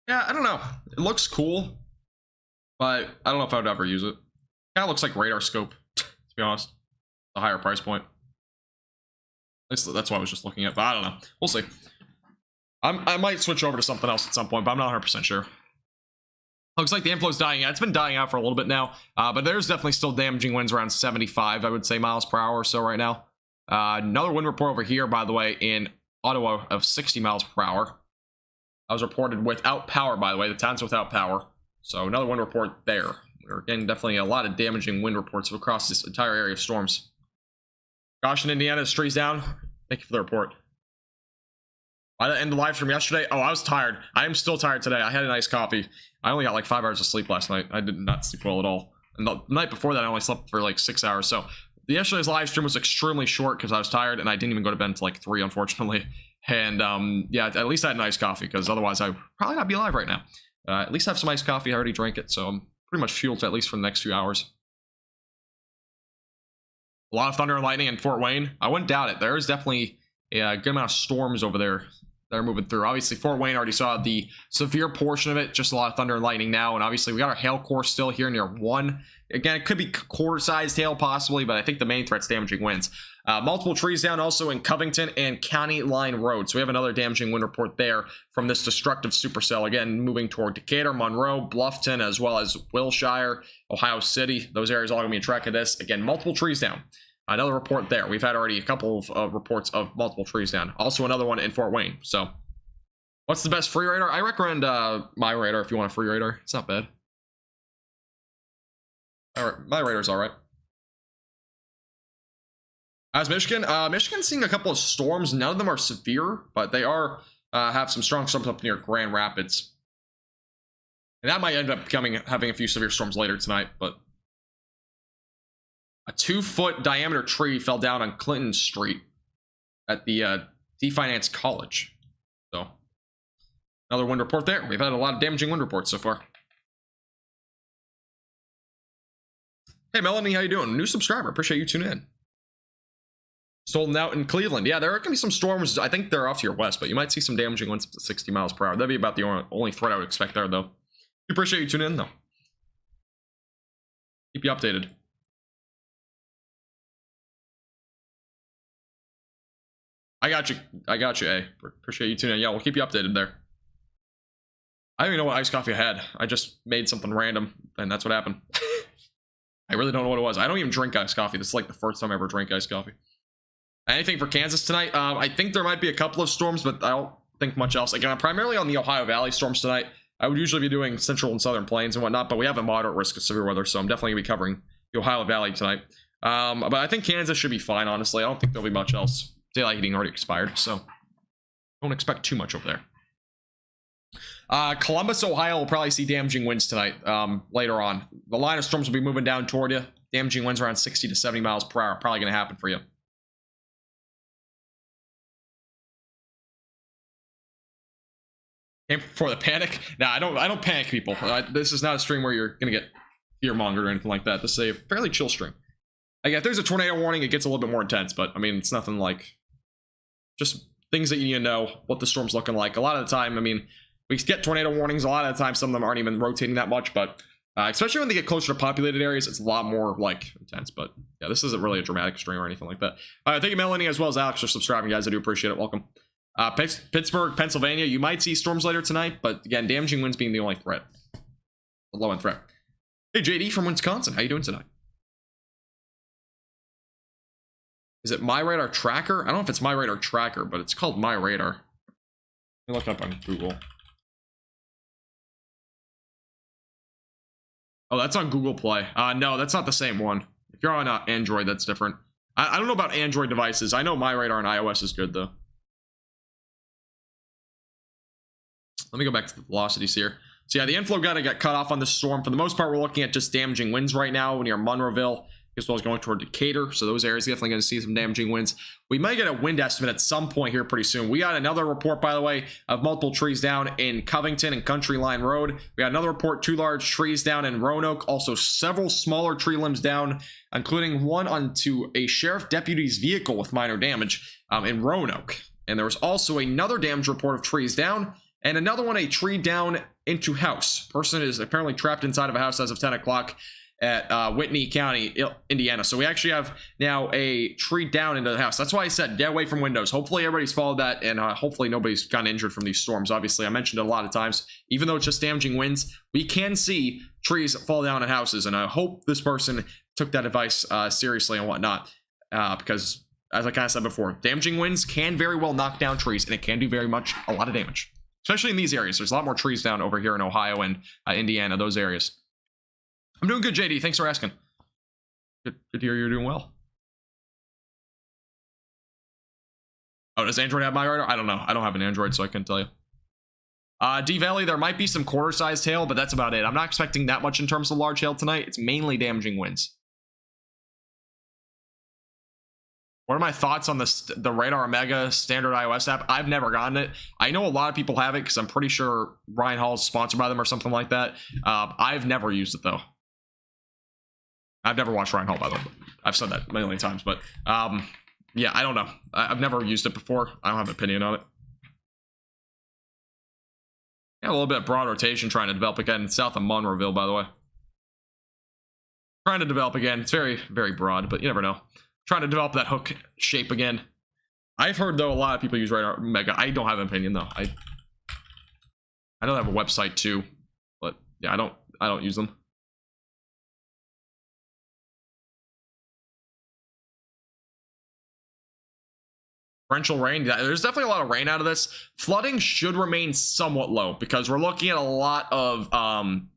Yeah, I don't know. It looks cool, but I don't know if I would ever use it. Kind of looks like Radar Scope, to be honest. A higher price point. At least that's what I was just looking at, but I don't know. We'll see. I might switch over to something else at some point, but I'm not 100% sure. Looks like the inflow's dying out. It's been dying out for a little bit now, but there's definitely still damaging winds around 75, I would say, miles per hour or so right now. Another wind report over here, by the way, in Ottawa of 60 miles per hour. I was reported without power, by the way. The town's without power. So another wind report there. We're getting definitely a lot of damaging wind reports across this entire area of storms. Goshen, Indiana, is trees down. Thank you for the report. By the end of the live stream yesterday, oh, I was tired. I am still tired today. I had a nice coffee. I only got like 5 hours of sleep last night. I did not sleep well at all. And the night before that, I only slept for like 6 hours. So yesterday's live stream was extremely short because I was tired and I didn't even go to bed until like 3, unfortunately. And yeah, at least I had nice coffee, because otherwise I would probably not be alive right now. At least I have some iced coffee. I already drank it, so I'm pretty much fueled at least for the next few hours. A lot of thunder and lightning in Fort Wayne. I wouldn't doubt it. There is definitely a good amount of storms over there that are moving through. Obviously, Fort Wayne already saw the severe portion of it. Just a lot of thunder and lightning now. And obviously, we got our hail core still here near 1. Again, it could be quarter-sized hail possibly, but I think the main threat's damaging winds. Multiple trees down also in Covington and County Line Road. So we have another damaging wind report there from this destructive supercell. Again, moving toward Decatur, Monroe, Bluffton, as well as Wilshire, Ohio City. Those areas all going to be in track of this. Again, multiple trees down. Another report there. We've had already a couple of reports of multiple trees down. Also another one in Fort Wayne. So what's the best free radar? I recommend my radar if you want a free radar. It's not bad. All right, my radar's all right. As Michigan, Michigan's seeing a couple of storms. None of them are severe, but they are have some strong storms up near Grand Rapids. And that might end up having a few severe storms later tonight, but a 2-foot diameter tree fell down on Clinton Street at the D-Finance College. So another wind report there. We've had a lot of damaging wind reports so far. Hey Melanie, how you doing? New subscriber. Appreciate you tuning in. Stolen out in Cleveland. Yeah, there are going to be some storms. I think they're off to your west, but you might see some damaging winds up to 60 miles per hour. That'd be about the only threat I would expect there, though. We appreciate you tuning in, though. Keep you updated. I got you. I got you, A. Appreciate you tuning in. Yeah, we'll keep you updated there. I don't even know what iced coffee I had. I just made something random, and that's what happened. I really don't know what it was. I don't even drink iced coffee. This is like the first time I ever drank iced coffee. Anything for Kansas tonight? I think there might be a couple of storms, but I don't think much else. Again, I'm primarily on the Ohio Valley storms tonight. I would usually be doing central and southern plains and whatnot, but we have a moderate risk of severe weather, so I'm definitely going to be covering the Ohio Valley tonight. But I think Kansas should be fine, honestly. I don't think there'll be much else. Daylight heating already expired, so don't expect too much over there. Columbus, Ohio will probably see damaging winds tonight later on. The line of storms will be moving down toward you. Damaging winds around 60 to 70 miles per hour. Probably going to happen for you. Came for the panic? Nah, I don't panic people. This is not a stream where you're going to get fear-mongered or anything like that. This is a fairly chill stream. Again, if there's a tornado warning, it gets a little bit more intense, but I mean, it's nothing like just things that you need to know what the storm's looking like. A lot of the time, I mean, we get tornado warnings. A lot of the time, some of them aren't even rotating that much, but especially when they get closer to populated areas, it's a lot more like intense. But yeah, this isn't really a dramatic stream or anything like that. Thank you, Melanie, as well as Alex, for subscribing, guys. I do appreciate it. Welcome. Pittsburgh, Pennsylvania, you might see storms later tonight, but again, damaging winds being the only threat. The low end threat. Hey, JD from Wisconsin, how you doing tonight? Is it My Radar Tracker? I don't know if it's My Radar Tracker, but it's called My Radar. Let me look it up on Google. Oh, that's on Google Play. No, that's not the same one. If you're on Android, that's different. I don't know about Android devices. I know My Radar on iOS is good, though. Let me go back to the velocities here. So yeah, the inflow got cut off on this storm. For the most part, we're looking at just damaging winds right now near Monroeville, as well as going toward Decatur. So those areas definitely going to see some damaging winds. We might get a wind estimate at some point here pretty soon. We got another report, by the way, of multiple trees down in Covington and Country Line Road. We got another report, 2 large trees down in Roanoke. Also several smaller tree limbs down, including one onto a sheriff deputy's vehicle with minor damage in Roanoke. And there was also another damage report of trees down, and another one, a tree down into house. Person is apparently trapped inside of a house as of 10 o'clock at Whitney County, Indiana. So we actually have now a tree down into the house. That's why I said get away from windows. Hopefully everybody's followed that, and hopefully nobody's gotten injured from these storms. Obviously, I mentioned it a lot of times. Even though it's just damaging winds, we can see trees fall down in houses, and I hope this person took that advice seriously and whatnot, because as I kind of said before, damaging winds can very well knock down trees, and it can do a lot of damage. Especially in these areas. There's a lot more trees down over here in Ohio and Indiana, those areas. I'm doing good, JD. Thanks for asking. Good to hear you're doing well. Oh, does Android have My Radar? I don't know. I don't have an Android, so I couldn't tell you. D-Valley, there might be some quarter-sized hail, but that's about it. I'm not expecting that much in terms of large hail tonight. It's mainly damaging winds. What are my thoughts on the Radar Omega standard iOS app? I've never gotten it. I know a lot of people have it because I'm pretty sure Ryan Hall is sponsored by them or something like that. I've never used it though. I've never watched Ryan Hall, by the way. I've said that a million times, but yeah, I don't know. I've never used it before. I don't have an opinion on it. Yeah, a little bit of broad rotation trying to develop again south of Monroeville, by the way. Trying to develop again. It's very, very broad, but you never know. Trying to develop that hook shape again. I've heard though a lot of people use Radar Omega. I don't have an opinion though. I know they have a website too, but yeah, I don't use them. Torrential rain. Yeah, there's definitely a lot of rain out of this. Flooding should remain somewhat low because we're looking at a lot of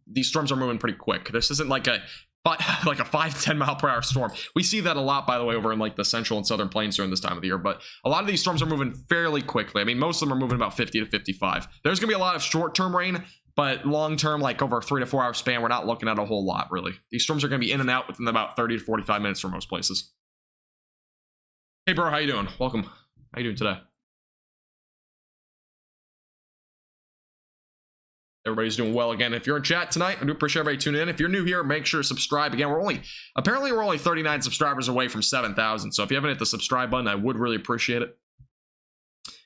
these storms are moving pretty quick. This isn't like a 5-10 mile per hour storm. We see that a lot, by the way, over in like the central and southern plains during this time of the year, but a lot of these storms are moving fairly quickly. I mean, most of them are moving about 50 to 55. There's gonna be a lot of short-term rain, but long-term, like over a 3 to 4 hour span, we're not looking at a whole lot really. These storms are gonna be in and out within about 30 to 45 minutes for most places. Hey bro, how you doing? Welcome. How you doing today? Everybody's doing well again. If you're in chat tonight, I do appreciate everybody tuning in. If you're new here, make sure to subscribe. Again, apparently we're only 39 subscribers away from 7,000. So if you haven't hit the subscribe button, I would really appreciate it.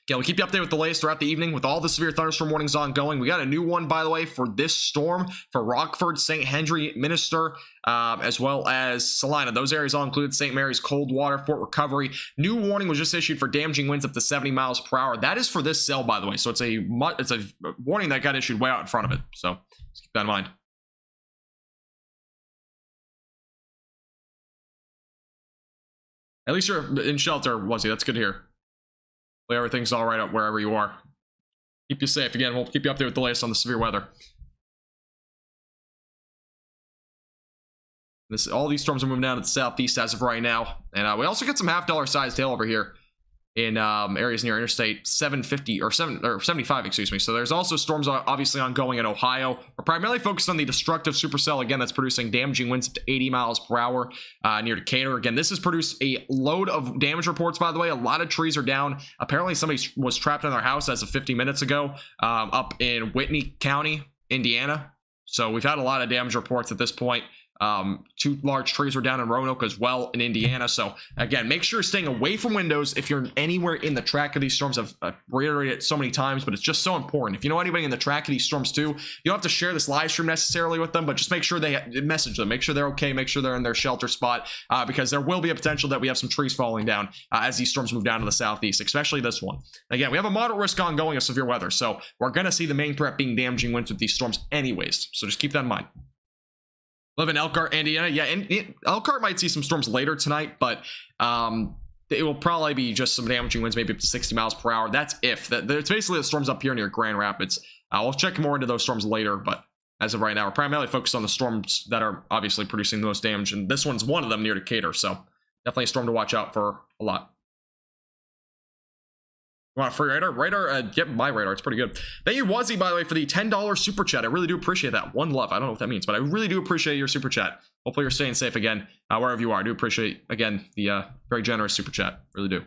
Again, we'll keep you updated with the latest throughout the evening with all the severe thunderstorm warnings ongoing. We got a new one, by the way, for this storm for Rockford, St. Henry, Minister, as well as Salina. Those areas all include St. Mary's, Coldwater, Fort Recovery. New warning was just issued for damaging winds up to 70 miles per hour. That is for this cell, by the way. So it's a warning that got issued way out in front of it. So just keep that in mind. At least you're in shelter, Wuzzy. That's good to hear. Everything's all right up wherever you are. Keep you safe. Again, we'll keep you updated with the latest on the severe weather. All these storms are moving down to the southeast as of right now. And we also get some $half sized hail over here in areas near Interstate 750 or 75, excuse me. So there's also storms obviously ongoing in Ohio. We're primarily focused on the destructive supercell, again, that's producing damaging winds up to 80 miles per hour near Decatur. Again, this has produced a load of damage reports, by the way. A lot of trees are down. Apparently somebody was trapped in their house as of 50 minutes ago up in Whitney County, Indiana. So we've had a lot of damage reports at this point. 2 large trees were down in Roanoke as well in Indiana. So again, make sure you're staying away from windows if you're anywhere in the track of these storms. I've reiterated it so many times, but it's just so important. If you know anybody in the track of these storms too, you don't have to share this live stream necessarily with them, but just make sure they message them, make sure they're okay, make sure they're in their shelter spot, because there will be a potential that we have some trees falling down as these storms move down to the southeast, especially this one. Again, we have a moderate risk ongoing of severe weather, so we're going to see the main threat being damaging winds with these storms anyways. So just keep that in mind. Live in Elkhart, Indiana. Yeah, and Elkhart might see some storms later tonight, but it will probably be just some damaging winds, maybe up to 60 miles per hour. That's if. It's basically the storms up here near Grand Rapids. We'll check more into those storms later, but as of right now, we're primarily focused on the storms that are obviously producing the most damage, and this one's one of them near Decatur, so definitely a storm to watch out for a lot. You want a free radar? Radar, get my radar. It's pretty good. Thank you, Wuzzy, by the way, for the $10 super chat. I really do appreciate that. One love. I don't know what that means, but I really do appreciate your super chat. Hopefully you're staying safe again, wherever you are. I do appreciate, again, the very generous super chat. Really do.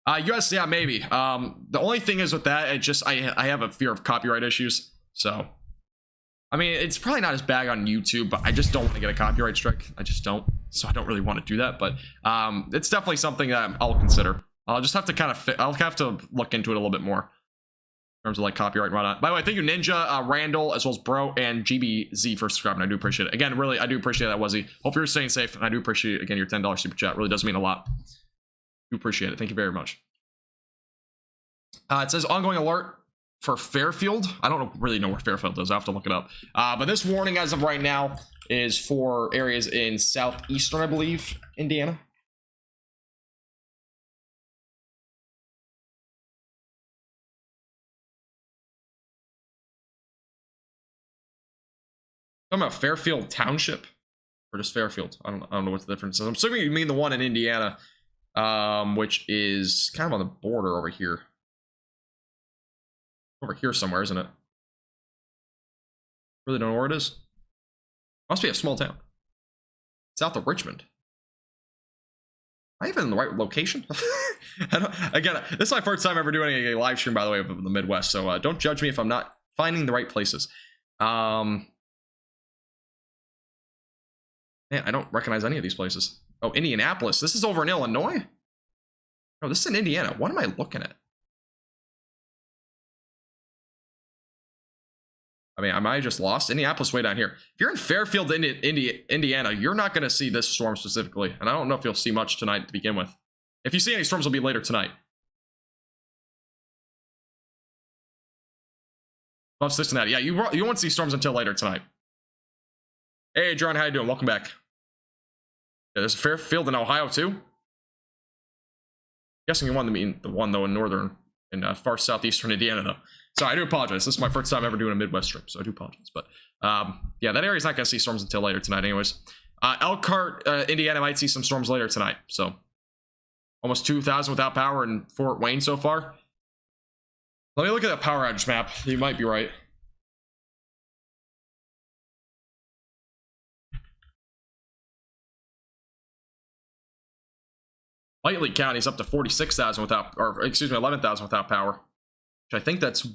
US, yeah, maybe. The only thing is with that, I have a fear of copyright issues. So, I mean, it's probably not as bad on YouTube, but I just don't want to get a copyright strike. I just don't. So I don't really want to do that, but it's definitely something that I'll consider. I'll just have to I'll have to look into it a little bit more in terms of like copyright and whatnot. By the way, thank you, Ninja, Randall, as well as Bro and GBZ for subscribing. I do appreciate it. Again, really, I do appreciate that, Wuzzy. Hope you're staying safe, and I do appreciate, again, your $10 super chat. It really does mean a lot. I do appreciate it. Thank you very much. It says ongoing alert for Fairfield. I don't really know where Fairfield is. I have to look it up. But this warning as of right now is for areas in southeastern, I believe, Indiana. Talking about Fairfield Township or just Fairfield? I don't know what the difference is. I'm assuming you mean the one in Indiana, which is kind of on the border over here. Over here somewhere, isn't it? Really don't know where it is. Must be a small town. south of Richmond. Am I even in the right location? Again, this is my first time ever doing a live stream, by the way, of the Midwest, so don't judge me if I'm not finding the right places. Man, I don't recognize any of these places. Oh, Indianapolis. This is over in Illinois? Oh, this is in Indiana. What am I looking at? I mean, am I just lost? Indianapolis way down here. If you're in Fairfield, Indiana, you're not going to see this storm specifically. And I don't know if you'll see much tonight to begin with. If you see any storms, it'll be later tonight. Above Cincinnati. Yeah, you won't see storms until later tonight. Hey, John, how you doing? Welcome back. Yeah, there's Fairfield in Ohio, too. Guessing you want to mean the one, though, in northern and far southeastern Indiana, though. So I do apologize. This is my first time ever doing a Midwest stream, so I do apologize. But yeah, that area's not going to see storms until later tonight anyways. Elkhart, Indiana might see some storms later tonight. So almost 2,000 without power in Fort Wayne so far. Let me look at that power outage map. You might be right. Whiteley County is up to 46,000 without, or excuse me, 11,000 without power. Which I think that's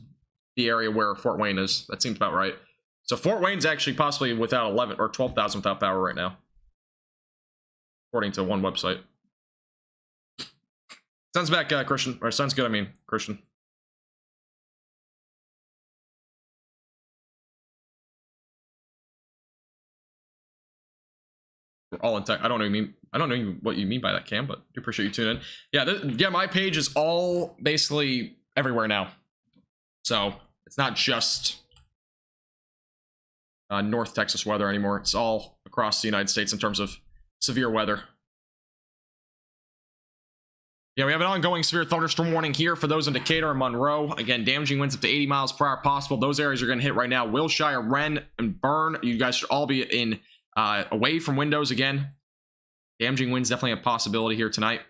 the area where Fort Wayne is. That seems about right. So Fort Wayne's actually possibly without 11 or 12,000 without power right now, according to one website. Sounds back, Christian. Or sounds good, I mean, Christian. We're all in tech. I don't know what you mean by that, Cam, but I do appreciate you tuning in. Yeah, yeah, my page is all basically everywhere now. So it's not just North Texas weather anymore. It's all across the United States in terms of severe weather. Yeah, we have an ongoing severe thunderstorm warning here for those in Decatur and Monroe. Again, damaging winds up to 80 miles per hour possible. Those areas are going to hit right now. Wilshire, Wren, and Bern. You guys should all be in away from windows again. Damaging winds definitely a possibility here tonight.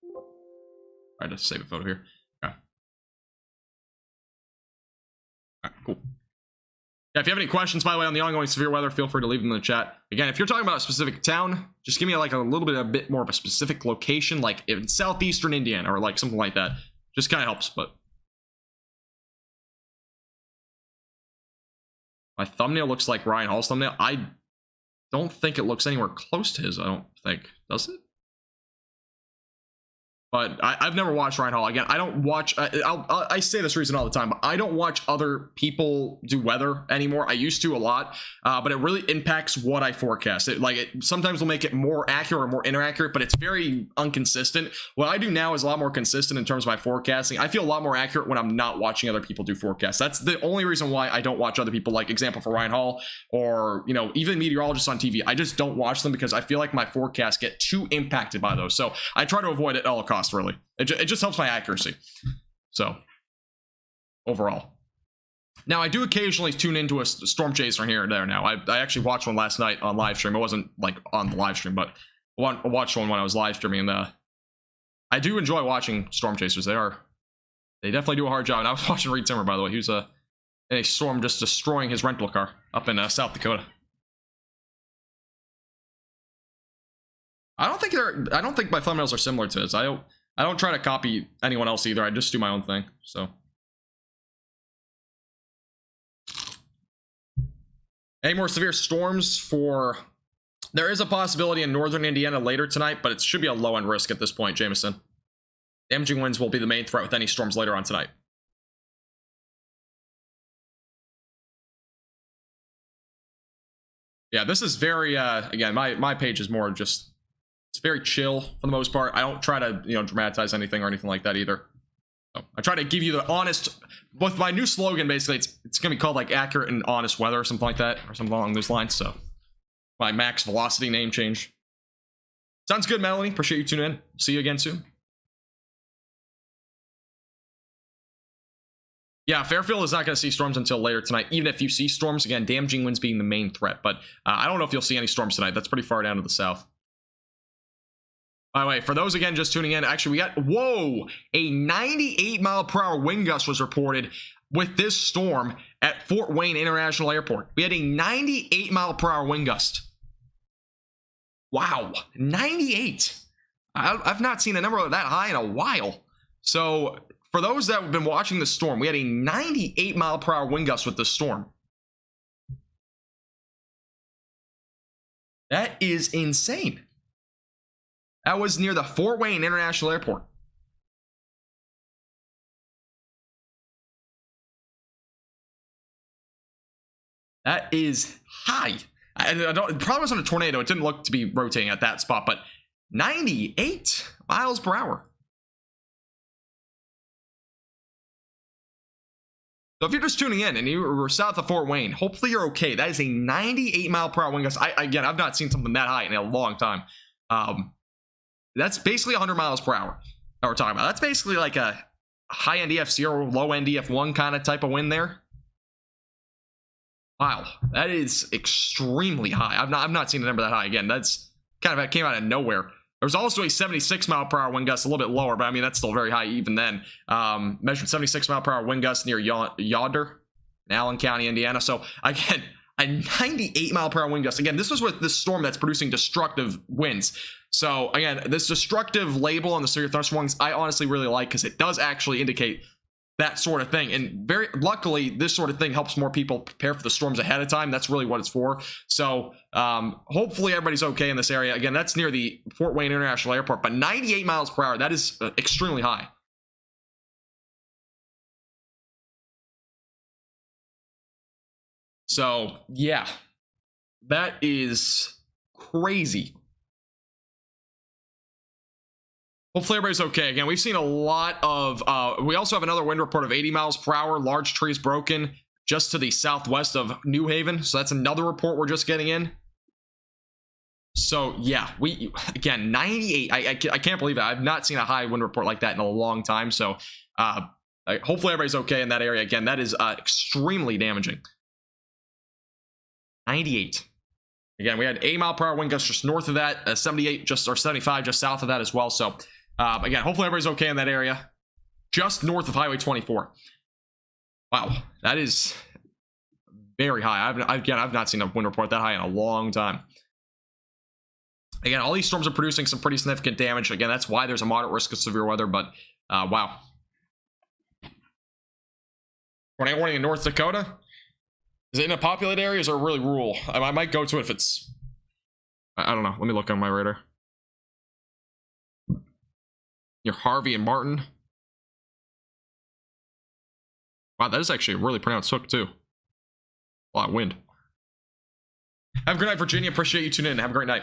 All right, let's save a photo here. Okay. All right, cool. Yeah, if you have any questions, by the way, on the ongoing severe weather, feel free to leave them in the chat. Again, if you're talking about a specific town, just give me like a bit more of a specific location, like in southeastern Indiana or like something like that. Just kind of helps, but my thumbnail looks like Ryan Hall's thumbnail. I don't think it looks anywhere close to his, I don't think. Does it? But I've never watched Ryan Hall. Again, I don't watch, I say this reason all the time, but I don't watch other people do weather anymore. I used to a lot, but it really impacts what I forecast. It sometimes will make it more accurate or more inaccurate, but it's very inconsistent. What I do now is a lot more consistent in terms of my forecasting. I feel a lot more accurate when I'm not watching other people do forecasts. That's the only reason why I don't watch other people, like example for Ryan Hall or, you know, even meteorologists on TV. I just don't watch them because I feel like my forecasts get too impacted by those. So I try to avoid it at all costs. Really, it just helps my accuracy. So overall, now I do occasionally tune into a storm chaser here and there. Now I actually watched one last night on live stream. It wasn't like on the live stream, but I watched one when I was live streaming, and I do enjoy watching storm chasers. They definitely do a hard job. And I was watching Reed Timmer, by the way. He was in a storm just destroying his rental car up in South Dakota. I don't think my thumbnails are similar to this. I don't try to copy anyone else either. I just do my own thing. So any more severe storms for, there is a possibility in northern Indiana later tonight, but it should be a low end risk at this point, Jameson. Damaging winds will be the main threat with any storms later on tonight. Yeah, this is very again, my page is more just, it's very chill for the most part. I don't try to, you know, dramatize anything or anything like that either. So I try to give you the honest, with my new slogan, basically, it's going to be called like accurate and honest weather or something like that, or something along those lines. So my Max Velocity name change. Sounds good, Melanie. Appreciate you tuning in. See you again soon. Yeah, Fairfield is not going to see storms until later tonight. Even if you see storms, again, damaging winds being the main threat. But I don't know if you'll see any storms tonight. That's pretty far down to the south. By the way, for those again just tuning in, actually we got, whoa, a 98 mile per hour wind gust was reported with this storm at Fort Wayne International Airport. We had a 98-mile-per-hour wind gust. Wow, 98. I've not seen a number that high in a while. So for those that have been watching the storm, we had a 98-mile-per-hour wind gust with the storm. That is insane. That was near the Fort Wayne International Airport. That is high. It probably wasn't a tornado. It didn't look to be rotating at that spot, but 98 miles per hour. So if you're just tuning in and you were south of Fort Wayne, hopefully you're okay. That is a 98-mile-per-hour wind gust. Again, I've not seen something that high in a long time. That's basically 100 miles per hour that we're talking about. That's basically like a high NDF0, low NDF1 kind of type of wind there. Wow, that is extremely high. I've not seen a number that high. Again, that's kind of came out of nowhere. There was also a 76-mile-per-hour wind gust, a little bit lower, but I mean that's still very high even then. Measured 76-mile-per-hour wind gust near Yonder, in Allen County, Indiana. So again, a 98-mile-per-hour wind gust. Again, this was with this storm that's producing destructive winds. So again, this destructive label on the severe thunderstorms, I honestly really like because it does actually indicate that sort of thing. And very luckily, this sort of thing helps more people prepare for the storms ahead of time. That's really what it's for. So hopefully everybody's okay in this area. Again, that's near the Fort Wayne International Airport, but 98 miles per hour, that is extremely high. So yeah, that is crazy. Hopefully everybody's okay. Again, we've seen a lot of, we also have another wind report of 80 miles per hour, large trees broken just to the southwest of New Haven. So that's another report we're just getting in. So yeah, again, 98, I can't believe it. I've not seen a high wind report like that in a long time. So hopefully everybody's okay in that area. Again, that is extremely damaging. 98. Again, we had 80 mile per hour wind gusts just north of that, 78 just, or 75 just south of that as well. So again, hopefully everybody's okay in that area just north of Highway 24. Wow, that is very high. I've not seen a wind report that high in a long time. Again, all these storms are producing some pretty significant damage. Again, that's why there's a moderate risk of severe weather, but wow. Tornado warning in North Dakota. Is it in a populated area or is it really rural? I might go to it if it's, I don't know. Let me look on my radar. Near Harvey and Martin. Wow, that is actually a really pronounced hook too. A lot of wind. Have a great night, Virginia. Appreciate you tuning in. Have a great night.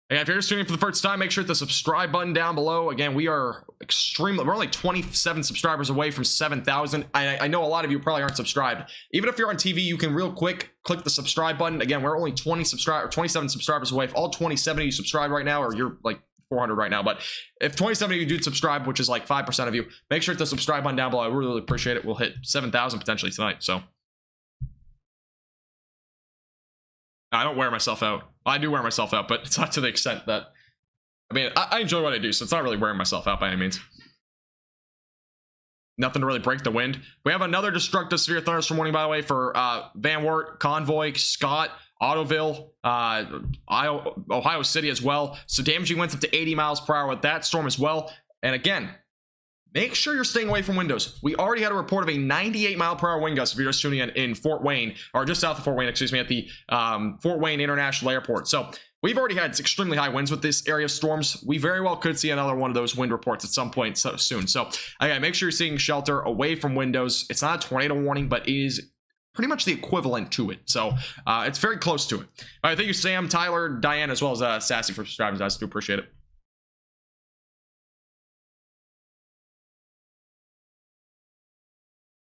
And if you're just tuning in for the first time, make sure to hit the subscribe button down below. Again, we're only 27 subscribers away from 7,000. I know a lot of you probably aren't subscribed. Even if you're on TV, you can real quick click the subscribe button. Again, we're only 27 subscribers away. If all 27 of you subscribe right now, or you're like 400 right now, but if 27 of you do subscribe, which is like 5% of you, make sure to hit the subscribe button down below. I really appreciate it. We'll hit 7,000 potentially tonight. So I don't wear myself out. I do wear myself out, but it's not to the extent that, I mean, I enjoy what I do, so it's not really wearing myself out by any means. Nothing to really break the wind. We have another destructive severe thunderstorm warning, by the way, for Van Wert, Convoy, Scott, Ottoville, Ohio City as well. So damaging winds up to 80 miles per hour with that storm as well. And again, make sure you're staying away from windows. We already had a report of a 98 mile per hour wind gust if you're just tuning in Fort Wayne, or just south of Fort Wayne, excuse me, at the Fort Wayne International Airport. So we've already had extremely high winds with this area of storms. We very well could see another one of those wind reports at some point soon. So again, make sure you're seeking shelter away from windows. It's not a tornado warning, but it is pretty much the equivalent to it. So it's very close to it. All right, thank you, Sam, Tyler, Diane, as well as Sassy for subscribing. Guys, do appreciate it.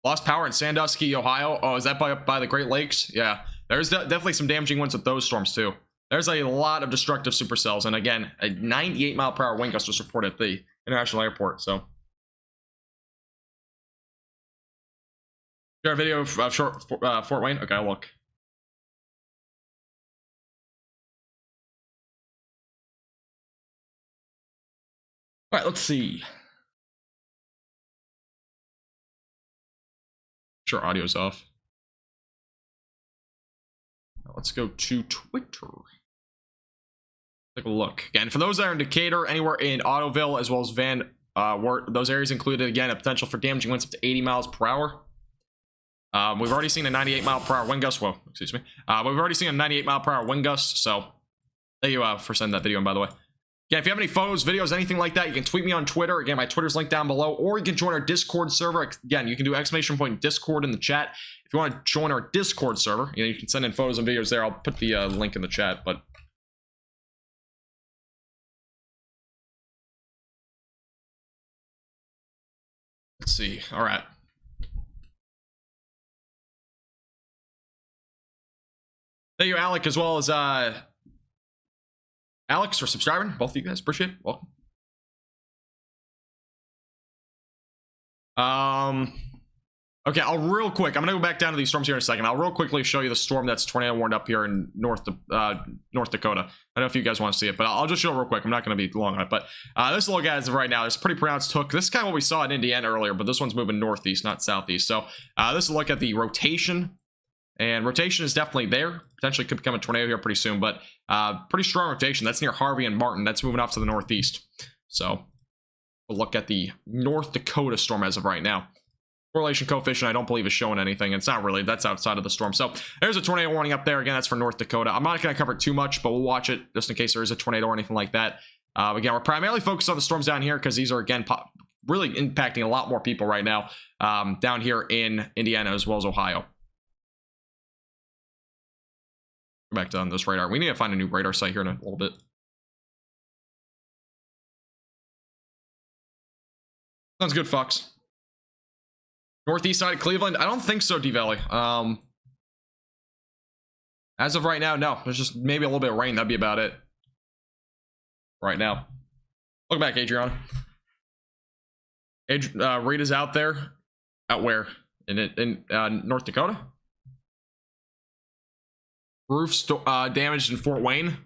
Lost power in Sandusky, Ohio. Oh, is that by the Great Lakes? Yeah, there's definitely some damaging winds with those storms too. There's a lot of destructive supercells, and again, a 98 mile per hour wind gust was reported at the international airport. So, share a video of Fort Wayne. Okay, I'll look. All right, let's see. Sure, audio's off. Now let's go to Twitter. Take a look. Again, for those that are in Decatur, anywhere in Ottoville, as well as Van, those areas included, again, a potential for damaging winds up to 80 miles per hour. We've already seen a 98 mile per hour wind gust. Whoa, excuse me. We've already seen a 98 mile per hour wind gust. So thank you for sending that video in, by the way. Again, if you have any photos, videos, anything like that, you can tweet me on Twitter. Again, my Twitter's linked down below, or you can join our Discord server. Again, you can do !Discord in the chat. If you want to join our Discord server, you can send in photos and videos there. I'll put the link in the chat, but let's see. All right. Thank you, Alec, as well as Alex, for subscribing. Both of you guys, appreciate it. Welcome. Okay, I'll real quick. I'm gonna go back down to these storms here in a second. I'll real quickly show you the storm that's tornado warned up here in North Dakota. I don't know if you guys want to see it, but I'll just show it real quick. I'm not gonna be long on it, but this look as of right now, there's pretty pronounced hook. This is kind of what we saw in Indiana earlier, but this one's moving northeast, not southeast. So this is a look at the rotation, and rotation is definitely there. Potentially could become a tornado here pretty soon, but pretty strong rotation. That's near Harvey and Martin. That's moving off to the northeast. So we'll look at the North Dakota storm as of right now. Correlation coefficient, I don't believe, is showing anything. It's not really. That's outside of the storm. So there's a tornado warning up there. Again, that's for North Dakota. I'm not going to cover it too much, but we'll watch it just in case there is a tornado or anything like that. Again, we're primarily focused on the storms down here because these are, again, really impacting a lot more people right now down here in Indiana as well as Ohio. Go back to this radar. We need to find a new radar site here in a little bit. Sounds good, Fox. Northeast side of Cleveland? I don't think so, D-Valley. As of right now, no. There's just maybe a little bit of rain. That'd be about it. Right now. Look back, Adriana. Rita's out there. Out where? In North Dakota? Roofs damaged in Fort Wayne.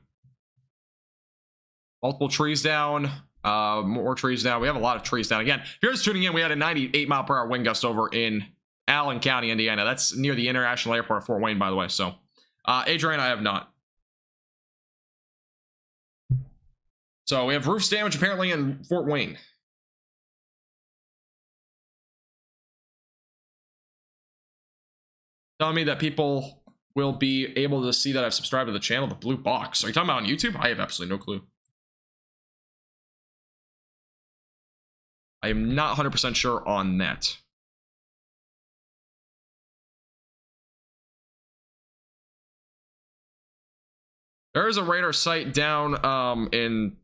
Multiple trees down. More trees down. We have a lot of trees down. Again, if you're just tuning in, we had a 98 mile per hour wind gust over in Allen County, Indiana. That's near the International Airport of Fort Wayne, by the way. So, Adrian, I have not. So we have roofs damage apparently in Fort Wayne. Telling me that people will be able to see that I've subscribed to the channel, the blue box. Are you talking about on YouTube? I have absolutely no clue. I am not 100% sure on that. There is a radar site down in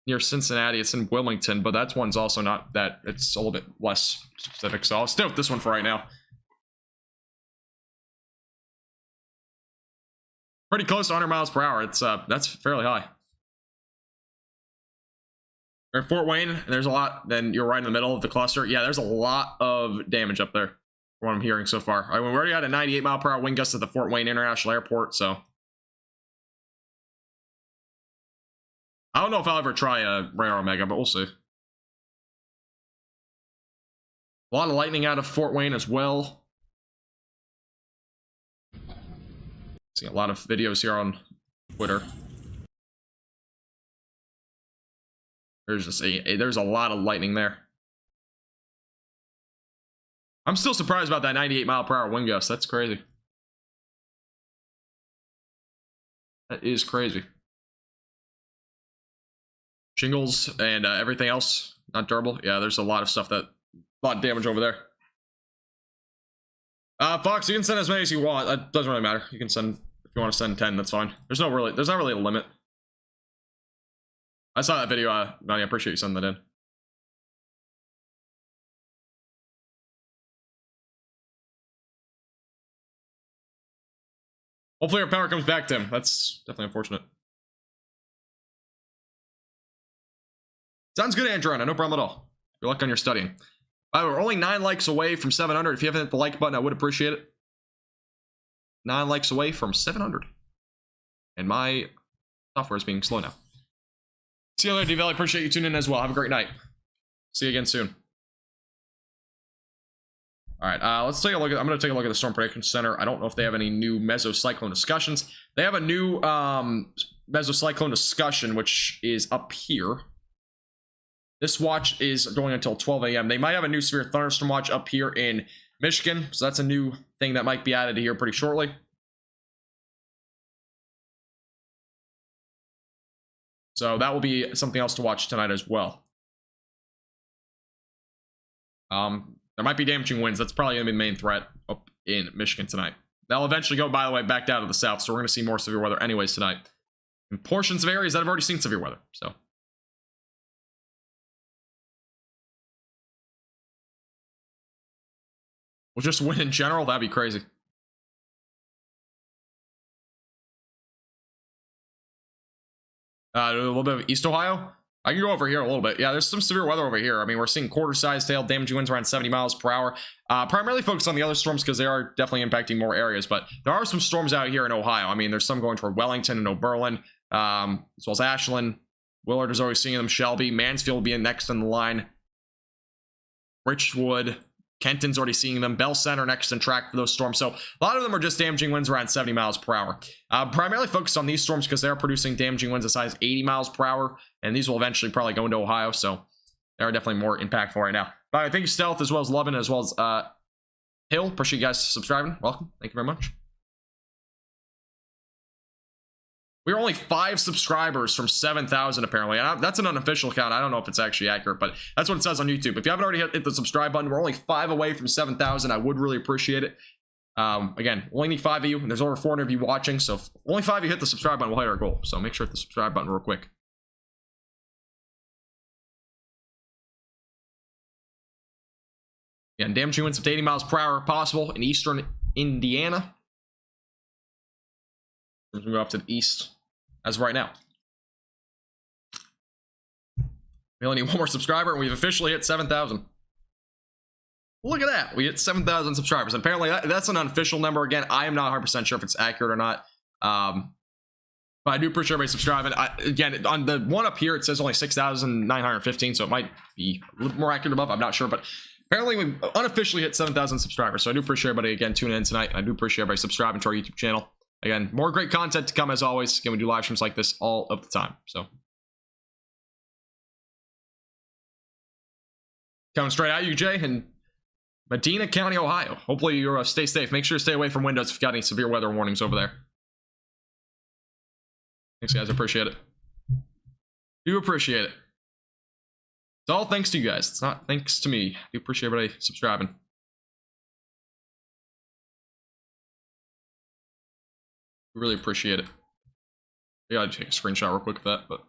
near Cincinnati. It's in Wilmington, but that one's also not that. It's a little bit less specific. So I'll stay with this one for right now. Pretty close to 100 miles per hour. It's that's fairly high. Or Fort Wayne, and there's a lot. Then you're right in the middle of the cluster. Yeah, there's a lot of damage up there, from what I'm hearing so far. I mean, we already had a 98 mile per hour wind gust at the Fort Wayne International Airport, so I don't know if I'll ever try a Rare Omega, but we'll see. A lot of lightning out of Fort Wayne as well. Seeing a lot of videos here on Twitter. There's a lot of lightning there. I'm still surprised about that 98 mile per hour wind gust. That's crazy. That is crazy. Shingles and everything else not durable. Yeah, there's a lot of stuff a lot of damage over there. Fox, you can send as many as you want. That doesn't really matter. You can send if you want to send 10. That's fine. There's not really a limit. I saw that video, Manny. I appreciate you sending that in. Hopefully our power comes back, Tim. That's definitely unfortunate. Sounds good, Androna. No problem at all. Good luck on your studying. By the way, we're only 9 likes away from 700. If you haven't hit the like button, I would appreciate it. 9 likes away from 700. And my software is being slow now. See you later, D-Valley. Appreciate you tuning in as well. Have a great night. See you again soon. All right, let's take a look at. I'm going to take a look at the Storm Prediction Center. I don't know if they have any new mesocyclone discussions. They have a new mesocyclone discussion, which is up here. This watch is going until 12 a.m. They might have a new severe thunderstorm watch up here in Michigan, so that's a new thing that might be added here pretty shortly. So that will be something else to watch tonight as well. There might be damaging winds. That's probably going to be the main threat up in Michigan tonight. That'll eventually go, by the way, back down to the south, so we're going to see more severe weather anyways tonight. In portions of areas that have already seen severe weather, so. Well, just wind in general, that'd be crazy. A little bit of East Ohio. I can go over here a little bit. Yeah, there's some severe weather over here. I mean, we're seeing quarter-sized hail, damaging winds around 70 miles per hour. Primarily focused on the other storms because they are definitely impacting more areas, but there are some storms out here in Ohio. I mean, there's some going toward Wellington and Oberlin, as well as Ashland. Willard is always seeing them. Shelby, Mansfield will be next in the line. Richwood, Kenton's already seeing them. Bell Center next in track for those storms. So a lot of them are just damaging winds around 70 miles per hour. Primarily focused on these storms because they're producing damaging winds as high as 80 miles per hour. And these will eventually probably go into Ohio. So they're definitely more impactful right now. All right, thank you, Stealth, as well as Lovin, as well as Hill. Appreciate you guys subscribing. Welcome. Thank you very much. We're only 5 subscribers from 7,000 apparently. And that's an unofficial count. I don't know if it's actually accurate, but that's what it says on YouTube. If you haven't already hit the subscribe button, we're only 5 away from 7,000. I would really appreciate it. Again, only need 5 of you, and there's over 400 of you watching. So if only 5 of you hit the subscribe button, we'll hit our goal. So make sure to hit the subscribe button real quick. Again, damaging winds up to 80 miles per hour possible in eastern Indiana. We're going to go off to the east as of right now. We only need 1 more subscriber, and we've officially hit 7,000. Look at that. We hit 7,000 subscribers. And apparently, that's an unofficial number. Again, I am not 100% sure if it's accurate or not. But I do appreciate everybody subscribing. Again, on the one up here, it says only 6,915, so it might be a little more accurate above. I'm not sure, but apparently we unofficially hit 7,000 subscribers. So I do appreciate everybody, again, tuning in tonight. I do appreciate everybody subscribing to our YouTube channel. Again, more great content to come as always. Again, we do live streams like this all of the time. So coming straight at you, Jay, in Medina County, Ohio. Hopefully you stay safe. Make sure to stay away from windows if you've got any severe weather warnings over there. Thanks, guys. I appreciate it. Do appreciate it. It's all thanks to you guys. It's not thanks to me. I do appreciate everybody subscribing. Really appreciate it. I gotta take a screenshot real quick of that, but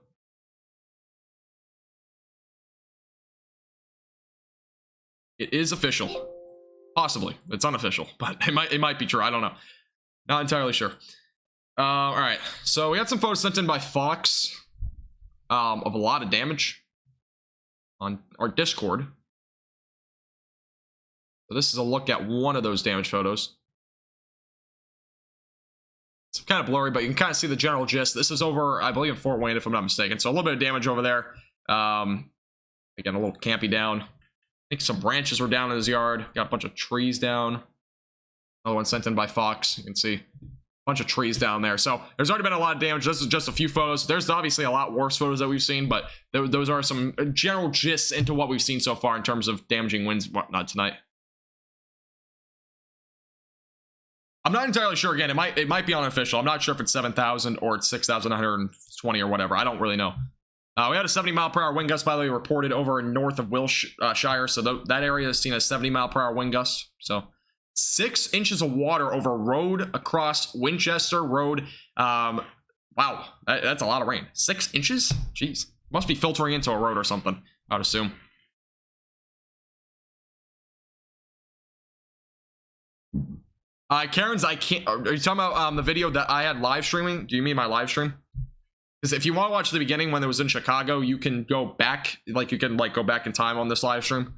it is official. Possibly. It's unofficial, but it might be true. I don't know. Not entirely sure. All right. So we had some photos sent in by Fox of a lot of damage on our Discord. So this is a look at one of those damage photos. It's kind of blurry, but you can kind of see the general gist. This is over, I believe, in Fort Wayne, if I'm not mistaken. So a little bit of damage over there. Again, a little campy down. I think some branches were down in his yard. Got a bunch of trees down. Another one sent in by Fox. You can see a bunch of trees down there. So there's already been a lot of damage. This is just a few photos. There's obviously a lot worse photos that we've seen, but those are some general gists into what we've seen so far in terms of damaging winds and whatnot tonight. I'm not entirely sure. Again, it might be unofficial. I'm not sure if it's 7,000 or it's 6,920 or whatever. I don't really know. We had a 70 mile per hour wind gust, by the way, reported over north of Wilshire. So that area is seen as 70 mile per hour wind gust. So 6 inches of water over a road across Winchester Road. Wow, that's a lot of rain. 6 inches? Jeez. Must be filtering into a road or something, I'd assume. Karen's, I can't. Are you talking about the video that I had live streaming? Do you mean my live stream? Because if you want to watch the beginning when it was in Chicago, you can go back. Like you can go back in time on this live stream,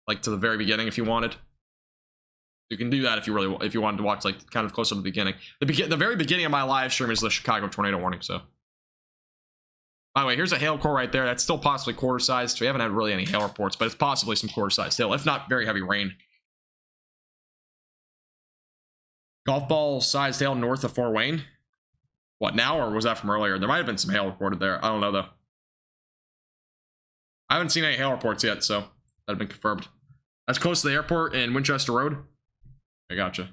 like to the very beginning if you wanted. You can do that if you wanted to watch like kind of closer to the beginning. The very beginning of my live stream is the Chicago tornado warning. So By the way, here's a hail core right there. That's still possibly quarter sized. We haven't had really any hail reports, but it's possibly some quarter sized hail, if not very heavy rain. Golf ball sized hail north of Fort Wayne. What, now, or was that from earlier? There might have been some hail reported there. I don't know, though. I haven't seen any hail reports yet, so that have been confirmed. That's close to the airport in Winchester Road. I gotcha.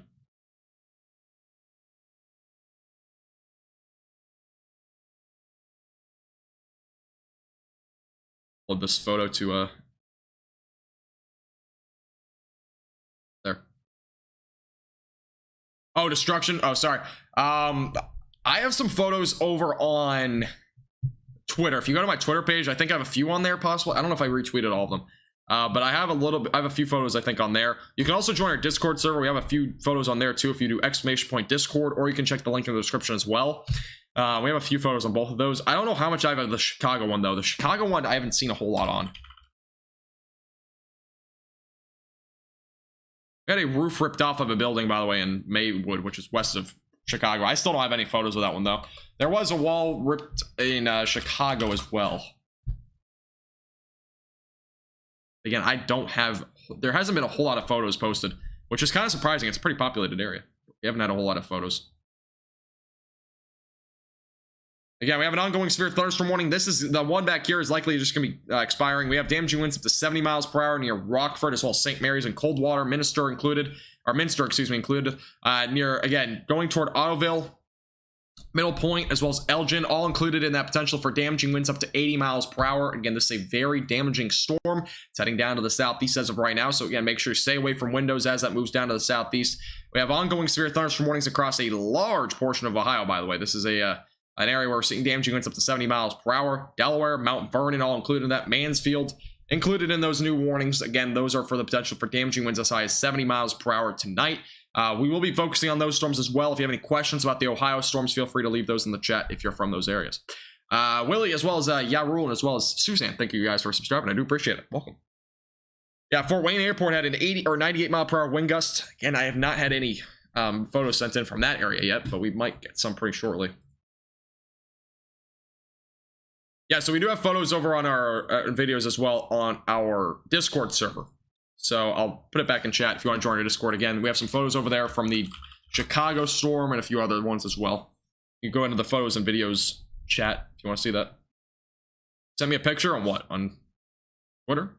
Upload this photo to there. Oh, destruction. Oh, sorry. I have some photos over on Twitter. If you go to my Twitter page, I think I have a few on there possibly. I don't know if I retweeted all of them. But I have a few photos I think on there. You can also join our Discord server. We have a few photos on there too if you do !Discord, or you can check the link in the description as well. We have a few photos on both of those. I don't know how much I have of the Chicago one though. The Chicago one I haven't seen a whole lot on. We had a roof ripped off of a building, by the way, in Maywood, which is west of Chicago. I still don't have any photos of that one though. There was a wall ripped in Chicago as well. Again, I don't have, there hasn't been a whole lot of photos posted, which is kind of surprising. It's a pretty populated area. We haven't had a whole lot of photos. Again, we have an ongoing severe thunderstorm warning. This is the one back here is likely just going to be expiring. We have damaging winds up to 70 miles per hour near Rockford, as well as St. Mary's and Coldwater, Minster, included, near, again, going toward Ottoville, Middle Point, as well as Elgin, all included in that potential for damaging winds up to 80 miles per hour. Again, this is a very damaging storm. It's heading down to the southeast as of right now. So again, make sure you stay away from windows as that moves down to the southeast. We have ongoing severe thunderstorm warnings across a large portion of Ohio, by the way. This is an area where we're seeing damaging winds up to 70 miles per hour. Delaware, Mount Vernon, all included in that. Mansfield, included in those new warnings. Again, those are for the potential for damaging winds as high as 70 miles per hour tonight. We will be focusing on those storms as well. If you have any questions about the Ohio storms, feel free to leave those in the chat if you're from those areas. Willie, as well as Yarul, and as well as Suzanne, thank you guys for subscribing. I do appreciate it. Welcome. Yeah, Fort Wayne Airport had an 80 or 98 mile per hour wind gust. Again, I have not had any photos sent in from that area yet, but we might get some pretty shortly. Yeah, so we do have photos over on our videos as well on our Discord server. So I'll put it back in chat if you want to join our Discord again. We have some photos over there from the Chicago storm and a few other ones as well. You can go into the photos and videos chat if you want to see that. Send me a picture on what? On Twitter?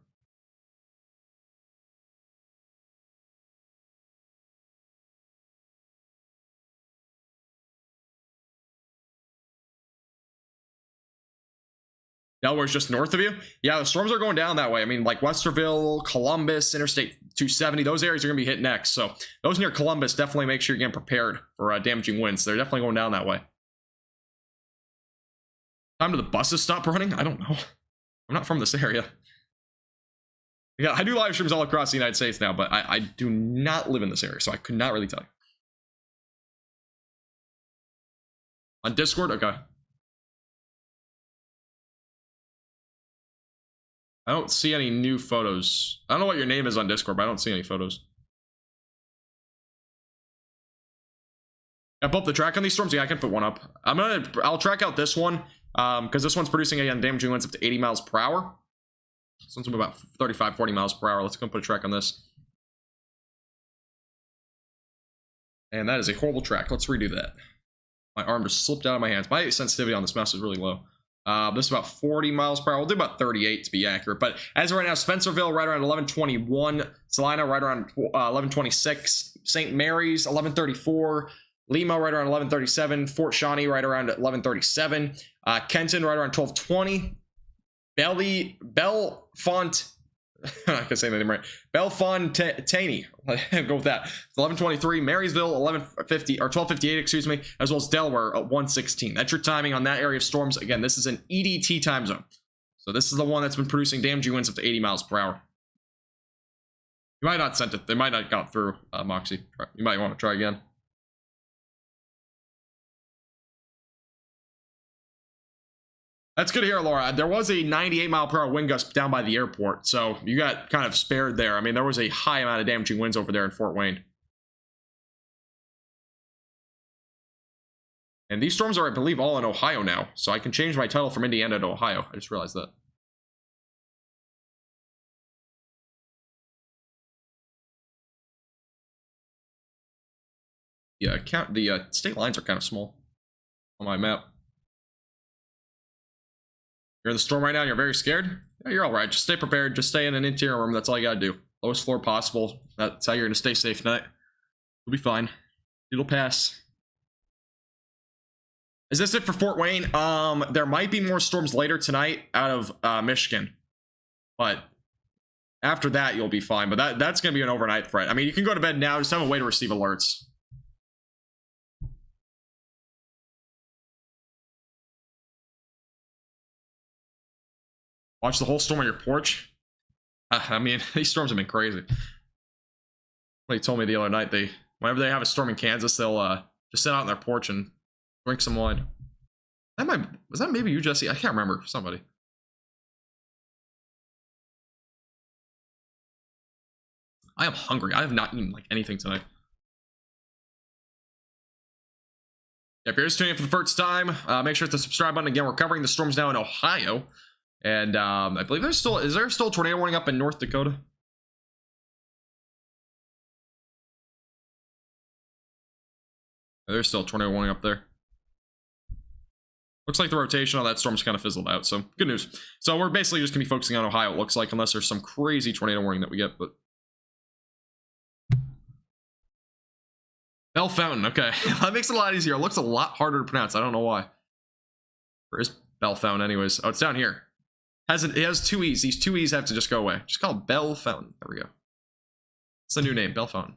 Delaware's just north of you? Yeah, the storms are going down that way. I mean, like Westerville, Columbus, Interstate 270, those areas are going to be hit next. So those near Columbus, definitely make sure you're getting prepared for damaging winds. They're definitely going down that way. Time do the buses stop running? I don't know. I'm not from this area. Yeah, I do live streams all across the United States now, but I do not live in this area, so I could not really tell you. On Discord? Okay. I don't see any new photos. I don't know what your name is on Discord, but I don't see any photos. I pull up the track on these storms. Yeah, I can put one up. I'll track out this one because this one's producing again damaging winds up to 80 miles per hour. This one's about 35, 40 miles per hour. Let's go put a track on this. And that is a horrible track. Let's redo that. My arm just slipped out of my hands. My sensitivity on this mouse is really low. This is about 40 miles per hour. We'll do about 38 to be accurate. But as of right now, Spencerville right around 1121. Salina right around 1126. St. Mary's 1134. Lima right around 1137. Fort Shawnee right around 1137. Kenton right around 1220. Bellefonte. I can say that name right. Bellefontaine. Go with that. It's 1123. Marysville 1150 or 1258, excuse me, as well as Delaware at 116. That's your timing on that area of storms. Again, this is an EDT time zone. So this is the one that's been producing damaging winds up to 80 miles per hour. You might not sent it. They might not got through, Moxie. You might want to try again. That's good to hear, Laura. There was a 98 mile per hour wind gust down by the airport, so you got kind of spared there. I mean, there was a high amount of damaging winds over there in Fort Wayne. And these storms are, I believe, all in Ohio now. So I can change my title from Indiana to Ohio. I just realized that. Yeah, the state lines are kind of small on my map. You're in the storm right now and you're very scared? Yeah, you're all right. Just stay prepared. Just stay in an interior room. That's all you gotta do. Lowest floor possible. That's how you're gonna stay safe tonight. You'll be fine. It'll pass. Is this it for Fort Wayne? There might be more storms later tonight out of Michigan, but after that you'll be fine. But that's gonna be an overnight threat. I mean, you can go to bed now. Just have a way to receive alerts. Watch the whole storm on your porch. I mean, these storms have been crazy. Somebody told me the other night whenever they have a storm in Kansas, they'll just sit out on their porch and drink some wine. Was that maybe you, Jesse? I can't remember. Somebody. I am hungry. I have not eaten like anything tonight. If you're just tuning in for the first time, make sure to hit the subscribe button. Again, we're covering the storms now in Ohio. And I believe is there still a tornado warning up in North Dakota? There's still a tornado warning up there. Looks like the rotation on that storm's kind of fizzled out, so good news. So we're basically just gonna be focusing on Ohio, it looks like, unless there's some crazy tornado warning that we get, but Bell Fountain, okay. That makes it a lot easier. It looks a lot harder to pronounce. I don't know why. Where is Bell Fountain anyways? Oh, it's down here. It has two E's. These two E's have to just go away. Just call it Bell Fountain. There we go. It's the new name, Bell Fountain.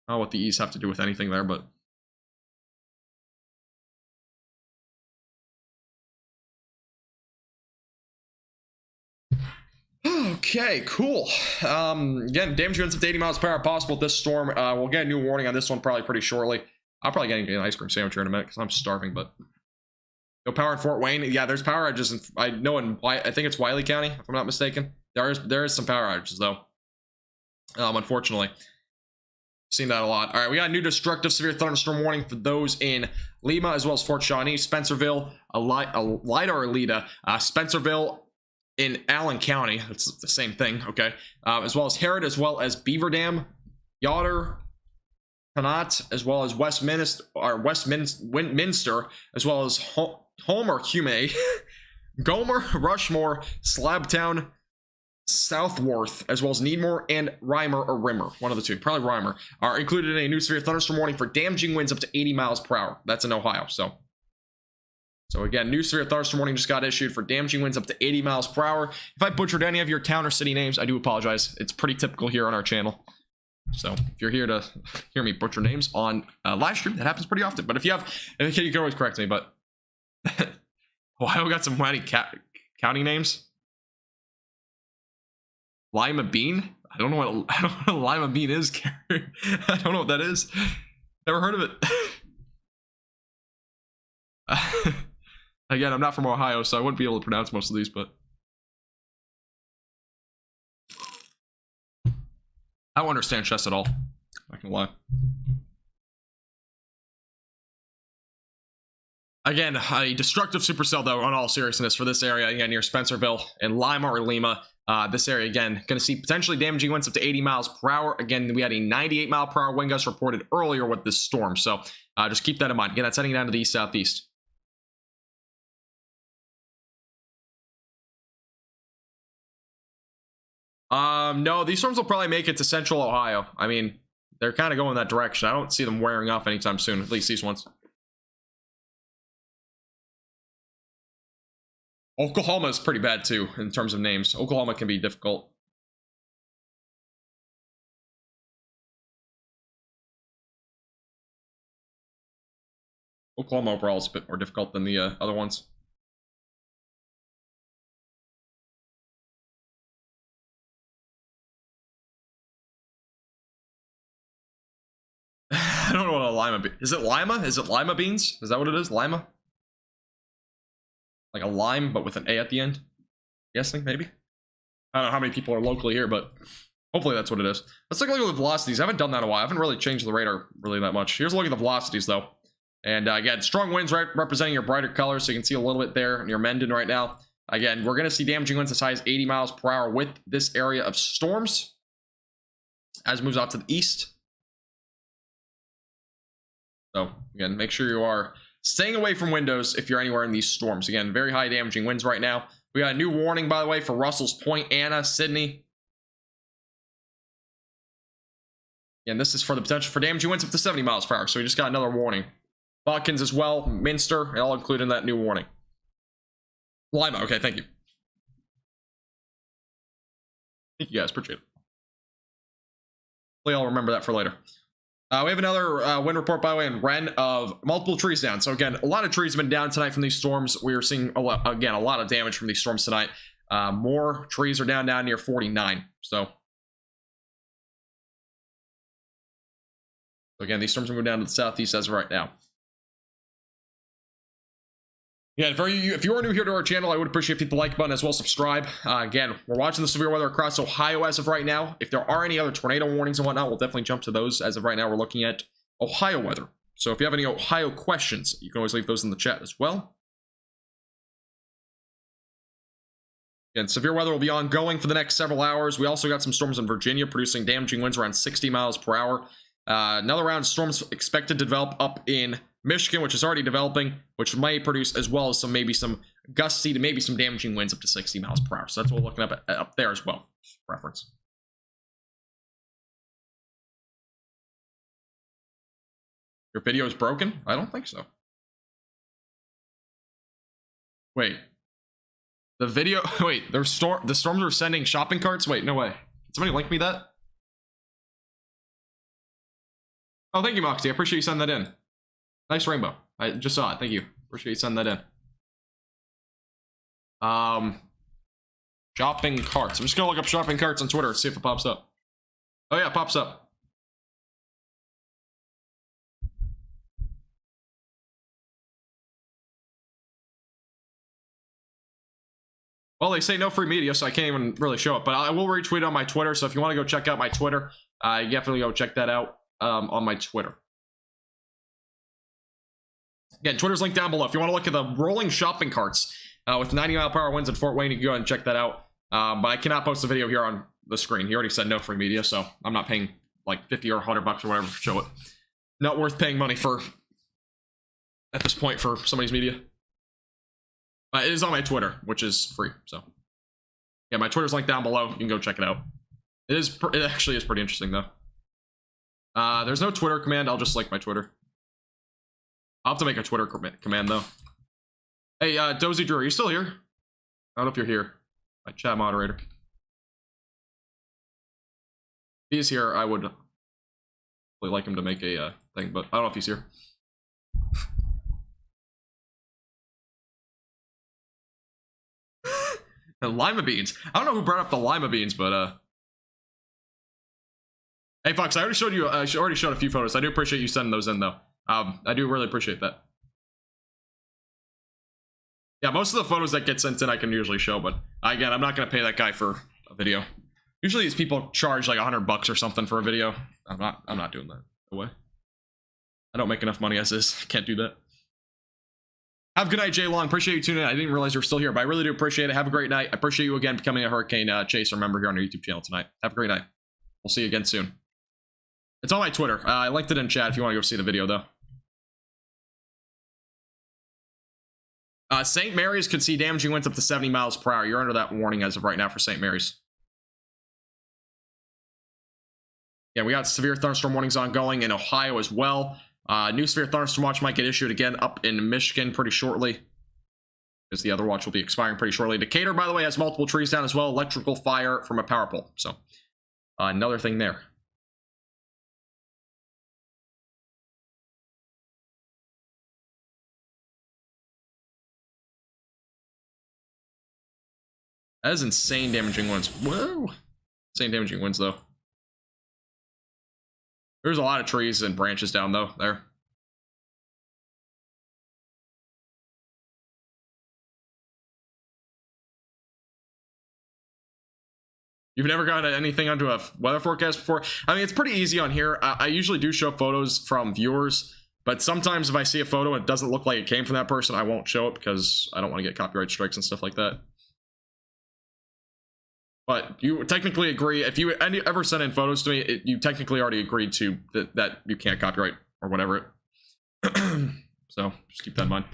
I don't know what the E's have to do with anything there, but okay, cool. Again, damage units up to 80 miles per hour possible with this storm. We'll get a new warning on this one probably pretty shortly. I'll probably get an ice cream sandwich here in a minute because I'm starving, but no power in Fort Wayne. Yeah, there's power outages. I know I think it's Wiley County, if I'm not mistaken. There is some power outages though. Unfortunately, seen that a lot. All right, we got a new destructive severe thunderstorm warning for those in Lima as well as Fort Shawnee, Spencerville, Elida or Elida, Spencerville in Allen County. That's the same thing. Okay, as well as Harrod, as well as Beaver Dam, Yoder, Connaught, as well as Westminster, as well as Homer, Hume, Gomer, Rushmore, Slabtown, Southworth, as well as Needmore and Reimer or Rimmer, one of the two, probably Reimer, are included in a new severe thunderstorm warning for damaging winds up to 80 miles per hour. That's in Ohio. So again, new severe thunderstorm warning just got issued for damaging winds up to 80 miles per hour. If I butchered any of your town or city names, I do apologize. It's pretty typical here on our channel. So if you're here to hear me butcher names on live stream, that happens pretty often. But if you can always correct me. But Ohio got some wacky county names. Lima Bean? I don't know what Lima Bean is, Karen. I don't know what that is. Never heard of it. Again, I'm not from Ohio, so I wouldn't be able to pronounce most of these, but I don't understand chess at all. Not gonna lie. Again, a destructive supercell, though, on all seriousness for this area, again, near Spencerville and Lima or Lima. This area, again, going to see potentially damaging winds up to 80 miles per hour. Again, we had a 98 mile per hour wind gust reported earlier with this storm. So just keep that in mind. Again, that's heading down to the east southeast. No, these storms will probably make it to central Ohio. I mean, they're kind of going that direction. I don't see them wearing off anytime soon, at least these ones. Oklahoma is pretty bad too in terms of names. Oklahoma can be difficult. Oklahoma overall is a bit more difficult than the other ones. I don't know what a lima bean is. It lima? Is it lima beans? Is that what it is? Lima? Like a lime, but with an A at the end? Guessing, maybe? I don't know how many people are locally here, but Hopefully that's what it is. Let's take a look at the velocities. I haven't done that in a while. I haven't really changed the radar really that much. Here's a look at the velocities, though. And again, strong winds, right, representing your brighter colors, so you can see a little bit there near Menden right now. Again, we're going to see damaging winds as high as 80 miles per hour with this area of storms as it moves out to the east. So, again, make sure you are staying away from windows if you're anywhere in these storms. Again, very high damaging winds right now. We got a new warning, by the way, for Russell's Point, Anna, Sydney. And this is for the potential for damaging winds up to 70 miles per hour. So we just got another warning. Watkins as well, Minster, all included in that new warning. Lima, okay, thank you. Thank you guys, appreciate it. Hopefully I'll remember that for later. We have another wind report, by the way, in Wren of multiple trees down. So again, a lot of trees have been down tonight from these storms. We are seeing, a lot of damage from these storms tonight. More trees are down near 49. So again, these storms are moving down to the southeast as of right now. Yeah, if you are new here to our channel, I would appreciate if you hit the like button as well as subscribe. Again, we're watching the severe weather across Ohio as of right now. If there are any other tornado warnings and whatnot, we'll definitely jump to those. As of right now, we're looking at Ohio weather. So if you have any Ohio questions, you can always leave those in the chat as well. Again, severe weather will be ongoing for the next several hours. We also got some storms in Virginia producing damaging winds around 60 miles per hour. Another round of storms expected to develop up in Michigan, which is already developing, which might produce as well as maybe some gusty to maybe some damaging winds up to 60 miles per hour. So that's what we're looking up there as well. Reference. Your video is broken? I don't think so. Wait. The video. Wait. The storms are sending shopping carts. Wait. No way. Can somebody link me that? Oh, thank you, Moxie. I appreciate you sending that in. Nice rainbow. I just saw it. Thank you. Appreciate you sending that in. Shopping carts. I'm just gonna look up shopping carts on Twitter, see if it pops up. Oh yeah, it pops up. Well, they say no free media, so I can't even really show it, but I will retweet on my Twitter, so if you want to go check out my Twitter, you definitely go check that out on my Twitter. Again, Twitter's linked down below. If you want to look at the rolling shopping carts with 90-mile-per-hour winds in Fort Wayne, you can go ahead and check that out. But I cannot post a video here on the screen. He already said no free media, so I'm not paying like 50 or 100 bucks or whatever to show it. Not worth paying money for at this point for somebody's media. It is on my Twitter, which is free. So yeah, my Twitter's linked down below. You can go check it out. It actually is pretty interesting though. There's no Twitter command. I'll just link my Twitter. I'll have to make a Twitter command, though. Hey, Dozy Drew, are you still here? I don't know if you're here. My chat moderator. If he's here, I would really like him to make a thing, but I don't know if he's here. The lima beans. I don't know who brought up the lima beans, but hey, Fox, I already showed you. I already showed a few photos. I do appreciate you sending those in, though. I do really appreciate that. Yeah, most of the photos that get sent in I can usually show, but again, I'm not going to pay that guy for a video. Usually these people charge like 100 bucks or something for a video. I'm not doing that. No way. I don't make enough money as is. Can't do that. Have a good night, Jay Long. Appreciate you tuning in. I didn't realize you were still here, but I really do appreciate it. Have a great night. I appreciate you again becoming a Hurricane Chaser member here on our YouTube channel tonight. Have a great night. We'll see you again soon. It's on my Twitter. I linked it in chat if you want to go see the video, though. St. Mary's could see damaging winds up to 70 miles per hour. You're under that warning as of right now for St. Mary's. Yeah, we got severe thunderstorm warnings ongoing in Ohio as well. New severe thunderstorm watch might get issued again up in Michigan pretty shortly, because the other watch will be expiring pretty shortly. Decatur, by the way, has multiple trees down as well. Electrical fire from a power pole. So another thing there. That is insane damaging winds. Whoa. Insane damaging winds, though. There's a lot of trees and branches down, though, there. You've never got anything onto a weather forecast before? I mean, it's pretty easy on here. I usually do show photos from viewers, but sometimes if I see a photo and it doesn't look like it came from that person, I won't show it because I don't want to get copyright strikes and stuff like that. But you technically agree, if you ever send in photos to me, you technically already agreed to that you can't copyright or whatever. So just keep that in mind.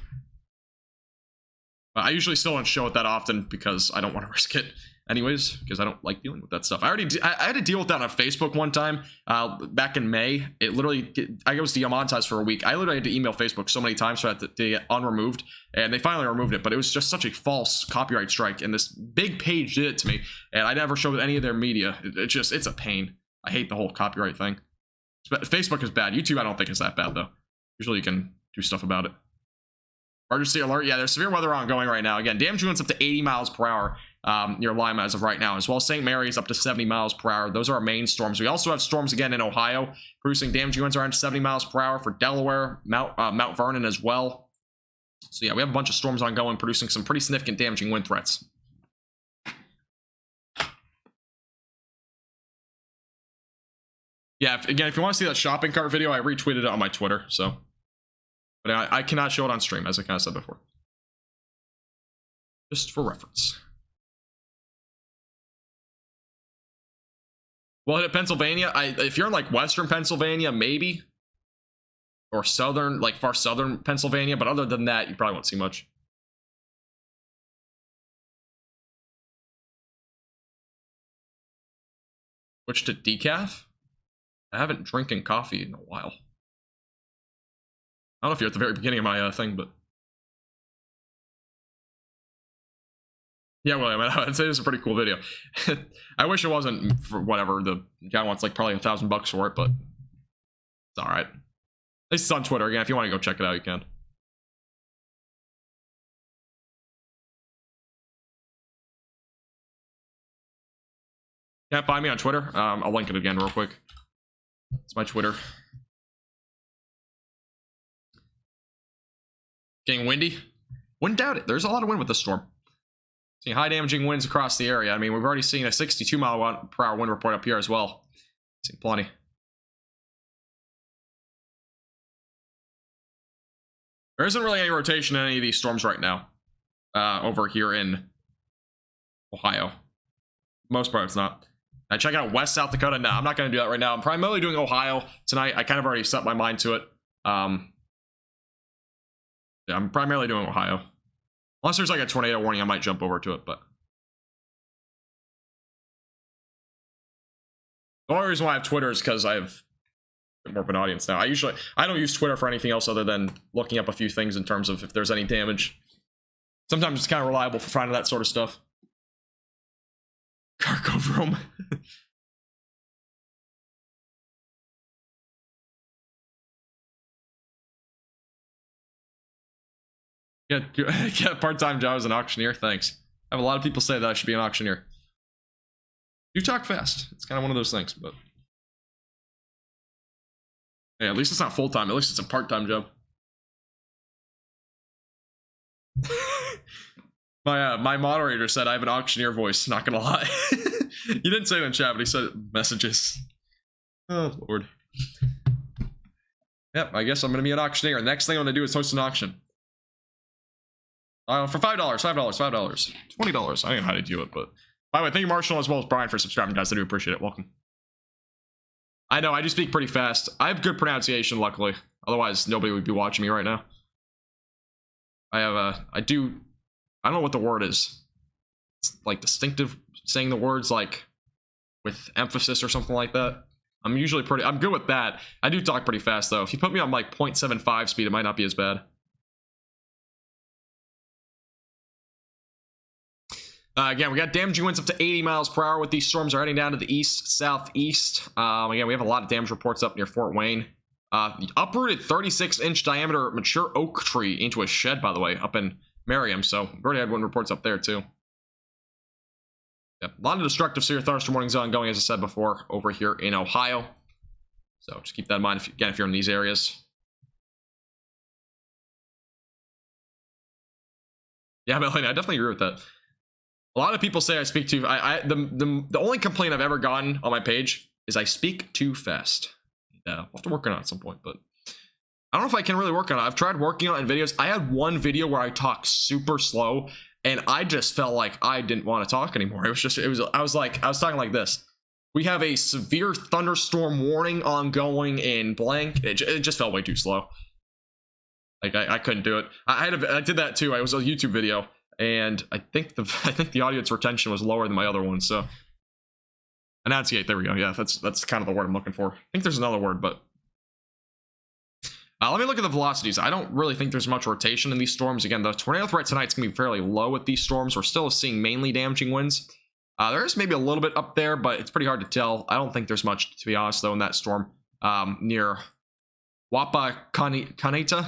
I usually still don't show it that often because I don't want to risk it anyways, because I don't like dealing with that stuff. I had to deal with that on Facebook one time back in May. It literally, I was demonetized for a week. I literally had to email Facebook so many times for that to get unremoved, and they finally removed it, but it was just such a false copyright strike, and this big page did it to me, and I never showed any of their media. It's a pain. I hate the whole copyright thing. Facebook is bad. YouTube I don't think is that bad though. Usually you can do stuff about it. Emergency alert. Yeah, there's severe weather ongoing right now. Again, damage winds up to 80 miles per hour near Lima as of right now, as well as St. Mary's up to 70 miles per hour. Those are our main storms. We also have storms again in Ohio, producing damage winds around 70 miles per hour for Delaware, Mount Vernon as well. So yeah, we have a bunch of storms ongoing, producing some pretty significant damaging wind threats. Yeah, again, if you want to see that shopping cart video, I retweeted it on my Twitter, so. But I cannot show it on stream, as I kind of said before. Just for reference. Well, hit Pennsylvania. If you're in like western Pennsylvania, maybe. Or southern, like far southern Pennsylvania. But other than that, you probably won't see much. Switch to decaf? I haven't drinking coffee in a while. I don't know if you're at the very beginning of my thing, but yeah, William, I'd say this is a pretty cool video. I wish it wasn't for whatever. The guy wants like probably $1,000 for it, but it's all right. At least it's on Twitter. Again, if you want to go check it out, you can. Can't find me on Twitter. I'll link it again real quick. It's my Twitter. Getting windy? Wouldn't doubt it. There's a lot of wind with this storm. Seeing high damaging winds across the area. I mean, we've already seen a 62 mile per hour wind report up here as well. Seeing plenty. There isn't really any rotation in any of these storms right now. Over here in Ohio. Most part, it's not. I check out West South Dakota. No, I'm not going to do that right now. I'm primarily doing Ohio tonight. I kind of already set my mind to it. Yeah, I'm primarily doing Ohio. Unless there's like a tornado warning, I might jump over to it, but the only reason why I have Twitter is because I have more of an audience now. I don't use Twitter for anything else other than looking up a few things in terms of if there's any damage. Sometimes it's kind of reliable for finding that sort of stuff. Cargo room. Get part-time job as an auctioneer. Thanks. I have a lot of people say that I should be an auctioneer. You talk fast. It's kind of one of those things, but yeah, at least it's not full-time. At least it's a part-time job. My moderator said I have an auctioneer voice. Not gonna lie. He didn't say it in chat, but he said it in messages. Oh Lord. Yep, I guess I'm gonna be an auctioneer. The next thing I'm gonna do is host an auction. For $5, $20. I don't know how to do it, but by the way, thank you, Marshall, as well as Brian, for subscribing, guys. I do appreciate it. Welcome. I know I do speak pretty fast. I have good pronunciation, luckily. Otherwise, nobody would be watching me right now. I don't know what the word is. It's like distinctive, saying the words like with emphasis or something like that. I'm good with that. I do talk pretty fast though. If you put me on like 0.75 speed, it might not be as bad. Again, we got damaging winds up to 80 miles per hour with these storms are heading down to the east, southeast. Again, we have a lot of damage reports up near Fort Wayne. Uprooted 36-inch diameter mature oak tree into a shed, by the way, up in Merriam. So we've already had one reports up there too. Yep, a lot of destructive severe thunderstorm warnings ongoing, as I said before, over here in Ohio. So just keep that in mind if you're in these areas. Yeah, Melanie, I definitely agree with that. A lot of people say I speak too. The only complaint I've ever gotten on my page is I speak too fast. Yeah, I'll have to work on it at some point, but I don't know if I can really work on it. I've tried working on it in videos. I had one video where I talked super slow, and I just felt like I didn't want to talk anymore. I was talking like this. We have a severe thunderstorm warning ongoing in blank. It just felt way too slow. Like I couldn't do it. I did that too. It was a YouTube video, and I think the audience retention was lower than my other one. So enunciate. There we go. Yeah, that's kind of the word I'm looking for. I think there's another word, but let me look at the velocities. I don't really think there's much rotation in these storms. Again, the tornado threat tonight's gonna be fairly low with these storms. We're still seeing mainly damaging winds. There's maybe a little bit up there, but it's pretty hard to tell. I don't think there's much, to be honest, though, in that storm near Wapakoneta.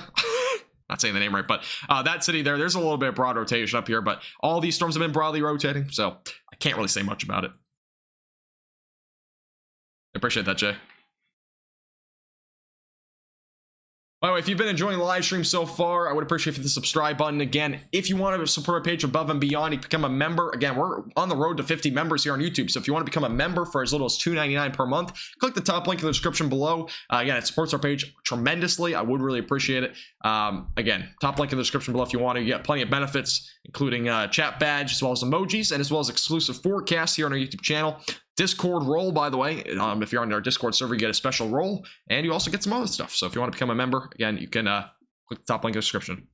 Not saying the name right, but that city there's a little bit of broad rotation up here, but all these storms have been broadly rotating, so I can't really say much about it. I appreciate that, Jay. By the way, if you've been enjoying the live stream so far, I would appreciate the subscribe button. Again, if you want to support our page above and beyond, you become a member. Again, we're on the road to 50 members here on YouTube. So if you want to become a member for as little as $2.99 per month, click the top link in the description below. Again, it supports our page tremendously. I would really appreciate it. Again, top link in the description below if you want to. You get plenty of benefits, including chat badge, as well as emojis, and as well as exclusive forecasts here on our YouTube channel. Discord role, by the way, if you're on our Discord server, you get a special role, and you also get some other stuff. So if you want to become a member, again, you can click the top link in the description.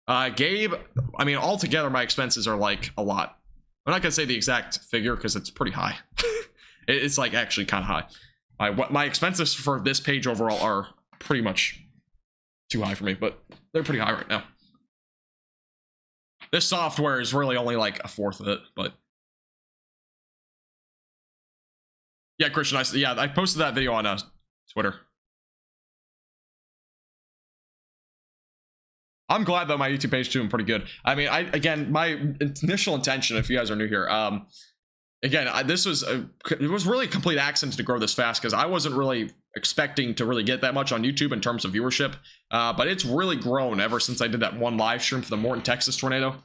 Gabe, I mean, altogether, my expenses are like a lot. I'm not gonna say the exact figure because it's pretty high. It's like actually kind of high. My expenses for this page overall are pretty much too high for me, but they're pretty high right now. This software is really only like a fourth of it, but. Yeah, Christian, I posted that video on Twitter. I'm glad that my YouTube page is doing pretty good. I mean, again, my initial intention, if you guys are new here, again, it was really a complete accident to grow this fast because I wasn't really expecting to really get that much on YouTube in terms of viewership, but it's really grown ever since I did that one live stream for the Morton, Texas tornado,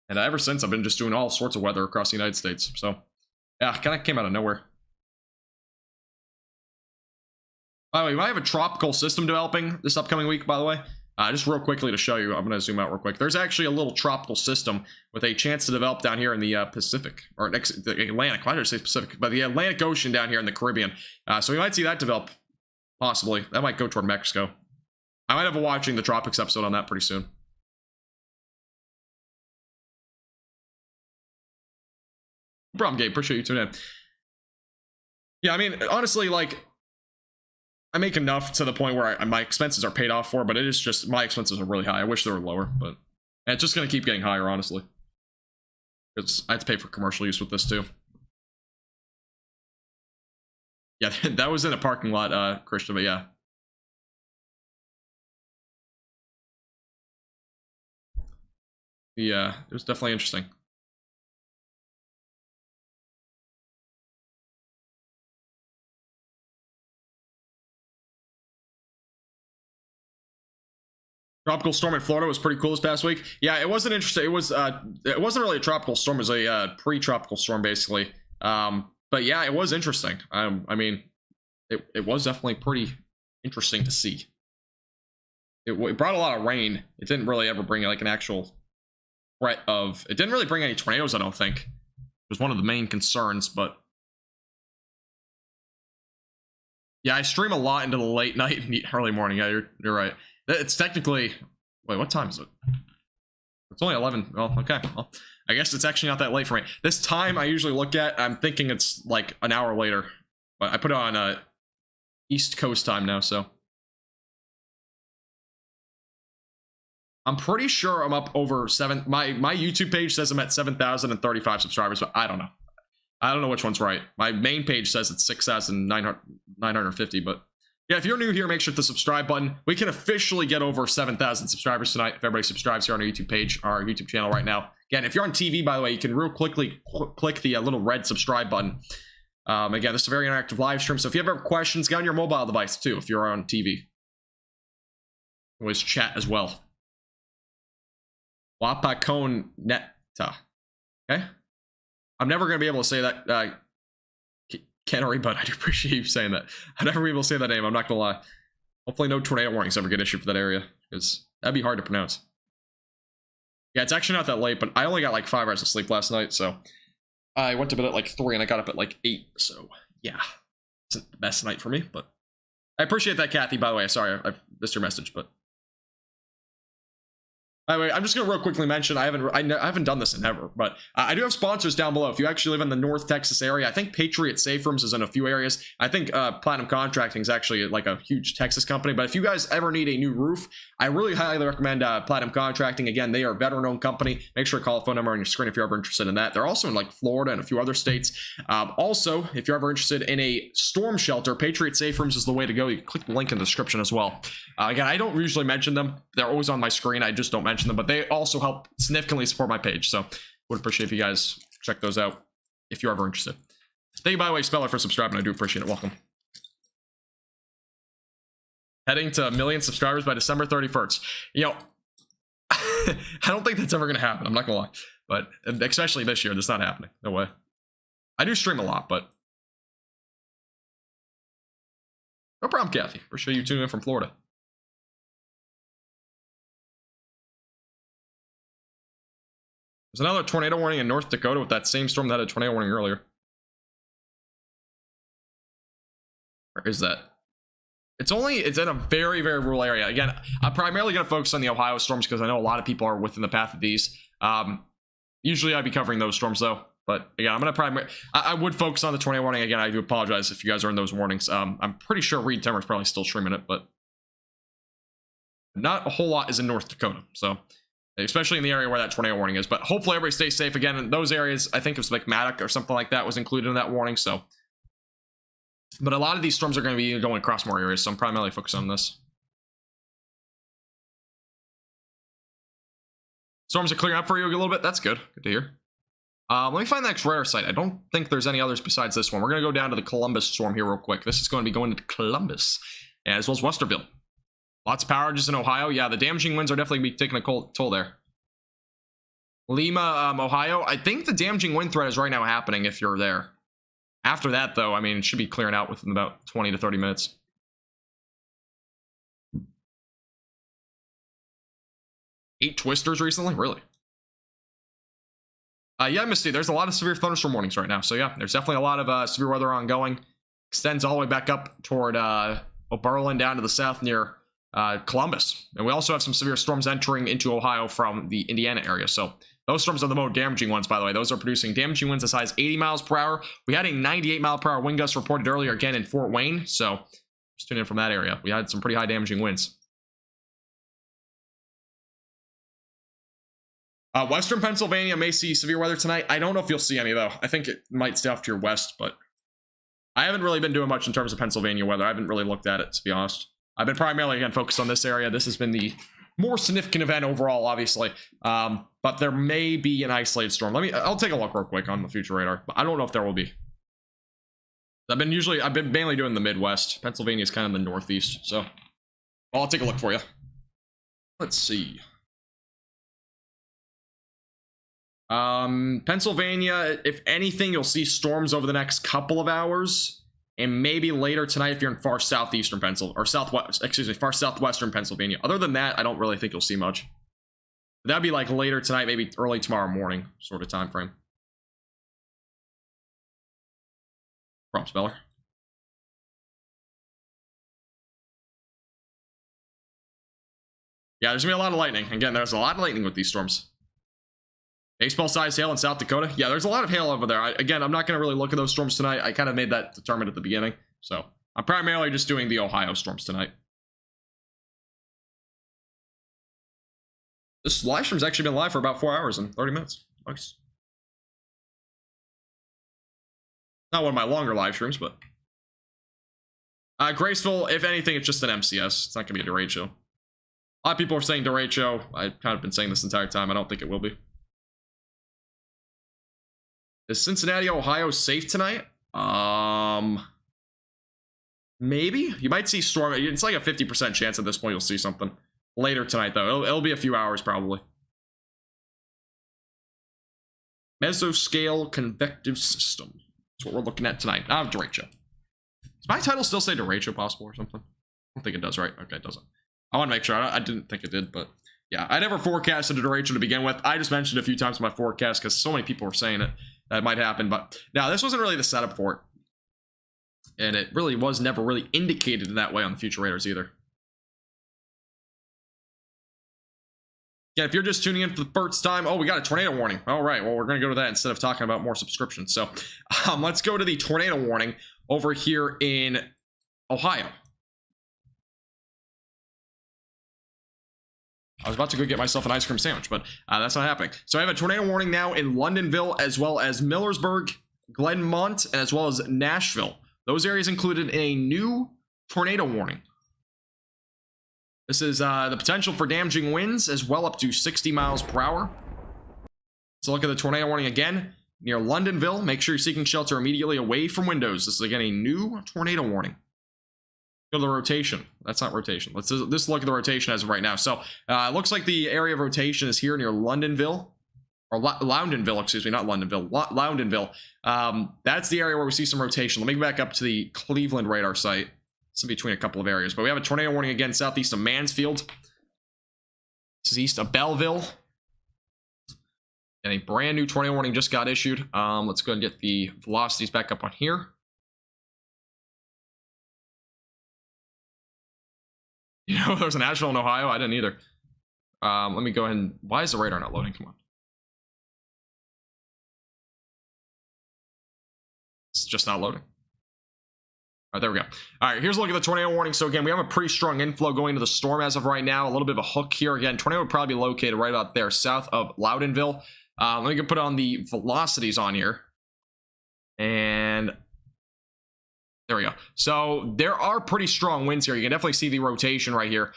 and ever since I've been just doing all sorts of weather across the United States. So, yeah, kind of came out of nowhere. By the way, we might have a tropical system developing this upcoming week, by the way. Just real quickly to show you, I'm going to zoom out real quick. There's actually a little tropical system with a chance to develop down here in the Pacific, or the Atlantic. Why did I say Pacific? But the Atlantic Ocean down here in the Caribbean. So we might see that develop, possibly. That might go toward Mexico. I might have a watching the tropics episode on that pretty soon. No problem, Gabe. Appreciate you tuning in. Yeah, I mean, honestly, like, I make enough to the point where my expenses are paid off for, but it is just, my expenses are really high. I wish they were lower, but it's just going to keep getting higher, honestly. Because I have to pay for commercial use with this, too. Yeah, that was in a parking lot, Christian, but yeah. Yeah, it was definitely interesting. Tropical storm in Florida was pretty cool this past week. Yeah, it wasn't interesting. It wasn't really a tropical storm. It was a pre-tropical storm, basically. But yeah, it was interesting. I mean, it was definitely pretty interesting to see. It brought a lot of rain. It didn't really ever bring like an actual threat of. It didn't really bring any tornadoes, I don't think. It was one of the main concerns, but yeah, I stream a lot into the late night and early morning. Yeah, you're right. It's technically, wait, what time is it? It's only 11. Well, okay. Well, I guess it's actually not that late for me. This time I usually look at, I'm thinking it's like an hour later. But I put it on East Coast time now, so. I'm pretty sure I'm up over my YouTube page says I'm at 7,035 subscribers, but I don't know. I don't know which one's right. My main page says it's 6,950, but. Yeah, if you're new here, make sure to hit the subscribe button. We can officially get over 7,000 subscribers tonight if everybody subscribes here on our YouTube page, our YouTube channel right now. Again, if you're on TV, by the way, you can real quickly click the little red subscribe button. Again, this is a very interactive live stream, so if you ever have questions, get on your mobile device too if you're on TV. Always chat as well. Wapakoneta. Okay? I'm never going to be able to say that, Cannery, but I do appreciate you saying that. I'll never be able to say that name, I'm not going to lie. Hopefully no tornado warnings ever get issued for that area, because that'd be hard to pronounce. Yeah, it's actually not that late, but I only got like 5 hours of sleep last night, so I went to bed at like 3 and I got up at like 8, so yeah. It's not the best night for me, but I appreciate that, Kathy, by the way. Sorry, I missed your message, but anyway, I'm just gonna real quickly mention I haven't done this in ever, but I do have sponsors down below. If you actually live in the North Texas area, I think Patriot Safe Rooms is in a few areas. I think Platinum Contracting is actually like a huge Texas company. But if you guys ever need a new roof, I really highly recommend Platinum Contracting. Again, they are a veteran-owned company. Make sure to call the phone number on your screen if you're ever interested in that. They're also in like Florida and a few other states. Also, if you're ever interested in a storm shelter, Patriot Safe Rooms is the way to go. You can click the link in the description as well. Again, I don't usually mention them. They're always on my screen. I just don't mention them, but they also help significantly support my page, so would appreciate if you guys check those out if you're ever interested. Thank you, by the way, Speller, for subscribing. I do appreciate it. Welcome. Heading to 1 million subscribers by December 31st. You know, I don't think that's ever gonna happen, I'm not gonna lie, but especially this year, that's not happening. No way. I do stream a lot, but no problem, Kathy. Appreciate you tuning in from Florida. There's another tornado warning in North Dakota with that same storm that had a tornado warning earlier. Where is that? It's in a very, very rural area. Again, I'm primarily going to focus on the Ohio storms because I know a lot of people are within the path of these. Usually I'd be covering those storms though. But again, I'm going to I would focus on the tornado warning. Again, I do apologize if you guys are in those warnings. I'm pretty sure Reed Timmer's probably still streaming it, but not a whole lot is in North Dakota. So especially in the area where that tornado warning is, but hopefully everybody stays safe. Again, in those areas, I think it was like Maddox or something like that was included in that warning, so. But a lot of these storms are going to be going across more areas, so I'm primarily focused on this. Storms are clearing up for you a little bit, that's good. Good to hear. Let me find the next rare site. I don't think there's any others besides this one. We're going to go down to the Columbus storm here real quick. This is going to be going to Columbus, as well as Westerville. Lots of power outages in Ohio. Yeah, the damaging winds are definitely be taking a toll there. Lima, Ohio. I think the damaging wind threat is right now happening if you're there. After that, though, I mean, it should be clearing out within about 20 to 30 minutes. Eight twisters recently? Really? Yeah, Misty, there's a lot of severe thunderstorm warnings right now. So yeah, there's definitely a lot of severe weather ongoing. Extends all the way back up toward Oberlin down to the south near Columbus. And we also have some severe storms entering into Ohio from the Indiana area. So those storms are the more damaging ones, by the way. Those are producing damaging winds as high as 80 miles per hour. We had a 98 mile per hour wind gust reported earlier again in Fort Wayne. So just tune in from that area. We had some pretty high damaging winds. Western Pennsylvania may see severe weather tonight. I don't know if you'll see any, though. I think it might stay off to your west, but I haven't really been doing much in terms of Pennsylvania weather. I haven't really looked at it, to be honest. I've been primarily, again, focused on this area. This has been the more significant event overall, obviously. But there may be an isolated storm. I'll take a look real quick on the future radar, but I don't know if there will be. I've been mainly doing the Midwest. Pennsylvania is kind of the Northeast, so I'll take a look for you. Let's see. Pennsylvania, if anything, you'll see storms over the next couple of hours, and maybe later tonight if you're in far southeastern Pennsylvania, or far southwestern Pennsylvania. Other than that, I don't really think you'll see much. That'd be like later tonight, maybe early tomorrow morning sort of time frame. Prompt speller. Yeah, there's gonna be a lot of lightning. Again, there's a lot of lightning with these storms. Baseball size hail in South Dakota. Yeah, there's a lot of hail over there. Again, I'm not going to really look at those storms tonight. I kind of made that determined at the beginning. So I'm primarily just doing the Ohio storms tonight. This live stream's actually been live for about 4 hours and 30 minutes. Nice. Not one of my longer live streams, but Graceful, if anything, it's just an MCS. It's not going to be a derecho. A lot of people are saying derecho. I've kind of been saying this entire time. I don't think it will be. Is Cincinnati, Ohio safe tonight? Maybe. You might see storm. It's like a 50% chance at this point you'll see something. Later tonight, though. It'll be a few hours, probably. Mesoscale convective system. That's what we're looking at tonight. Derecho. Does my title still say derecho possible or something? I don't think it does, right? Okay, it doesn't. I want to make sure. I didn't think it did, but yeah, I never forecasted a derecho to begin with. I just mentioned it a few times in my forecast because so many people were saying it that might happen. But now this wasn't really the setup for it, and it really was never really indicated in that way on the future radars either. Yeah, if you're just tuning in for the first time, oh, we got a tornado warning. All right, well, we're going to go to that instead of talking about more subscriptions. So let's go to the tornado warning over here in Ohio. I was about to go get myself an ice cream sandwich, but that's not happening. So I have a tornado warning now in Londonville, as well as Millersburg, Glenmont, and as well as Nashville. Those areas included in a new tornado warning. This is the potential for damaging winds as well up to 60 miles per hour. So look at the tornado warning again. Near Londonville, make sure you're seeking shelter immediately away from windows. This is again a new tornado warning. Go to the rotation. That's not rotation. Let's look at the rotation as of right now. So it looks like the area of rotation is here near Londonville. Or Loudonville, excuse me, not Londonville. Loudonville. That's the area where we see some rotation. Let me go back up to the Cleveland radar site. It's in between a couple of areas. But we have a tornado warning again southeast of Mansfield. This is east of Belleville. And a brand new tornado warning just got issued. Let's go and get the velocities back up on here. You know, there's an Nashville in Ohio. I didn't either. Let me go ahead and... Why is the radar not loading? Come on. It's just not loading. All right, there we go. All right, here's a look at the tornado warning. So again, we have a pretty strong inflow going into the storm as of right now. A little bit of a hook here. Again, tornado would probably be located right about there, south of Loudonville. Let me go put on the velocities on here. And... there we go. So there are pretty strong winds here. You can definitely see the rotation right here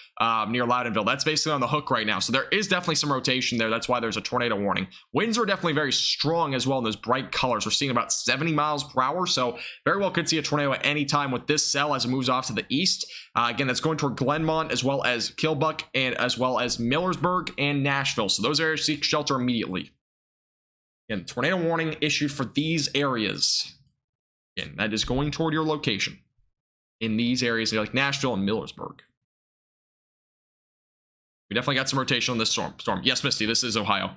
near Loudonville. That's basically on the hook right now. So there is definitely some rotation there. That's why there's a tornado warning. Winds are definitely very strong as well in those bright colors. We're seeing about 70 miles per hour. So very well could see a tornado at any time with this cell as it moves off to the east. Again, that's going toward Glenmont as well as Kilbuck and as well as Millersburg and Nashville. So those areas seek shelter immediately. Again, tornado warning issued for these areas. Again, that is going toward your location in these areas like Nashville and Millersburg. We definitely got some rotation on this storm. Yes, Misty, this is Ohio.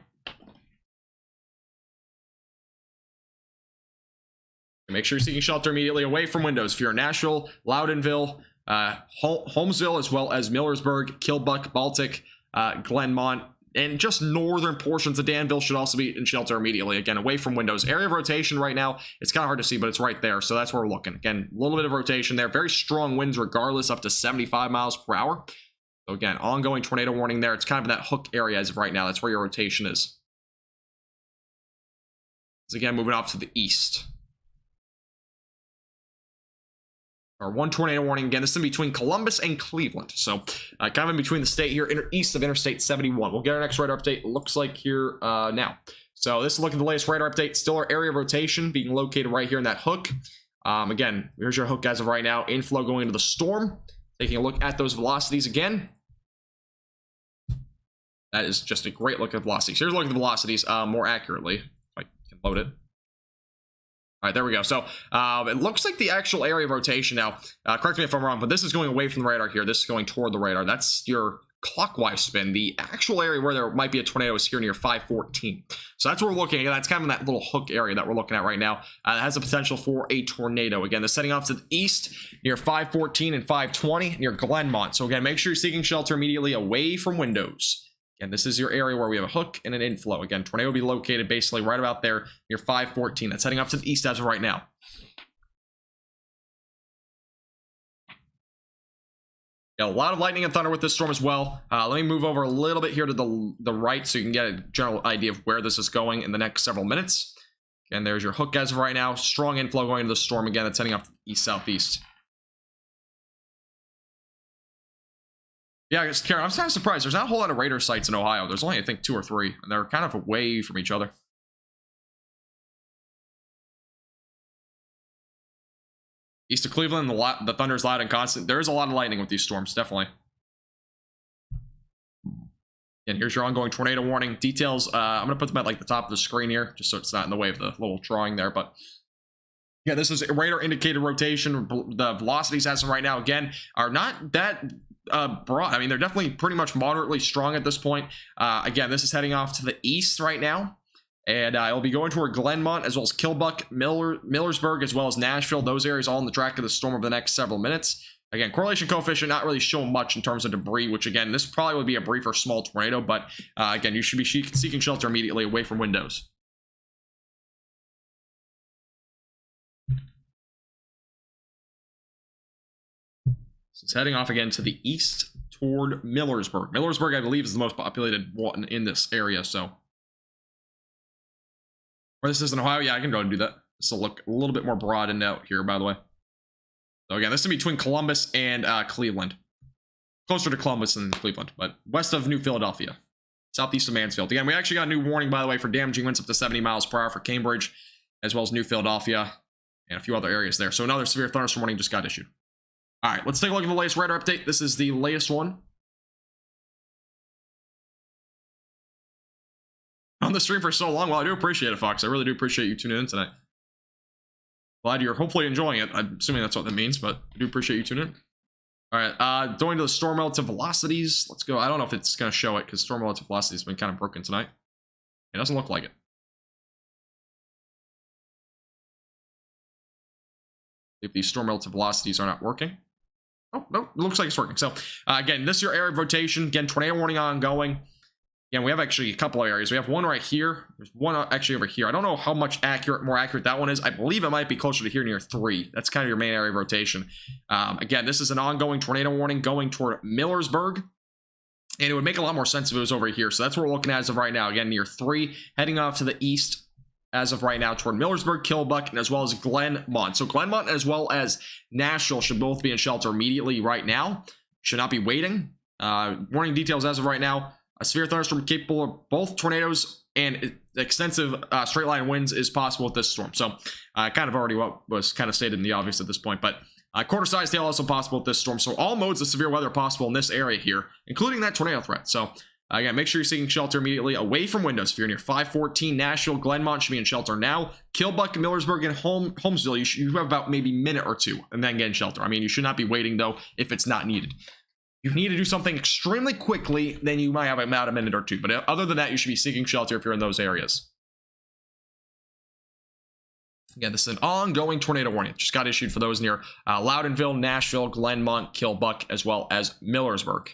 Make sure you're seeking shelter immediately away from windows. If you're in Nashville, Loudonville, Holmesville, as well as Millersburg, Kilbuck, Baltic, Glenmont, and just northern portions of Danville should also be in shelter immediately. Again, away from windows. Area of rotation right now, it's kind of hard to see, but it's right there. So that's where we're looking. Again, a little bit of rotation there. Very strong winds regardless, up to 75 miles per hour. So again, ongoing tornado warning there. It's kind of in that hook area as of right now. That's where your rotation is. So again, moving off to the east. Our one tornado warning. Again, this is in between Columbus and Cleveland. So kind of in between the state here, east of Interstate 71. We'll get our next radar update. It looks like here now. So this is looking at the latest radar update. Still our area of rotation being located right here in that hook. Again, here's your hook as of right now. Inflow going into the storm. Taking a look at those velocities again. That is just a great look at velocities. Here's a look at the velocities more accurately. If I can load it. All right, there we go. So it looks like the actual area of rotation now, correct me if I'm wrong, but this is going away from the radar here. This is going toward the radar. That's your clockwise spin. The actual area where there might be a tornado is here near 514. So that's what we're looking at. That's kind of in that little hook area that we're looking at right now. It has the potential for a tornado. Again, the setting off to the east near 514 and 520 near Glenmont. So again, make sure you're seeking shelter immediately away from windows. Again, this is your area where we have a hook and an inflow. Again, tornado will be located basically right about there near 514. That's heading up to the east as of right now. Yeah, a lot of lightning and thunder with this storm as well. Let me move over a little bit here to the right so you can get a general idea of where this is going in the next several minutes. Again, there's your hook as of right now. Strong inflow going into the storm again. That's heading up east-southeast. Yeah, Karen, I'm kind of surprised. There's not a whole lot of radar sites in Ohio. There's only, I think, 2 or 3, and they're kind of away from each other. East of Cleveland, the thunder's loud and constant. There is a lot of lightning with these storms, definitely. And here's your ongoing tornado warning details. I'm gonna put them at like the top of the screen here, just so it's not in the way of the little drawing there. But yeah, this is radar indicated rotation. The velocities as of right now, again, are not that broad. I mean, they're definitely pretty much moderately strong at this point. Again, this is heading off to the east right now. And it'll be going toward Glenmont, as well as Kilbuck, Millersburg, as well as Nashville. Those areas all in the track of the storm over the next several minutes. Again, correlation coefficient not really showing much in terms of debris, which again, this probably would be a brief or small tornado, but again, you should be seeking shelter immediately away from windows. So it's heading off again to the east toward Millersburg. Millersburg, I believe, is the most populated one in this area, so. Or this is in Ohio, yeah, I can go and do that. This will look a little bit more broadened out here, by the way. So again, this is between Columbus and Cleveland. Closer to Columbus than Cleveland, but west of New Philadelphia. Southeast of Mansfield. Again, we actually got a new warning, by the way, for damaging winds up to 70 miles per hour for Cambridge, as well as New Philadelphia, and a few other areas there. So another severe thunderstorm warning just got issued. All right, let's take a look at the latest radar update. This is the latest one. On the stream for so long. Well, I do appreciate it, Fox. I really do appreciate you tuning in tonight. Glad you're hopefully enjoying it. I'm assuming that's what that means, but I do appreciate you tuning in. All right, going to the storm relative velocities. Let's go. I don't know if it's going to show it because storm relative velocity has been kind of broken tonight. It doesn't look like it. If these storm relative velocities are not working. Oh, no, it looks like it's working. So, again, this is your area of rotation. Again, tornado warning ongoing. Again, we have actually a couple of areas. We have one right here. There's one actually over here. I don't know how much more accurate that one is. I believe it might be closer to here near 3. That's kind of your main area of rotation. Again, this is an ongoing tornado warning going toward Millersburg. And it would make a lot more sense if it was over here. So that's what we're looking at as of right now. Again, near 3, heading off to the east as of right now toward Millersburg, Kilbuck, and as well as Glenmont. So Glenmont as well as Nashville should both be in shelter immediately right now. Should not be waiting. Warning details as of right now. A severe thunderstorm capable of both tornadoes and extensive straight line winds is possible with this storm. So kind of already what was kind of stated in the obvious at this point, but quarter size hail also possible with this storm. So all modes of severe weather possible in this area here, including that tornado threat. So again, make sure you're seeking shelter immediately away from windows. If you're near 514 Nashville, Glenmont should be in shelter now. Kilbuck, Millersburg, and Holmesville, you have about maybe a minute or two and then get in shelter. I mean, you should not be waiting though if it's not needed. You need to do something extremely quickly, then you might have about a minute or two. But other than that, you should be seeking shelter if you're in those areas. Again, this is an ongoing tornado warning. It just got issued for those near Loudonville, Nashville, Glenmont, Kilbuck, as well as Millersburg.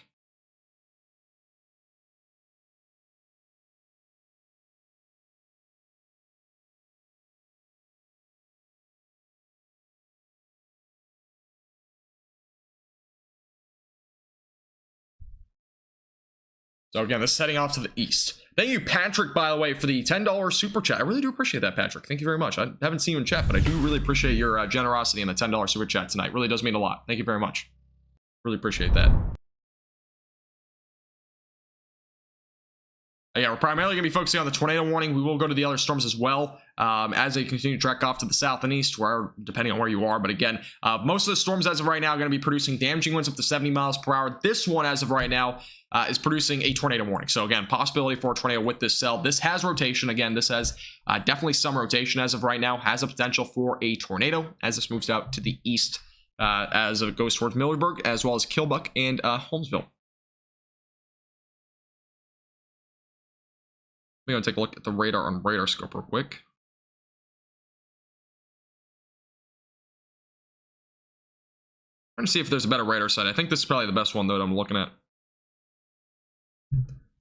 So again, this is heading off to the east. Thank you, Patrick, by the way, for the $10 super chat. I really do appreciate that, Patrick. Thank you very much. I haven't seen you in chat, but I do really appreciate your generosity in the $10 super chat tonight. It really does mean a lot. Thank you very much. Really appreciate that. Yeah, we're primarily going to be focusing on the tornado warning. We will go to the other storms as well as they continue to track off to the south and east, where depending on where you are. But again, most of the storms as of right now are going to be producing damaging winds up to 70 miles per hour. This one, as of right now, is producing a tornado warning. So again, possibility for a tornado with this cell. This has rotation. Again, this has definitely some rotation as of right now. Has a potential for a tornado as this moves out to the east as it goes towards Millersburg, as well as Kilbuck and Holmesville. We're going to take a look at the radar on radar scope real quick. I'm trying to see if there's a better radar site. I think this is probably the best one, though, that I'm looking at.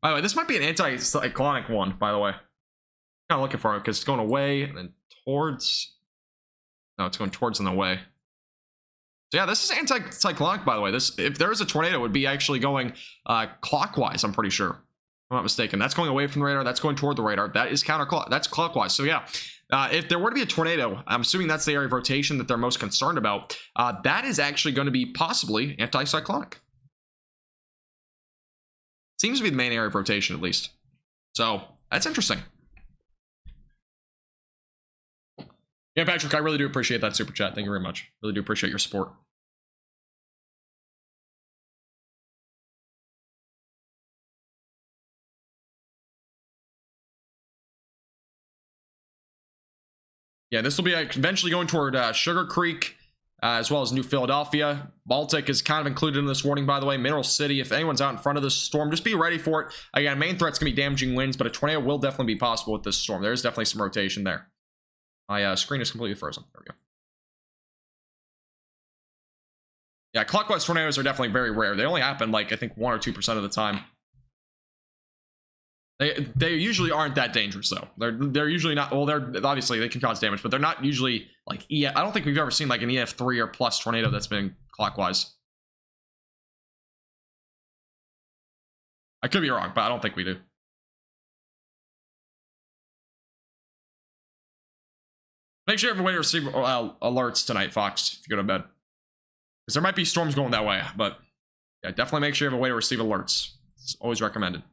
By the way, this might be an anti-cyclonic one, by the way. I'm kind of looking for it because it's going away and then towards. No, it's going towards and away. So yeah, this is anti-cyclonic, by the way. This, if there is a tornado, it would be actually going clockwise, I'm pretty sure. I'm not mistaken. That's going away from the radar. That's going toward the radar. That is counterclockwise. That's clockwise. So yeah, if there were to be a tornado, I'm assuming that's the area of rotation that they're most concerned about. That is actually going to be possibly anticyclonic. Seems to be the main area of rotation, at least. So that's interesting. Yeah, Patrick, I really do appreciate that super chat. Thank you very much. Really do appreciate your support. Yeah, this will be eventually going toward Sugar Creek, as well as New Philadelphia. Baltic is kind of included in this warning, by the way. Mineral City, if anyone's out in front of this storm, just be ready for it. Again, main threat's going to be damaging winds, but a tornado will definitely be possible with this storm. There's definitely some rotation there. My screen is completely frozen. There we go. Yeah, clockwise tornadoes are definitely very rare. They only happen, like, I think 1 or 2% of the time. They usually aren't that dangerous, though. They're usually not. Well, they're obviously they can cause damage, but they're not usually like EF. I don't think we've ever seen like an EF3 or plus tornado that's been clockwise. I could be wrong, but I don't think we do. Make sure you have a way to receive alerts tonight, Fox, if you go to bed, because there might be storms going that way. But yeah, definitely make sure you have a way to receive alerts. It's always recommended.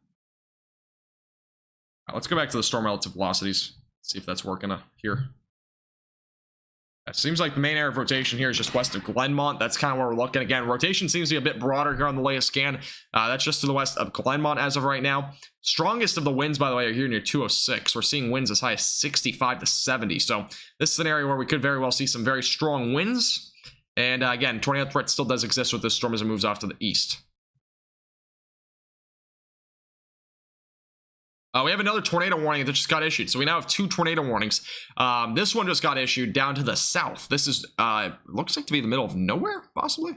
Let's go back to the storm relative velocities. See if that's working here. It seems like the main area of rotation here is just west of Glenmont. That's kind of where we're looking. Again, rotation seems to be a bit broader here on the latest scan. That's just to the west of Glenmont as of right now. Strongest of the winds, by the way, are here near 206. We're seeing winds as high as 65 to 70. So this is an area where we could very well see some very strong winds. And again, tornado threat still does exist with this storm as it moves off to the east. We have another tornado warning that just got issued. So we now have 2 tornado warnings. This one just got issued down to the south. This is, looks like to be the middle of nowhere, possibly. I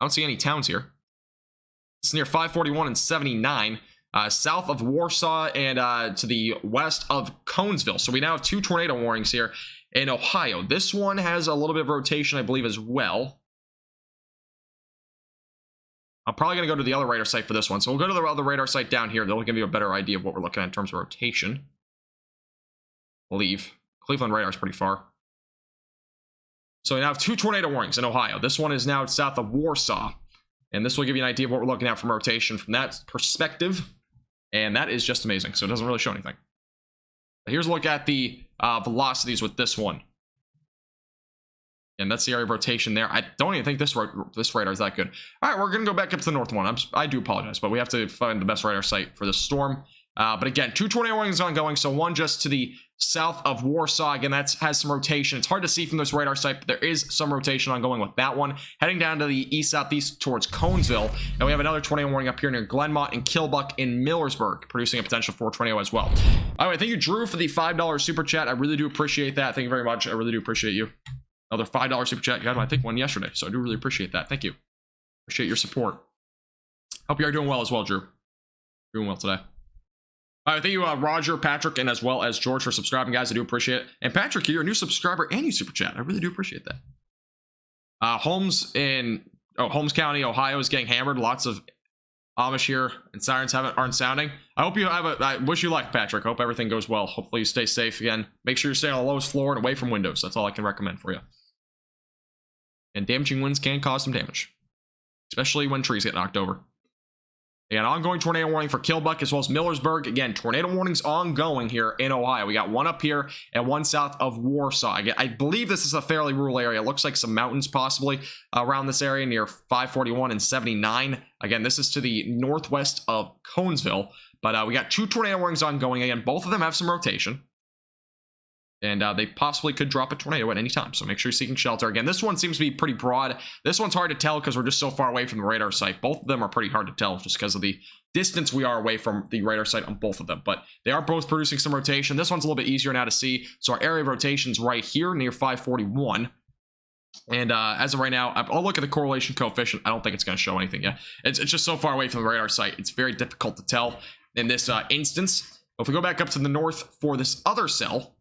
don't see any towns here. It's near 541 and 79, south of Warsaw and to the west of Conesville. So we now have 2 tornado warnings here in Ohio. This one has a little bit of rotation, I believe, as well. I'm probably going to go to the other radar site for this one. So we'll go to the other radar site down here. They'll give you a better idea of what we're looking at in terms of rotation. I believe. Cleveland radar is pretty far. So we now have 2 tornado warnings in Ohio. This one is now south of Warsaw. And this will give you an idea of what we're looking at from rotation from that perspective. And that is just amazing. So it doesn't really show anything. Here's a look at the velocities with this one. And that's the area of rotation there. I don't even think this radar is that good. All right, we're going to go back up to the north one. I do apologize, but we have to find the best radar site for this storm. But again, 2 tornado warnings ongoing. So one just to the south of Warsaw. Again, that has some rotation. It's hard to see from this radar site, but there is some rotation ongoing with that one. Heading down to the east-southeast towards Conesville. And we have another tornado warning up here near Glenmont and Kilbuck in Millersburg, producing a potential for tornado as well. All right, thank you, Drew, for the $5 super chat. I really do appreciate that. Thank you very much. I really do appreciate you. Another $5 super chat. You got, I think, one yesterday, so I do really appreciate that. Thank you. Appreciate your support. Hope you are doing well as well, Drew. Doing well today. All right, thank you, Roger, Patrick, and as well as George for subscribing, guys. I do appreciate it. And Patrick, you're a new subscriber and you super chat. I really do appreciate that. Holmes County, Ohio is getting hammered. Lots of Amish here and sirens aren't sounding. I hope you have I wish you luck, Patrick. Hope everything goes well. Hopefully you stay safe again. Make sure you're staying on the lowest floor and away from windows. That's all I can recommend for you. And damaging winds can cause some damage, especially when trees get knocked over. Again, ongoing tornado warning for Kilbuck as well as Millersburg. Again, tornado warnings ongoing here in Ohio. We got one up here and one south of Warsaw. Again, I believe this is a fairly rural area. It looks like some mountains possibly around this area near 541 and 79. Again, this is to the northwest of Conesville. But we got 2 tornado warnings ongoing. Again, both of them have some rotation. And they possibly could drop a tornado at any time. So make sure you're seeking shelter. Again, this one seems to be pretty broad. This one's hard to tell because we're just so far away from the radar site. Both of them are pretty hard to tell just because of the distance we are away from the radar site on both of them. But they are both producing some rotation. This one's a little bit easier now to see. So our area of rotation is right here near 541. And as of right now, I'll look at the correlation coefficient. I don't think it's going to show anything yet. It's just so far away from the radar site. It's very difficult to tell in this instance. If we go back up to the north for this other cell,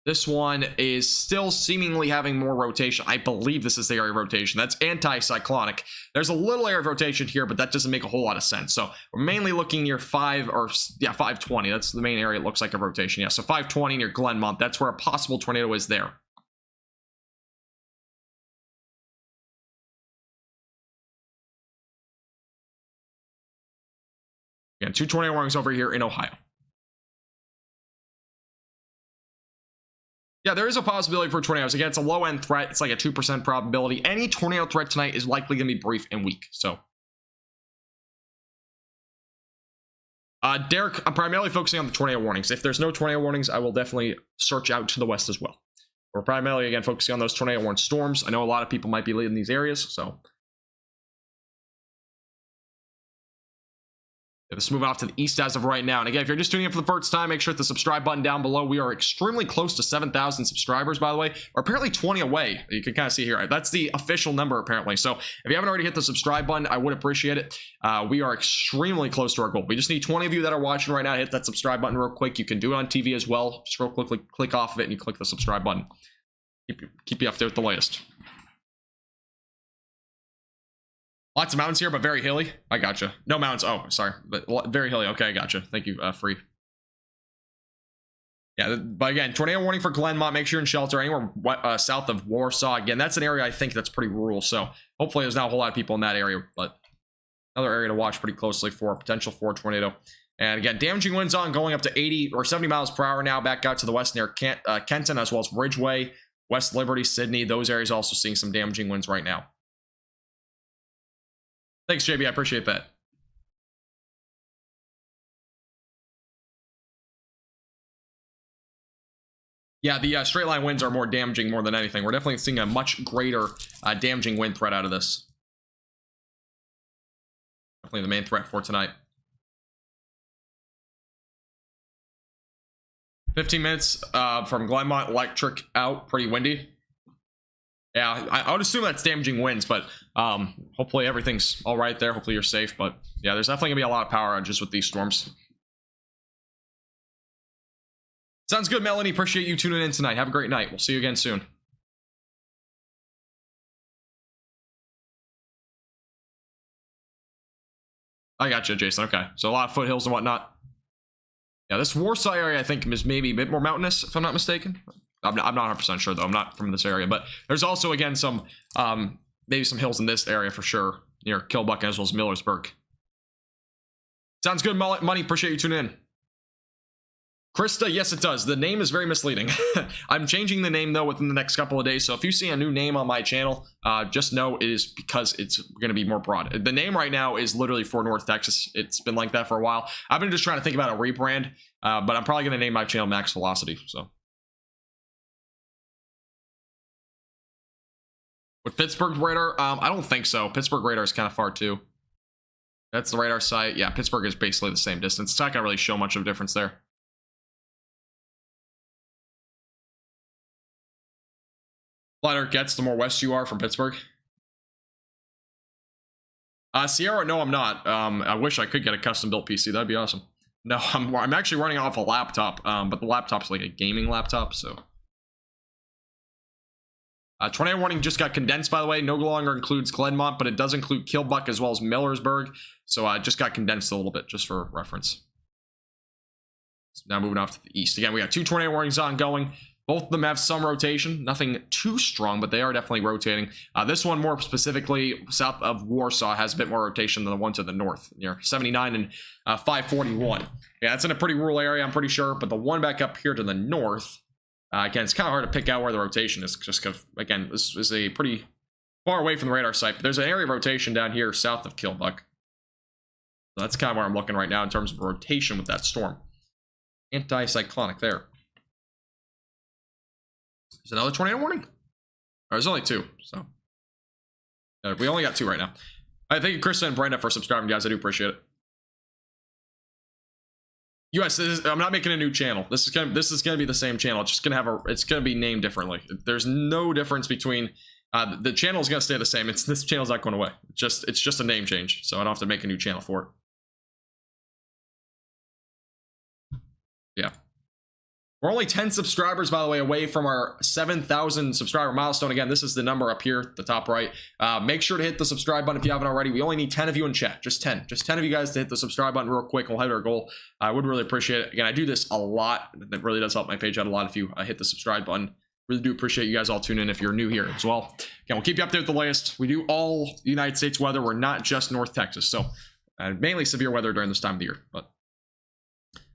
this one is still seemingly having more rotation. I believe this is the area of rotation. That's anti-cyclonic. There's a little area of rotation here, but that doesn't make a whole lot of sense. So we're mainly looking near 520. That's the main area it looks like of rotation. Yeah, so 520 near Glenmont. That's where a possible tornado is there. Again, 2 tornado warnings over here in Ohio. Yeah, there is a possibility for tornadoes. Again, it's a low-end threat. It's like a 2% probability. Any tornado threat tonight is likely going to be brief and weak. So, Derek, I'm primarily focusing on the tornado warnings. If there's no tornado warnings, I will definitely search out to the west as well. We're primarily, again, focusing on those tornado warning storms. I know a lot of people might be leaving these areas, so let's move off to the east as of right now. And again, if you're just tuning in for the first time, make sure to hit the subscribe button down below. We are extremely close to 7,000 subscribers, by the way. We're apparently 20 away. You can kind of see here. That's the official number, apparently. So if you haven't already hit the subscribe button, I would appreciate it. We are extremely close to our goal. We just need 20 of you that are watching right now to hit that subscribe button real quick. You can do it on TV as well. Just real quickly click off of it and you click the subscribe button. Keep you up there with the latest. Lots of mountains here, but very hilly. I gotcha. No mountains. Oh, sorry. But very hilly. Okay, I gotcha. Thank you, Free. Yeah, but again, tornado warning for Glenmont. Make sure you're in shelter anywhere south of Warsaw. Again, that's an area I think that's pretty rural. So hopefully there's not a whole lot of people in that area, but another area to watch pretty closely for a potential for a tornado. And again, damaging winds on going up to 80 or 70 miles per hour now back out to the west near Kenton, as well as Ridgeway, West Liberty, Sydney. Those areas also seeing some damaging winds right now. Thanks, JB. I appreciate that. Yeah, the straight line winds are more damaging more than anything. We're definitely seeing a much greater damaging wind threat out of this. Definitely the main threat for tonight. 15 minutes from Glenmont Electric out. Pretty windy. Yeah, I would assume that's damaging winds, but hopefully everything's all right there. Hopefully you're safe, but yeah, there's definitely gonna be a lot of power outages with these storms. Sounds good, Melanie. Appreciate you tuning in tonight. Have a great night. We'll see you again soon. I got you, Jason. Okay, so a lot of foothills and whatnot. Yeah, this Warsaw area I think is maybe a bit more mountainous, if I'm not mistaken. I'm not 100% sure though. I'm not from this area, but there's also again some maybe some hills in this area for sure near Kilbuck as well as Millersburg. Sounds good, Money. Appreciate you tuning in. Krista, yes, it does. The name is very misleading. I'm changing the name though within the next couple of days. So if you see a new name on my channel, just know it is because it's going to be more broad. The name right now is literally for North Texas. It's been like that for a while. I've been just trying to think about a rebrand, but I'm probably going to name my channel Max Velocity. So. With Pittsburgh radar, I don't think so. Pittsburgh radar is kind of far too. That's the radar site. Yeah, Pittsburgh is basically the same distance. It's not gonna really show much of a difference there. Lighter it gets, the more west you are from Pittsburgh. Sierra, no, I'm not. I wish I could get a custom-built PC. That'd be awesome. No, I'm actually running off a laptop, but the laptop's like a gaming laptop, so. Tornado warning just got condensed, by the way. No longer includes Glenmont, but it does include Kilbuck as well as Millersburg. So it just got condensed a little bit, just for reference. So now moving off to the east. Again, we got 2 tornado warnings ongoing. Both of them have some rotation. Nothing too strong, but they are definitely rotating. This one, more specifically, south of Warsaw, has a bit more rotation than the one to the north, near 79 and 541. Yeah, it's in a pretty rural area, I'm pretty sure. But the one back up here to the north... again, it's kind of hard to pick out where the rotation is, just because, again, this is a pretty far away from the radar site. But there's an area of rotation down here south of Kilbuck. So that's kind of where I'm looking right now in terms of rotation with that storm. Anti-cyclonic there. Is another tornado warning? Or there's only 2, so. We only got 2 right now. Thank you, Krista and Brenda, for subscribing, guys. I do appreciate it. US, I'm not making a new channel. This is gonna be the same channel. It's just gonna have it's gonna be named differently. There's no difference between the channel is gonna stay the same. This channel's not going away. It's just a name change, so I don't have to make a new channel for it. Yeah. We're only 10 subscribers, by the way, away from our 7,000 subscriber milestone. Again, this is the number up here at the top right. Make sure to hit the subscribe button if you haven't already. We only need 10 of you in chat. Just 10. Just 10 of you guys to hit the subscribe button real quick. We'll hit our goal. I would really appreciate it. Again, I do this a lot. That really does help my page out a lot if you hit the subscribe button. Really do appreciate you guys all tuning in if you're new here as well. Again, we'll keep you up there with the latest. We do all United States weather. We're not just North Texas. So mainly severe weather during this time of the year. But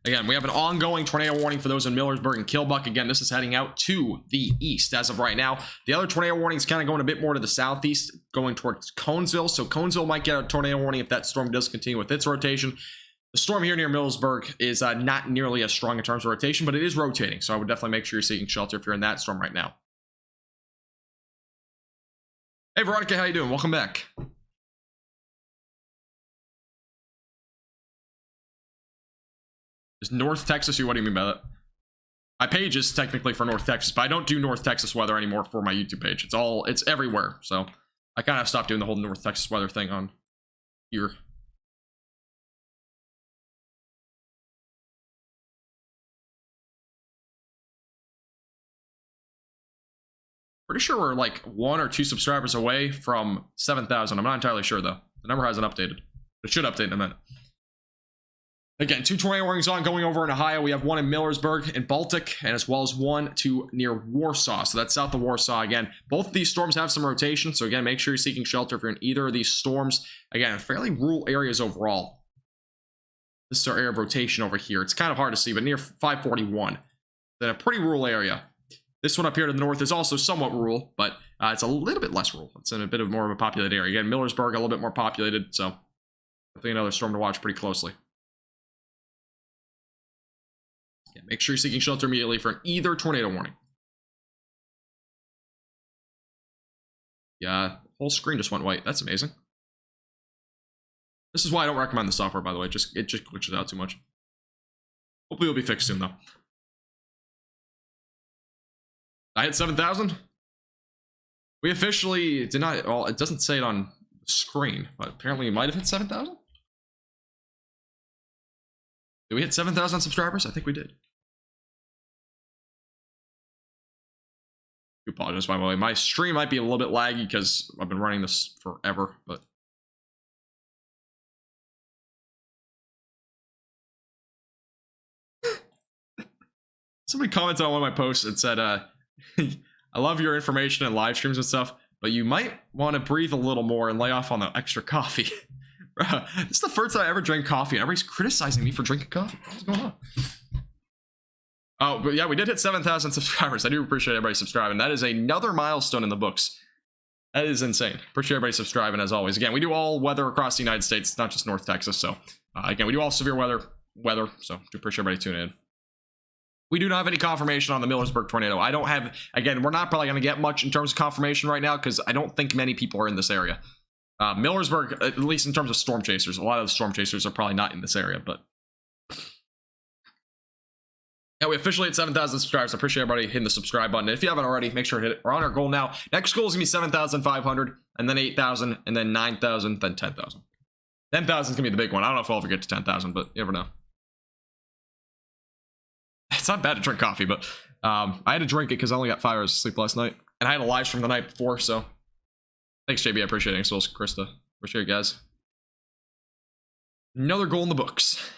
again, we have an ongoing tornado warning for those in Millersburg and Kilbuck. Again, this is heading out to the east as of right now. The other tornado warning is kind of going a bit more to the southeast, going towards Conesville. So Conesville might get a tornado warning if that storm does continue with its rotation. The storm here near Millersburg is not nearly as strong in terms of rotation, but it is rotating. So I would definitely make sure you're seeking shelter if you're in that storm right now. Hey Veronica, how you doing? Welcome back. Is North Texas? What do you mean by that? My page is technically for North Texas, but I don't do North Texas weather anymore for my YouTube page. It's everywhere. So I kind of stopped doing the whole North Texas weather thing on here. Pretty sure we're like 1 or 2 subscribers away from 7,000. I'm not entirely sure though. The number hasn't updated. It should update in a minute. Again, 2 tornado warnings ongoing over in Ohio. We have one in Millersburg and Baltic, and as well as one near Warsaw. So that's south of Warsaw. Again, both of these storms have some rotation. So again, make sure you're seeking shelter if you're in either of these storms. Again, fairly rural areas overall. This is our area of rotation over here. It's kind of hard to see, but near 541. Then a pretty rural area. This one up here to the north is also somewhat rural, but it's a little bit less rural. It's in a bit of more of a populated area. Again, Millersburg a little bit more populated, so definitely another storm to watch pretty closely. Yeah, make sure you're seeking shelter immediately for either tornado warning. Yeah, the whole screen just went white. That's amazing. This is why I don't recommend the software, by the way. It just glitches out too much. Hopefully it'll be fixed soon, though. I hit 7,000. We officially did not. Well, it doesn't say it on the screen, but apparently we might have hit 7,000. Did we hit 7,000 subscribers? I think we did. I apologize, by the way. My stream might be a little bit laggy because I've been running this forever, but. Somebody commented on one of my posts and said, I love your information and live streams and stuff, but you might want to breathe a little more and lay off on the extra coffee. Bro, this is the first time I ever drank coffee, and everybody's criticizing me for drinking coffee. What's going on? Oh, but yeah, we did hit 7,000 subscribers. I do appreciate everybody subscribing. That is another milestone in the books. That is insane. Appreciate everybody subscribing, as always. Again, we do all weather across the United States, not just North Texas. So, again, we do all severe weather. So, do appreciate everybody tuning in. We do not have any confirmation on the Millersburg tornado. I don't have, again, we're not probably going to get much in terms of confirmation right now because I don't think many people are in this area. Millersburg, at least in terms of storm chasers, a lot of the storm chasers are probably not in this area, but. Yeah, we officially hit 7,000 subscribers. I appreciate everybody hitting the subscribe button. If you haven't already, make sure to hit it. We're on our goal now. Next goal is going to be 7,500, and then 8,000, and then 9,000, then 10,000. 10,000 is going to be the big one. I don't know if we'll ever get to 10,000, but you never know. It's not bad to drink coffee, but I had to drink it because I only got 5 hours of sleep last night. And I had a live stream the night before, so. Thanks, JB. I appreciate it. As well as Krista. Appreciate it, guys. Another goal in the books.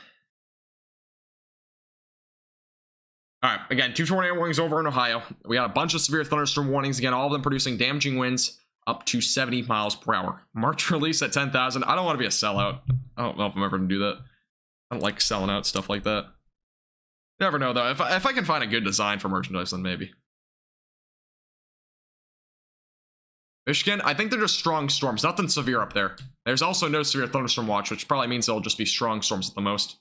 Alright, again, 2 tornado warnings over in Ohio. We got a bunch of severe thunderstorm warnings. Again, all of them producing damaging winds up to 70 miles per hour. March release at 10,000. I don't want to be a sellout. I don't know if I'm ever going to do that. I don't like selling out stuff like that. Never know, though. If I can find a good design for merchandise, then maybe. Michigan, I think they're just strong storms. Nothing severe up there. There's also no severe thunderstorm watch, which probably means they'll just be strong storms at the most.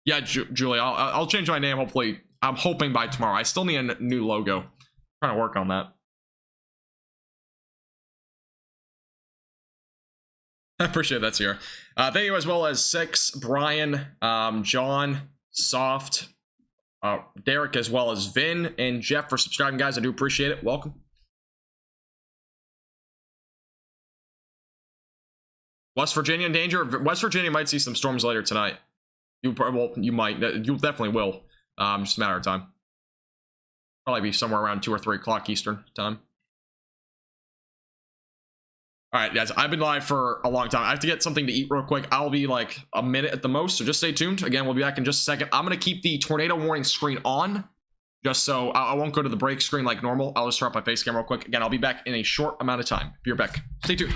Yeah, Julie, I'll change my name, hopefully. I'm hoping by tomorrow. I still need a new logo. I'm trying to work on that. I appreciate that, Sierra. Thank you, as well as Six, Brian, John, Soft, Derek, as well as Vin and Jeff for subscribing, guys. I do appreciate it. Welcome. West Virginia in danger. West Virginia might see some storms later tonight. You might. You definitely will. Just a matter of time. Probably be somewhere around 2 or 3 o'clock Eastern time. All right, guys, I've been live for a long time. I have to get something to eat real quick. I'll be like a minute at the most, so just stay tuned. Again, we'll be back in just a second. I'm going to keep the tornado warning screen on, just so I won't go to the break screen like normal. I'll just turn up my face cam real quick. Again, I'll be back in a short amount of time. Be right back. Stay tuned.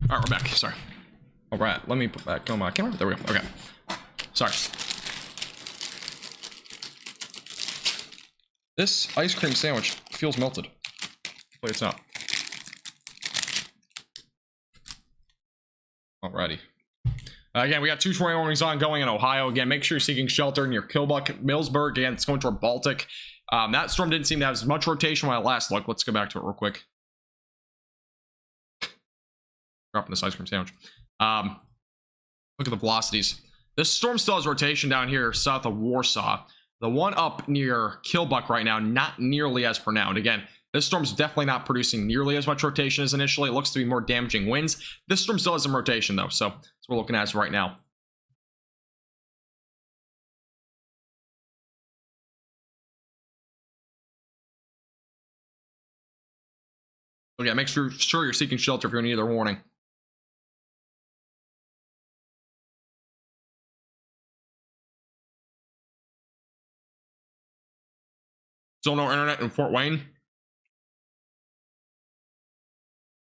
All right, we're back. Sorry. All right, let me put back on my camera. There we go. Okay. Sorry. This ice cream sandwich feels melted. But it's not. Alrighty. Again, we got 2 tornado warnings ongoing in Ohio. Again, make sure you're seeking shelter near Killbuck, Millsburg. Again, it's going toward Baltic. That storm didn't seem to have as much rotation when I last looked. Let's go back to it real quick. Dropping this ice cream sandwich. Look at the velocities. This storm still has rotation down here south of Warsaw. The one up near Killbuck right now, not nearly as pronounced. Again, this storm's definitely not producing nearly as much rotation as initially. It looks to be more damaging winds. This storm still has some rotation though, so that's what we're looking at as right now. So yeah, make sure you're seeking shelter if you're in either warning. Still no internet in Fort Wayne.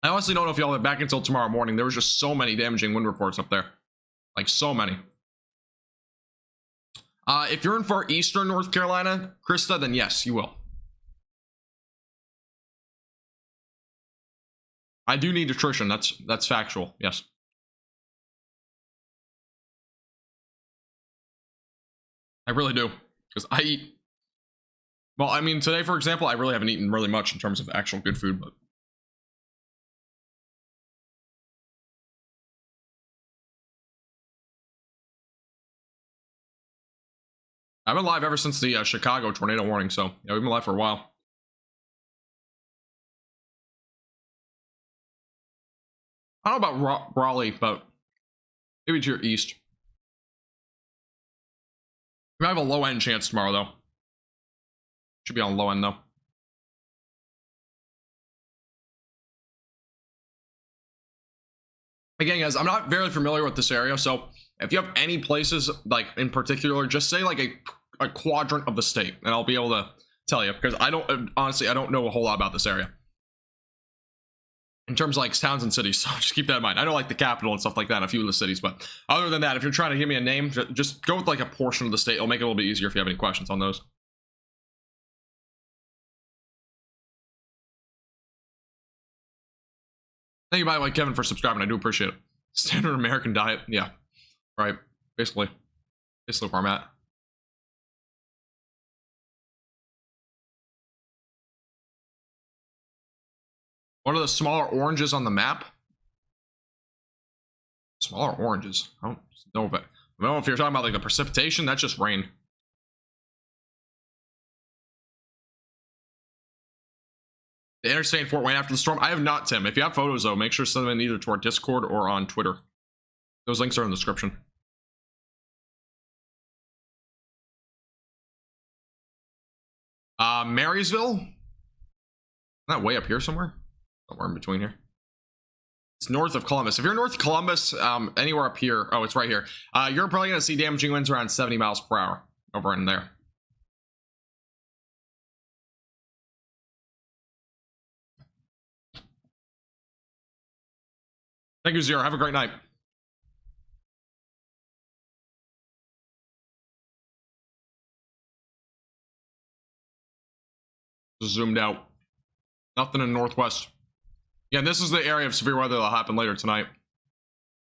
I honestly don't know if y'all have back until tomorrow morning. There was just so many damaging wind reports up there. Like, so many. If you're in far eastern North Carolina, Krista, then yes, you will. I do need attrition. That's factual. Yes. I really do. Because I eat... Well, I mean, today, for example, I really haven't eaten really much in terms of actual good food, but... I've been live ever since the Chicago tornado warning, so yeah, we've been live for a while. I don't know about Raleigh, but maybe to your east. We might have a low end chance tomorrow, though. Should be on low end, though. Again, guys, I'm not very familiar with this area, so if you have any places, like, in particular, just say, like, a quadrant of the state, and I'll be able to tell you, because I don't, honestly, I don't know a whole lot about this area. In terms of, like, towns and cities, so just keep that in mind. I know, like, the capital and stuff like that in a few of the cities, but other than that, if you're trying to give me a name, just go with, like, a portion of the state. It'll make it a little bit easier if you have any questions on those. Thank you, by the way, Kevin, for subscribing. I do appreciate it. Standard American diet. Yeah. Right. Basically where I'm at. What are the smaller oranges on the map? Smaller oranges. I don't know if I don't know if you're talking about like the precipitation. That's just rain. The interstate in Fort Wayne after the storm. I have not, Tim. If you have photos though, make sure to send them in either to our Discord or on Twitter. Those links are in the description. Marysville? Isn't that way up here somewhere? Somewhere in between here. It's north of Columbus. If you're north of Columbus, anywhere up here, oh, it's right here. You're probably gonna see damaging winds around 70 miles per hour over in there. Thank you, Zero. Have a great night. Just zoomed out. Nothing in the northwest. Yeah, this is the area of severe weather that'll happen later tonight,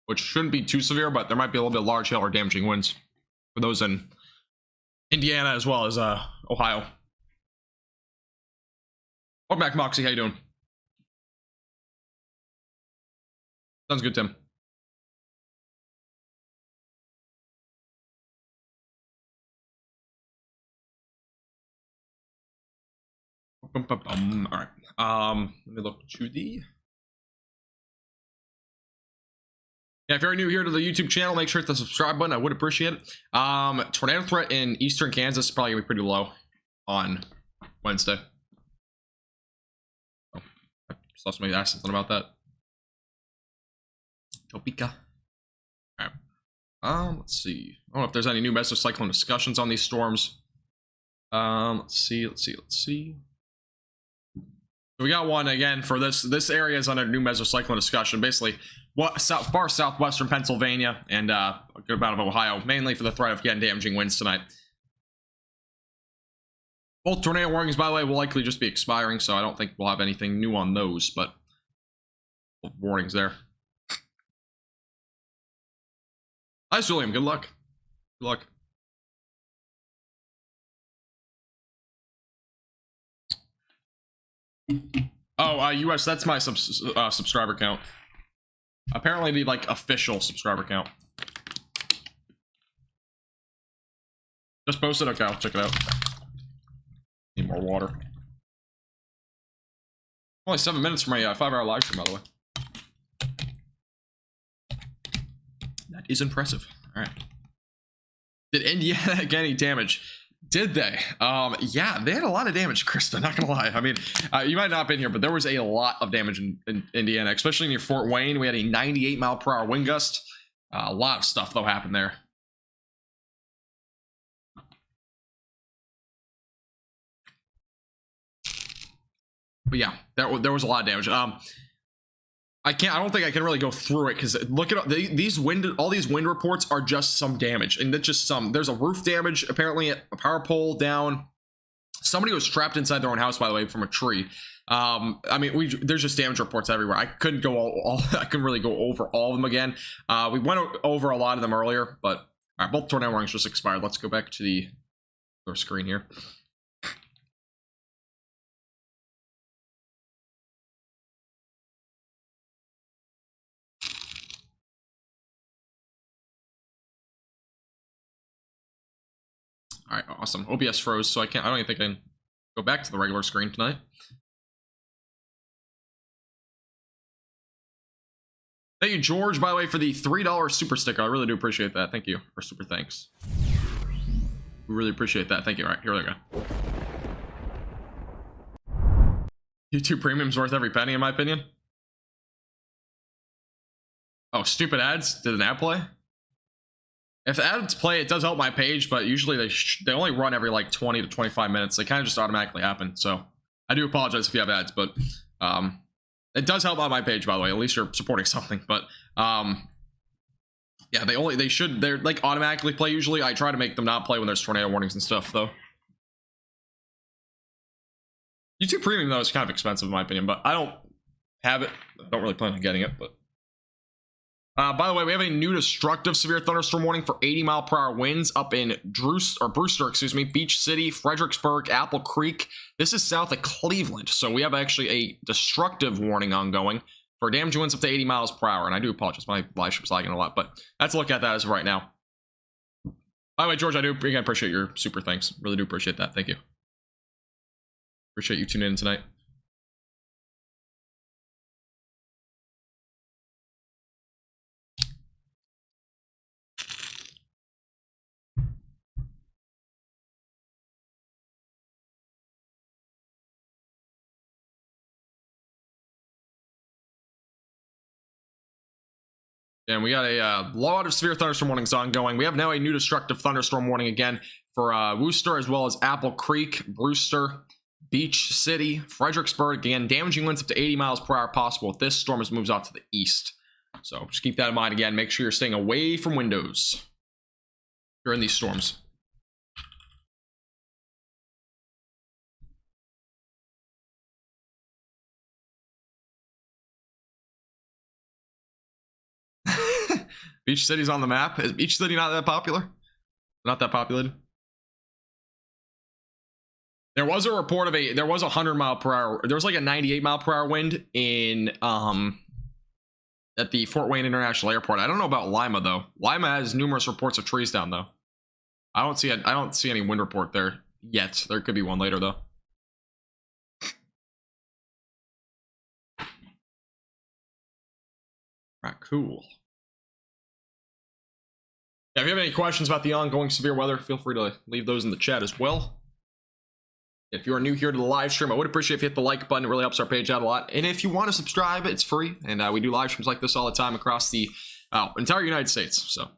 which shouldn't be too severe, but there might be a little bit of large hail or damaging winds for those in Indiana as well as Ohio. Welcome back, Moxie. How you doing? Sounds good, Tim. All right. Let me look to the... Yeah, if you're new here to the YouTube channel, make sure to hit the subscribe button. I would appreciate it. Tornado threat in eastern Kansas is probably gonna be pretty low on Wednesday. Oh, I saw somebody ask something about that. Topeka. All right. Let's see. I don't know if there's any new mesocyclone discussions on these storms. Let's see. We got one again for this area is under new mesocyclone discussion. Basically, far southwestern Pennsylvania and a good amount of Ohio, mainly for the threat of getting damaging winds tonight. Both tornado warnings, by the way, will likely just be expiring, so I don't think we'll have anything new on those, but warnings there. Hi, William. Good luck. Good luck. Oh, US, that's my subscriber count. Apparently the, like, official subscriber count. Just posted? Okay, I'll check it out. Need more water. Only 7 minutes for my 5-hour live stream, by the way. That is impressive. Alright. Did Indiana get any damage? Did they? Yeah, they had a lot of damage, Krista, not gonna lie. I mean, you might not have been here, but there was a lot of damage in Indiana, especially near Fort Wayne. We had a 98-mile-per-hour wind gust. A lot of stuff, though, happened there. But yeah, there was a lot of damage. I don't think I can really go through it because look at all these wind reports are just some damage, and that's just some. There's a roof damage apparently, a power pole down. Somebody was trapped inside their own house, by the way, from a tree. I mean, there's just damage reports everywhere. I couldn't go I couldn't really go over all of them again. We went over a lot of them earlier, but all right, both tornado warnings just expired. Let's go back to the screen here. All right, awesome. OBS froze, so I don't even think I can go back to the regular screen tonight. Thank you, George, by the way, for the $3 super sticker. I really do appreciate that. Thank you. Or super thanks. We really appreciate that. Thank you. All right, here we go. YouTube Premium's worth every penny, in my opinion. Oh, stupid ads? Did an ad play? If the ads play, it does help my page, but usually they only run every like 20 to 25 minutes. They kind of just automatically happen. So I do apologize if you have ads, but it does help out my page, by the way. At least you're supporting something. But yeah, they're like automatically play usually. I try to make them not play when there's tornado warnings and stuff, though. YouTube Premium, though, is kind of expensive in my opinion, but I don't have it. I don't really plan on getting it, but by the way, we have a new destructive severe thunderstorm warning for 80-mile-per-hour winds up in Brewster, excuse me, Beach City, Fredericksburg, Apple Creek. This is south of Cleveland, so we have actually a destructive warning ongoing for damaging winds up to 80 miles per hour. And I do apologize, my live stream's lagging a lot, but let's look at that as of right now. By the way, George, I do again appreciate your super thanks. Really do appreciate that. Thank you. Appreciate you tuning in tonight. And we got a lot of severe thunderstorm warnings ongoing. We have now a new destructive thunderstorm warning again for Worcester, as well as Apple Creek, Brewster, Beach City, Fredericksburg. Again, damaging winds up to 80 miles per hour possible if this storm moves out to the east. So just keep that in mind again. Make sure you're staying away from windows during these storms. Beach City's on the map. Is Beach City not that popular? Not that populated? There was a report of there was a 100-mile-per-hour, there was like a 98-mile-per-hour wind in at the Fort Wayne International Airport. I don't know about Lima though. Lima has numerous reports of trees down though. I don't see any wind report there yet. There could be one later though. Alright, cool. Yeah, if you have any questions about the ongoing severe weather, feel free to leave those in the chat as well. If you are new here to the live stream, I would appreciate if you hit the like button. It really helps our page out a lot. And if you want to subscribe, it's free. And we do live streams like this all the time across the entire United States. So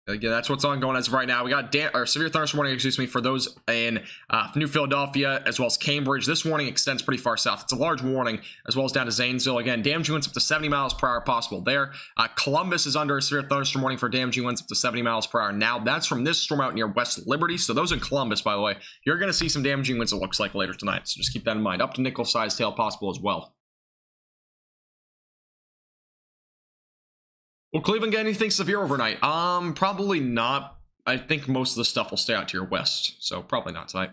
Again, that's what's ongoing as of right now. We got severe thunderstorm warning, excuse me, for those in New Philadelphia as well as Cambridge. This warning extends pretty far south. It's a large warning, as well as down to Zanesville. Again, damaging winds up to 70 miles per hour possible there. Columbus is under a severe thunderstorm warning for damaging winds up to 70 miles per hour. Now, that's from this storm out near West Liberty. So those in Columbus, by the way, you're going to see some damaging winds, it looks like, later tonight. So just keep that in mind. Up to nickel-sized hail possible as well. Will Cleveland get anything severe overnight? Probably not. I think most of the stuff will stay out to your west, so probably not tonight.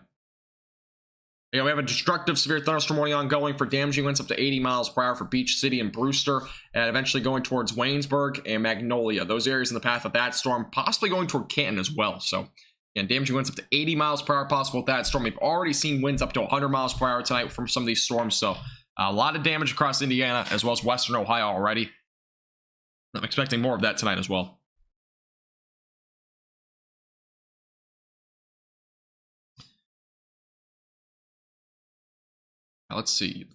Yeah, we have a destructive severe thunderstorm warning ongoing for damaging winds up to 80 miles per hour for Beach City and Brewster, and eventually going towards Waynesburg and Magnolia. Those areas in the path of that storm, possibly going toward Canton as well. So, again, damaging winds up to 80 miles per hour possible with that storm. We've already seen winds up to 100 miles per hour tonight from some of these storms, so a lot of damage across Indiana as well as western Ohio already. I'm expecting more of that tonight as well. Let's see.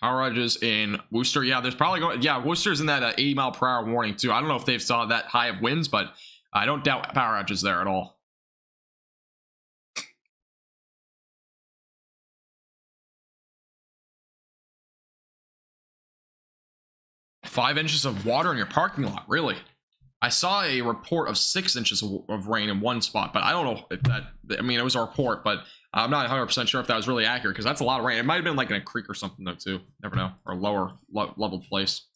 Power outages in Worcester. Yeah, there's probably going. Yeah, Worcester's in that 80 mile per hour warning too. I don't know if they've saw that high of winds, but I don't doubt power outages there at all. 5 inches of water in your parking lot, really? I saw a report of 6 inches of rain in one spot, but I don't know if that, I mean, it was a report, but I'm not 100% sure if that was really accurate, because that's a lot of rain. It might have been like in a creek or something though too, never know, or a lower leveled place.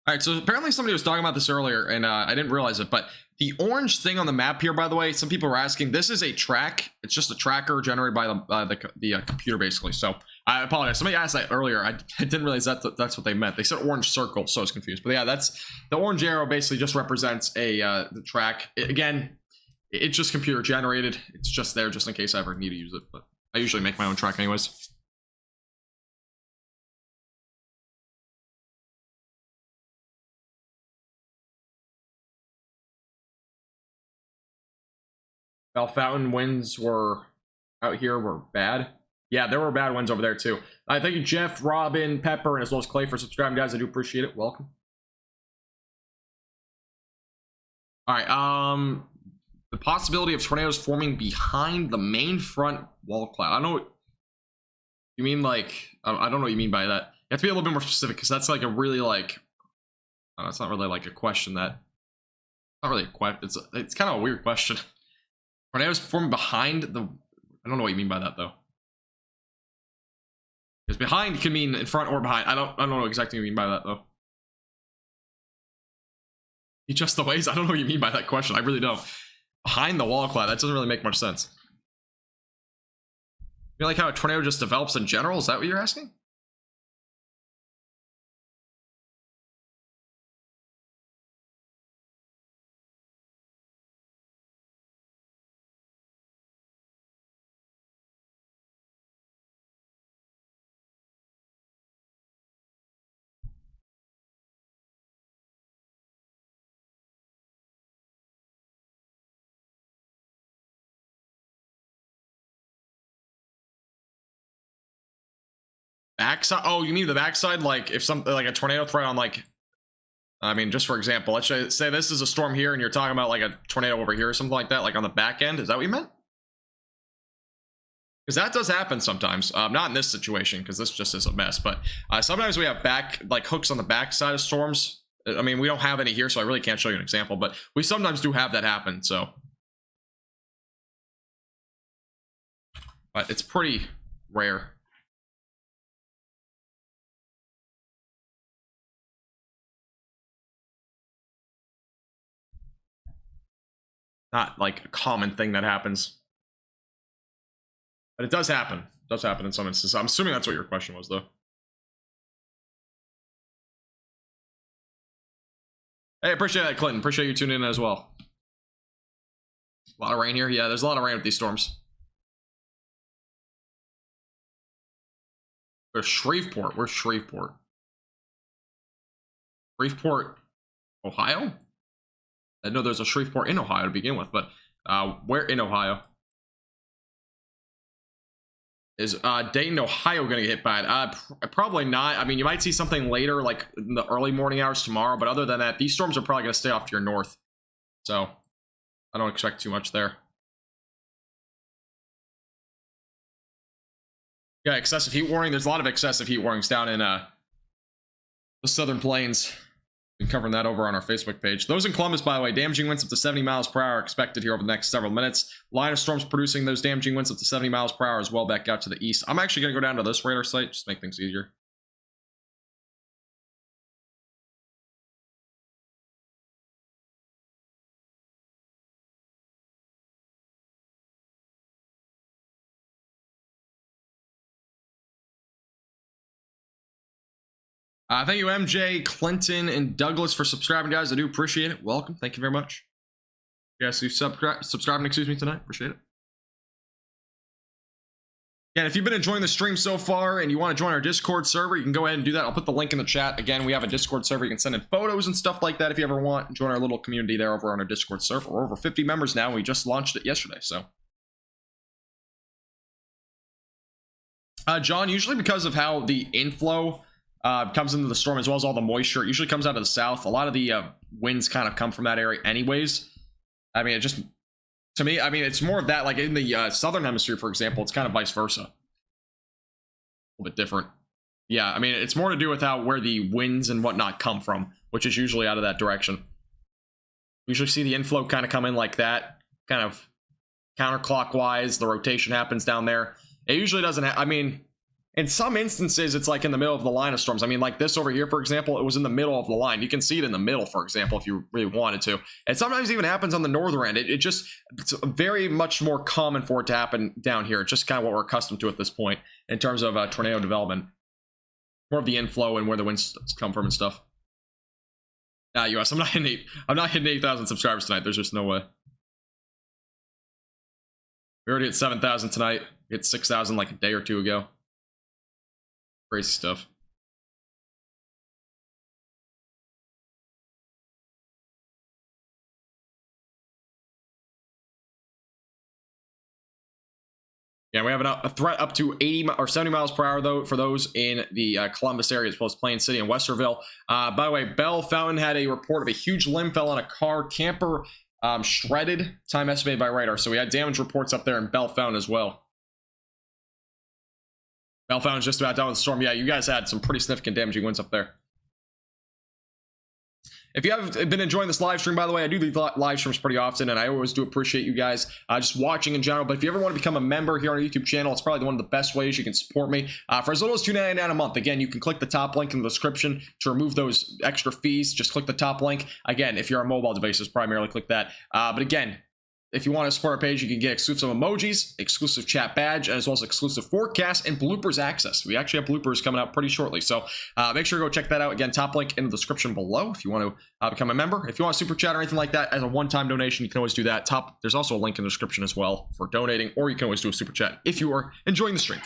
All right, so apparently somebody was talking about this earlier, and I didn't realize it, but the orange thing on the map here, by the way, some people were asking, this is a track. It's just a tracker generated by the computer, basically. So I apologize. Somebody asked that earlier. I didn't realize that's what they meant. They said orange circle, so I was confused. But yeah, that's the orange arrow. Basically, just represents the track. Again, it's just computer generated. It's just there, just in case I ever need to use it. But I usually make my own track, anyways. Fountain winds were out here were bad. Yeah, there were bad winds over there too. Thank you, Jeff, Robin, Pepper, and as well as Clay for subscribing, guys. I do appreciate it. Welcome. All right. The possibility of tornadoes forming behind the main front wall cloud. I don't know what you mean. Like, I don't know what you mean by that. You have to be a little bit more specific, because that's like a really like. It's not really like a question that. Not really a question. It's kind of a weird question. Tornadoes forming behind the. I don't know what you mean by that though. Because behind can mean in front or behind. I don't know exactly what you mean by that though. You adjust the waves? I don't know what you mean by that question. I really don't. Behind the wall cloud, that doesn't really make much sense. You like how a tornado just develops in general? Is that what you're asking? Backside? Oh, you mean the backside? Like if something like a tornado threat on like, I mean, just for example, let's say this is a storm here and you're talking about like a tornado over here or something like that, like on the back end. Is that what you meant? Because that does happen sometimes. Not in this situation, because this just is a mess, but sometimes we have like hooks on the back side of storms. I mean, we don't have any here, so I really can't show you an example, but we sometimes do have that happen, so. But it's pretty rare. Not like a common thing that happens. But it does happen. It does happen in some instances. I'm assuming that's what your question was, though. Hey, appreciate that, Clinton. Appreciate you tuning in as well. A lot of rain here. Yeah, there's a lot of rain with these storms. There's Shreveport. Where's Shreveport? Shreveport, Ohio? I know there's a Shreveport in Ohio to begin with, but where in Ohio? Is Dayton, Ohio going to get hit bad? Probably not. I mean, you might see something later, like in the early morning hours tomorrow, but other than that, these storms are probably going to stay off to your north. So I don't expect too much there. Yeah, excessive heat warning. There's a lot of excessive heat warnings down in the Southern Plains. Been covering that over on our Facebook page. Those in Columbus, by the way, damaging winds up to 70 miles per hour expected here over the next several minutes. Line of storms producing those damaging winds up to 70 miles per hour as well back out to the east. I'm actually going to go down to this radar site just to make things easier. Thank you, MJ, Clinton, and Douglas for subscribing, guys. I do appreciate it. Welcome. Thank you very much. Yes, you subscribing, excuse me, tonight. Appreciate it. Yeah, if you've been enjoying the stream so far and you want to join our Discord server, you can go ahead and do that. I'll put the link in the chat. Again, we have a Discord server. You can send in photos and stuff like that if you ever want. Join our little community there over on our Discord server. We're over 50 members now. We just launched it yesterday, so. John, usually because of how the inflow comes into the storm, as well as all the moisture, it usually comes out of the south. A lot of the winds kind of come from that area anyways. I mean, it just, to me, I mean, it's more of that, like in the southern hemisphere, for example, it's kind of vice versa. A little bit different. Yeah, I mean, it's more to do with where the winds and whatnot come from, which is usually out of that direction. Usually see the inflow kind of come in like that, kind of counterclockwise. The rotation happens down there. It usually doesn't I mean, in some instances, it's like in the middle of the line of storms. I mean, like this over here, for example, it was in the middle of the line. You can see it in the middle, for example, if you really wanted to. And sometimes even happens on the northern end. It's very much more common for it to happen down here. It's just kind of what we're accustomed to at this point in terms of tornado development. More of the inflow and where the winds come from and stuff. US, I'm not hitting 8,000 subscribers tonight. There's just no way. We already hit 7,000 tonight. We hit 6,000 like a day or two ago. Crazy stuff. Yeah, we have a threat up to 80 or 70 miles per hour, though, for those in the Columbus area, as well as Plain City and Westerville. By the way, Bell Fountain had a report of a huge limb fell on a car. Camper shredded, time estimated by radar. So we had damage reports up there in Bell Fountain as well. Bell Fountain's just about done with the storm. Yeah, you guys had some pretty significant damaging winds up there. If you haven't been enjoying this live stream, by the way, I do these live streams pretty often, and I always do appreciate you guys just watching in general. But if you ever want to become a member here on our YouTube channel, it's probably one of the best ways you can support me. For as little as $2.99 a month, again, you can click the top link in the description to remove those extra fees. Just click the top link. Again, if you're on mobile devices, primarily click that. But again, if you want to support our page, you can get exclusive emojis, exclusive chat badge, as well as exclusive forecasts and bloopers access. We actually have bloopers coming out pretty shortly, so make sure to go check that out. Again, top link in the description below if you want to become a member. If you want a super chat or anything like that as a one-time donation, you can always do that. There's also a link in the description as well for donating, or you can always do a super chat if you are enjoying the stream.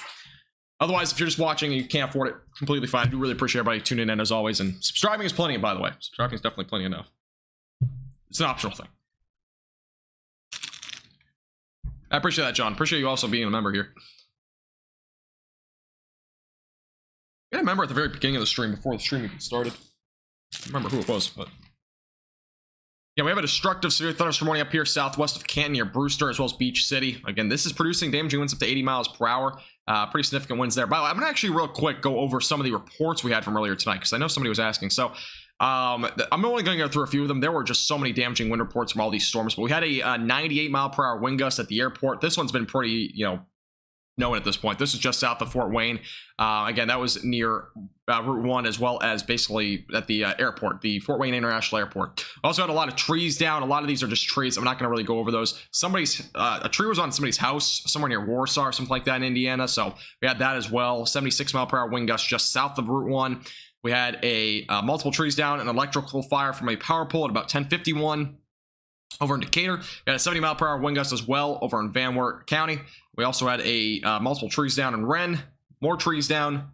Otherwise, if you're just watching and you can't afford it, completely fine. I do really appreciate everybody tuning in as always, and subscribing is plenty, by the way. Subscribing is definitely plenty enough. It's an optional thing. I appreciate that, John. Appreciate you also being a member here. I remember at the very beginning of the stream, before the stream even started. I don't remember who it was, but yeah, we have a destructive severe thunderstorm warning up here southwest of Canton near Brewster, as well as Beach City. Again, this is producing damaging winds up to 80 miles per hour. Pretty significant winds there. By the way, I'm gonna actually real quick go over some of the reports we had from earlier tonight, because I know somebody was asking. So I'm only going to go through a few of them. There were just so many damaging wind reports from all these storms, but we had a 98 mile per hour wind gust at the airport. This one's been pretty, known at this point. This is just south of Fort Wayne. Again, that was near Route 1, as well as basically at the airport, the Fort Wayne International Airport. Also had a lot of trees down. A lot of these are just trees. I'm not going to really go over those. A tree was on somebody's house somewhere near Warsaw or something like that in Indiana. So we had that as well. 76 mile per hour wind gust just south of Route 1. We had multiple trees down, an electrical fire from a power pole at about 10:51 over in Decatur. We had a 70 mile per hour wind gust as well over in Van Wert County. We also had multiple trees down in Wren, more trees down.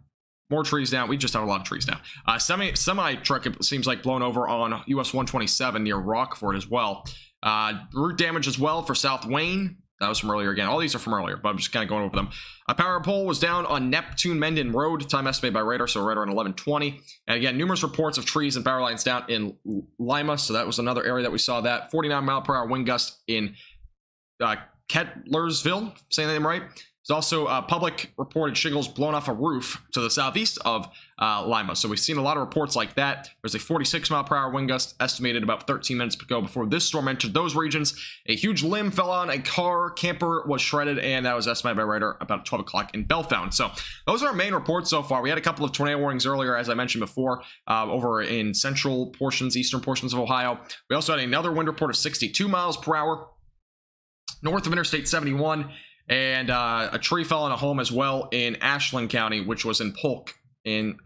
We just had a lot of trees down. Semi truck, it seems like, blown over on US 127 near Rockford as well. Root damage as well for South Wayne. That was from earlier again. All these are from earlier, but I'm just kind of going over them. A power pole was down on Neptune Menden Road, time estimated by radar, so right around 11:20. And again, numerous reports of trees and power lines down in Lima, so that was another area that we saw that. 49-mile-per-hour wind gust in Kettlersville, saying the name right. There's also public reported shingles blown off a roof to the southeast of Lima. So we've seen a lot of reports like that. There's a 46-mile-per-hour wind gust estimated about 13 minutes ago before this storm entered those regions. A huge limb fell on a car. Camper was shredded, and that was estimated by radar about 12 o'clock in Belltown. So those are our main reports so far. We had a couple of tornado warnings earlier, as I mentioned before, over in central portions, eastern portions of Ohio. We also had another wind report of 62 miles per hour north of Interstate 71. And a tree fell on a home as well in Ashland County, which was in Polk in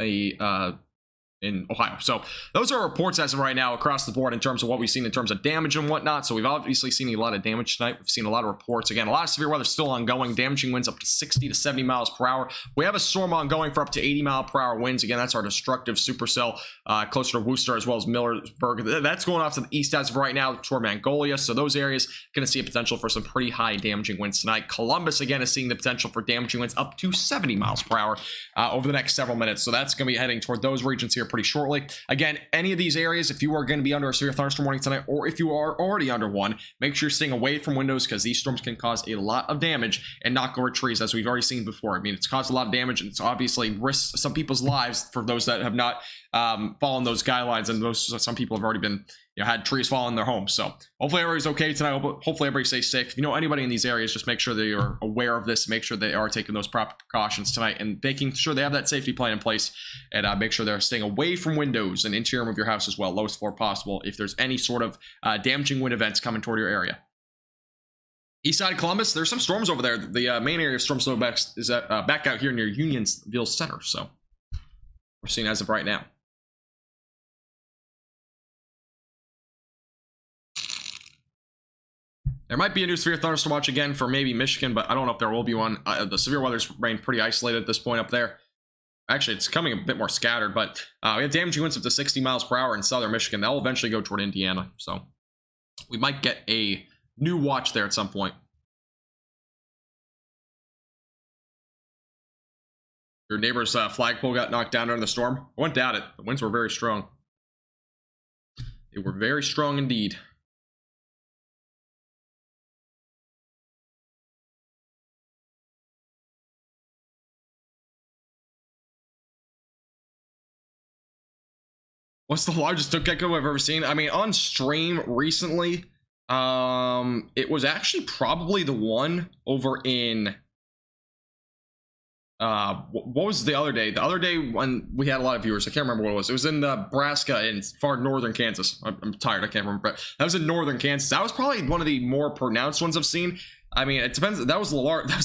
Ohio. So those are reports as of right now across the board in terms of what we've seen in terms of damage and whatnot. So we've obviously seen a lot of damage tonight. We've seen a lot of reports. Again, a lot of severe weather still ongoing. Damaging winds up to 60 to 70 miles per hour. We have a storm ongoing for up to 80-mile-per-hour winds. Again, that's our destructive supercell closer to Worcester as well as Millersburg. That's going off to the east as of right now toward Mongolia. So those areas going to see a potential for some pretty high damaging winds tonight. Columbus, again, is seeing the potential for damaging winds up to 70 miles per hour over the next several minutes. So that's going to be heading toward those regions here pretty shortly. Again, any of these areas, if you are going to be under a severe thunderstorm warning tonight, or if you are already under one, make sure you're staying away from windows because these storms can cause a lot of damage and knock over trees, as we've already seen before. I mean, it's caused a lot of damage, and it's obviously risks some people's lives for those that have not followed those guidelines, and some people have already been, had trees fall in their homes. So hopefully everybody's okay tonight. Hopefully everybody stays safe. If you know anybody in these areas, just make sure they are aware of this. Make sure they are taking those proper precautions tonight and making sure they have that safety plan in place, and make sure they're staying away from windows and interior of your house as well, lowest floor possible, if there's any sort of damaging wind events coming toward your area. East side of Columbus, there's some storms over there. The main area of storm slow is back out here near Unionsville Center. So we're seeing as of right now. There might be a new severe thunderstorm watch again for maybe Michigan, but I don't know if there will be one. The severe weather's remained pretty isolated at this point up there. Actually, it's coming a bit more scattered, but we have damaging winds up to 60 miles per hour in southern Michigan. That'll eventually go toward Indiana, so we might get a new watch there at some point. Your neighbor's flagpole got knocked down during the storm. I wouldn't doubt it. The winds were very strong. They were very strong indeed. What's the largest hook gecko I've ever seen? I mean, on stream recently, it was actually probably the one over in, what was the other day? The other day when we had a lot of viewers, I can't remember what it was. It was in Nebraska and far northern Kansas. I'm tired, I can't remember, but that was in northern Kansas. That was probably one of the more pronounced ones I've seen. I mean, it depends. That was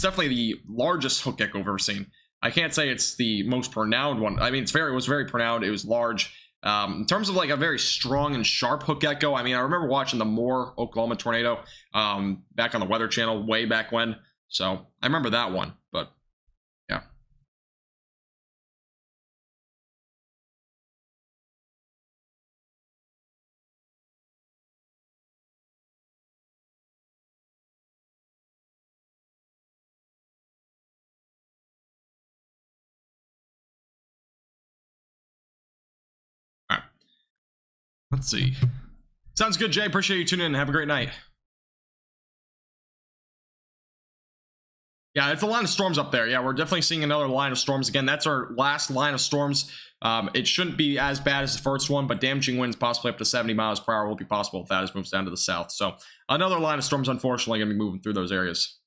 definitely the largest hook gecko I've ever seen. I can't say it's the most pronounced one. I mean, it was very pronounced. It was large. In terms of like a very strong and sharp hook gecko, I mean, I remember watching the Moore, Oklahoma tornado back on the Weather Channel way back when. So I remember that one, but yeah. Let's see. Sounds good, Jay. Appreciate you tuning in. Have a great night. Yeah, it's a line of storms up there. Yeah, we're definitely seeing another line of storms. Again, that's our last line of storms. It shouldn't be as bad as the first one, but damaging winds possibly up to 70 miles per hour will be possible if that as moves down to the south. So another line of storms, unfortunately, going to be moving through those areas.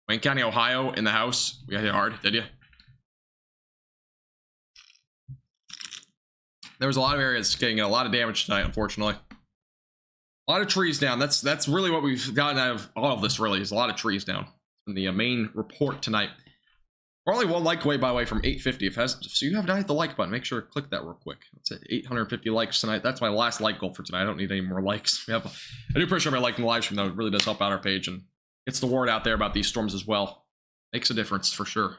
Wayne County, Ohio, in the house. We got hit hard, did you? There was a lot of areas getting a lot of damage tonight, unfortunately. A lot of trees down. That's really what we've gotten out of all of this, really, is a lot of trees down. In the main report tonight. We're only one like away, by the way, from 850. So you have not hit the like button. Make sure to click that real quick. It's at 850 likes tonight. That's my last like goal for tonight. I don't need any more likes. I do appreciate everybody liking the live stream, though. It really does help out our page and gets the word out there about these storms as well. Makes a difference, for sure.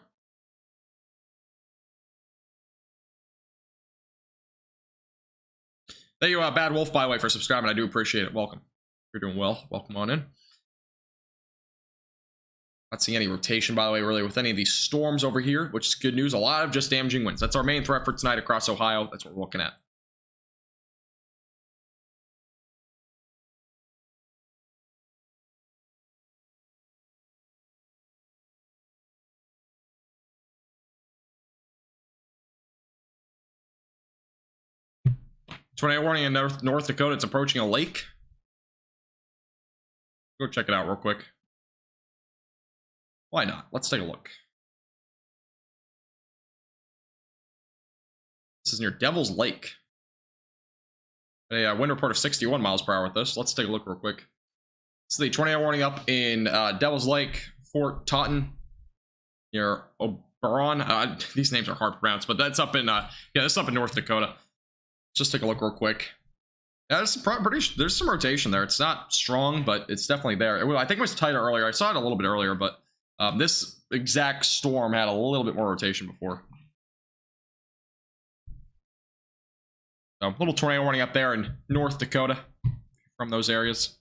Thank you, Bad Wolf, by the way, for subscribing. I do appreciate it. Welcome. You're doing well. Welcome on in. Not seeing any rotation, by the way, really, with any of these storms over here, which is good news. A lot of just damaging winds. That's our main threat for tonight across Ohio. That's what we're looking at. Tornado warning in North Dakota. It's approaching a lake. Go check it out real quick. Why not? Let's take a look. This is near Devil's Lake. A wind report of 61 miles per hour with this. Let's take a look real quick. This is the tornado warning up in Devil's Lake, Fort Totten, near Oberon. These names are hard to pronounce, but that's up in that's up in North Dakota. Just take a look real quick. Yeah, there's some rotation there. It's not strong, but it's definitely there. I think it was tighter earlier. I saw it a little bit earlier, but this exact storm had a little bit more rotation before. So, a little tornado warning up there in North Dakota from those areas.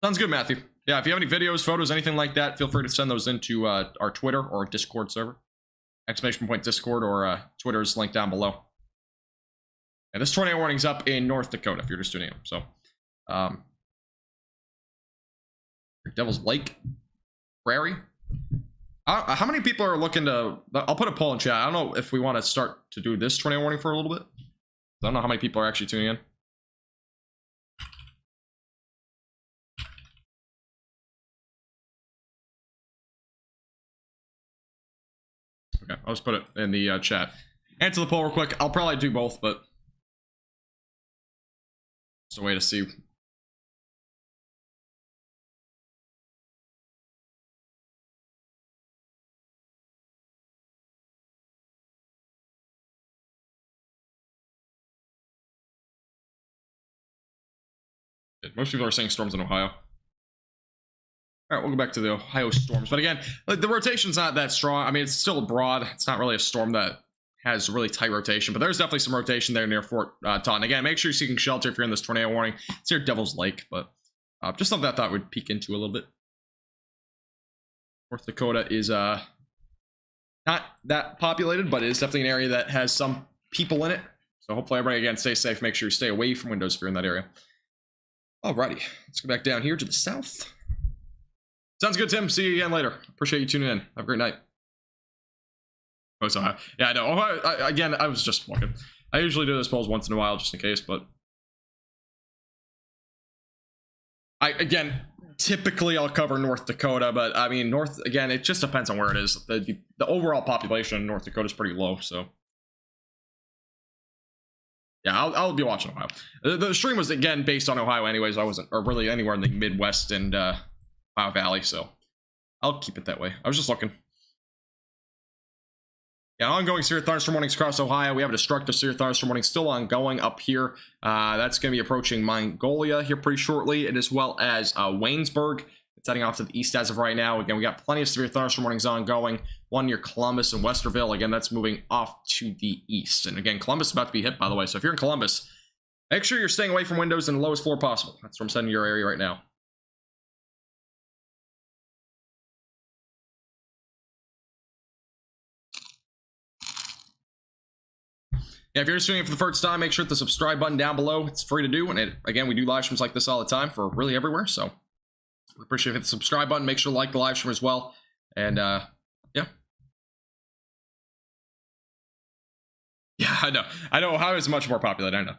Sounds good, Matthew. Yeah, if you have any videos, photos, anything like that, feel free to send those into our Twitter or Discord server. ! Discord or Twitter's link down below. And this tornado warning's up in North Dakota if you're just tuning in. So, Devil's Lake, Prairie. How many people are looking to? I'll put a poll in chat. I don't know if we want to start to do this tornado warning for a little bit. I don't know how many people are actually tuning in. Okay, I'll just put it in the chat. Answer the poll real quick. I'll probably do both, but it's a way to see. Most people are saying storms in Ohio. All right, we'll go back to the Ohio storms. But again, like, the rotation's not that strong. I mean, it's still broad. It's not really a storm that has really tight rotation, but there's definitely some rotation there near Fort Totten. Again, make sure you're seeking shelter if you're in this tornado warning. It's near Devil's Lake, but just something I thought we'd peek into a little bit. North Dakota is not that populated, but it is definitely an area that has some people in it. So hopefully everybody, again, stay safe. Make sure you stay away from windows if you're in that area. Alrighty, let's go back down here to the south. Sounds good, Tim. See you again later. Appreciate you tuning in. Have a great night. Oh, sorry. Yeah, I know. Again, I was just walking. I usually do those polls once in a while just in case, but typically I'll cover North Dakota, but I mean, again, it just depends on where it is. The overall population in North Dakota is pretty low, so yeah, I'll be watching Ohio. The stream was, again, based on Ohio anyways. I wasn't, or really anywhere in the Midwest and Ohio Valley, so I'll keep it that way. I was just looking. Yeah, ongoing severe thunderstorm warnings across Ohio. We have a destructive severe thunderstorm warning still ongoing up here. That's going to be approaching Mongolia here pretty shortly, and as well as Waynesburg. It's heading off to the east as of right now. Again, we got plenty of severe thunderstorm warnings ongoing. One near Columbus and Westerville. Again, that's moving off to the east. And again, Columbus is about to be hit, by the way. So if you're in Columbus, make sure you're staying away from windows in the lowest floor possible. That's where I'm sending your area right now. Yeah, if you're just doing it for the first time, make sure to hit the subscribe button down below. It's free to do. And again, we do live streams like this all the time for really everywhere. So we appreciate it. Hit the subscribe button. Make sure to like the live stream as well. And yeah. Yeah, I know Ohio is much more populated. I know.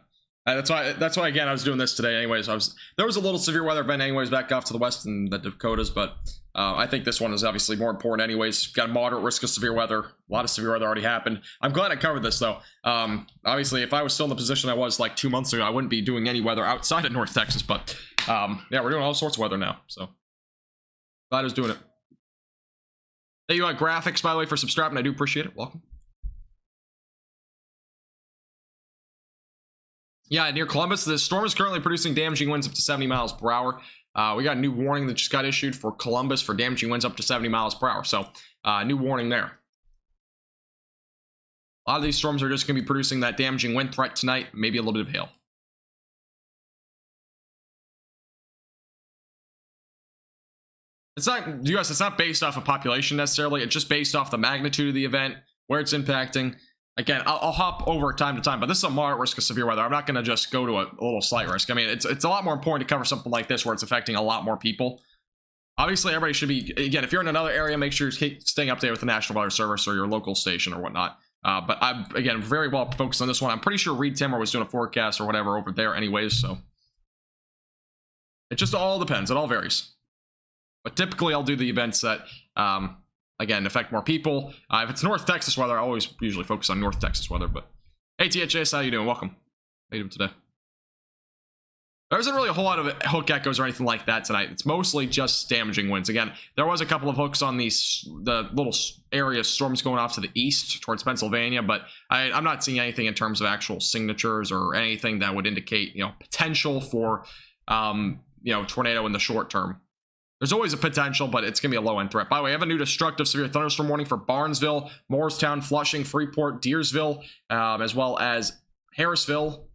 That's why again I was doing this today anyways. There was a little severe weather event anyways back off to the west in the Dakotas, but I think this one is obviously more important anyways. Got a moderate risk of severe weather. A lot of severe weather already happened. I'm glad I covered this though. Obviously if I was still in the position I was like 2 months ago, I wouldn't be doing any weather outside of North Texas, but yeah, we're doing all sorts of weather now, so glad I was doing it. Thank you graphics, by the way, for subscribing. I do appreciate it. Welcome. Yeah, near Columbus, the storm is currently producing damaging winds up to 70 miles per hour. We got a new warning that just got issued for Columbus for damaging winds up to 70 miles per hour. So, new warning there. A lot of these storms are just going to be producing that damaging wind threat tonight, maybe a little bit of hail. It's not, US, it's not based off of population necessarily. It's just based off the magnitude of the event, where it's impacting. Again, I'll hop over time to time, but this is a moderate risk of severe weather. I'm not going to just go to a little slight risk. I mean, it's a lot more important to cover something like this where it's affecting a lot more people. Obviously, everybody should be, again, if you're in another area, make sure you're staying updated with the National Weather Service or your local station or whatnot. But I'm, again, very well focused on this one. I'm pretty sure Reed Timmer was doing a forecast or whatever over there anyways, so. It just all depends. It all varies. But typically, I'll do the events that, again, affect more people. If it's North Texas weather, I always usually focus on North Texas weather. But hey, THS, how you doing? Welcome. How you doing today? There isn't really a whole lot of hook echoes or anything like that tonight. It's mostly just damaging winds. Again, there was a couple of hooks on the little area storms going off to the east towards Pennsylvania, but I'm not seeing anything in terms of actual signatures or anything that would indicate, potential for, tornado in the short term. There's always a potential, but it's going to be a low-end threat. By the way, I have a new destructive severe thunderstorm warning for Barnesville, Morristown, Flushing, Freeport, Deersville, as well as Harrisville,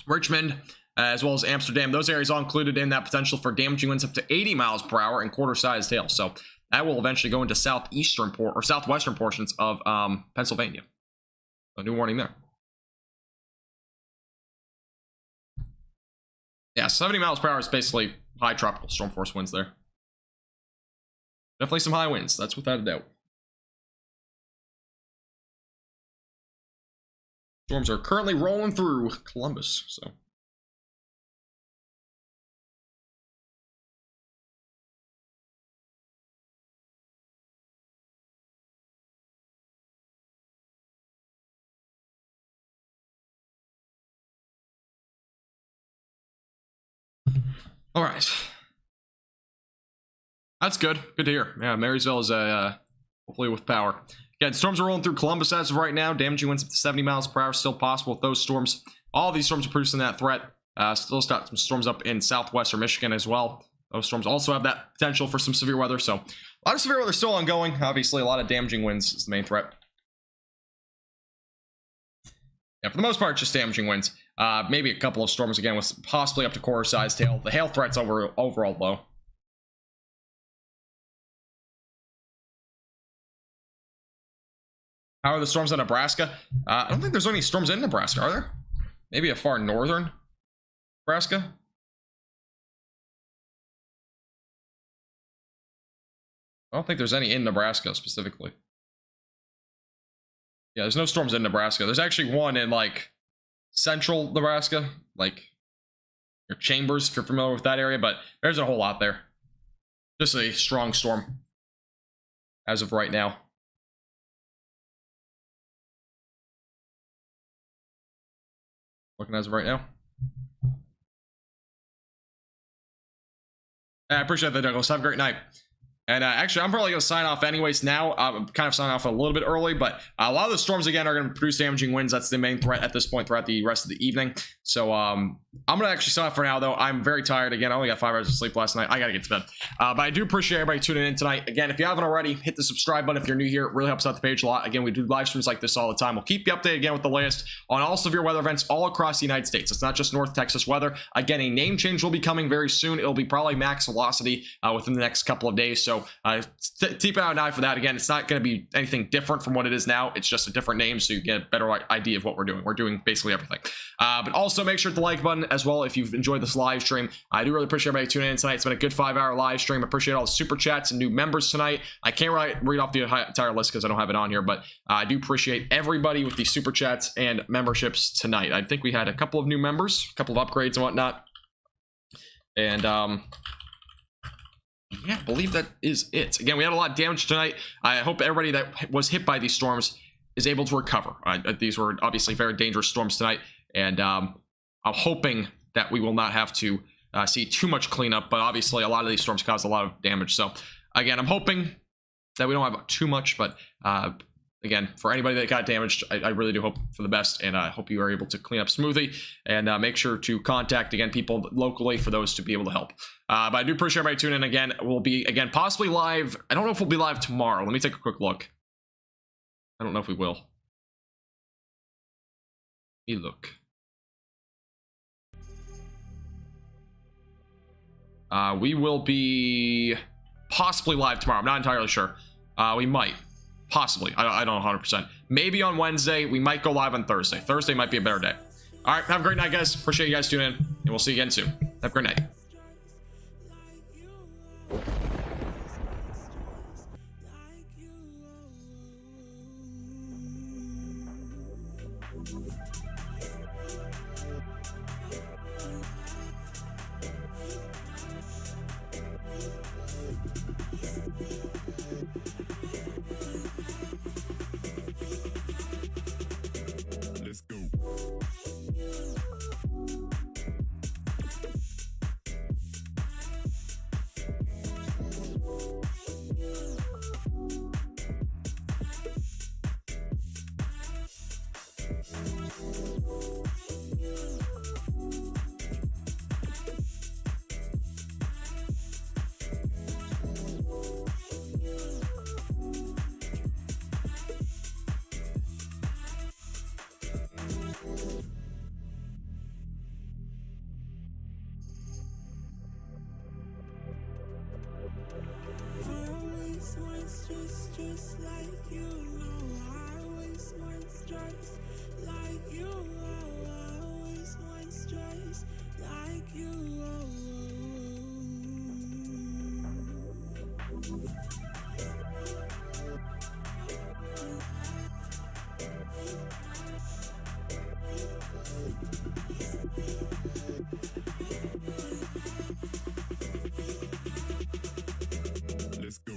Richmond, as well as Amsterdam. Those areas all included in that potential for damaging winds up to 80 miles per hour and quarter-sized hail. So that will eventually go into southwestern portions of Pennsylvania. A new warning there. Yeah, 70 miles per hour is basically high tropical storm force winds there. Definitely some high winds, that's without a doubt. Storms are currently rolling through Columbus, so. All right. That's good. Good to hear. Yeah, Marysville is hopefully with power. Again, storms are rolling through Columbus as of right now. Damaging winds up to 70 miles per hour. Still possible with those storms. All these storms are producing that threat. Still got some storms up in southwestern Michigan as well. Those storms also have that potential for some severe weather. So a lot of severe weather still ongoing. Obviously, a lot of damaging winds is the main threat. Yeah, for the most part, just damaging winds. Maybe a couple of storms again with possibly up to quarter-sized hail. The hail threat's overall low. How are the storms in Nebraska? I don't think there's any storms in Nebraska, are there? Maybe a far northern Nebraska? I don't think there's any in Nebraska specifically. Yeah, there's no storms in Nebraska. There's actually one in, like, central Nebraska, like your Chambers, if you're familiar with that area, but there's a whole lot there. Just a strong storm as of right now. Looking as of right now. I appreciate that, Douglas. Have a great night. And actually, I'm probably going to sign off anyways now. I'm kind of signing off a little bit early, but a lot of the storms, again, are going to produce damaging winds. That's the main threat at this point throughout the rest of the evening. So I'm going to actually sign off for now, though. I'm very tired. Again, I only got 5 hours of sleep last night. I got to get to bed. But I do appreciate everybody tuning in tonight. Again, if you haven't already, hit the subscribe button if you're new here. It really helps out the page a lot. Again, we do live streams like this all the time. We'll keep you updated again with the latest on all severe weather events all across the United States. It's not just North Texas weather. Again, a name change will be coming very soon. It'll be probably max velocity within the next couple of days. So keep an eye for that. Again, it's not going to be anything different from what it is now. It's just a different name, so you get a better idea of what we're doing. We're doing basically everything. But also make sure to hit the like button as well if you've enjoyed this live stream. I do really appreciate everybody tuning in tonight. It's been a good 5-hour live stream. I appreciate all the super chats and new members tonight. I can't read off the entire list because I don't have it on here, but I do appreciate everybody with the super chats and memberships tonight. I think we had a couple of new members, a couple of upgrades and whatnot. And yeah, I believe that is it. Again, we had a lot of damage tonight. I hope everybody that was hit by these storms is able to recover. These were obviously very dangerous storms tonight, and I'm hoping that we will not have to see too much cleanup, but obviously a lot of these storms caused a lot of damage. So again, I'm hoping that we don't have too much, but again, for anybody that got damaged, I really do hope for the best, and I hope you are able to clean up smoothly, and make sure to contact, again, people locally for those to be able to help. But I do appreciate everybody tuning in. Again, we'll be, again, possibly live. I don't know if we'll be live tomorrow. Let me take a quick look. I don't know if we will. me look. We will be possibly live tomorrow. I'm not entirely sure. We might. Possibly. I don't know 100%. Maybe on Wednesday. We might go live on Thursday. Thursday might be a better day. All right. Have a great night, guys. Appreciate you guys tuning in. And we'll see you again soon. Have a great night. Let's go. Just like you know, I always want stripes like you. I always want stripes like you. Let's go.